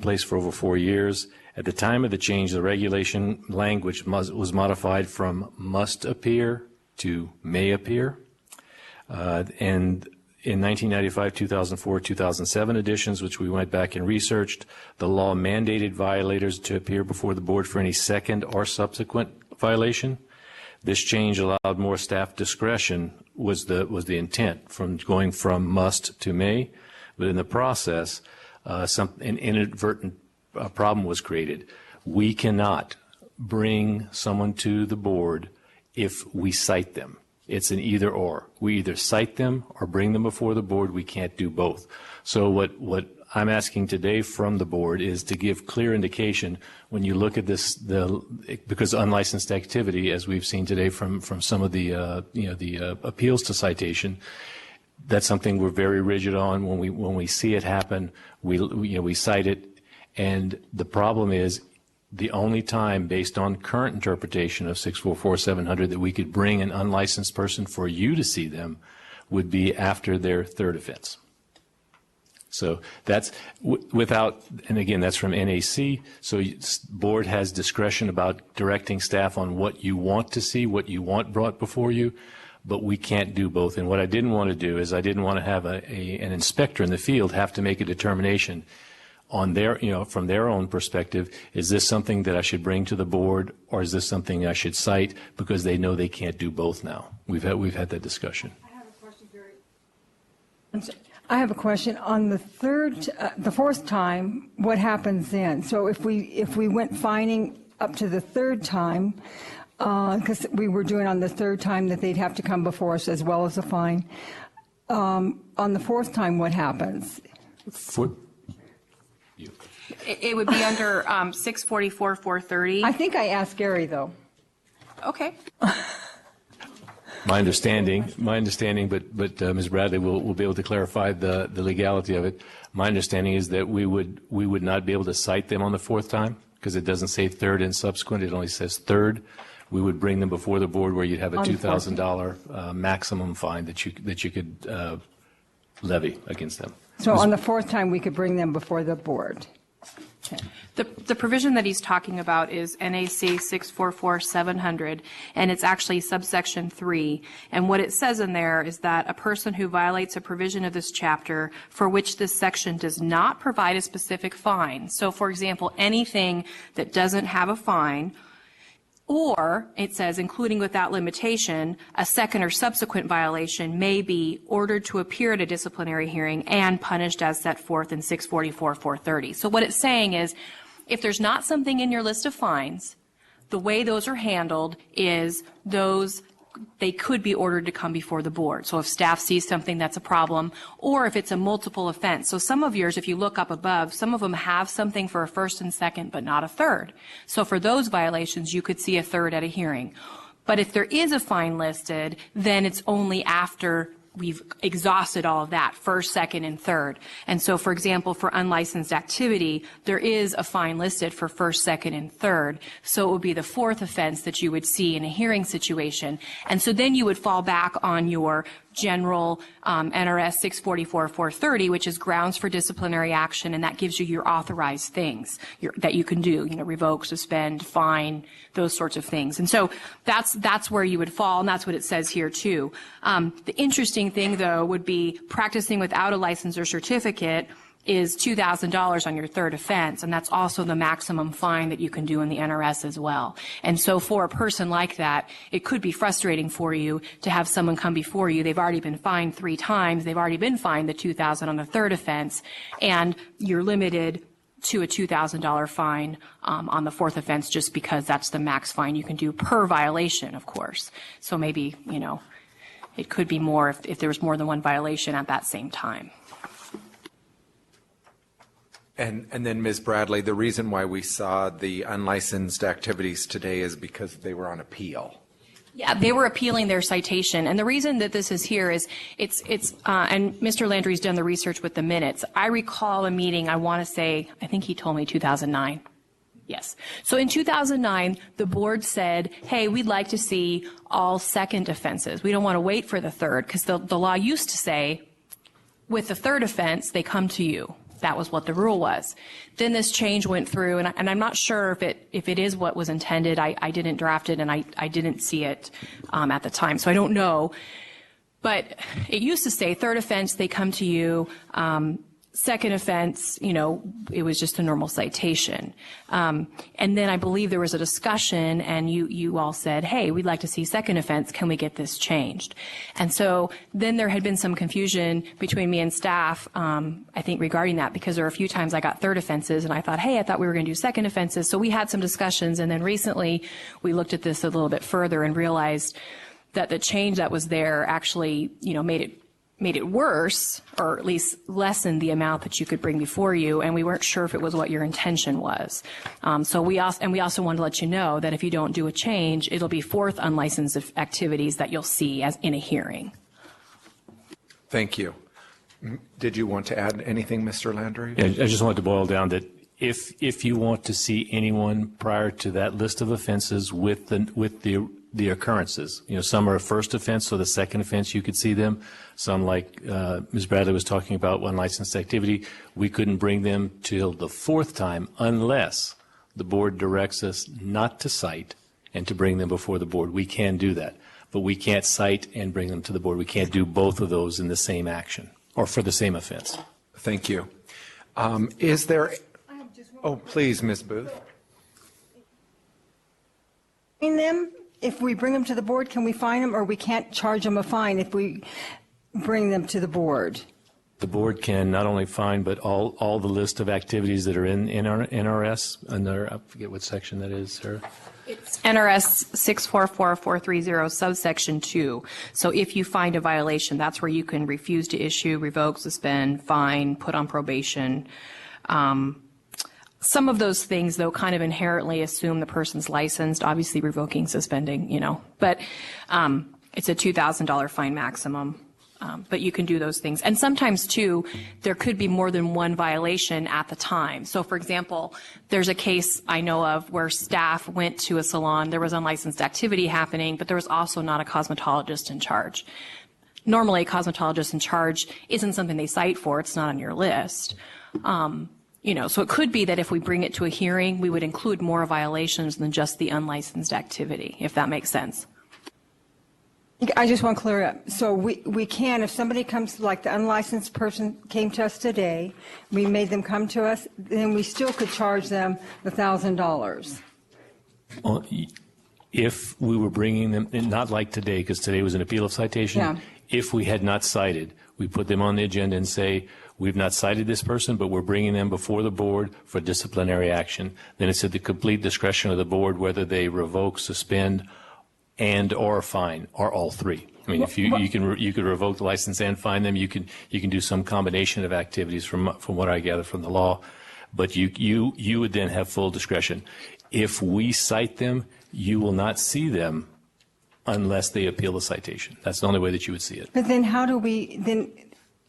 Q: place for over 4 years. At the time of the change, the regulation language was modified from must appear to may appear. And in 1995, 2004, 2007 editions, which we went back and researched, the law mandated violators to appear before the board for any second or subsequent violation. This change allowed more staff discretion was the intent from going from must to may, but in the process, an inadvertent problem was created. We cannot bring someone to the board if we cite them. It's an either or. We either cite them or bring them before the board. We can't do both. So what I'm asking today from the board is to give clear indication when you look at this, because unlicensed activity, as we've seen today from some of the appeals to citation, that's something we're very rigid on. When we see it happen, we cite it, and the problem is, the only time, based on current interpretation of 644.700, that we could bring an unlicensed person for you to see them would be after their third offense. So that's without, and again, that's from NAC. So board has discretion about directing staff on what you want to see, what you want brought before you, but we can't do both. And what I didn't want to do is I didn't want to have an inspector in the field have to make a determination on their, from their own perspective, is this something that I should bring to the board, or is this something I should cite, because they know they can't do both now. We've had that discussion.
M: I have a question on the fourth time. What happens then? So if we went fining up to the third time, because we were doing on the third time that they'd have to come before us as well as a fine. On the fourth time, what happens?
B: It would be under 644.430.
M: I think I asked Gary, though.
B: Okay.
Q: My understanding, but Ms. Bradley will be able to clarify the legality of it. My understanding is that we would not be able to cite them on the fourth time because it doesn't say third and subsequent. It only says third. We would bring them before the board where you'd have a $2,000 maximum fine that you could levy against them.
M: So on the fourth time, we could bring them before the board. Okay.
B: The provision that he's talking about is NAC 644.700, and it's actually subsection 3. And what it says in there is that a person who violates a provision of this chapter for which this section does not provide a specific fine. So, for example, anything that doesn't have a fine, or it says, including without limitation, a second or subsequent violation may be ordered to appear at a disciplinary hearing and punished as set forth in 644.430. So what it's saying is, if there's not something in your list of fines, the way those are handled is they could be ordered to come before the board. So if staff sees something that's a problem, or if it's a multiple offense. So some of yours, if you look up above, some of them have something for a first and second, but not a third. So for those violations, you could see a third at a hearing. But if there is a fine listed, then it's only after we've exhausted all of that, first, second, and third. And so, for example, for unlicensed activity, there is a fine listed for first, second, and third. So it would be the fourth offense that you would see in a hearing situation. And so then you would fall back on your general NRS 644-430, which is grounds for disciplinary action, and that gives you your authorized things that you can do, revoke, suspend, fine, those sorts of things. And so that's where you would fall, and that's what it says here too. The interesting thing, though, would be practicing without a license or certificate is $2,000 on your third offense, and that's also the maximum fine that you can do in the NRS as well. And so for a person like that, it could be frustrating for you to have someone come before you. They've already been fined 3 times. They've already been fined the $2,000 on the third offense, and you're limited to a $2,000 fine on the fourth offense just because that's the max fine you can do per violation, of course. So maybe, it could be more if there was more than one violation at that same time.
A: And then, Ms. Bradley, the reason why we saw the unlicensed activities today is because they were on appeal.
B: Yeah, they were appealing their citation, and the reason that this is here is it's and Mr. Landry's done the research with the minutes. I recall a meeting, I think he told me 2009. Yes. So in 2009, the board said, hey, we'd like to see all second offenses. We don't want to wait for the third, because the law used to say, with the third offense, they come to you. That was what the rule was. Then this change went through, and I'm not sure if it is what was intended. I didn't draft it, and I didn't see it at the time, so I don't know. But it used to say third offense, they come to you. Second offense, it was just a normal citation. And then I believe there was a discussion, and you all said, hey, we'd like to see second offense. Can we get this changed? And so then there had been some confusion between me and staff, I think, regarding that, because there were a few times I got third offenses, and I thought, hey, I thought we were going to do second offenses. So we had some discussions, and then recently we looked at this a little bit further and realized that the change that was there actually, made it worse, or at least lessened the amount that you could bring before you, and we weren't sure if it was what your intention was. So we also wanted to let you know that if you don't do a change, it'll be fourth unlicensed activities that you'll see as in a hearing.
A: Thank you. Did you want to add anything, Mr. Landry?
Q: Yeah, I just wanted to boil down that if you want to see anyone prior to that list of offenses with the occurrences, some are a first offense, so the second offense you could see them. Some, like Ms. Bradley was talking about, unlicensed activity, we couldn't bring them till the fourth time unless the board directs us not to cite and to bring them before the board. We can do that, but we can't cite and bring them to the board. We can't do both of those in the same action or for the same offense.
A: Thank you. Is there? Oh, please, Ms. Booth.
M: If we bring them to the board, can we fine them, or we can't charge them a fine if we bring them to the board?
Q: The board can not only fine, but all the list of activities that are in our NRS, I forget what section that is, Sarah.
B: It's NRS 644-430, subsection 2. So if you find a violation, that's where you can refuse to issue, revoke, suspend, fine, put on probation. Some of those things, though, kind of inherently assume the person's licensed, obviously revoking, suspending, but it's a $2,000 fine maximum. But you can do those things. And sometimes, too, there could be more than one violation at the time. So, for example, there's a case I know of where staff went to a salon. There was unlicensed activity happening, but there was also not a cosmetologist in charge. Normally, a cosmetologist in charge isn't something they cite for. It's not on your list. So it could be that if we bring it to a hearing, we would include more violations than just the unlicensed activity, if that makes sense.
M: I just want to clear up. So we can, if somebody comes, like the unlicensed person came to us today, we made them come to us, then we still could charge them the $1,000.
Q: Well, if we were bringing them, not like today, because today was an appeal of citation.
M: Yeah.
Q: If we had not cited, we put them on the agenda and say, we've not cited this person, but we're bringing them before the board for disciplinary action. Then it's at the complete discretion of the board whether they revoke, suspend, and or fine, or all three. I mean, if you could revoke the license and fine them, you can do some combination of activities from what I gather from the law, but you would then have full discretion. If we cite them, you will not see them unless they appeal the citation. That's the only way that you would see it.
M: But then how do we, then,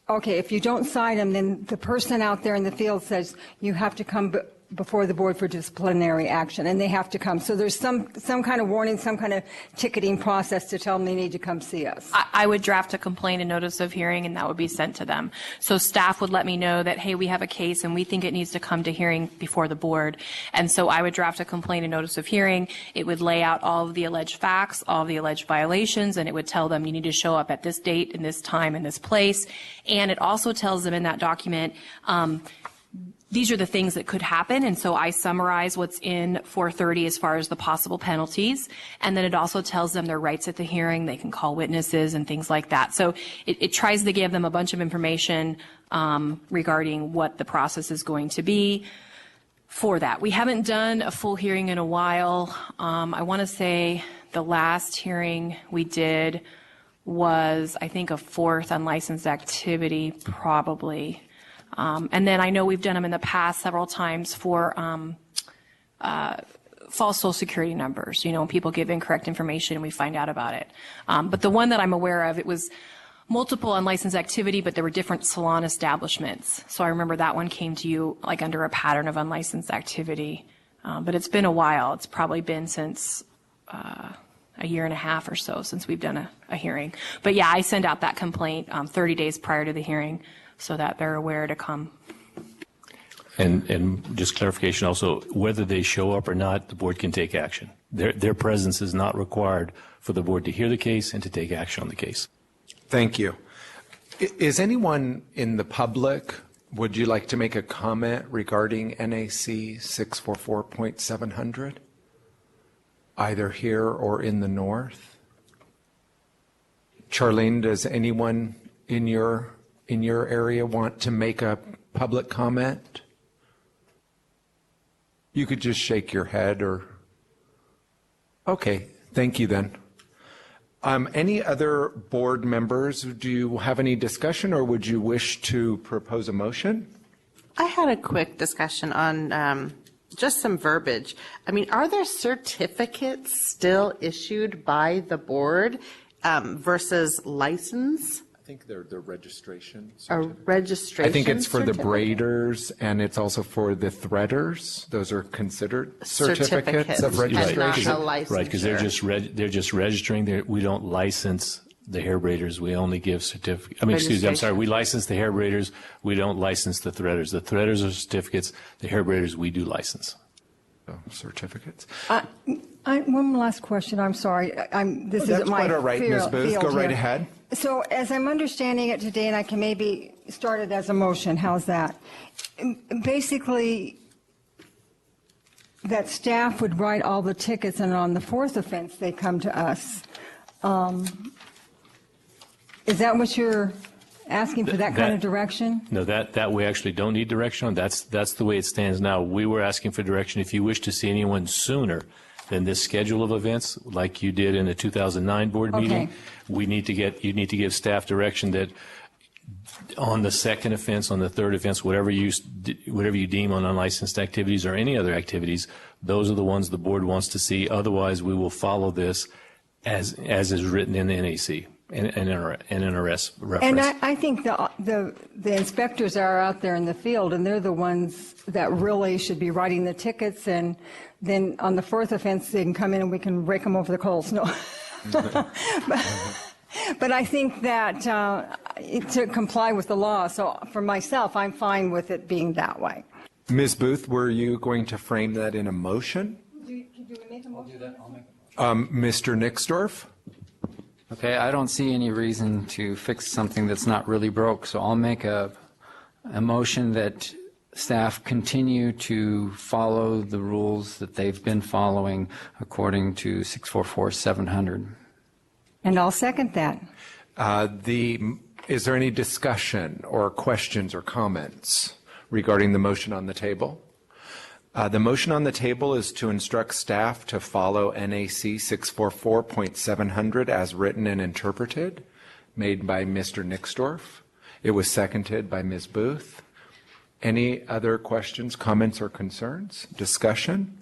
M: okay, if you don't cite them, then the person out there in the field says you have to come before the board for disciplinary action, and they have to come. So there's some kind of warning, some kind of ticketing process to tell them they need to come see us.
F: I would draft a complaint and notice of hearing, and that would be sent to them. So staff would let me know that, hey, we have a case and we think it needs to come to hearing before the board. And so I would draft a complaint and notice of hearing. It would lay out all of the alleged facts, all of the alleged violations, and it would tell them you need to show up at this date and this time and this place. And it also tells them in that document, these are the things that could happen, and so I summarize what's in 430 as far as the possible penalties, and then it also tells them their rights at the hearing. They can call witnesses and things like that. So it tries to give them a bunch of information regarding what the process is going to be for that. We haven't done a full hearing in a while. I want to say the last hearing we did was, I think, a fourth unlicensed activity, probably. And then I know we've done them in the past several times for false Social Security numbers. You know, when people give incorrect information and we find out about it. But the one that I'm aware of, it was multiple unlicensed activity, but there were different salon establishments. So I remember that one came to you like under a pattern of unlicensed activity. But it's been a while. It's probably been since a year and a half or so since we've done a hearing. But yeah, I send out that complaint 30 days prior to the hearing, so that they're aware to come.
Q: And just clarification also, whether they show up or not, the board can take action. Their presence is not required for the board to hear the case and to take action on the case.
R: Thank you. Is anyone in the public, would you like to make a comment regarding NAC 644.700? Either here or in the north? Charlene, does anyone in your area want to make a public comment? You could just shake your head or... Okay, thank you then. Any other board members, do you have any discussion or would you wish to propose a motion?
K: I had a quick discussion on just some verbiage. I mean, are there certificates still issued by the board versus license?
R: I think they're the registration.
K: A registration
R: I think it's for the
K: certificate?
R: braiders and it's also for the threaders. Those are considered certificates of
K: Certificates,
R: registration.
K: not a licensure.
Q: Right, because they're just registering. We don't license the hair braiders. We only give certificates. I mean, excuse me, I'm sorry. We license the hair braiders. We don't license the threaders. The threaders are certificates. The hair braiders, we do license.
R: Certificates.
M: One last question, I'm sorry. This isn't my
R: quite all right, Ms. Booth.
M: field
R: Go right
M: here.
R: ahead.
M: So as I'm understanding it today, and I can maybe start it as a motion, how's that? Basically, that staff would write all the tickets, and on the fourth offense, they come to us. Is that what you're asking for, that kind of direction?
Q: No, that we actually don't need direction on. That's the way it stands now. We were asking for direction. If you wish to see anyone sooner than this schedule of events, like you did in the 2009 board meeting, you need to give staff direction that on the second offense, on the third offense, whatever you deem on unlicensed activities or any other activities, those are the ones the board wants to see. Otherwise, we will follow this as is written in the NAC. And NRS reference.
M: And I think the inspectors are out there in the field, and they're the ones that really should be writing the tickets, and then on the fourth offense, they can come in and we can rake them over the coals. No. But I think that to comply with the law, so for myself, I'm fine with it being that way.
R: Ms. Booth, were you going to frame that in a motion?
M: Do we make a motion? I'll do that. I'll make
R: Mr. Nixdorf?
C: Okay, I don't see any reason to fix something that's not really broke, so I'll make a motion that staff continue to follow the rules that they've been following according to 644-700.
M: And I'll second that.
R: Is there any discussion or questions or comments regarding the motion on the table? The motion on the table is to instruct staff to follow NAC 644.700 as written and interpreted, made by Mr. Nixdorf. It was seconded by Ms. Booth. Any other questions, comments, or concerns? Discussion?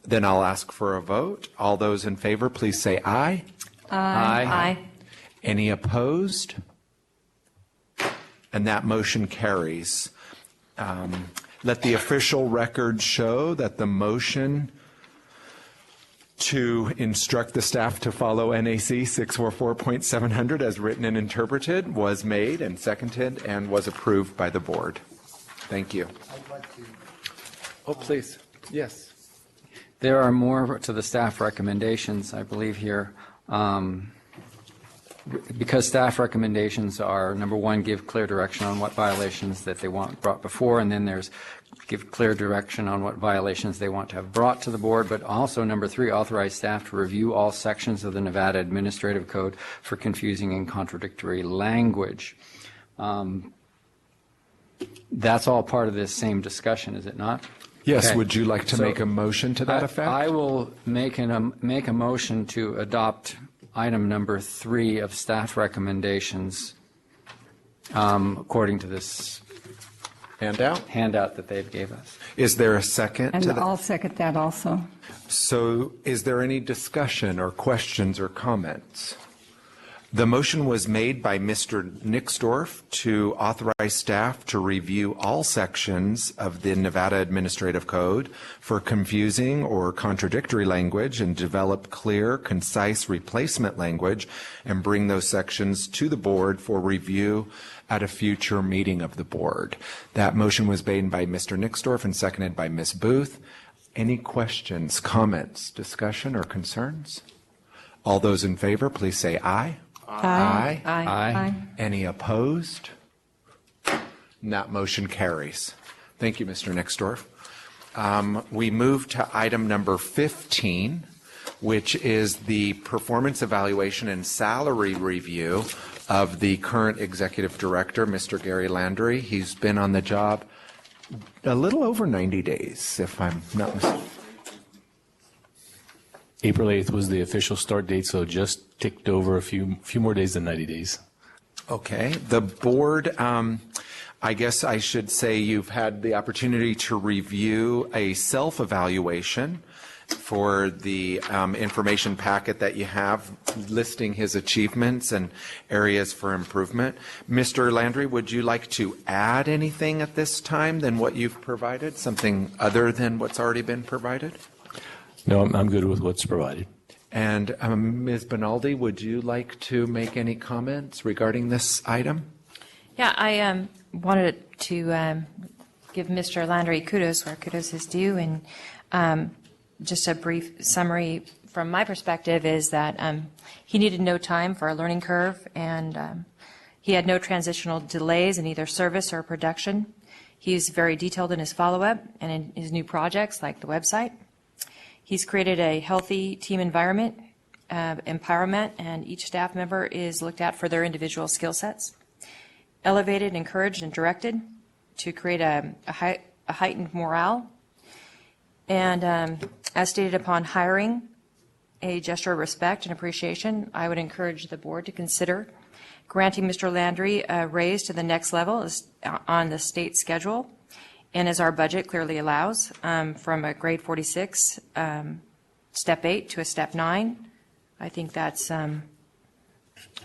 A: Then I'll ask for a vote. All those in favor, please say aye.
F: Aye.
A: Any opposed? And that motion carries. Let the official record show that the motion to instruct the staff to follow NAC 644.700 as written and interpreted was made and seconded and was approved by the board. Thank you. Oh, please. Yes.
C: There are more to the staff recommendations, I believe, here. Because staff recommendations are, number one, give clear direction on what violations that they want brought before, and then there's give clear direction on what violations they want to have brought to the board, but also, number three, authorize staff to review all sections of the Nevada Administrative Code for confusing and contradictory language. That's all part of this same discussion, is it not?
A: Yes.
C: Okay.
A: Would you like to make a motion to that effect?
C: I will make a motion to adopt item number 3 of staff recommendations according to this handout that they gave us.
A: Is there a second
M: And
A: to that?
M: I'll second that also.
A: So is there any discussion or questions or comments? The motion was made by Mr. Nixdorf to authorize staff to review all sections of the Nevada Administrative Code for confusing or contradictory language and develop clear, concise replacement language and bring those sections to the board for review at a future meeting of the board. That motion was made by Mr. Nixdorf and seconded by Ms. Booth. Any questions, comments, discussion, or concerns? All those in favor, please say aye.
F: Aye.
C: Aye.
A: Any opposed? And that motion carries. Thank you, Mr. Nixdorf. We move to item number 15, which is the performance evaluation and salary review of the current executive director, Mr. Gary Landry. He's been on the job a little over 90 days, if I'm not mistaken.
Q: April 8th was the official start date, so just ticked over a few more days than 90 days.
A: Okay. The board, I guess I should say you've had the opportunity to review a self-evaluation for the information packet that you have listing his achievements and areas for improvement. Mr. Landry, would you like to add anything at this time than what you've provided, something other than what's already been provided?
Q: No, I'm good with what's provided.
A: And Ms. Benaldi, would you like to make any comments regarding this item?
O: Yeah, I wanted to give Mr. Landry kudos where kudos is due, and just a brief summary from my perspective is that he needed no time for a learning curve, and he had no transitional delays in either service or production. He's very detailed in his follow-up and in his new projects like the website. He's created a healthy team environment, empowerment, and each staff member is looked at for their individual skill sets. Elevated, encouraged, and directed to create a heightened morale. And as stated upon hiring, a gesture of respect and appreciation, I would encourage the board to consider granting Mr. Landry a raise to the next level on the state schedule, and as our budget clearly allows, from a grade 46, step 8 to a step 9. I think that's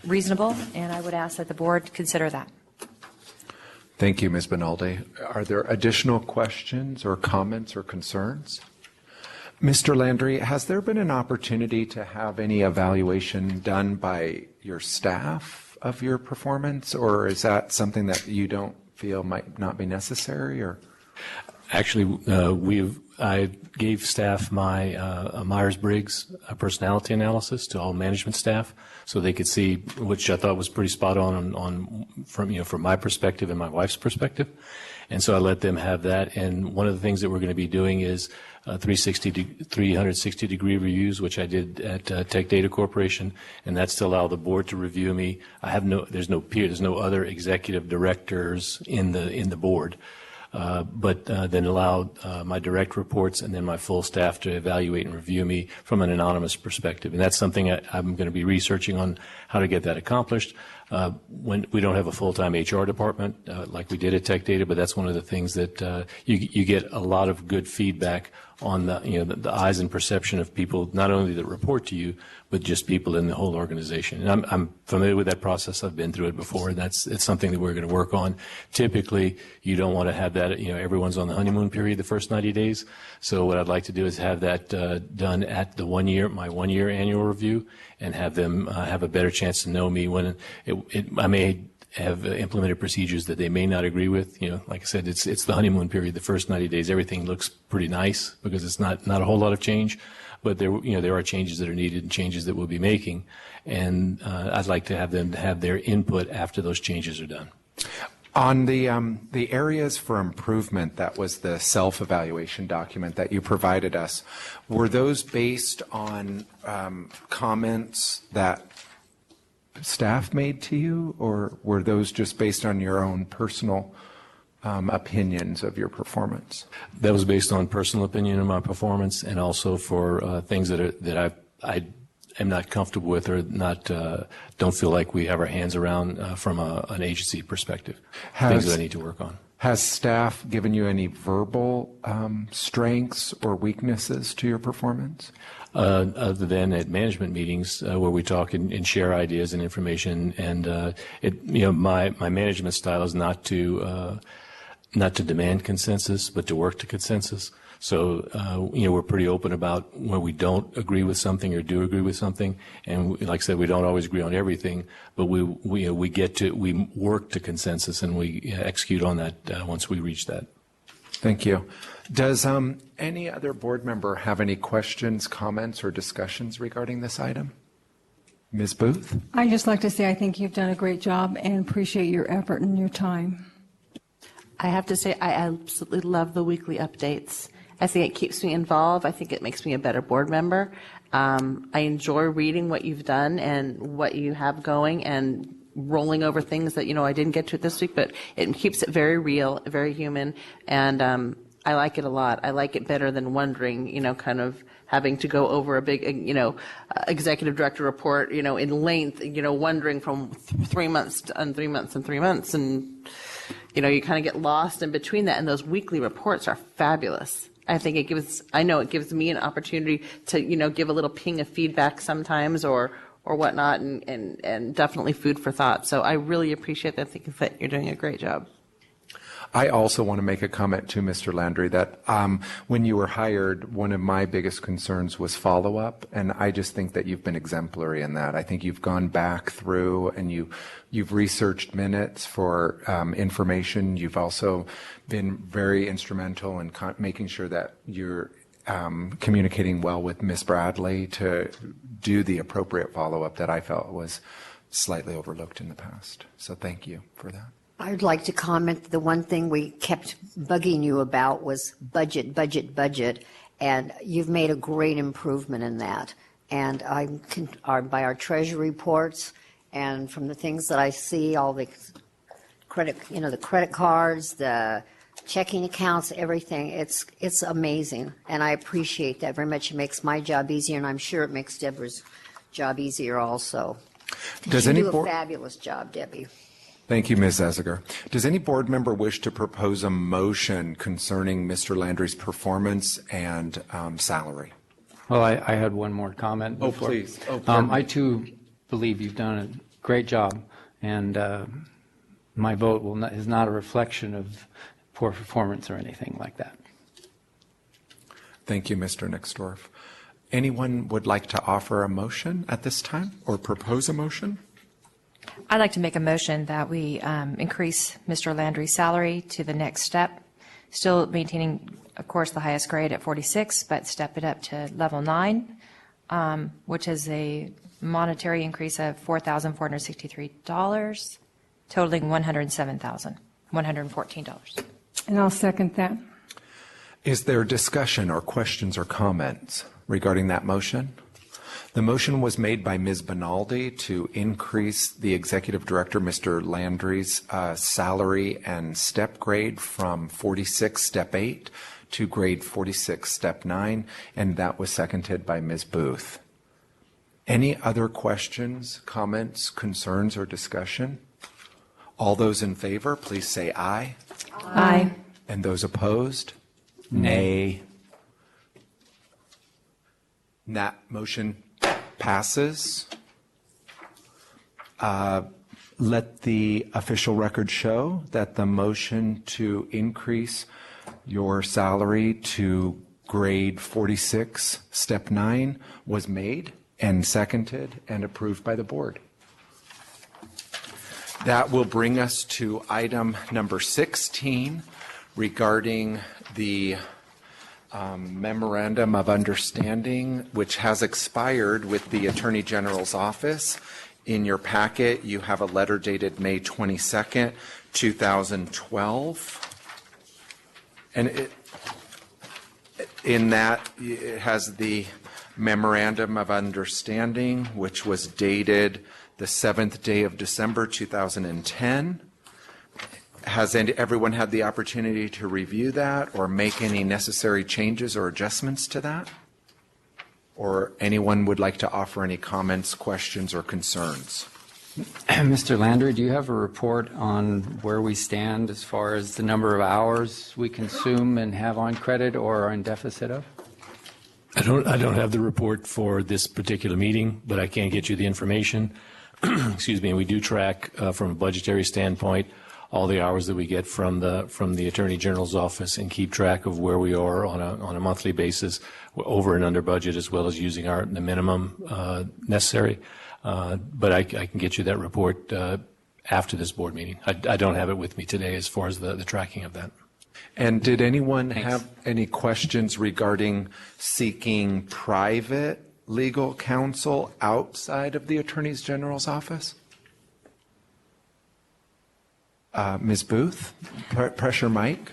O: reasonable, and I would ask that the board consider that.
A: Thank you, Ms. Benaldi. Are there additional questions or comments or concerns? Mr. Landry, has there been an opportunity to have any evaluation done by your staff of your performance, or is that something that you don't feel might not be necessary? Or
Q: Actually, I gave staff my Myers-Briggs personality analysis to all management staff, so they could see, which I thought was pretty spot on from my perspective and my wife's perspective, and so I let them have that. And one of the things that we're going to be doing is 360-degree reviews, which I did at Tech Data Corporation, and that's to allow the board to review me. There's no other executive directors in the board. But then allow my direct reports and then my full staff to evaluate and review me from an anonymous perspective. And that's something I'm going to be researching on how to get that accomplished. When we don't have a full-time HR department like we did at Tech Data, but that's one of the things that you get a lot of good feedback on the eyes and perception of people, not only that report to you, but just people in the whole organization. And I'm familiar with that process. I've been through it before. It's something that we're going to work on. Typically, you don't want to have that, everyone's on the honeymoon period the first 90 days. So what I'd like to do is have that done at my 1 year annual review, and have them have a better chance to know me when I may have implemented procedures that they may not agree with. Like I said, it's the honeymoon period. The first 90 days, everything looks pretty nice because it's not a whole lot of change, but there are changes that are needed and changes that we'll be making, and I'd like to have them have their input after those changes are done.
A: On the areas for improvement, that was the self-evaluation document that you provided us. Were those based on comments that staff made to you, or were those just based on your own personal opinions of your performance?
Q: That was based on personal opinion of my performance, and also for things that I am not comfortable with, or don't feel like we have our hands around from an agency perspective. Things that I need to work on.
A: Has staff given you any verbal strengths or weaknesses to your performance?
Q: Other than at management meetings where we talk and share ideas and information, and my management style is not to demand consensus, but to work to consensus. So we're pretty open about when we don't agree with something or do agree with something, and like I said, we don't always agree on everything, but we work to consensus, and we execute on that once we reach that.
A: Thank you. Does any other board member have any questions, comments, or discussions regarding this item? Ms. Booth?
M: I'd just like to say I think you've done a great job and appreciate your effort and your time.
K: I have to say I absolutely love the weekly updates. I think it keeps me involved. I think it makes me a better board member. I enjoy reading what you've done and what you have going, and rolling over things that, I didn't get to it this week, but it keeps it very real, very human, and I like it a lot. I like it better than wondering, kind of having to go over a big, executive director report, in length, wondering from 3 months and 3 months and 3 months, and, you kind of get lost in between that, and those weekly reports are fabulous. I think it gives me an opportunity to, give a little ping of feedback sometimes, or whatnot, and definitely food for thought. So I really appreciate that. I think that you're doing a great job.
A: I also want to make a comment to Mr. Landry that when you were hired, one of my biggest concerns was follow-up, and I just think that you've been exemplary in that. I think you've gone back through and you've researched minutes for information. You've also been very instrumental in making sure that you're communicating well with Ms. Bradley to do the appropriate follow-up that I felt was slightly overlooked in the past. So thank you for that.
N: I'd like to comment, the one thing we kept bugging you about was budget, and you've made a great improvement in that. And by our treasury reports, and from the things that I see, all the credit, the credit cards, the checking accounts, everything, it's amazing. And I appreciate that very much. It makes my job easier, and I'm sure it makes Deborah's job easier also. You do a fabulous job, Debbie.
A: Thank you, Ms. Essiger. Does any board member wish to propose a motion concerning Mr. Landry's performance and salary?
C: Well, I had one more comment.
A: Oh,
C: before.
A: please.
C: I, too, believe you've done a great job, and my vote is not a reflection of poor performance or anything like that.
A: Thank you, Mr. Nixdorf. Anyone would like to offer a motion at this time or propose a motion?
O: I'd like to make a motion that we increase Mr. Landry's salary to the next step, still maintaining, of course, the highest grade at 46, but step it up to level 9, which is a monetary increase of $4,463, totaling $107,114.
M: And I'll second that.
A: Is there discussion or questions or comments regarding that motion? The motion was made by Ms. Benaldi to increase the Executive Director, Mr. Landry's salary and step grade from 46, step 8 to grade 46, step 9, and that was seconded by Ms. Booth. Any other questions, comments, concerns, or discussion? All those in favor, please say aye.
F: Aye.
A: And those opposed? Nay. That motion passes. Let the official record show that the motion to increase your salary to grade 46, step 9, was made and seconded and approved by the board. That will bring us to item number 16 regarding the memorandum of understanding, which has expired with the Attorney General's office. In your packet, you have a letter dated May 22nd, 2012. And in that, it has the memorandum of understanding, which was dated the 7th day of December, 2010. Has everyone had the opportunity to review that or make any necessary changes or adjustments to that? Or anyone would like to offer any comments, questions, or concerns?
C: Mr. Landry, do you have a report on where we stand as far as the number of hours we consume and have on credit or are in deficit of?
Q: I don't have the report for this particular meeting, but I can get you the information. Excuse me. And we do track from a budgetary standpoint all the hours that we get from the Attorney General's office and keep track of where we are on a monthly basis. We're over and under budget, as well as using the minimum necessary. But I can get you that report after this board meeting. I don't have it with me today as far as the tracking of that.
A: And did anyone have any questions regarding seeking private legal counsel outside of the Attorney General's office? Ms. Booth, pressure mic.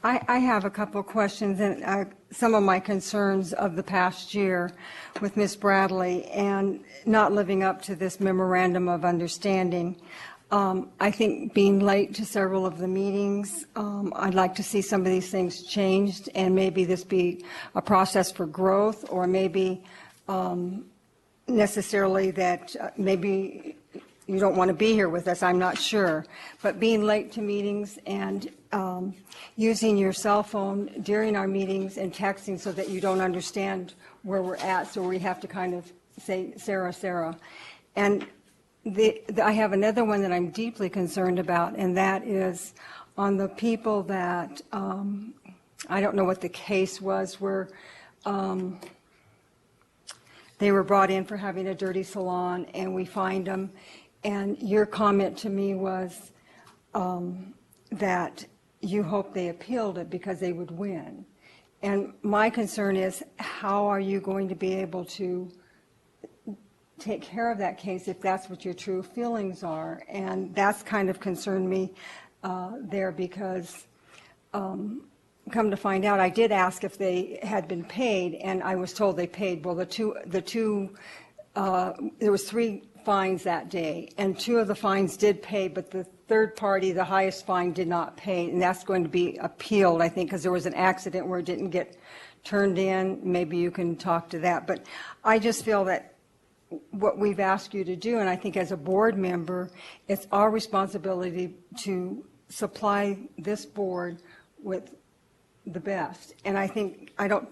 M: I have a couple of questions and some of my concerns of the past year with Ms. Bradley and not living up to this memorandum of understanding. I think being late to several of the meetings, I'd like to see some of these things changed and maybe this be a process for growth, or maybe necessarily that maybe you don't want to be here with us, I'm not sure. But being late to meetings and using your cell phone during our meetings and texting so that you don't understand where we're at, so we have to kind of say, Sarah. And I have another one that I'm deeply concerned about, and that is on the people that, I don't know what the case was, where they were brought in for having a dirty salon and we fined them. And your comment to me was that you hope they appealed it because they would win. And my concern is, how are you going to be able to take care of that case if that's what your true feelings are? And that's kind of concerned me there, because come to find out, I did ask if they had been paid, and I was told they paid. Well, there was 3 fines that day, and 2 of the fines did pay, but the third party, the highest fine, did not pay, and that's going to be appealed, I think, because there was an accident where it didn't get turned in. Maybe you can talk to that. But I just feel that what we've asked you to do, and I think as a board member, it's our responsibility to supply this board with the best. And I think I don't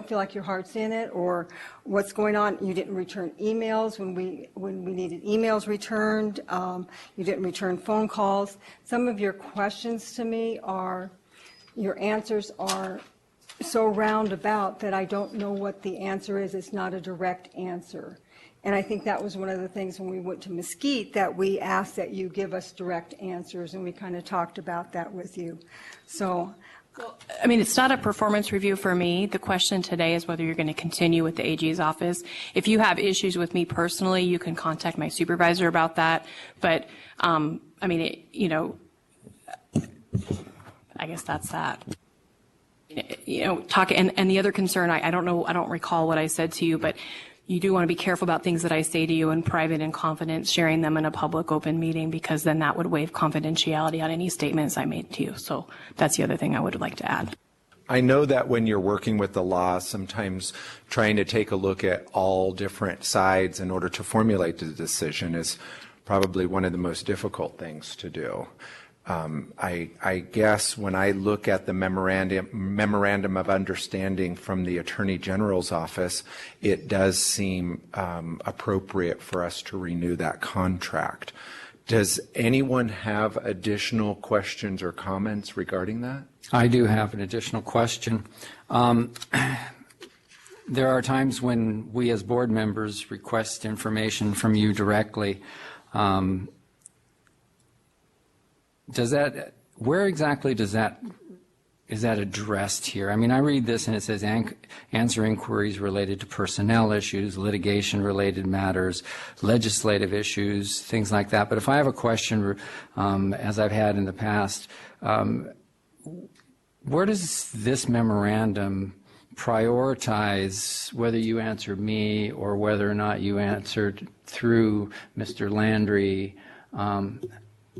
M: feel like your heart's in it or what's going on. You didn't return emails when we needed emails returned. You didn't return phone calls. Some of your questions to me your answers are so roundabout that I don't know what the answer is. It's not a direct answer. And I think that was one of the things when we went to Mesquite, that we asked that you give us direct answers, and we kind of talked about that with you. So
B: I mean, it's not a performance review for me. The question today is whether you're going to continue with the AG's office. If you have issues with me personally, you can contact my supervisor about that. But, I mean, I guess that's that. And the other concern, I don't recall what I said to you, but you do want to be careful about things that I say to you in private and confidence, sharing them in a public open meeting, because then that would waive confidentiality on any statements I made to you. So that's the other thing I would like to add.
R: I know that when you're working with the law, sometimes trying to take a look at all different sides in order to formulate the decision is probably one of the most difficult things to do. I guess when I look at the memorandum of understanding from the Attorney General's office, it does seem appropriate for us to renew that contract. Does anyone have additional questions or comments regarding that?
C: I do have an additional question. There are times when we as board members request information from you directly. Where exactly is that addressed here? I mean, I read this and it says answer inquiries related to personnel issues, litigation-related matters, legislative issues, things like that. But if I have a question, as I've had in the past, where does this memorandum prioritize whether you answer me or whether or not you answered through Mr. Landry?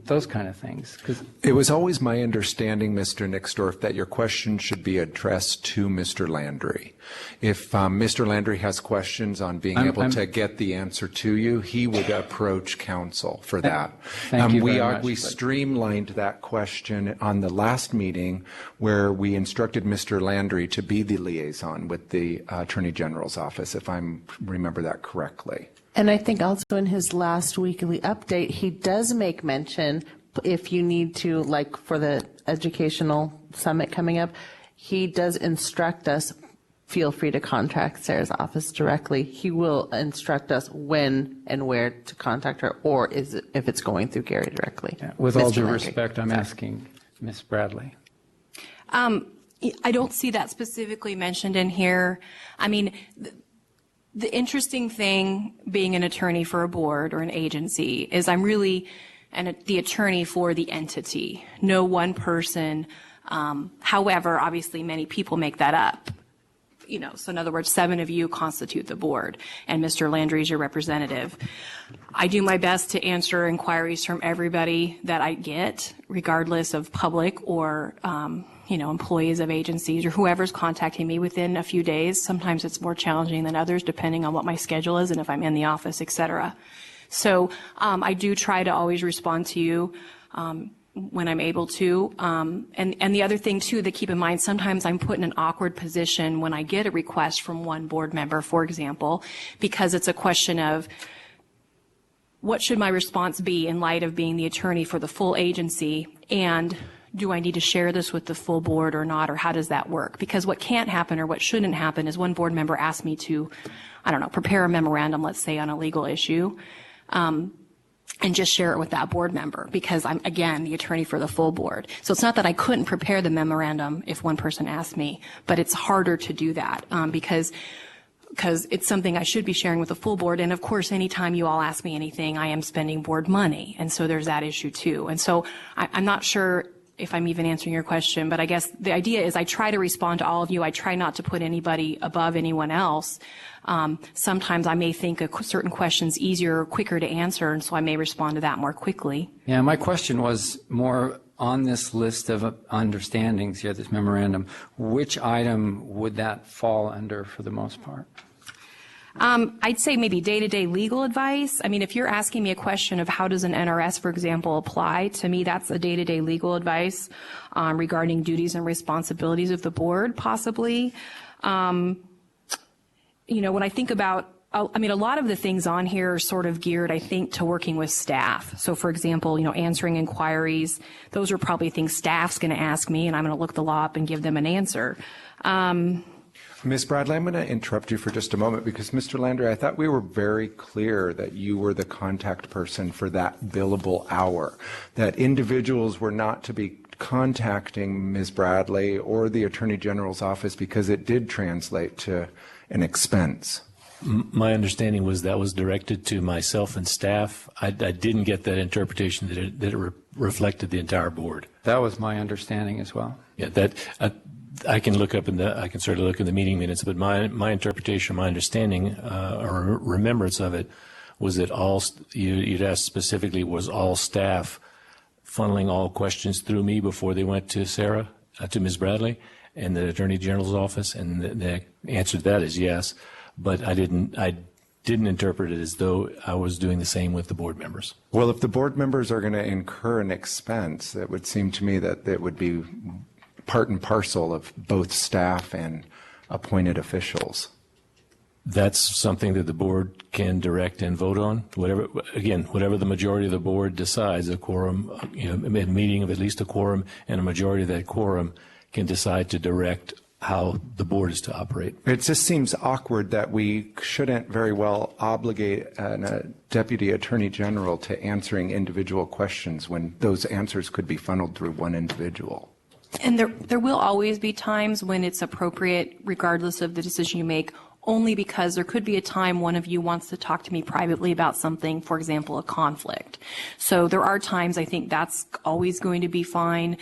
C: Those kind of things.
R: It was always my understanding, Mr. Nixdorf, that your question should be addressed to Mr. Landry. If Mr. Landry has questions on being able to get the answer to you, he would approach counsel for that.
C: Thank you very much.
R: We streamlined that question on the last meeting where we instructed Mr. Landry to be the liaison with the Attorney General's office, if I remember that correctly.
K: And I think also in his last weekly update, he does make mention, if you need to, like for the educational summit coming up, he does instruct us, feel free to contact Sarah's office directly. He will instruct us when and where to contact her, or if it's going through Gary directly.
C: Yeah, with all due respect, I'm asking Ms. Bradley.
B: I don't see that specifically mentioned in here. I mean, the interesting thing being an attorney for a board or an agency is I'm really the attorney for the entity, no one person. However, obviously many people make that up. So in other words, 7 of you constitute the board, and Mr. Landry is your representative. I do my best to answer inquiries from everybody that I get, regardless of public or employees of agencies or whoever's contacting me within a few days. Sometimes it's more challenging than others depending on what my schedule is and if I'm in the office, et cetera. So I do try to always respond to you when I'm able to. And the other thing too that keep in mind, sometimes I'm put in an awkward position when I get a request from one board member, for example, because it's a question of what should my response be in light of being the attorney for the full agency, and do I need to share this with the full board or not, or how does that work? Because what can't happen or what shouldn't happen is one board member asks me to, prepare a memorandum, let's say, on a legal issue, and just share it with that board member because I'm, again, the attorney for the full board. So it's not that I couldn't prepare the memorandum if one person asked me, but it's harder to do that because it's something I should be sharing with the full board. And of course, anytime you all ask me anything, I am spending board money. And so there's that issue too. And so I'm not sure if I'm even answering your question, but I guess the idea is I try to respond to all of you. I try not to put anybody above anyone else. Sometimes I may think a certain question's easier or quicker to answer, and so I may respond to that more quickly.
C: Yeah, my question was more on this list of understandings here, this memorandum, which item would that fall under for the most part?
B: I'd say maybe day-to-day legal advice. I mean, if you're asking me a question of how does an NRS, for example, apply, to me that's a day-to-day legal advice regarding duties and responsibilities of the board, possibly. When I think about, a lot of the things on here are sort of geared, I think, to working with staff. So, for example, answering inquiries, those are probably things staff's going to ask me, and I'm going to look the law up and give them an answer.
R: Ms. Bradley, I'm going to interrupt you for just a moment because, Mr. Landry, I thought we were very clear that you were the contact person for that billable hour, that individuals were not to be contacting Ms. Bradley or the Attorney General's office because it did translate to an expense.
Q: My understanding was that was directed to myself and staff. I didn't get that interpretation that it reflected the entire board.
C: That was my understanding as well.
Q: Yeah, I can look up I can certainly look in the meeting minutes, but my interpretation, my understanding, or remembrance of it was that you'd asked specifically, was all staff funneling all questions through me before they went to Sarah, to Ms. Bradley, and the Attorney General's office? And the answer to that is yes, but I didn't interpret it as though I was doing the same with the board members.
R: Well, if the board members are going to incur an expense, it would seem to me that it would be part and parcel of both staff and appointed officials.
Q: That's something that the board can direct and vote on. Whatever the majority of the board decides, a quorum, a meeting of at least a quorum and a majority of that quorum can decide to direct how the board is to operate.
R: It just seems awkward that we shouldn't very well obligate a deputy attorney general to answering individual questions when those answers could be funneled through one individual.
F: And there will always be times when it's appropriate, regardless of the decision you make, only because there could be a time one of you wants to talk to me privately about something, for example, a conflict. So there are times I think that's always going to be fine,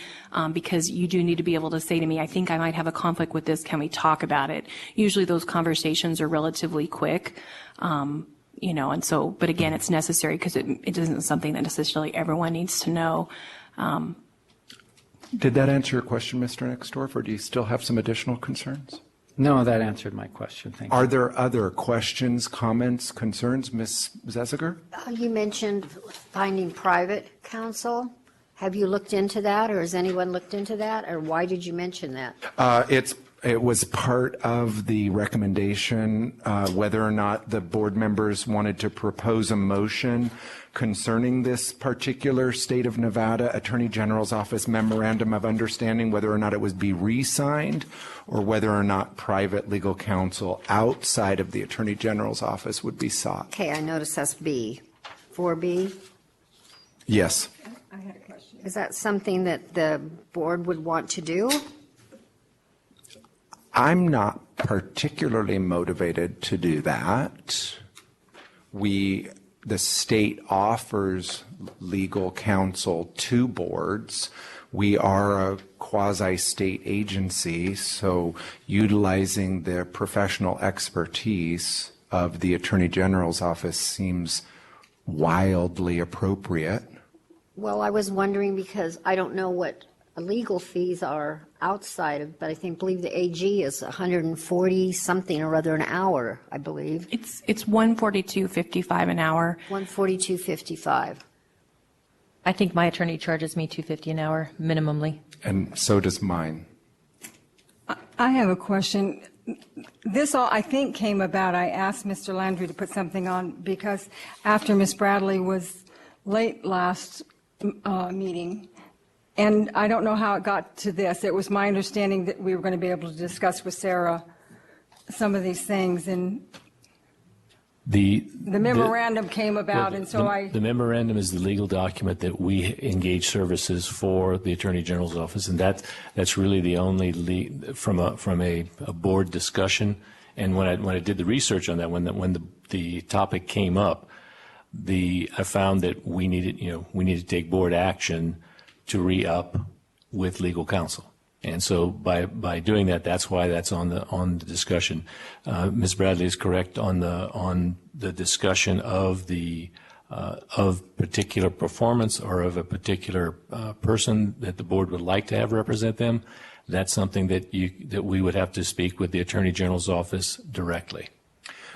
F: because you do need to be able to say to me, I think I might have a conflict with this, can we talk about it? Usually those conversations are relatively quick. And so, but again, it's necessary because it isn't something that necessarily everyone needs to know.
R: Did that answer your question, Mr. Nixdorf, or do you still have some additional concerns?
C: No, that answered my question. Thank you.
R: Are there other questions, comments, concerns? Ms. Zesiger?
N: You mentioned finding private counsel. Have you looked into that, or has anyone looked into that, or why did you mention that?
R: It was part of the recommendation, whether or not the board members wanted to propose a motion concerning this particular state of Nevada Attorney General's Office memorandum of understanding, whether or not it would be re-signed or whether or not private legal counsel outside of the Attorney General's office would be sought.
N: Okay, I noticed that's B. 4B?
R: Yes.
M: I had a question.
N: Is that something that the board would want to do?
R: I'm not particularly motivated to do that. The state offers legal counsel to boards. We are a quasi-state agency, so utilizing the professional expertise of the Attorney General's office seems wildly appropriate.
N: Well, I was wondering because I don't know what legal fees are outside of, but believe the AG is 140 something or other an hour, I believe.
F: It's $142.55 an hour.
N: $142.55.
O: I think my attorney charges me $250 an hour minimally.
R: And so does mine.
M: I have a question. This all, I think, came about, I asked Mr. Landry to put something on because after Ms. Bradley was late last meeting, and I don't know how it got to this. It was my understanding that we were going to be able to discuss with Sarah some of these things, and the memorandum came about, and so
Q: The memorandum is the legal document that we engage services for the Attorney General's office, and that's really the only from a board discussion. And when I did the research on that, when the topic came up, I found that we needed to take board action to re-up with legal counsel. And so by doing that, that's why that's on the discussion. Ms. Bradley is correct on the discussion of of particular performance or of a particular person that the board would like to have represent them. That's something that we would have to speak with the Attorney General's office directly.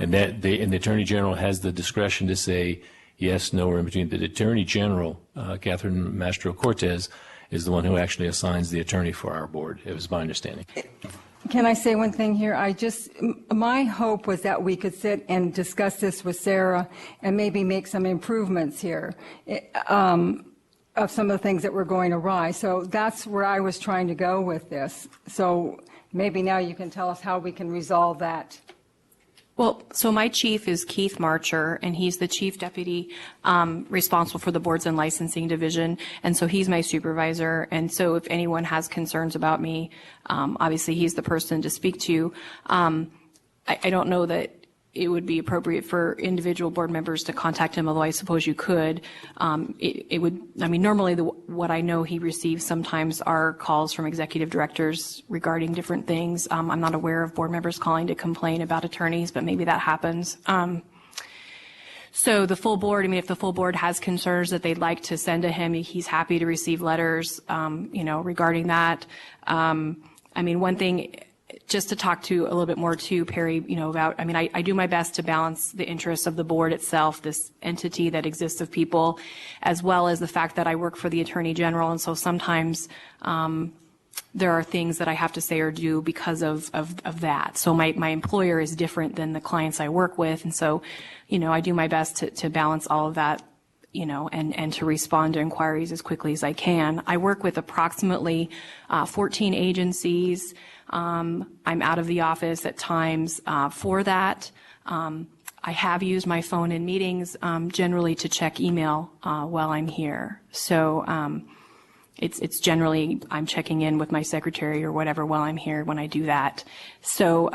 Q: And the Attorney General has the discretion to say yes, no, or in between. The Attorney General, Catherine Mastro-Cortez, is the one who actually assigns the attorney for our board. It was my understanding.
M: Can I say one thing here? My hope was that we could sit and discuss this with Sarah and maybe make some improvements here of some of the things that were going awry. So that's where I was trying to go with this. So maybe now you can tell us how we can resolve that.
F: Well, so my chief is Keith Marcher, and he's the chief deputy responsible for the boards and licensing division, and so he's my supervisor. And so if anyone has concerns about me, obviously he's the person to speak to. I don't know that it would be appropriate for individual board members to contact him, although I suppose you could. It would, normally what I know he receives sometimes are calls from executive directors regarding different things. I'm not aware of board members calling to complain about attorneys, but maybe that happens. So the full board, if the full board has concerns that they'd like to send to him, he's happy to receive letters, regarding that. I mean, one thing, just to talk to a little bit more to Perry, about, I mean, I do my best to balance the interests of the board itself, this entity that exists of people, as well as the fact that I work for the Attorney General, and so sometimes there are things that I have to say or do because of that. So my employer is different than the clients I work with, and so, I do my best to balance all of that, and to respond to inquiries as quickly as I can. I work with approximately 14 agencies. I'm out of the office at times for that. I have used my phone in meetings generally to check email while I'm here. So it's generally I'm checking in with my secretary or whatever while I'm here when I do that. So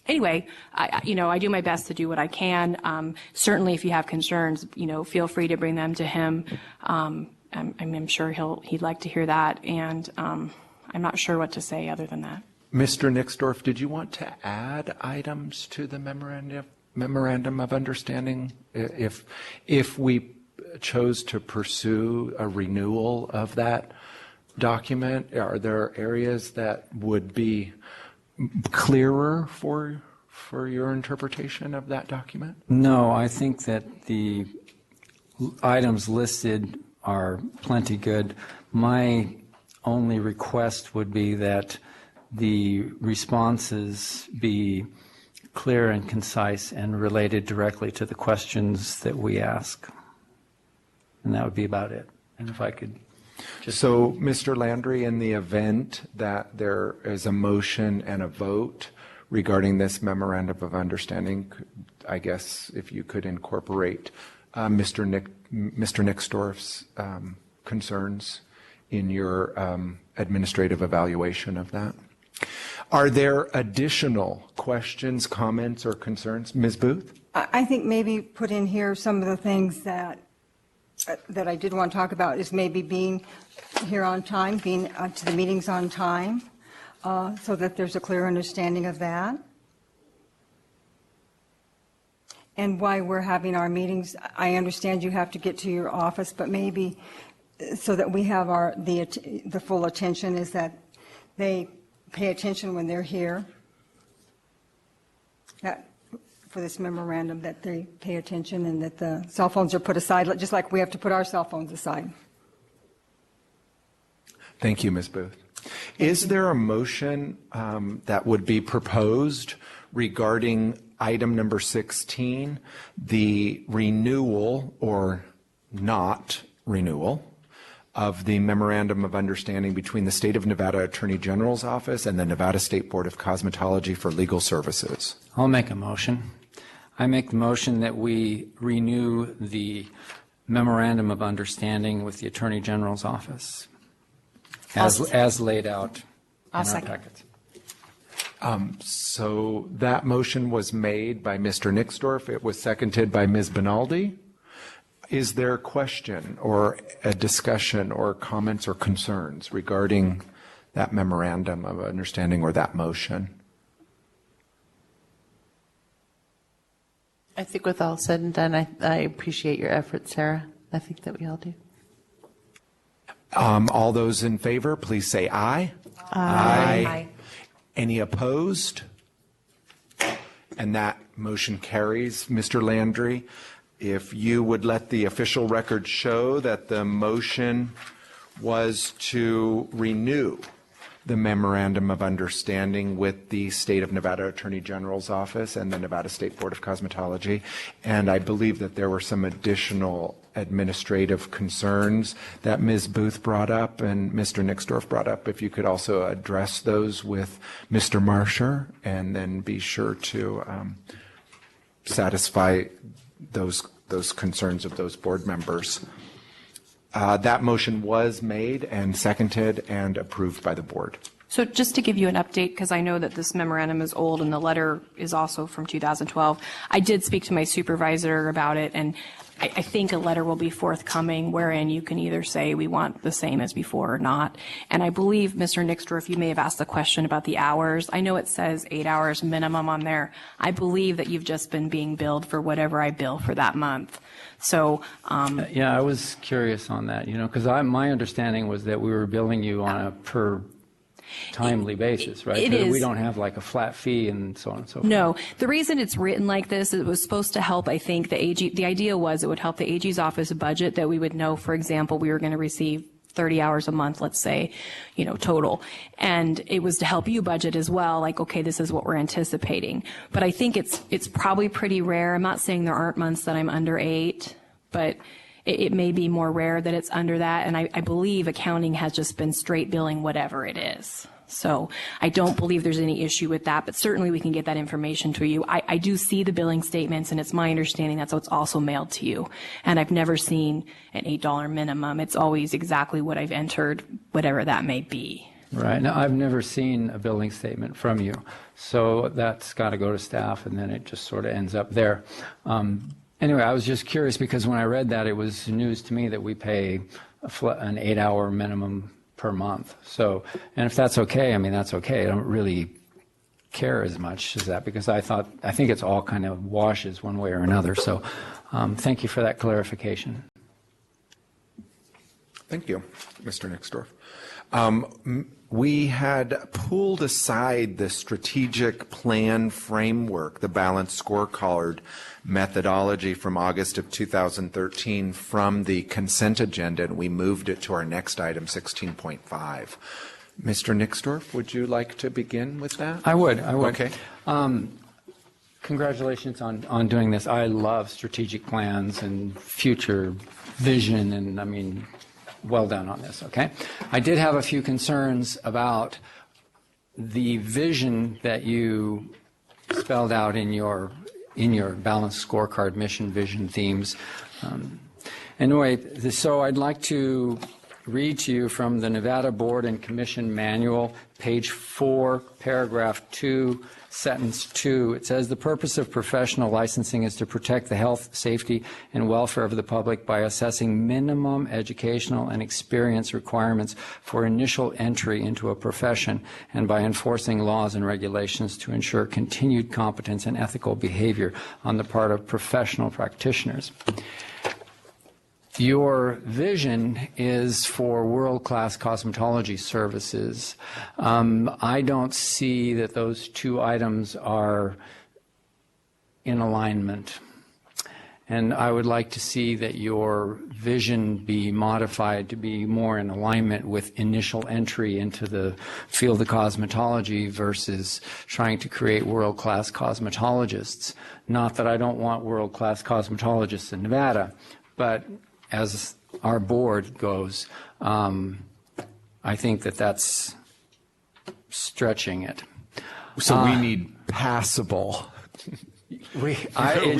F: anyway, I do my best to do what I can. Certainly, if you have concerns, feel free to bring them to him. I'm sure he'd like to hear that, and I'm not sure what to say other than that.
A: Mr. Nixdorf, did you want to add items to the memorandum of understanding if we chose to pursue a renewal of that document? Are there areas that would be clearer for your interpretation of that document?
C: No, I think that the items listed are plenty good. My only request would be that the responses be clear and concise and related directly to the questions that we ask. And that would be about it. And if I could just...
A: So, Mr. Landry, in the event that there is a motion and a vote regarding this memorandum of understanding, I guess if you could incorporate Mr. Nixdorf's concerns in your administrative evaluation of that. Are there additional questions, comments, or concerns? Ms. Booth?
M: I think maybe put in here some of the things that I did want to talk about is maybe being here on time, being to the meetings on time, so that there's a clear understanding of that. And why we're having our meetings. I understand you have to get to your office, but maybe so that we have the full attention is that they pay attention when they're here. That for this memorandum, that they pay attention and that the cell phones are put aside, just like we have to put our cell phones aside.
A: Thank you, Ms. Booth. Is there a motion that would be proposed regarding item number 16, the renewal or not renewal of the Memorandum of Understanding between the State of Nevada Attorney General's Office and the Nevada State Board of Cosmetology for Legal Services?
C: I'll make a motion. I make the motion that we renew the Memorandum of Understanding with the Attorney General's Office as laid out in our packets.
A: So that motion was made by Mr. Nixdorf. It was seconded by Ms. Benaldi. Is there a question or a discussion or comments or concerns regarding that memorandum of understanding or that motion?
K: I think with all said and done, I appreciate your effort, Sarah. I think that we all do.
A: All those in favor, please say aye. Aye. Any opposed? And that motion carries. Mr. Landry, if you would let the official record show that the motion was to renew the Memorandum of Understanding with the State of Nevada Attorney General's Office and the Nevada State Board of Cosmetology. And I believe that there were some additional administrative concerns that Ms. Booth brought up and Mr. Nixdorf brought up. If you could also address those with Mr. Marsher and then be sure to satisfy those concerns of those board members. That motion was made and seconded and approved by the board.
F: So just to give you an update, because I know that this memorandum is old and the letter is also from 2012, I did speak to my supervisor about it, and I think a letter will be forthcoming wherein you can either say we want the same as before or not. And I believe, Mr. Nixdorf, you may have asked the question about the hours. I know it says 8 hours minimum on there. I believe that you've just been being billed for whatever I bill for that month. So,
C: yeah, I was curious on that, because my understanding was that we were billing you on a per timely basis, right?
F: It is.
C: We don't have like a flat fee and so on and so forth.
F: No, the reason it's written like this, it was supposed to help, I think, the AG, the idea was it would help the AG's office budget, that we would know, for example, we were going to receive 30 hours a month, let's say, total. And it was to help you budget as well, like, okay, this is what we're anticipating. But I think it's probably pretty rare. I'm not saying there aren't months that I'm under 8, but it may be more rare that it's under that. And I believe accounting has just been straight billing whatever it is. So I don't believe there's any issue with that, but certainly we can get that information to you. I do see the billing statements, and it's my understanding that's what's also mailed to you. And I've never seen an $8 minimum. It's always exactly what I've entered, whatever that may be.
C: Right. Now, I've never seen a billing statement from you. So that's got to go to staff, and then it just sort of ends up there. Anyway, I was just curious because when I read that, it was news to me that we pay an 8-hour minimum per month. So, and if that's okay, I mean, that's okay. I don't really care as much as that because I think it's all kind of washes one way or another. So thank you for that clarification.
A: Thank you, Mr. Nixdorf. We had pulled aside the strategic plan framework, the balanced scorecard methodology from August of 2013 from the consent agenda, and we moved it to our next item, 16.5. Mr. Nixdorf, would you like to begin with that?
C: I would.
A: Okay.
C: Congratulations on doing this. I love strategic plans and future vision, and I mean, well done on this, okay? I did have a few concerns about the vision that you spelled out in your balanced scorecard mission, vision, themes. Anyway, so I'd like to read to you from the Nevada Board and Commission Manual, page 4, paragraph 2, sentence 2. It says, the purpose of professional licensing is to protect the health, safety, and welfare of the public by assessing minimum educational and experience requirements for initial entry into a profession and by enforcing laws and regulations to ensure continued competence and ethical behavior on the part of professional practitioners. Your vision is for world-class cosmetology services. I don't see that those two items are in alignment. And I would like to see that your vision be modified to be more in alignment with initial entry into the field of cosmetology versus trying to create world-class cosmetologists. Not that I don't want world-class cosmetologists in Nevada, but as our board goes, I think that that's stretching it.
R: So we need passable.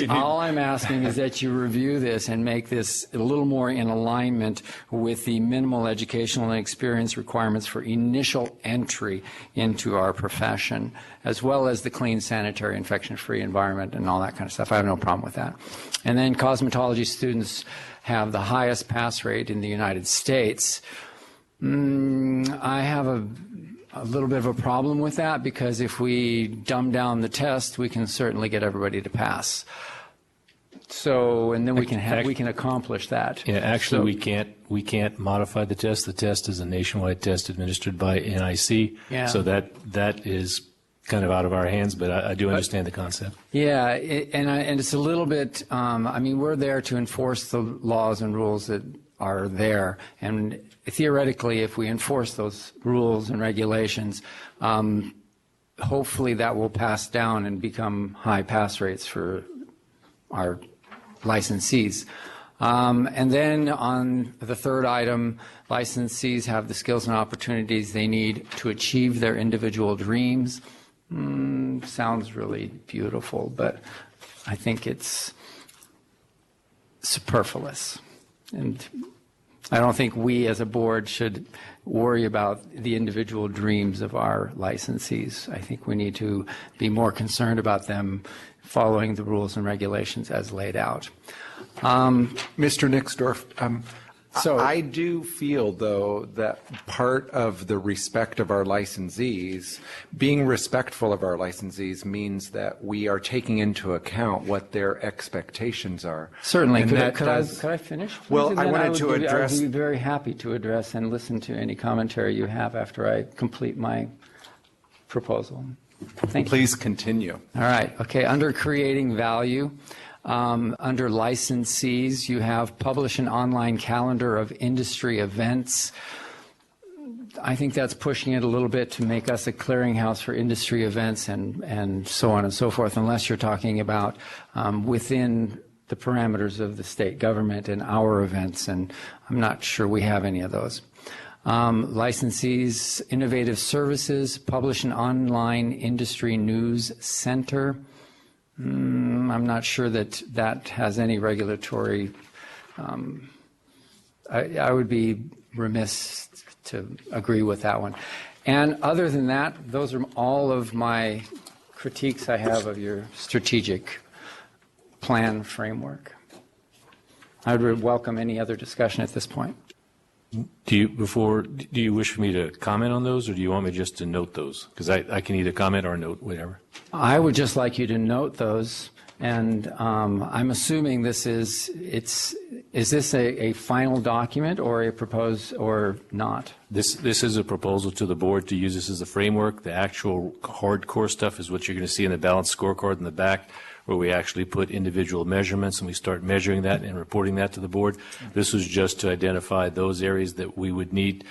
C: All I'm asking is that you review this and make this a little more in alignment with the minimal educational and experience requirements for initial entry into our profession, as well as the clean, sanitary, infection-free environment and all that kind of stuff. I have no problem with that. And then cosmetology students have the highest pass rate in the United States. I have a little bit of a problem with that because if we dumb down the test, we can certainly get everybody to pass. So, and then we can accomplish that.
Q: Yeah, actually, we can't modify the test. The test is a nationwide test administered by NIC.
C: Yeah.
Q: So that is kind of out of our hands, but I do understand the concept.
C: Yeah, and it's a little bit, I mean, we're there to enforce the laws and rules that are there. And theoretically, if we enforce those rules and regulations, hopefully that will pass down and become high pass rates for our licensees. And then on the third item, licensees have the skills and opportunities they need to achieve their individual dreams. Sounds really beautiful, but I think it's superfluous. And I don't think we as a board should worry about the individual dreams of our licensees. I think we need to be more concerned about them following the rules and regulations as laid out.
A: Mr. Nixdorf,
C: So
A: I do feel, though, that part of the respect of our licensees, being respectful of our licensees, means that we are taking into account what their expectations are.
C: Certainly.
A: And
C: Could I finish? Please?
A: Well,
C: And
A: I
C: then
A: wanted
C: would
A: to
C: give you-
A: address.
C: I would be very happy to address and listen to any commentary you have after I complete my proposal. Thank you.
A: Please continue.
C: All right. Okay. Under creating value, under licensees, you have publish an online calendar of industry events. I think that's pushing it a little bit to make us a clearinghouse for industry events and so on and so forth, unless you're talking about within the parameters of the state government and our events, and I'm not sure we have any of those. Licensees, innovative services, publish an online industry news center. I'm not sure that that has any regulatory. I would be remiss to agree with that one. And other than that, those are all of my critiques I have of your strategic plan framework. I would welcome any other discussion at this point.
Q: Do you wish for me to comment on those, or do you want me just to note those? Because I can either comment or note, whatever.
C: I would just like you to note those, and I'm assuming this is this a final document or a proposed or not?
Q: This is a proposal to the board to use this as a framework. The actual hardcore stuff is what you're going to see in the balanced scorecard in the back, where we actually put individual measurements and we start measuring that and reporting that to the board. This was just to identify those areas that we would need.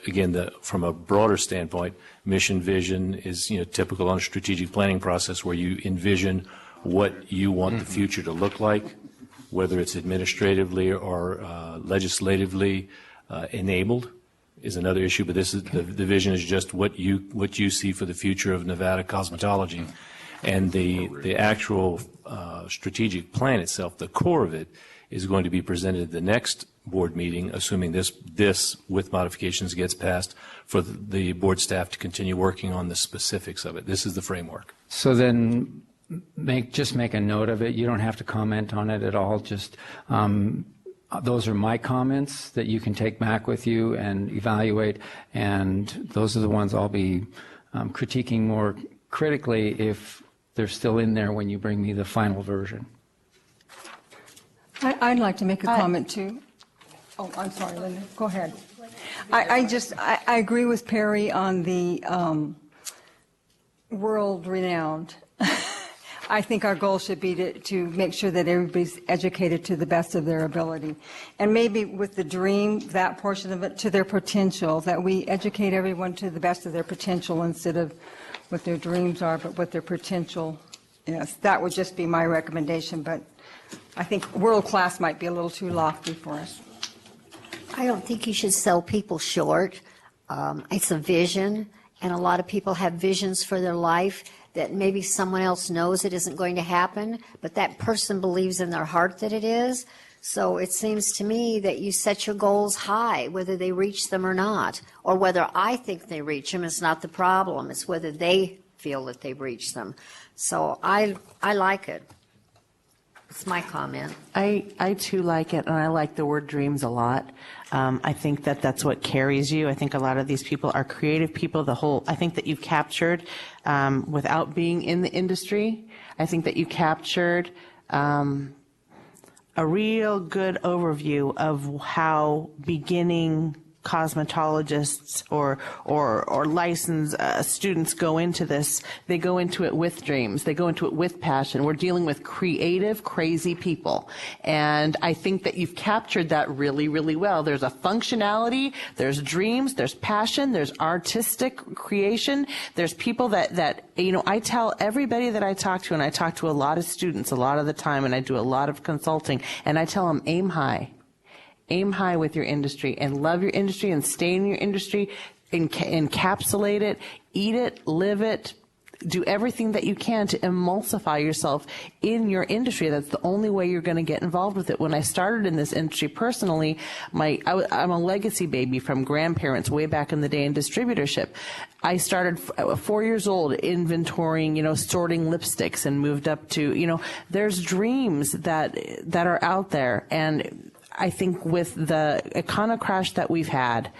Q: Again, from a broader standpoint, mission vision is typical on a strategic planning process where you envision what you want the future to look like, whether it's administratively or legislatively enabled is another issue. But this is the vision is just what you see for the future of Nevada cosmetology. And the actual strategic plan itself, the core of it, is going to be presented at the next board meeting, assuming this with modifications gets passed, for the board staff to continue working on the specifics of it. This is the framework.
C: So then just make a note of it. You don't have to comment on it at all. Just those are my comments that you can take back with you and evaluate, and those are the ones I'll be critiquing more critically if they're still in there when you bring me the final version.
M: I'd like to make a comment too. Oh, I'm sorry, Linda. Go ahead. I agree with Perry on the world-renowned. I think our goal should be to make sure that everybody's educated to the best of their ability. And maybe with the dream, that portion of it, to their potential, that we educate everyone to the best of their potential instead of what their dreams are, but what their potential is. That would just be my recommendation, but I think world-class might be a little too lofty for us.
N: I don't think you should sell people short. It's a vision, and a lot of people have visions for their life that maybe someone else knows it isn't going to happen, but that person believes in their heart that it is. So it seems to me that you set your goals high, whether they reach them or not, or whether I think they reach them is not the problem. It's whether they feel that they've reached them. So I like it. It's my comment.
K: I too like it, and I like the word dreams a lot. I think that that's what carries you. I think a lot of these people are creative people. I think that you've captured, without being in the industry, I think that you captured a real good overview of how beginning cosmetologists or licensed students go into this. They go into it with dreams. They go into it with passion. We're dealing with creative, crazy people. And I think that you've captured that really, really well. There's a functionality, there's dreams, there's passion, there's artistic creation. There's people that I tell everybody that I talk to, and I talk to a lot of students a lot of the time, and I do a lot of consulting, and I tell them, aim high. Aim high with your industry and love your industry and stay in your industry, encapsulate it, eat it, live it, do everything that you can to emulsify yourself in your industry. That's the only way you're going to get involved with it. When I started in this industry personally, I'm a legacy baby from grandparents way back in the day in distributorship. I started 4 years old inventorying, sorting lipsticks, and moved up to, there's dreams that are out there. And I think with the econo crash that we've had,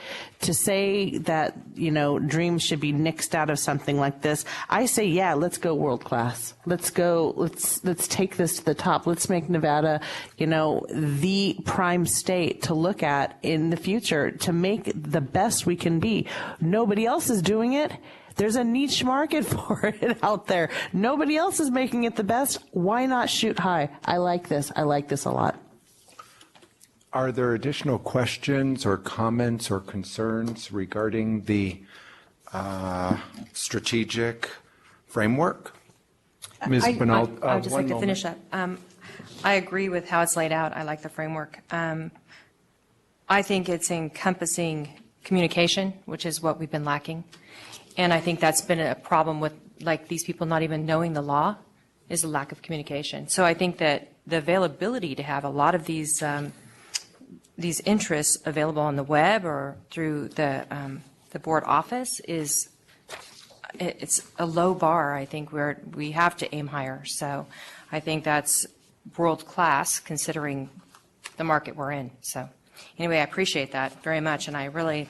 K: to say that, dreams should be nixed out of something like this, I say, yeah, let's go world class. Let's go, let's take this to the top. Let's make Nevada, the prime state to look at in the future to make the best we can be. Nobody else is doing it. There's a niche market for it out there. Nobody else is making it the best. Why not shoot high? I like this. I like this a lot.
A: Are there additional questions or comments or concerns regarding the strategic framework? Ms. Bernal,
F: I'd just like to finish up. I agree with how it's laid out. I like the framework. I think it's encompassing communication, which is what we've been lacking. And I think that's been a problem with these people not even knowing the law is a lack of communication. So I think that the availability to have a lot of these interests available on the web or through the board office it's a low bar. I think we have to aim higher. So I think that's world class considering the market we're in. So anyway, I appreciate that very much, and I really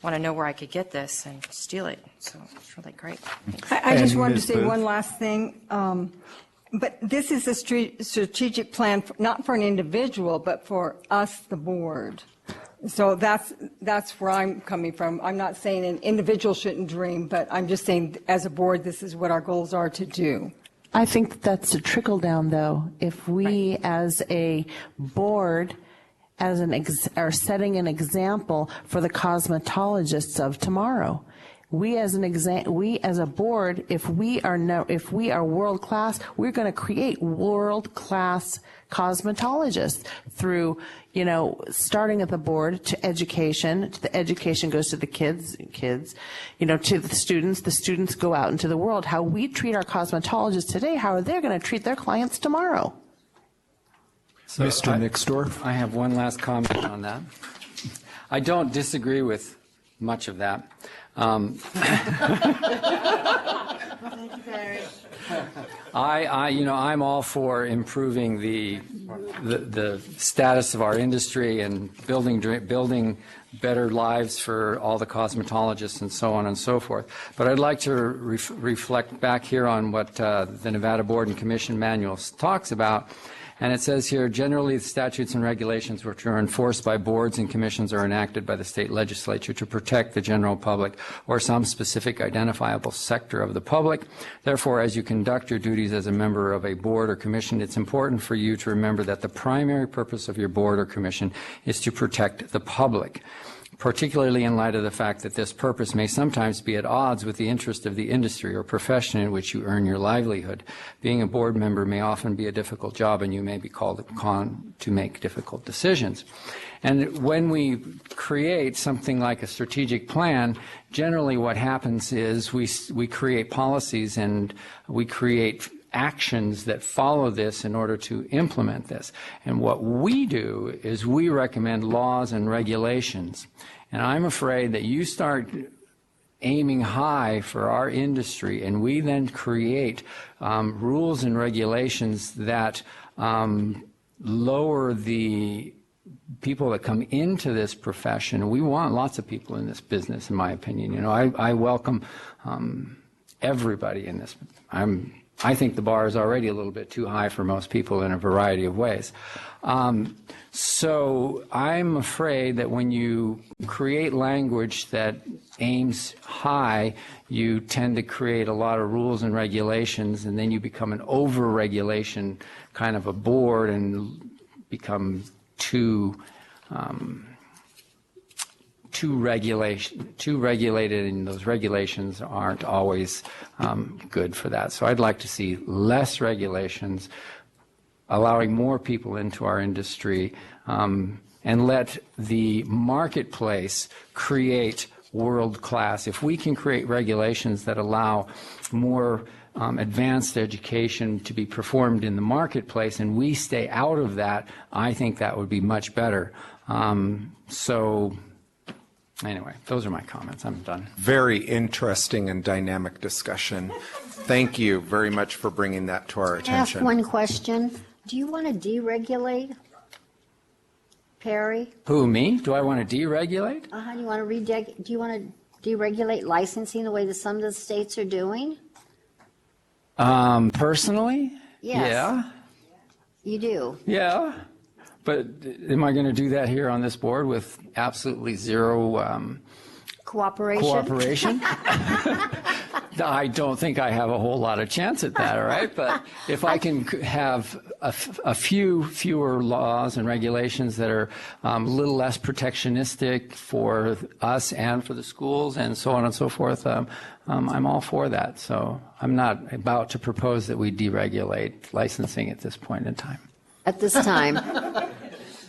F: want to know where I could get this and steal it. So it's really great.
M: I just wanted to say one last thing. But this is a strategic plan, not for an individual, but for us, the board. So that's where I'm coming from. I'm not saying an individual shouldn't dream, but I'm just saying as a board, this is what our goals are to do.
K: I think that's a trickle down, though. If we, as a board, are setting an example for the cosmetologists of tomorrow. We as a board, if we are world class, we're going to create world class cosmetologists through, starting at the board to education. The education goes to the kids, to the students go out into the world. How we treat our cosmetologists today, how are they going to treat their clients tomorrow?
C: So
R: Mr. Nixdorf?
C: I have one last comment on that. I don't disagree with much of that. I'm all for improving the status of our industry and building better lives for all the cosmetologists and so on and so forth. But I'd like to reflect back here on what the Nevada Board and Commission Manual talks about. And it says here, generally the statutes and regulations which are enforced by boards and commissions are enacted by the state legislature to protect the general public or some specific identifiable sector of the public. Therefore, as you conduct your duties as a member of a board or commission, it's important for you to remember that the primary purpose of your board or commission is to protect the public, particularly in light of the fact that this purpose may sometimes be at odds with the interest of the industry or profession in which you earn your livelihood. Being a board member may often be a difficult job, and you may be called upon to make difficult decisions. And when we create something like a strategic plan, generally what happens is we create policies and we create actions that follow this in order to implement this. And what we do is we recommend laws and regulations. And I'm afraid that you start aiming high for our industry and we then create rules and regulations that lower the people that come into this profession. We want lots of people in this business, in my opinion. I welcome everybody in this. I think the bar is already a little bit too high for most people in a variety of ways. So I'm afraid that when you create language that aims high, you tend to create a lot of rules and regulations, and then you become an over-regulation kind of a board and become too regulated, and those regulations aren't always good for that. So I'd like to see less regulations, allowing more people into our industry, and let the marketplace create world-class. If we can create regulations that allow more advanced education to be performed in the marketplace and we stay out of that, I think that would be much better. Anyway, those are my comments. I'm done.
A: Very interesting and dynamic discussion. Thank you very much for bringing that to our
N: Can I ask
A: attention.
N: one question? Do you want to deregulate? Perry?
C: Who, me? Do I want to deregulate?
N: You want to do you want to deregulate licensing the way that some of the states are doing?
C: Personally?
N: Yes.
C: Yeah.
N: You do.
C: Yeah. But am I going to do that here on this board with absolutely zero cooperation? I don't think I have a whole lot of chance at that, all right? But if I can have a fewer laws and regulations that are a little less protectionistic for us and for the schools and so on and so forth, I'm all for that. So I'm not about to propose that we deregulate licensing at this point in time.
N: At this time.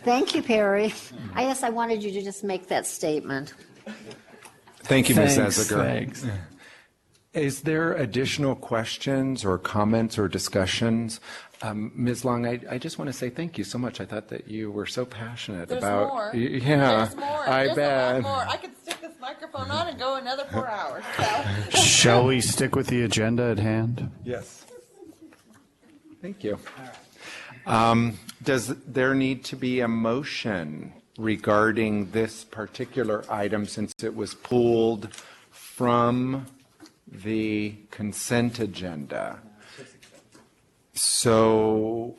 N: Thank you, Perry. I guess I wanted you to just make that statement.
A: Thank you, Ms.
C: Thanks,
A: Eziger.
C: thanks.
A: Is there additional questions or comments or discussions? Ms. Long, I just want to say thank you so much. I thought that you were so passionate
S: There's
A: about.
S: more.
A: Yeah,
S: There's more.
A: I
S: There's
A: bet.
S: a lot more. I could stick this microphone on and go another 4 hours. So.
E: Shall we stick with the agenda at hand?
A: Yes. Thank you. Does there need to be a motion regarding this particular item since it was pulled from the consent agenda? So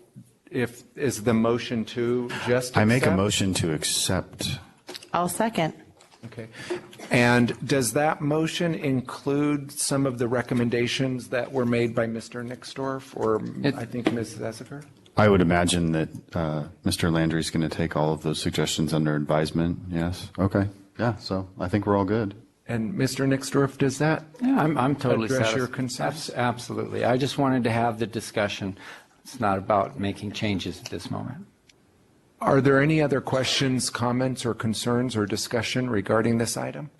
A: is the motion to just
E: I make a
A: accept?
E: motion to accept.
K: I'll second.
A: Okay. And does that motion include some of the recommendations that were made by Mr. Nixdorf or I think Ms. Eziger?
E: I would imagine that Mr. Landry is going to take all of those suggestions under advisement. Yes. Okay. Yeah. So I think we're all good.
A: And Mr. Nixdorf, does that
C: Yeah, I'm totally
A: address your
C: satisfied.
A: concerns?
C: Absolutely. I just wanted to have the discussion. It's not about making changes at this moment.
A: Are there any other questions, comments, or concerns or discussion regarding this item?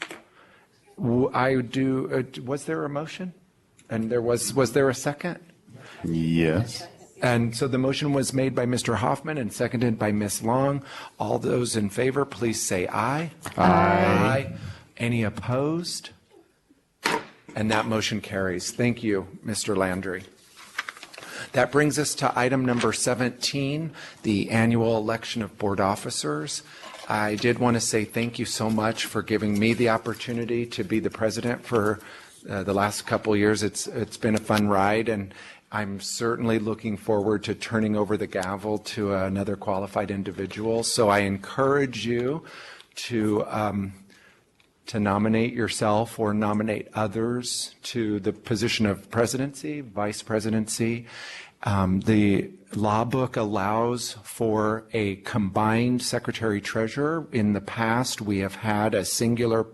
A: Was there a motion? And was there a second?
E: Yes.
A: And so the motion was made by Mr. Hoffman and seconded by Ms. Long. All those in favor, please say aye. Aye. Any opposed? And that motion carries. Thank you, Mr. Landry. That brings us to item number 17, the annual election of board officers. I did want to say thank you so much for giving me the opportunity to be the president for the last couple years. It's been a fun ride, and I'm certainly looking forward to turning over the gavel to another qualified individual. So I encourage you to nominate yourself or nominate others to the position of presidency, vice presidency. The law book allows for a combined secretary-treasurer. In the past, we have had a singular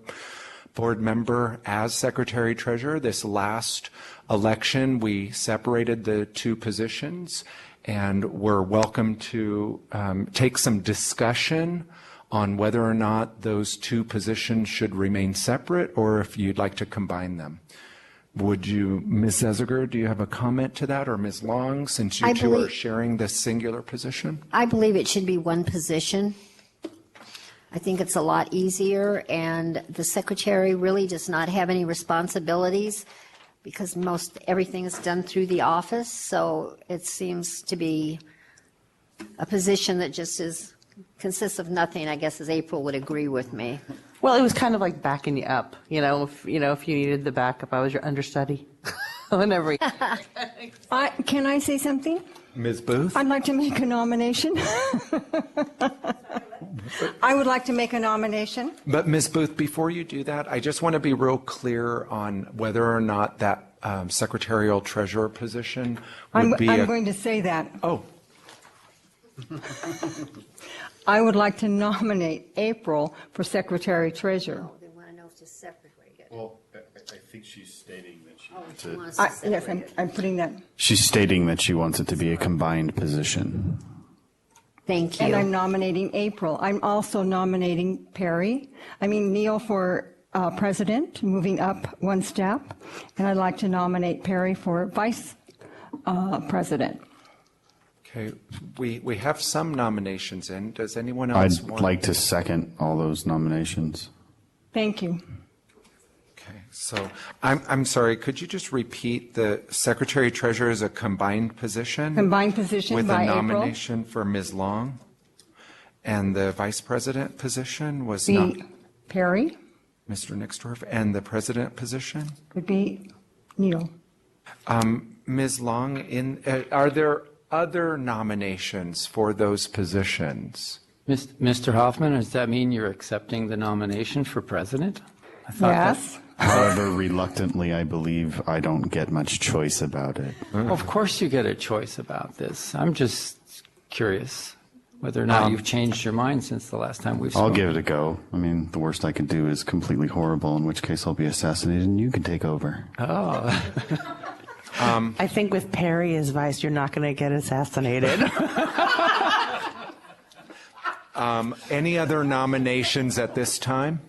A: board member as secretary-treasurer. This last election, we separated the two positions, and we're welcome to take some discussion on whether or not those two positions should remain separate or if you'd like to combine them. Would you, Ms. Eziger, do you have a comment to that, or Ms. Long, since you two are sharing this singular position?
N: I believe it should be one position. I think it's a lot easier, and the secretary really does not have any responsibilities because most everything is done through the office, so it seems to be a position that just consists of nothing, I guess, as April would agree with me.
K: Well, it was kind of like backing you up. If you needed the backup, I was your understudy. Whenever.
M: Can I say something?
A: Ms. Booth?
M: I'd like to make a nomination. I would like to make a nomination.
A: But Ms. Booth, before you do that, I just want to be real clear on whether or not that secretarial treasurer position would be
M: I'm going to say that.
A: Oh.
M: I would like to nominate April for secretary treasurer.
N: They want to know if to separate it.
E: Well, I think she's stating that she wants
N: she
E: it.
N: wants to separate
M: Yes,
N: it.
M: I'm putting that.
E: She's stating that she wants it to be a combined position.
N: Thank you.
M: And I'm nominating April. I'm also nominating Neil for president, moving up one step. And I'd like to nominate Perry for vice president.
A: Okay, we have some nominations in. Does anyone else
E: I'd
A: want?
E: like to second all those nominations.
M: Thank you.
A: Okay, so I'm sorry, could you just repeat the secretary treasurer is a combined position?
M: Combined position
A: with
M: by
A: a
M: April.
A: nomination for Ms. Long? And the vice president position was not
M: Be Perry,
A: Mr. Nixdorf. And the president position?
M: would be Neil.
A: Ms. Long, are there other nominations for those positions?
C: Mr. Hoffman, does that mean you're accepting the nomination for president? I thought
M: Yes.
E: However, reluctantly, I believe I don't get much choice about it.
C: Well, of course you get a choice about this. I'm just curious whether or not you've changed your mind since the last time we've spoken.
E: I'll give it a go. I mean, the worst I could do is completely horrible, in which case I'll be assassinated and you can take over.
C: Oh.
K: I think with Perry as vice, you're not going to get assassinated.
A: Any other nominations at this time?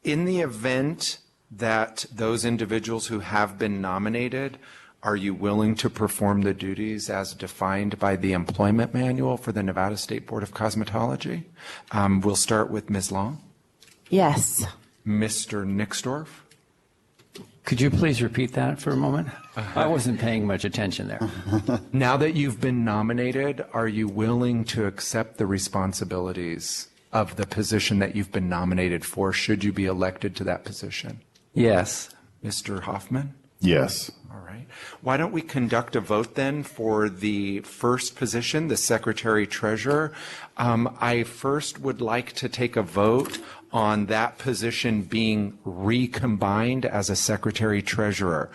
A: In the event that those individuals who have been nominated, are you willing to perform the duties as defined by the employment manual for the Nevada State Board of Cosmetology? We'll start with Ms. Long.
K: Yes.
A: Mr. Nixdorf.
C: Could you please repeat that for a moment? I wasn't paying much attention there.
A: Now that you've been nominated, are you willing to accept the responsibilities of the position that you've been nominated for, should you be elected to that position?
C: Yes.
A: Mr. Hoffman?
E: Yes.
A: All right. Why don't we conduct a vote then for the first position, the secretary-treasurer? I first would like to take a vote on that position being recombined as a secretary-treasurer.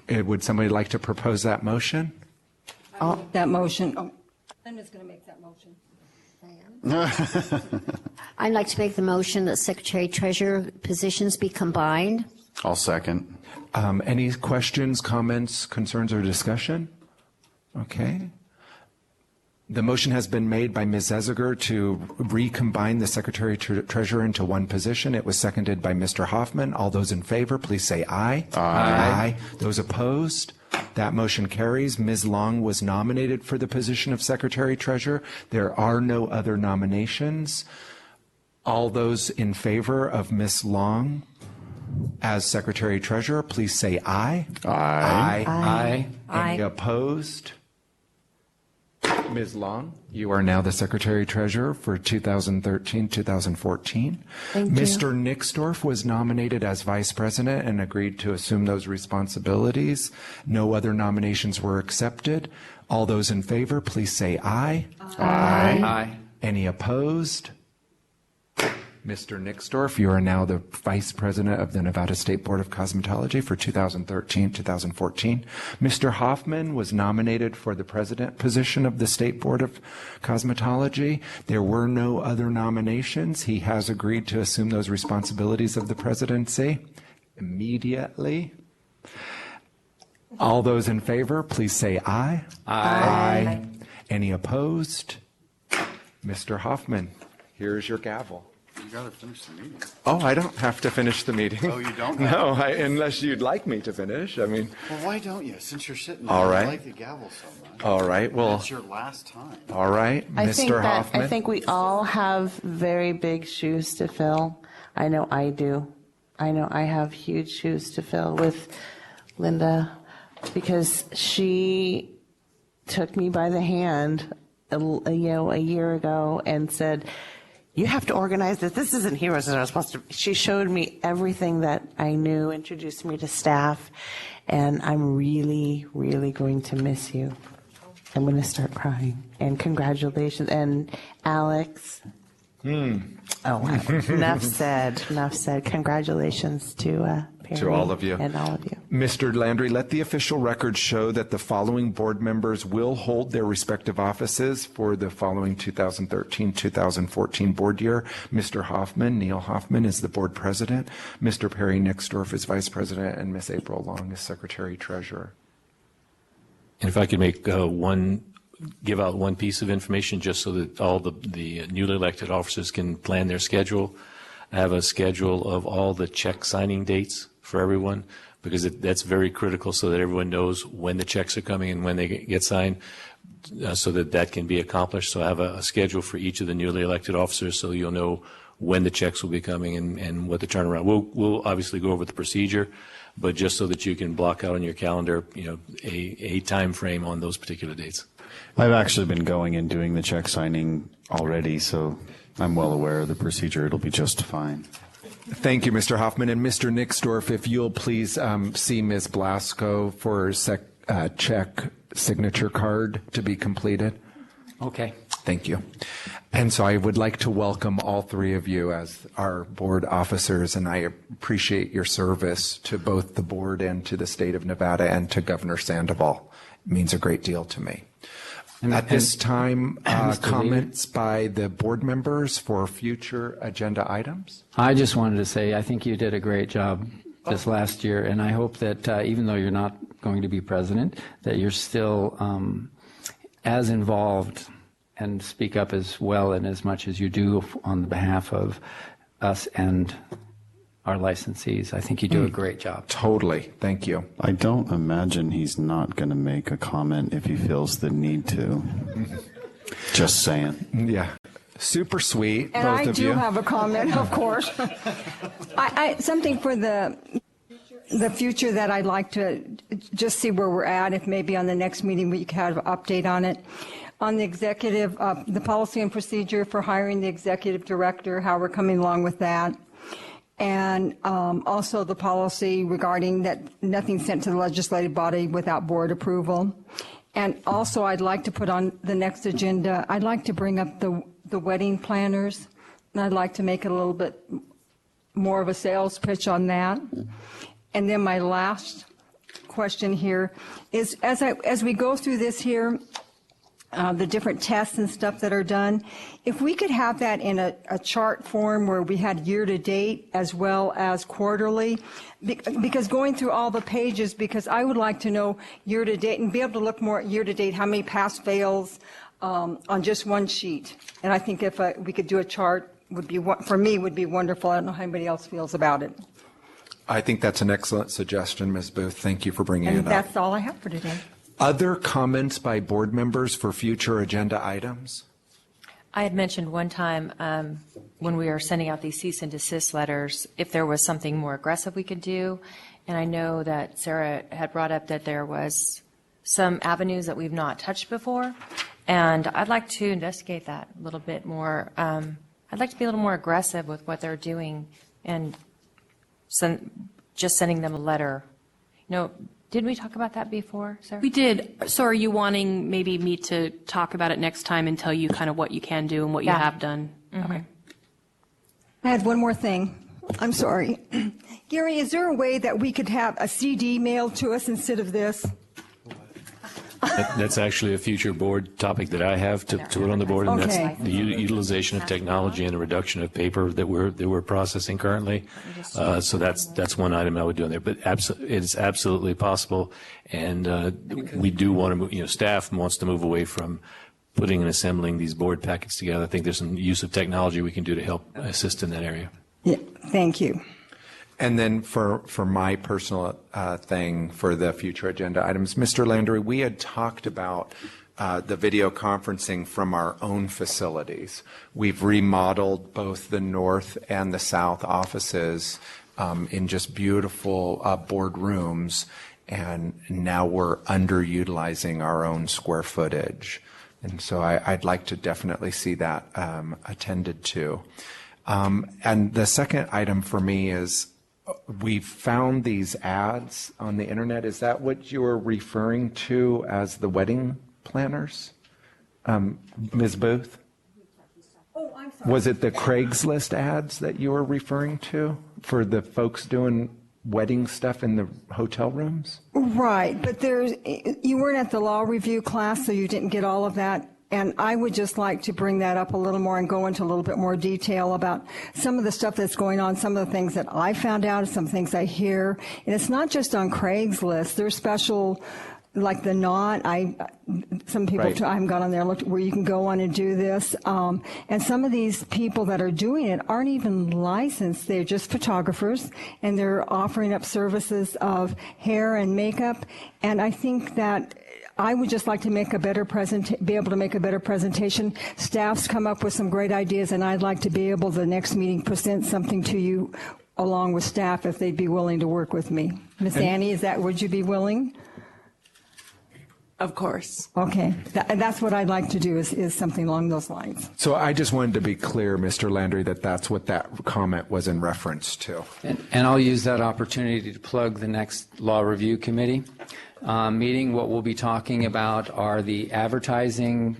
A: Would somebody like to propose that motion?
M: That motion. Linda's going to make that motion.
N: I'd like to make the motion that secretary-treasurer positions be combined.
E: I'll second.
A: Any questions, comments, concerns, or discussion? Okay. The motion has been made by Ms. Zesiger to recombine the secretary-treasurer into one position. It was seconded by Mr. Hoffman. All those in favor, please say aye. Aye. Those opposed? That motion carries. Ms. Long was nominated for the position of secretary-treasurer. There are no other nominations. All those in favor of Ms. Long as secretary-treasurer, please say aye.
E: Aye.
C: Aye.
A: Any opposed? Ms. Long, you are now the secretary-treasurer for 2013-2014.
K: Thank you.
A: Mr. Nixdorf was nominated as vice president and agreed to assume those responsibilities. No other nominations were accepted. All those in favor, please say aye.
C: Aye. Aye.
A: Any opposed? Mr. Nixdorf, you are now the Vice President of the Nevada State Board of Cosmetology for 2013-2014. Mr. Hoffman was nominated for the President position of the State Board of Cosmetology. There were no other nominations. He has agreed to assume those responsibilities of the presidency immediately. All those in favor, please say aye.
C: Aye.
A: Any opposed? Mr. Hoffman, here's your gavel.
E: You got to finish the meeting.
A: Oh, I don't have to finish the meeting.
E: Oh, you don't?
A: No, unless you'd like me to finish. I mean,
E: Well, why don't you? Since you're sitting there,
A: All
E: I
A: right.
E: like the gavel so much.
A: all right. Well,
E: It's your last time.
A: all right, Mr. Hoffman.
K: I think we all have very big shoes to fill. I know I do. I know I have huge shoes to fill with Linda because she took me by the hand a year ago and said, you have to organize this. This isn't Heroes that are supposed to. She showed me everything that I knew, introduced me to staff, and I'm really, really going to miss you. I'm going to start crying. And congratulations. And Alex. Oh, wow. Enough said. Enough said. Congratulations to Perry
A: To all of you.
K: and all of you.
A: Mr. Landry, let the official record show that the following board members will hold their respective offices for the following 2013-2014 board year. Mr. Hoffman, Neil Hoffman, is the board president. Mr. Perry Nixdorf is vice president, and Miss April Long is secretary-treasurer.
Q: And if I could give out one piece of information just so that all the newly elected officers can plan their schedule. I have a schedule of all the check signing dates for everyone because that's very critical so that everyone knows when the checks are coming and when they get signed so that can be accomplished. So I have a schedule for each of the newly elected officers so you'll know when the checks will be coming and what the turnaround. We'll obviously go over the procedure, but just so that you can block out on your calendar, a time frame on those particular dates.
E: I've actually been going and doing the check signing already, so I'm well aware of the procedure. It'll be just fine.
R: Thank you, Mr. Hoffman. And Mr. Nixdorf, if you'll please see Ms. Blasco for a check signature card to be completed.
C: Okay.
R: Thank you. And so I would like to welcome all three of you as our board officers, and I appreciate your service to both the board and to the state of Nevada and to Governor Sandoval. It means a great deal to me. At this time, comments by the board members for future agenda items?
C: I just wanted to say I think you did a great job this last year, and I hope that even though you're not going to be president, that you're still as involved and speak up as well and as much as you do on behalf of us and our licensees. I think you do a great job.
R: Totally. Thank you.
E: I don't imagine he's not going to make a comment if he feels the need to. Just saying.
R: Yeah. Super sweet,
M: And
R: both
M: I
R: of
M: do
R: you.
M: have a comment, of course. Something for the future that I'd like to just see where we're at, if maybe on the next meeting we could have an update on it. On the executive, the policy and procedure for hiring the executive director, how we're coming along with that. And also the policy regarding that nothing sent to the legislative body without board approval. And also I'd like to put on the next agenda, I'd like to bring up the wedding planners, and I'd like to make it a little bit more of a sales pitch on that. And then my last question here is, as we go through this here, the different tests and stuff that are done, if we could have that in a chart form where we had year-to-date as well as quarterly, because going through all the pages, because I would like to know year-to-date and be able to look more at year-to-date, how many pass-fails on just one sheet. And I think if we could do a chart, for me, would be wonderful. I don't know how anybody else feels about it.
R: I think that's an excellent suggestion, Ms. Booth. Thank you for bringing it
M: And
R: up.
M: that's all I have for today.
R: Other comments by board members for future agenda items?
O: I had mentioned one time when we were sending out these cease and desist letters, if there was something more aggressive we could do. And I know that Sarah had brought up that there was some avenues that we've not touched before. And I'd like to investigate that a little bit more. I'd like to be a little more aggressive with what they're doing and just sending them a letter. Did we talk about that before, Sarah?
B: We did. So are you wanting maybe me to talk about it next time and tell you kind of what you can do and what you have done?
O: Mm-hmm.
B: Okay.
M: I had one more thing. I'm sorry. Gary, is there a way that we could have a CD mailed to us instead of this?
Q: That's actually a future board topic that I have to put on the board, and
M: Okay.
Q: that's the utilization of technology and the reduction of paper that we're processing currently. So that's one item I would do in there. But it's absolutely possible, and we do want to move. Staff wants to move away from putting and assembling these board packets together. I think there's some use of technology we can do to help assist in that area.
M: Yeah, thank you.
R: And then for my personal thing for the future agenda items, Mr. Landry, we had talked about the video conferencing from our own facilities. We've remodeled both the north and the south offices in just beautiful boardrooms, and now we're underutilizing our own square footage. And so I'd like to definitely see that attended to. And the second item for me is, we found these ads on the internet. Is that what you were referring to as the wedding planners? Ms. Booth?
M: Oh, I'm sorry.
R: Was it the Craigslist ads that you were referring to for the folks doing wedding stuff in the hotel rooms?
M: Right, but you weren't at the law review class, so you didn't get all of that. And I would just like to bring that up a little more and go into a little bit more detail about some of the stuff that's going on, some of the things that I found out, some things I hear. And it's not just on Craigslist. There's special, like the Knot. Some people,
R: Right.
M: I haven't gone on there and looked where you can go on and do this. And some of these people that are doing it aren't even licensed. They're just photographers, and they're offering up services of hair and makeup. And I think that I would just like to make a better be able to make a better presentation. Staff's come up with some great ideas, and I'd like to be able, the next meeting, present something to you along with staff if they'd be willing to work with me. Miss Annie, would you be willing?
K: Of course.
M: Okay. That's what I'd like to do is something along those lines.
R: So I just wanted to be clear, Mr. Landry, that's what that comment was in reference to.
C: And I'll use that opportunity to plug the next Law Review Committee meeting. What we'll be talking about are the advertising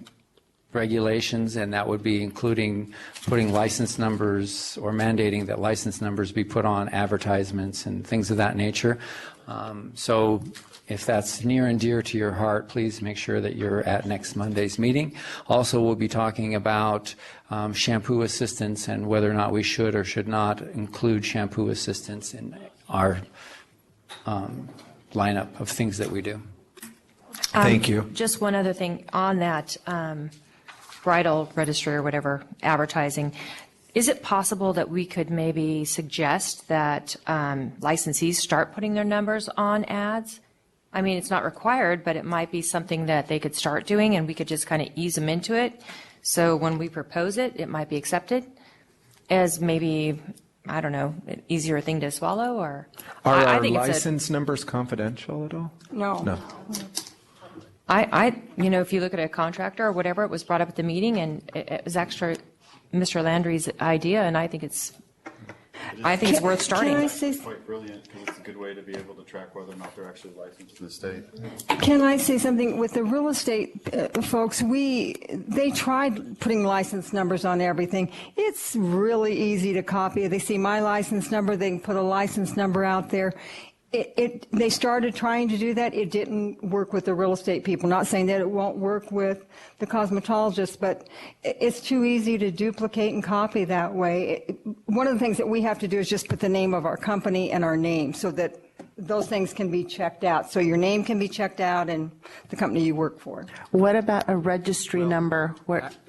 C: regulations, and that would be including putting license numbers or mandating that license numbers be put on advertisements and things of that nature. So if that's near and dear to your heart, please make sure that you're at next Monday's meeting. Also, we'll be talking about shampoo assistance and whether or not we should or should not include shampoo assistance in our lineup of things that we do.
R: Thank you.
O: Just one other thing on that bridal registry or whatever, advertising. Is it possible that we could maybe suggest that licensees start putting their numbers on ads? I mean, it's not required, but it might be something that they could start doing, and we could just kind of ease them into it. So when we propose it, it might be accepted as maybe, I don't know, an easier thing to swallow, or?
R: Are
O: I
R: our
O: think
R: license numbers confidential at all?
M: No.
R: No.
O: If you look at a contractor or whatever, it was brought up at the meeting, and it was actually Mr. Landry's idea, and I think it's worth starting.
M: Can I say,
E: Quite brilliant, because it's a good way to be able to track whether or not they're actually licensed in the state.
M: Can I say something? With the real estate folks, they tried putting license numbers on everything. It's really easy to copy. They see my license number, they can put a license number out there. They started trying to do that. It didn't work with the real estate people. Not saying that it won't work with the cosmetologists, but it's too easy to duplicate and copy that way. One of the things that we have to do is just put the name of our company and our name so that those things can be checked out. So your name can be checked out and the company you work for.
K: What about a registry number?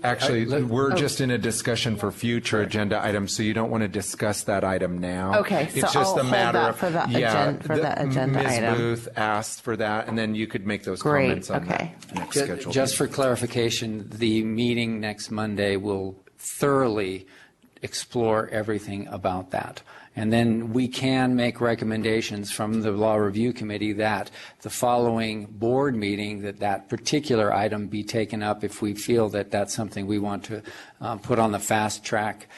R: Actually, we're just in a discussion for future agenda items, so you don't want to discuss that item now.
K: Okay, so
R: it's just
K: I'll
R: a
K: hold
R: matter
K: that
R: of
K: for the agenda
R: Ms.
K: item.
R: Booth asked for that, and then you could make those
K: Great,
R: comments on
K: okay.
R: the next schedule.
C: Just for clarification, the meeting next Monday will thoroughly explore everything about that. And then we can make recommendations from the Law Review Committee that the following board meeting, that particular item be taken up if we feel that that's something we want to put on the fast track.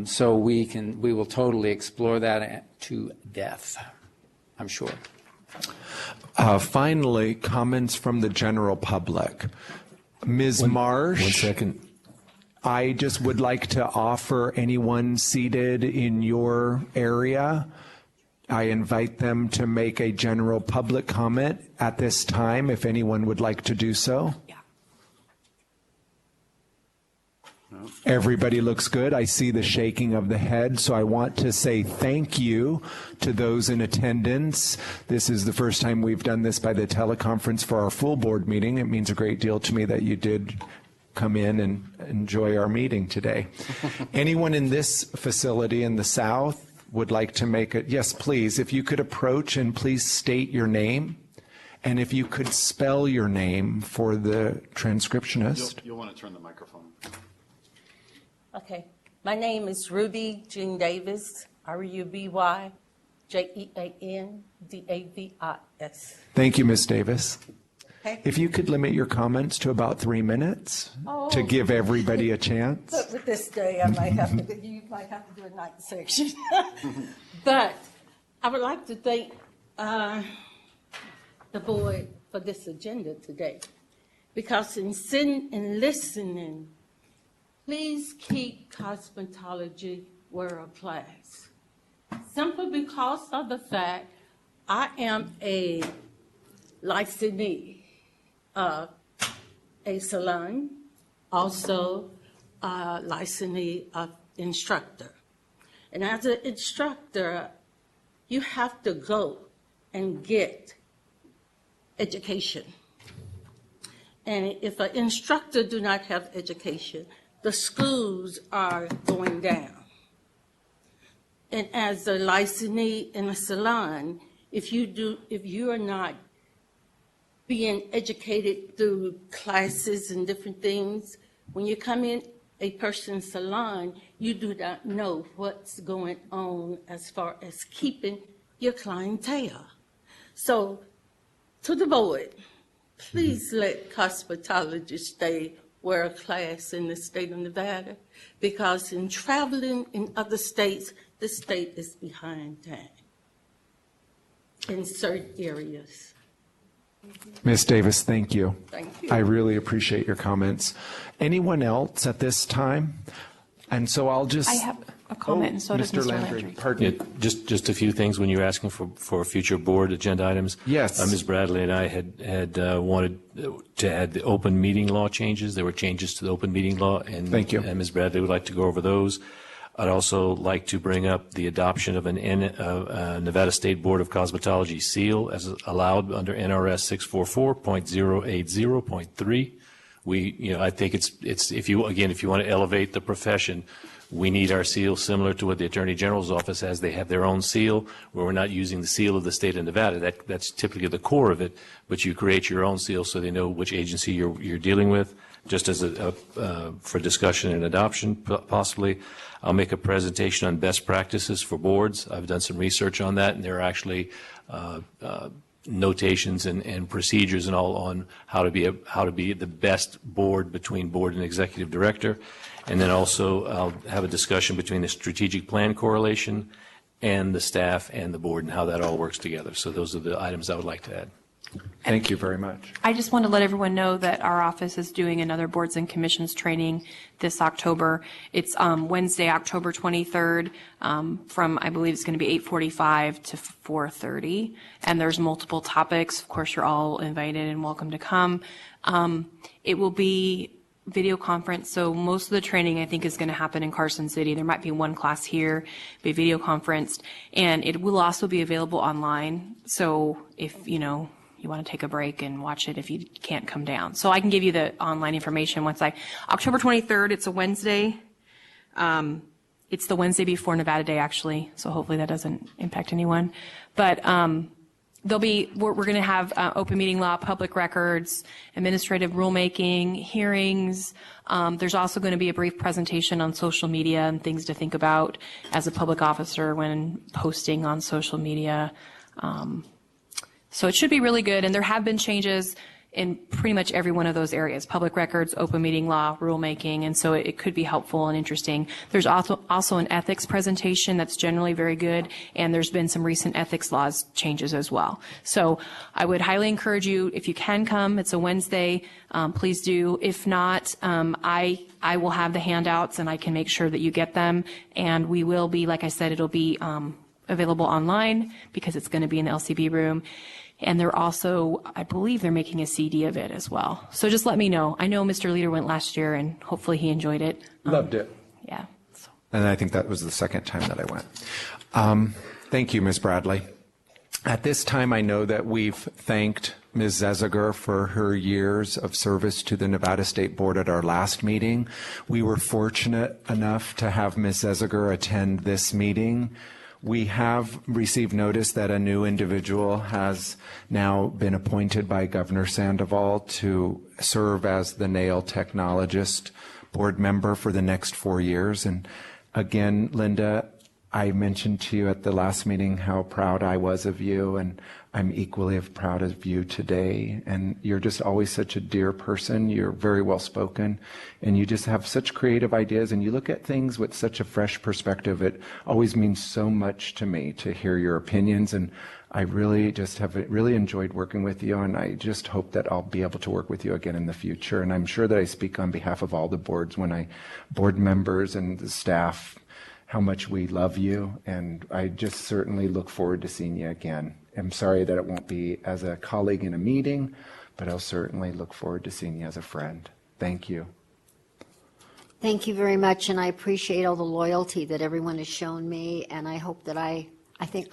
C: So we will totally explore that to death, I'm sure.
R: Finally, comments from the general public. Ms. Marsh.
Q: 1 second.
R: I just would like to offer anyone seated in your area, I invite them to make a general public comment at this time, if anyone would like to do so.
B: Yeah.
R: Everybody looks good. I see the shaking of the head, so I want to say thank you to those in attendance. This is the first time we've done this by the teleconference for our full board meeting. It means a great deal to me that you did come in and enjoy our meeting today. Anyone in this facility in the South would like to make it? Yes, please. If you could approach and please state your name, and if you could spell your name for the transcriptionist.
E: You'll want to turn the microphone.
S: Okay. My name is Ruby Jean Davis, RUBY JEAN DAVIS.
R: Thank you, Ms. Davis.
S: Okay.
R: If you could limit your comments to about 3 minutes to give everybody a chance.
S: But with this day, you might have to do a night section. But I would like to thank the board for this agenda today, because in sitting and listening, please keep cosmetology world class. Simply because of the fact I am a licensee of a salon, also a licensee of instructor. And as an instructor, you have to go and get education. And if an instructor do not have education, the schools are going down. And as a licensee in a salon, if you are not being educated through classes and different things. When you come in a person's salon, you do not know what's going on as far as keeping your clientele. So, to the board, please let cosmetologists stay wear a class in the state of Nevada, because in traveling in other states, the state is behind time in certain areas.
R: Ms. Davis, thank you.
S: Thank you.
R: I really appreciate your comments. Anyone else at this time? And so I'll just.
F: I have a comment, and so does Mr. Landry.
R: Pardon.
Q: Yeah, just a few things when you were asking for future board agenda items.
R: Yes.
Q: Ms. Bradley and I had wanted to add the open meeting law changes. There were changes to the open meeting law, and
R: Thank you.
Q: And Ms. Bradley would like to go over those. I'd also like to bring up the adoption of a Nevada State Board of Cosmetology seal as allowed under NRS 644.080.3. I think it's if you want to elevate the profession, we need our seal similar to what the Attorney General's office has. They have their own seal where we're not using the seal of the state of Nevada. That's typically the core of it, but you create your own seal so they know which agency you're dealing with, just as for discussion and adoption possibly. I'll make a presentation on best practices for boards. I've done some research on that, and there are actually notations and procedures and all on how to be the best board between board and executive director. And then also I'll have a discussion between the strategic plan correlation and the staff and the board and how that all works together. So those are the items I would like to add.
R: Thank you very much.
F: I just want to let everyone know that our office is doing another boards and commissions training this October. It's Wednesday, October 23rd, from, I believe it's going to be 8:45 to 4:30. And there's multiple topics. Of course, you're all invited and welcome to come. It will be video conference, so most of the training I think is going to happen in Carson City. There might be one class here, be video conferenced, and it will also be available online. So if you want to take a break and watch it if you can't come down. So I can give you the online information October 23rd, it's a Wednesday. It's the Wednesday before Nevada Day, actually, so hopefully that doesn't impact anyone. But we're going to have open meeting law, public records, administrative rulemaking, hearings. There's also going to be a brief presentation on social media and things to think about as a public officer when posting on social media. So it should be really good, and there have been changes in pretty much every one of those areas: public records, open meeting law, rulemaking, and so it could be helpful and interesting. There's also an ethics presentation that's generally very good, and there's been some recent ethics laws changes as well. So I would highly encourage you, if you can come, it's a Wednesday, please do. If not, I will have the handouts, and I can make sure that you get them, and we will be, like I said, it'll be available online because it's going to be in the LCB room. And they're also, I believe they're making a CD of it as well. So just let me know. I know Mr. Leader went last year, and hopefully he enjoyed it.
R: Loved it.
F: Yeah.
R: And I think that was the second time that I went. Thank you, Ms. Bradley. At this time, I know that we've thanked Ms. Zeziger for her years of service to the Nevada State Board at our last meeting. We were fortunate enough to have Ms. Zeziger attend this meeting. We have received notice that a new individual has now been appointed by Governor Sandoval to serve as the nail technologist board member for the next 4 years. And again, Linda, I mentioned to you at the last meeting how proud I was of you, and I'm equally as proud of you today. And you're just always such a dear person. You're very well spoken, and you just have such creative ideas, and you look at things with such a fresh perspective. It always means so much to me to hear your opinions, and I really just have really enjoyed working with you, and I just hope that I'll be able to work with you again in the future. And I'm sure that I speak on behalf of all the board members and the staff, how much we love you, and I just certainly look forward to seeing you again. I'm sorry that it won't be as a colleague in a meeting, but I'll certainly look forward to seeing you as a friend. Thank you.
N: Thank you very much, and I appreciate all the loyalty that everyone has shown me, and I hope that I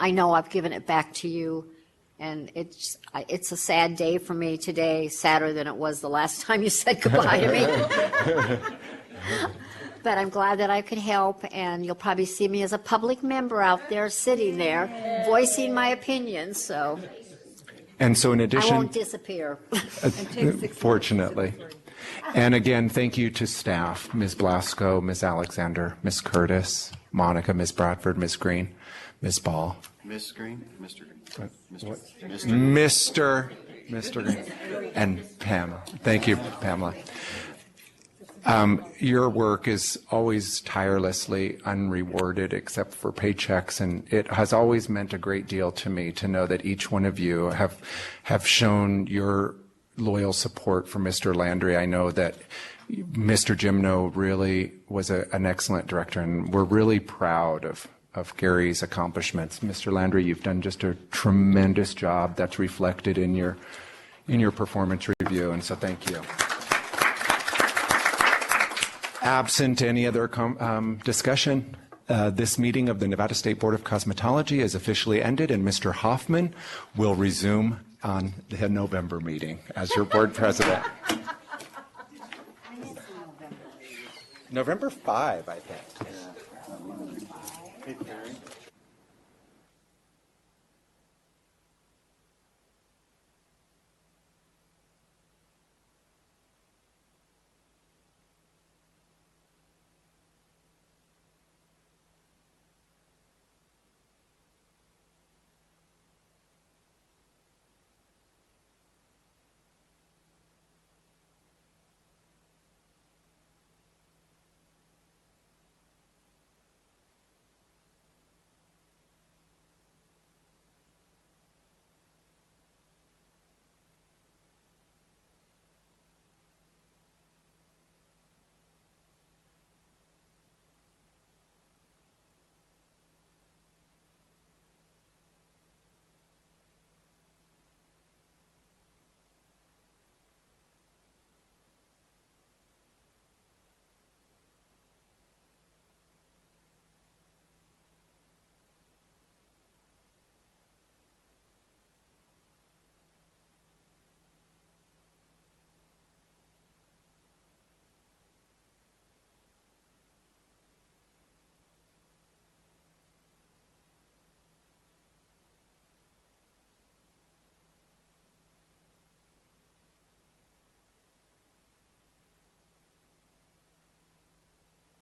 N: know I've given it back to you, and it's a sad day for me today, sadder than it was the last time you said goodbye to me. But I'm glad that I could help, and you'll probably see me as a public member out there sitting there voicing my opinions. So
R: And so in
N: I
R: addition,
N: won't disappear.
R: fortunately. And again, thank you to staff, Ms. Blasco, Ms. Alexander, Ms. Curtis, Monica, Ms. Bradford, Ms. Green, Ms. Ball.
E: Ms. Green? Mr. Green?
R: Mr. Green, and Pamela. Thank you, Pamela. Your work is always tirelessly unrewarded except for paychecks, and it has always meant a great deal to me to know that each one of you have shown your loyal support for Mr. Landry. I know that Mr. Gimno really was an excellent director, and we're really proud of Gary's accomplishments. Mr. Landry, you've done just a tremendous job that's reflected in your performance review, and so thank you. Absent any other discussion, this meeting of the Nevada State Board of Cosmetology is officially ended, and Mr. Hoffman will resume on the November meeting as your board president. November 5, I think.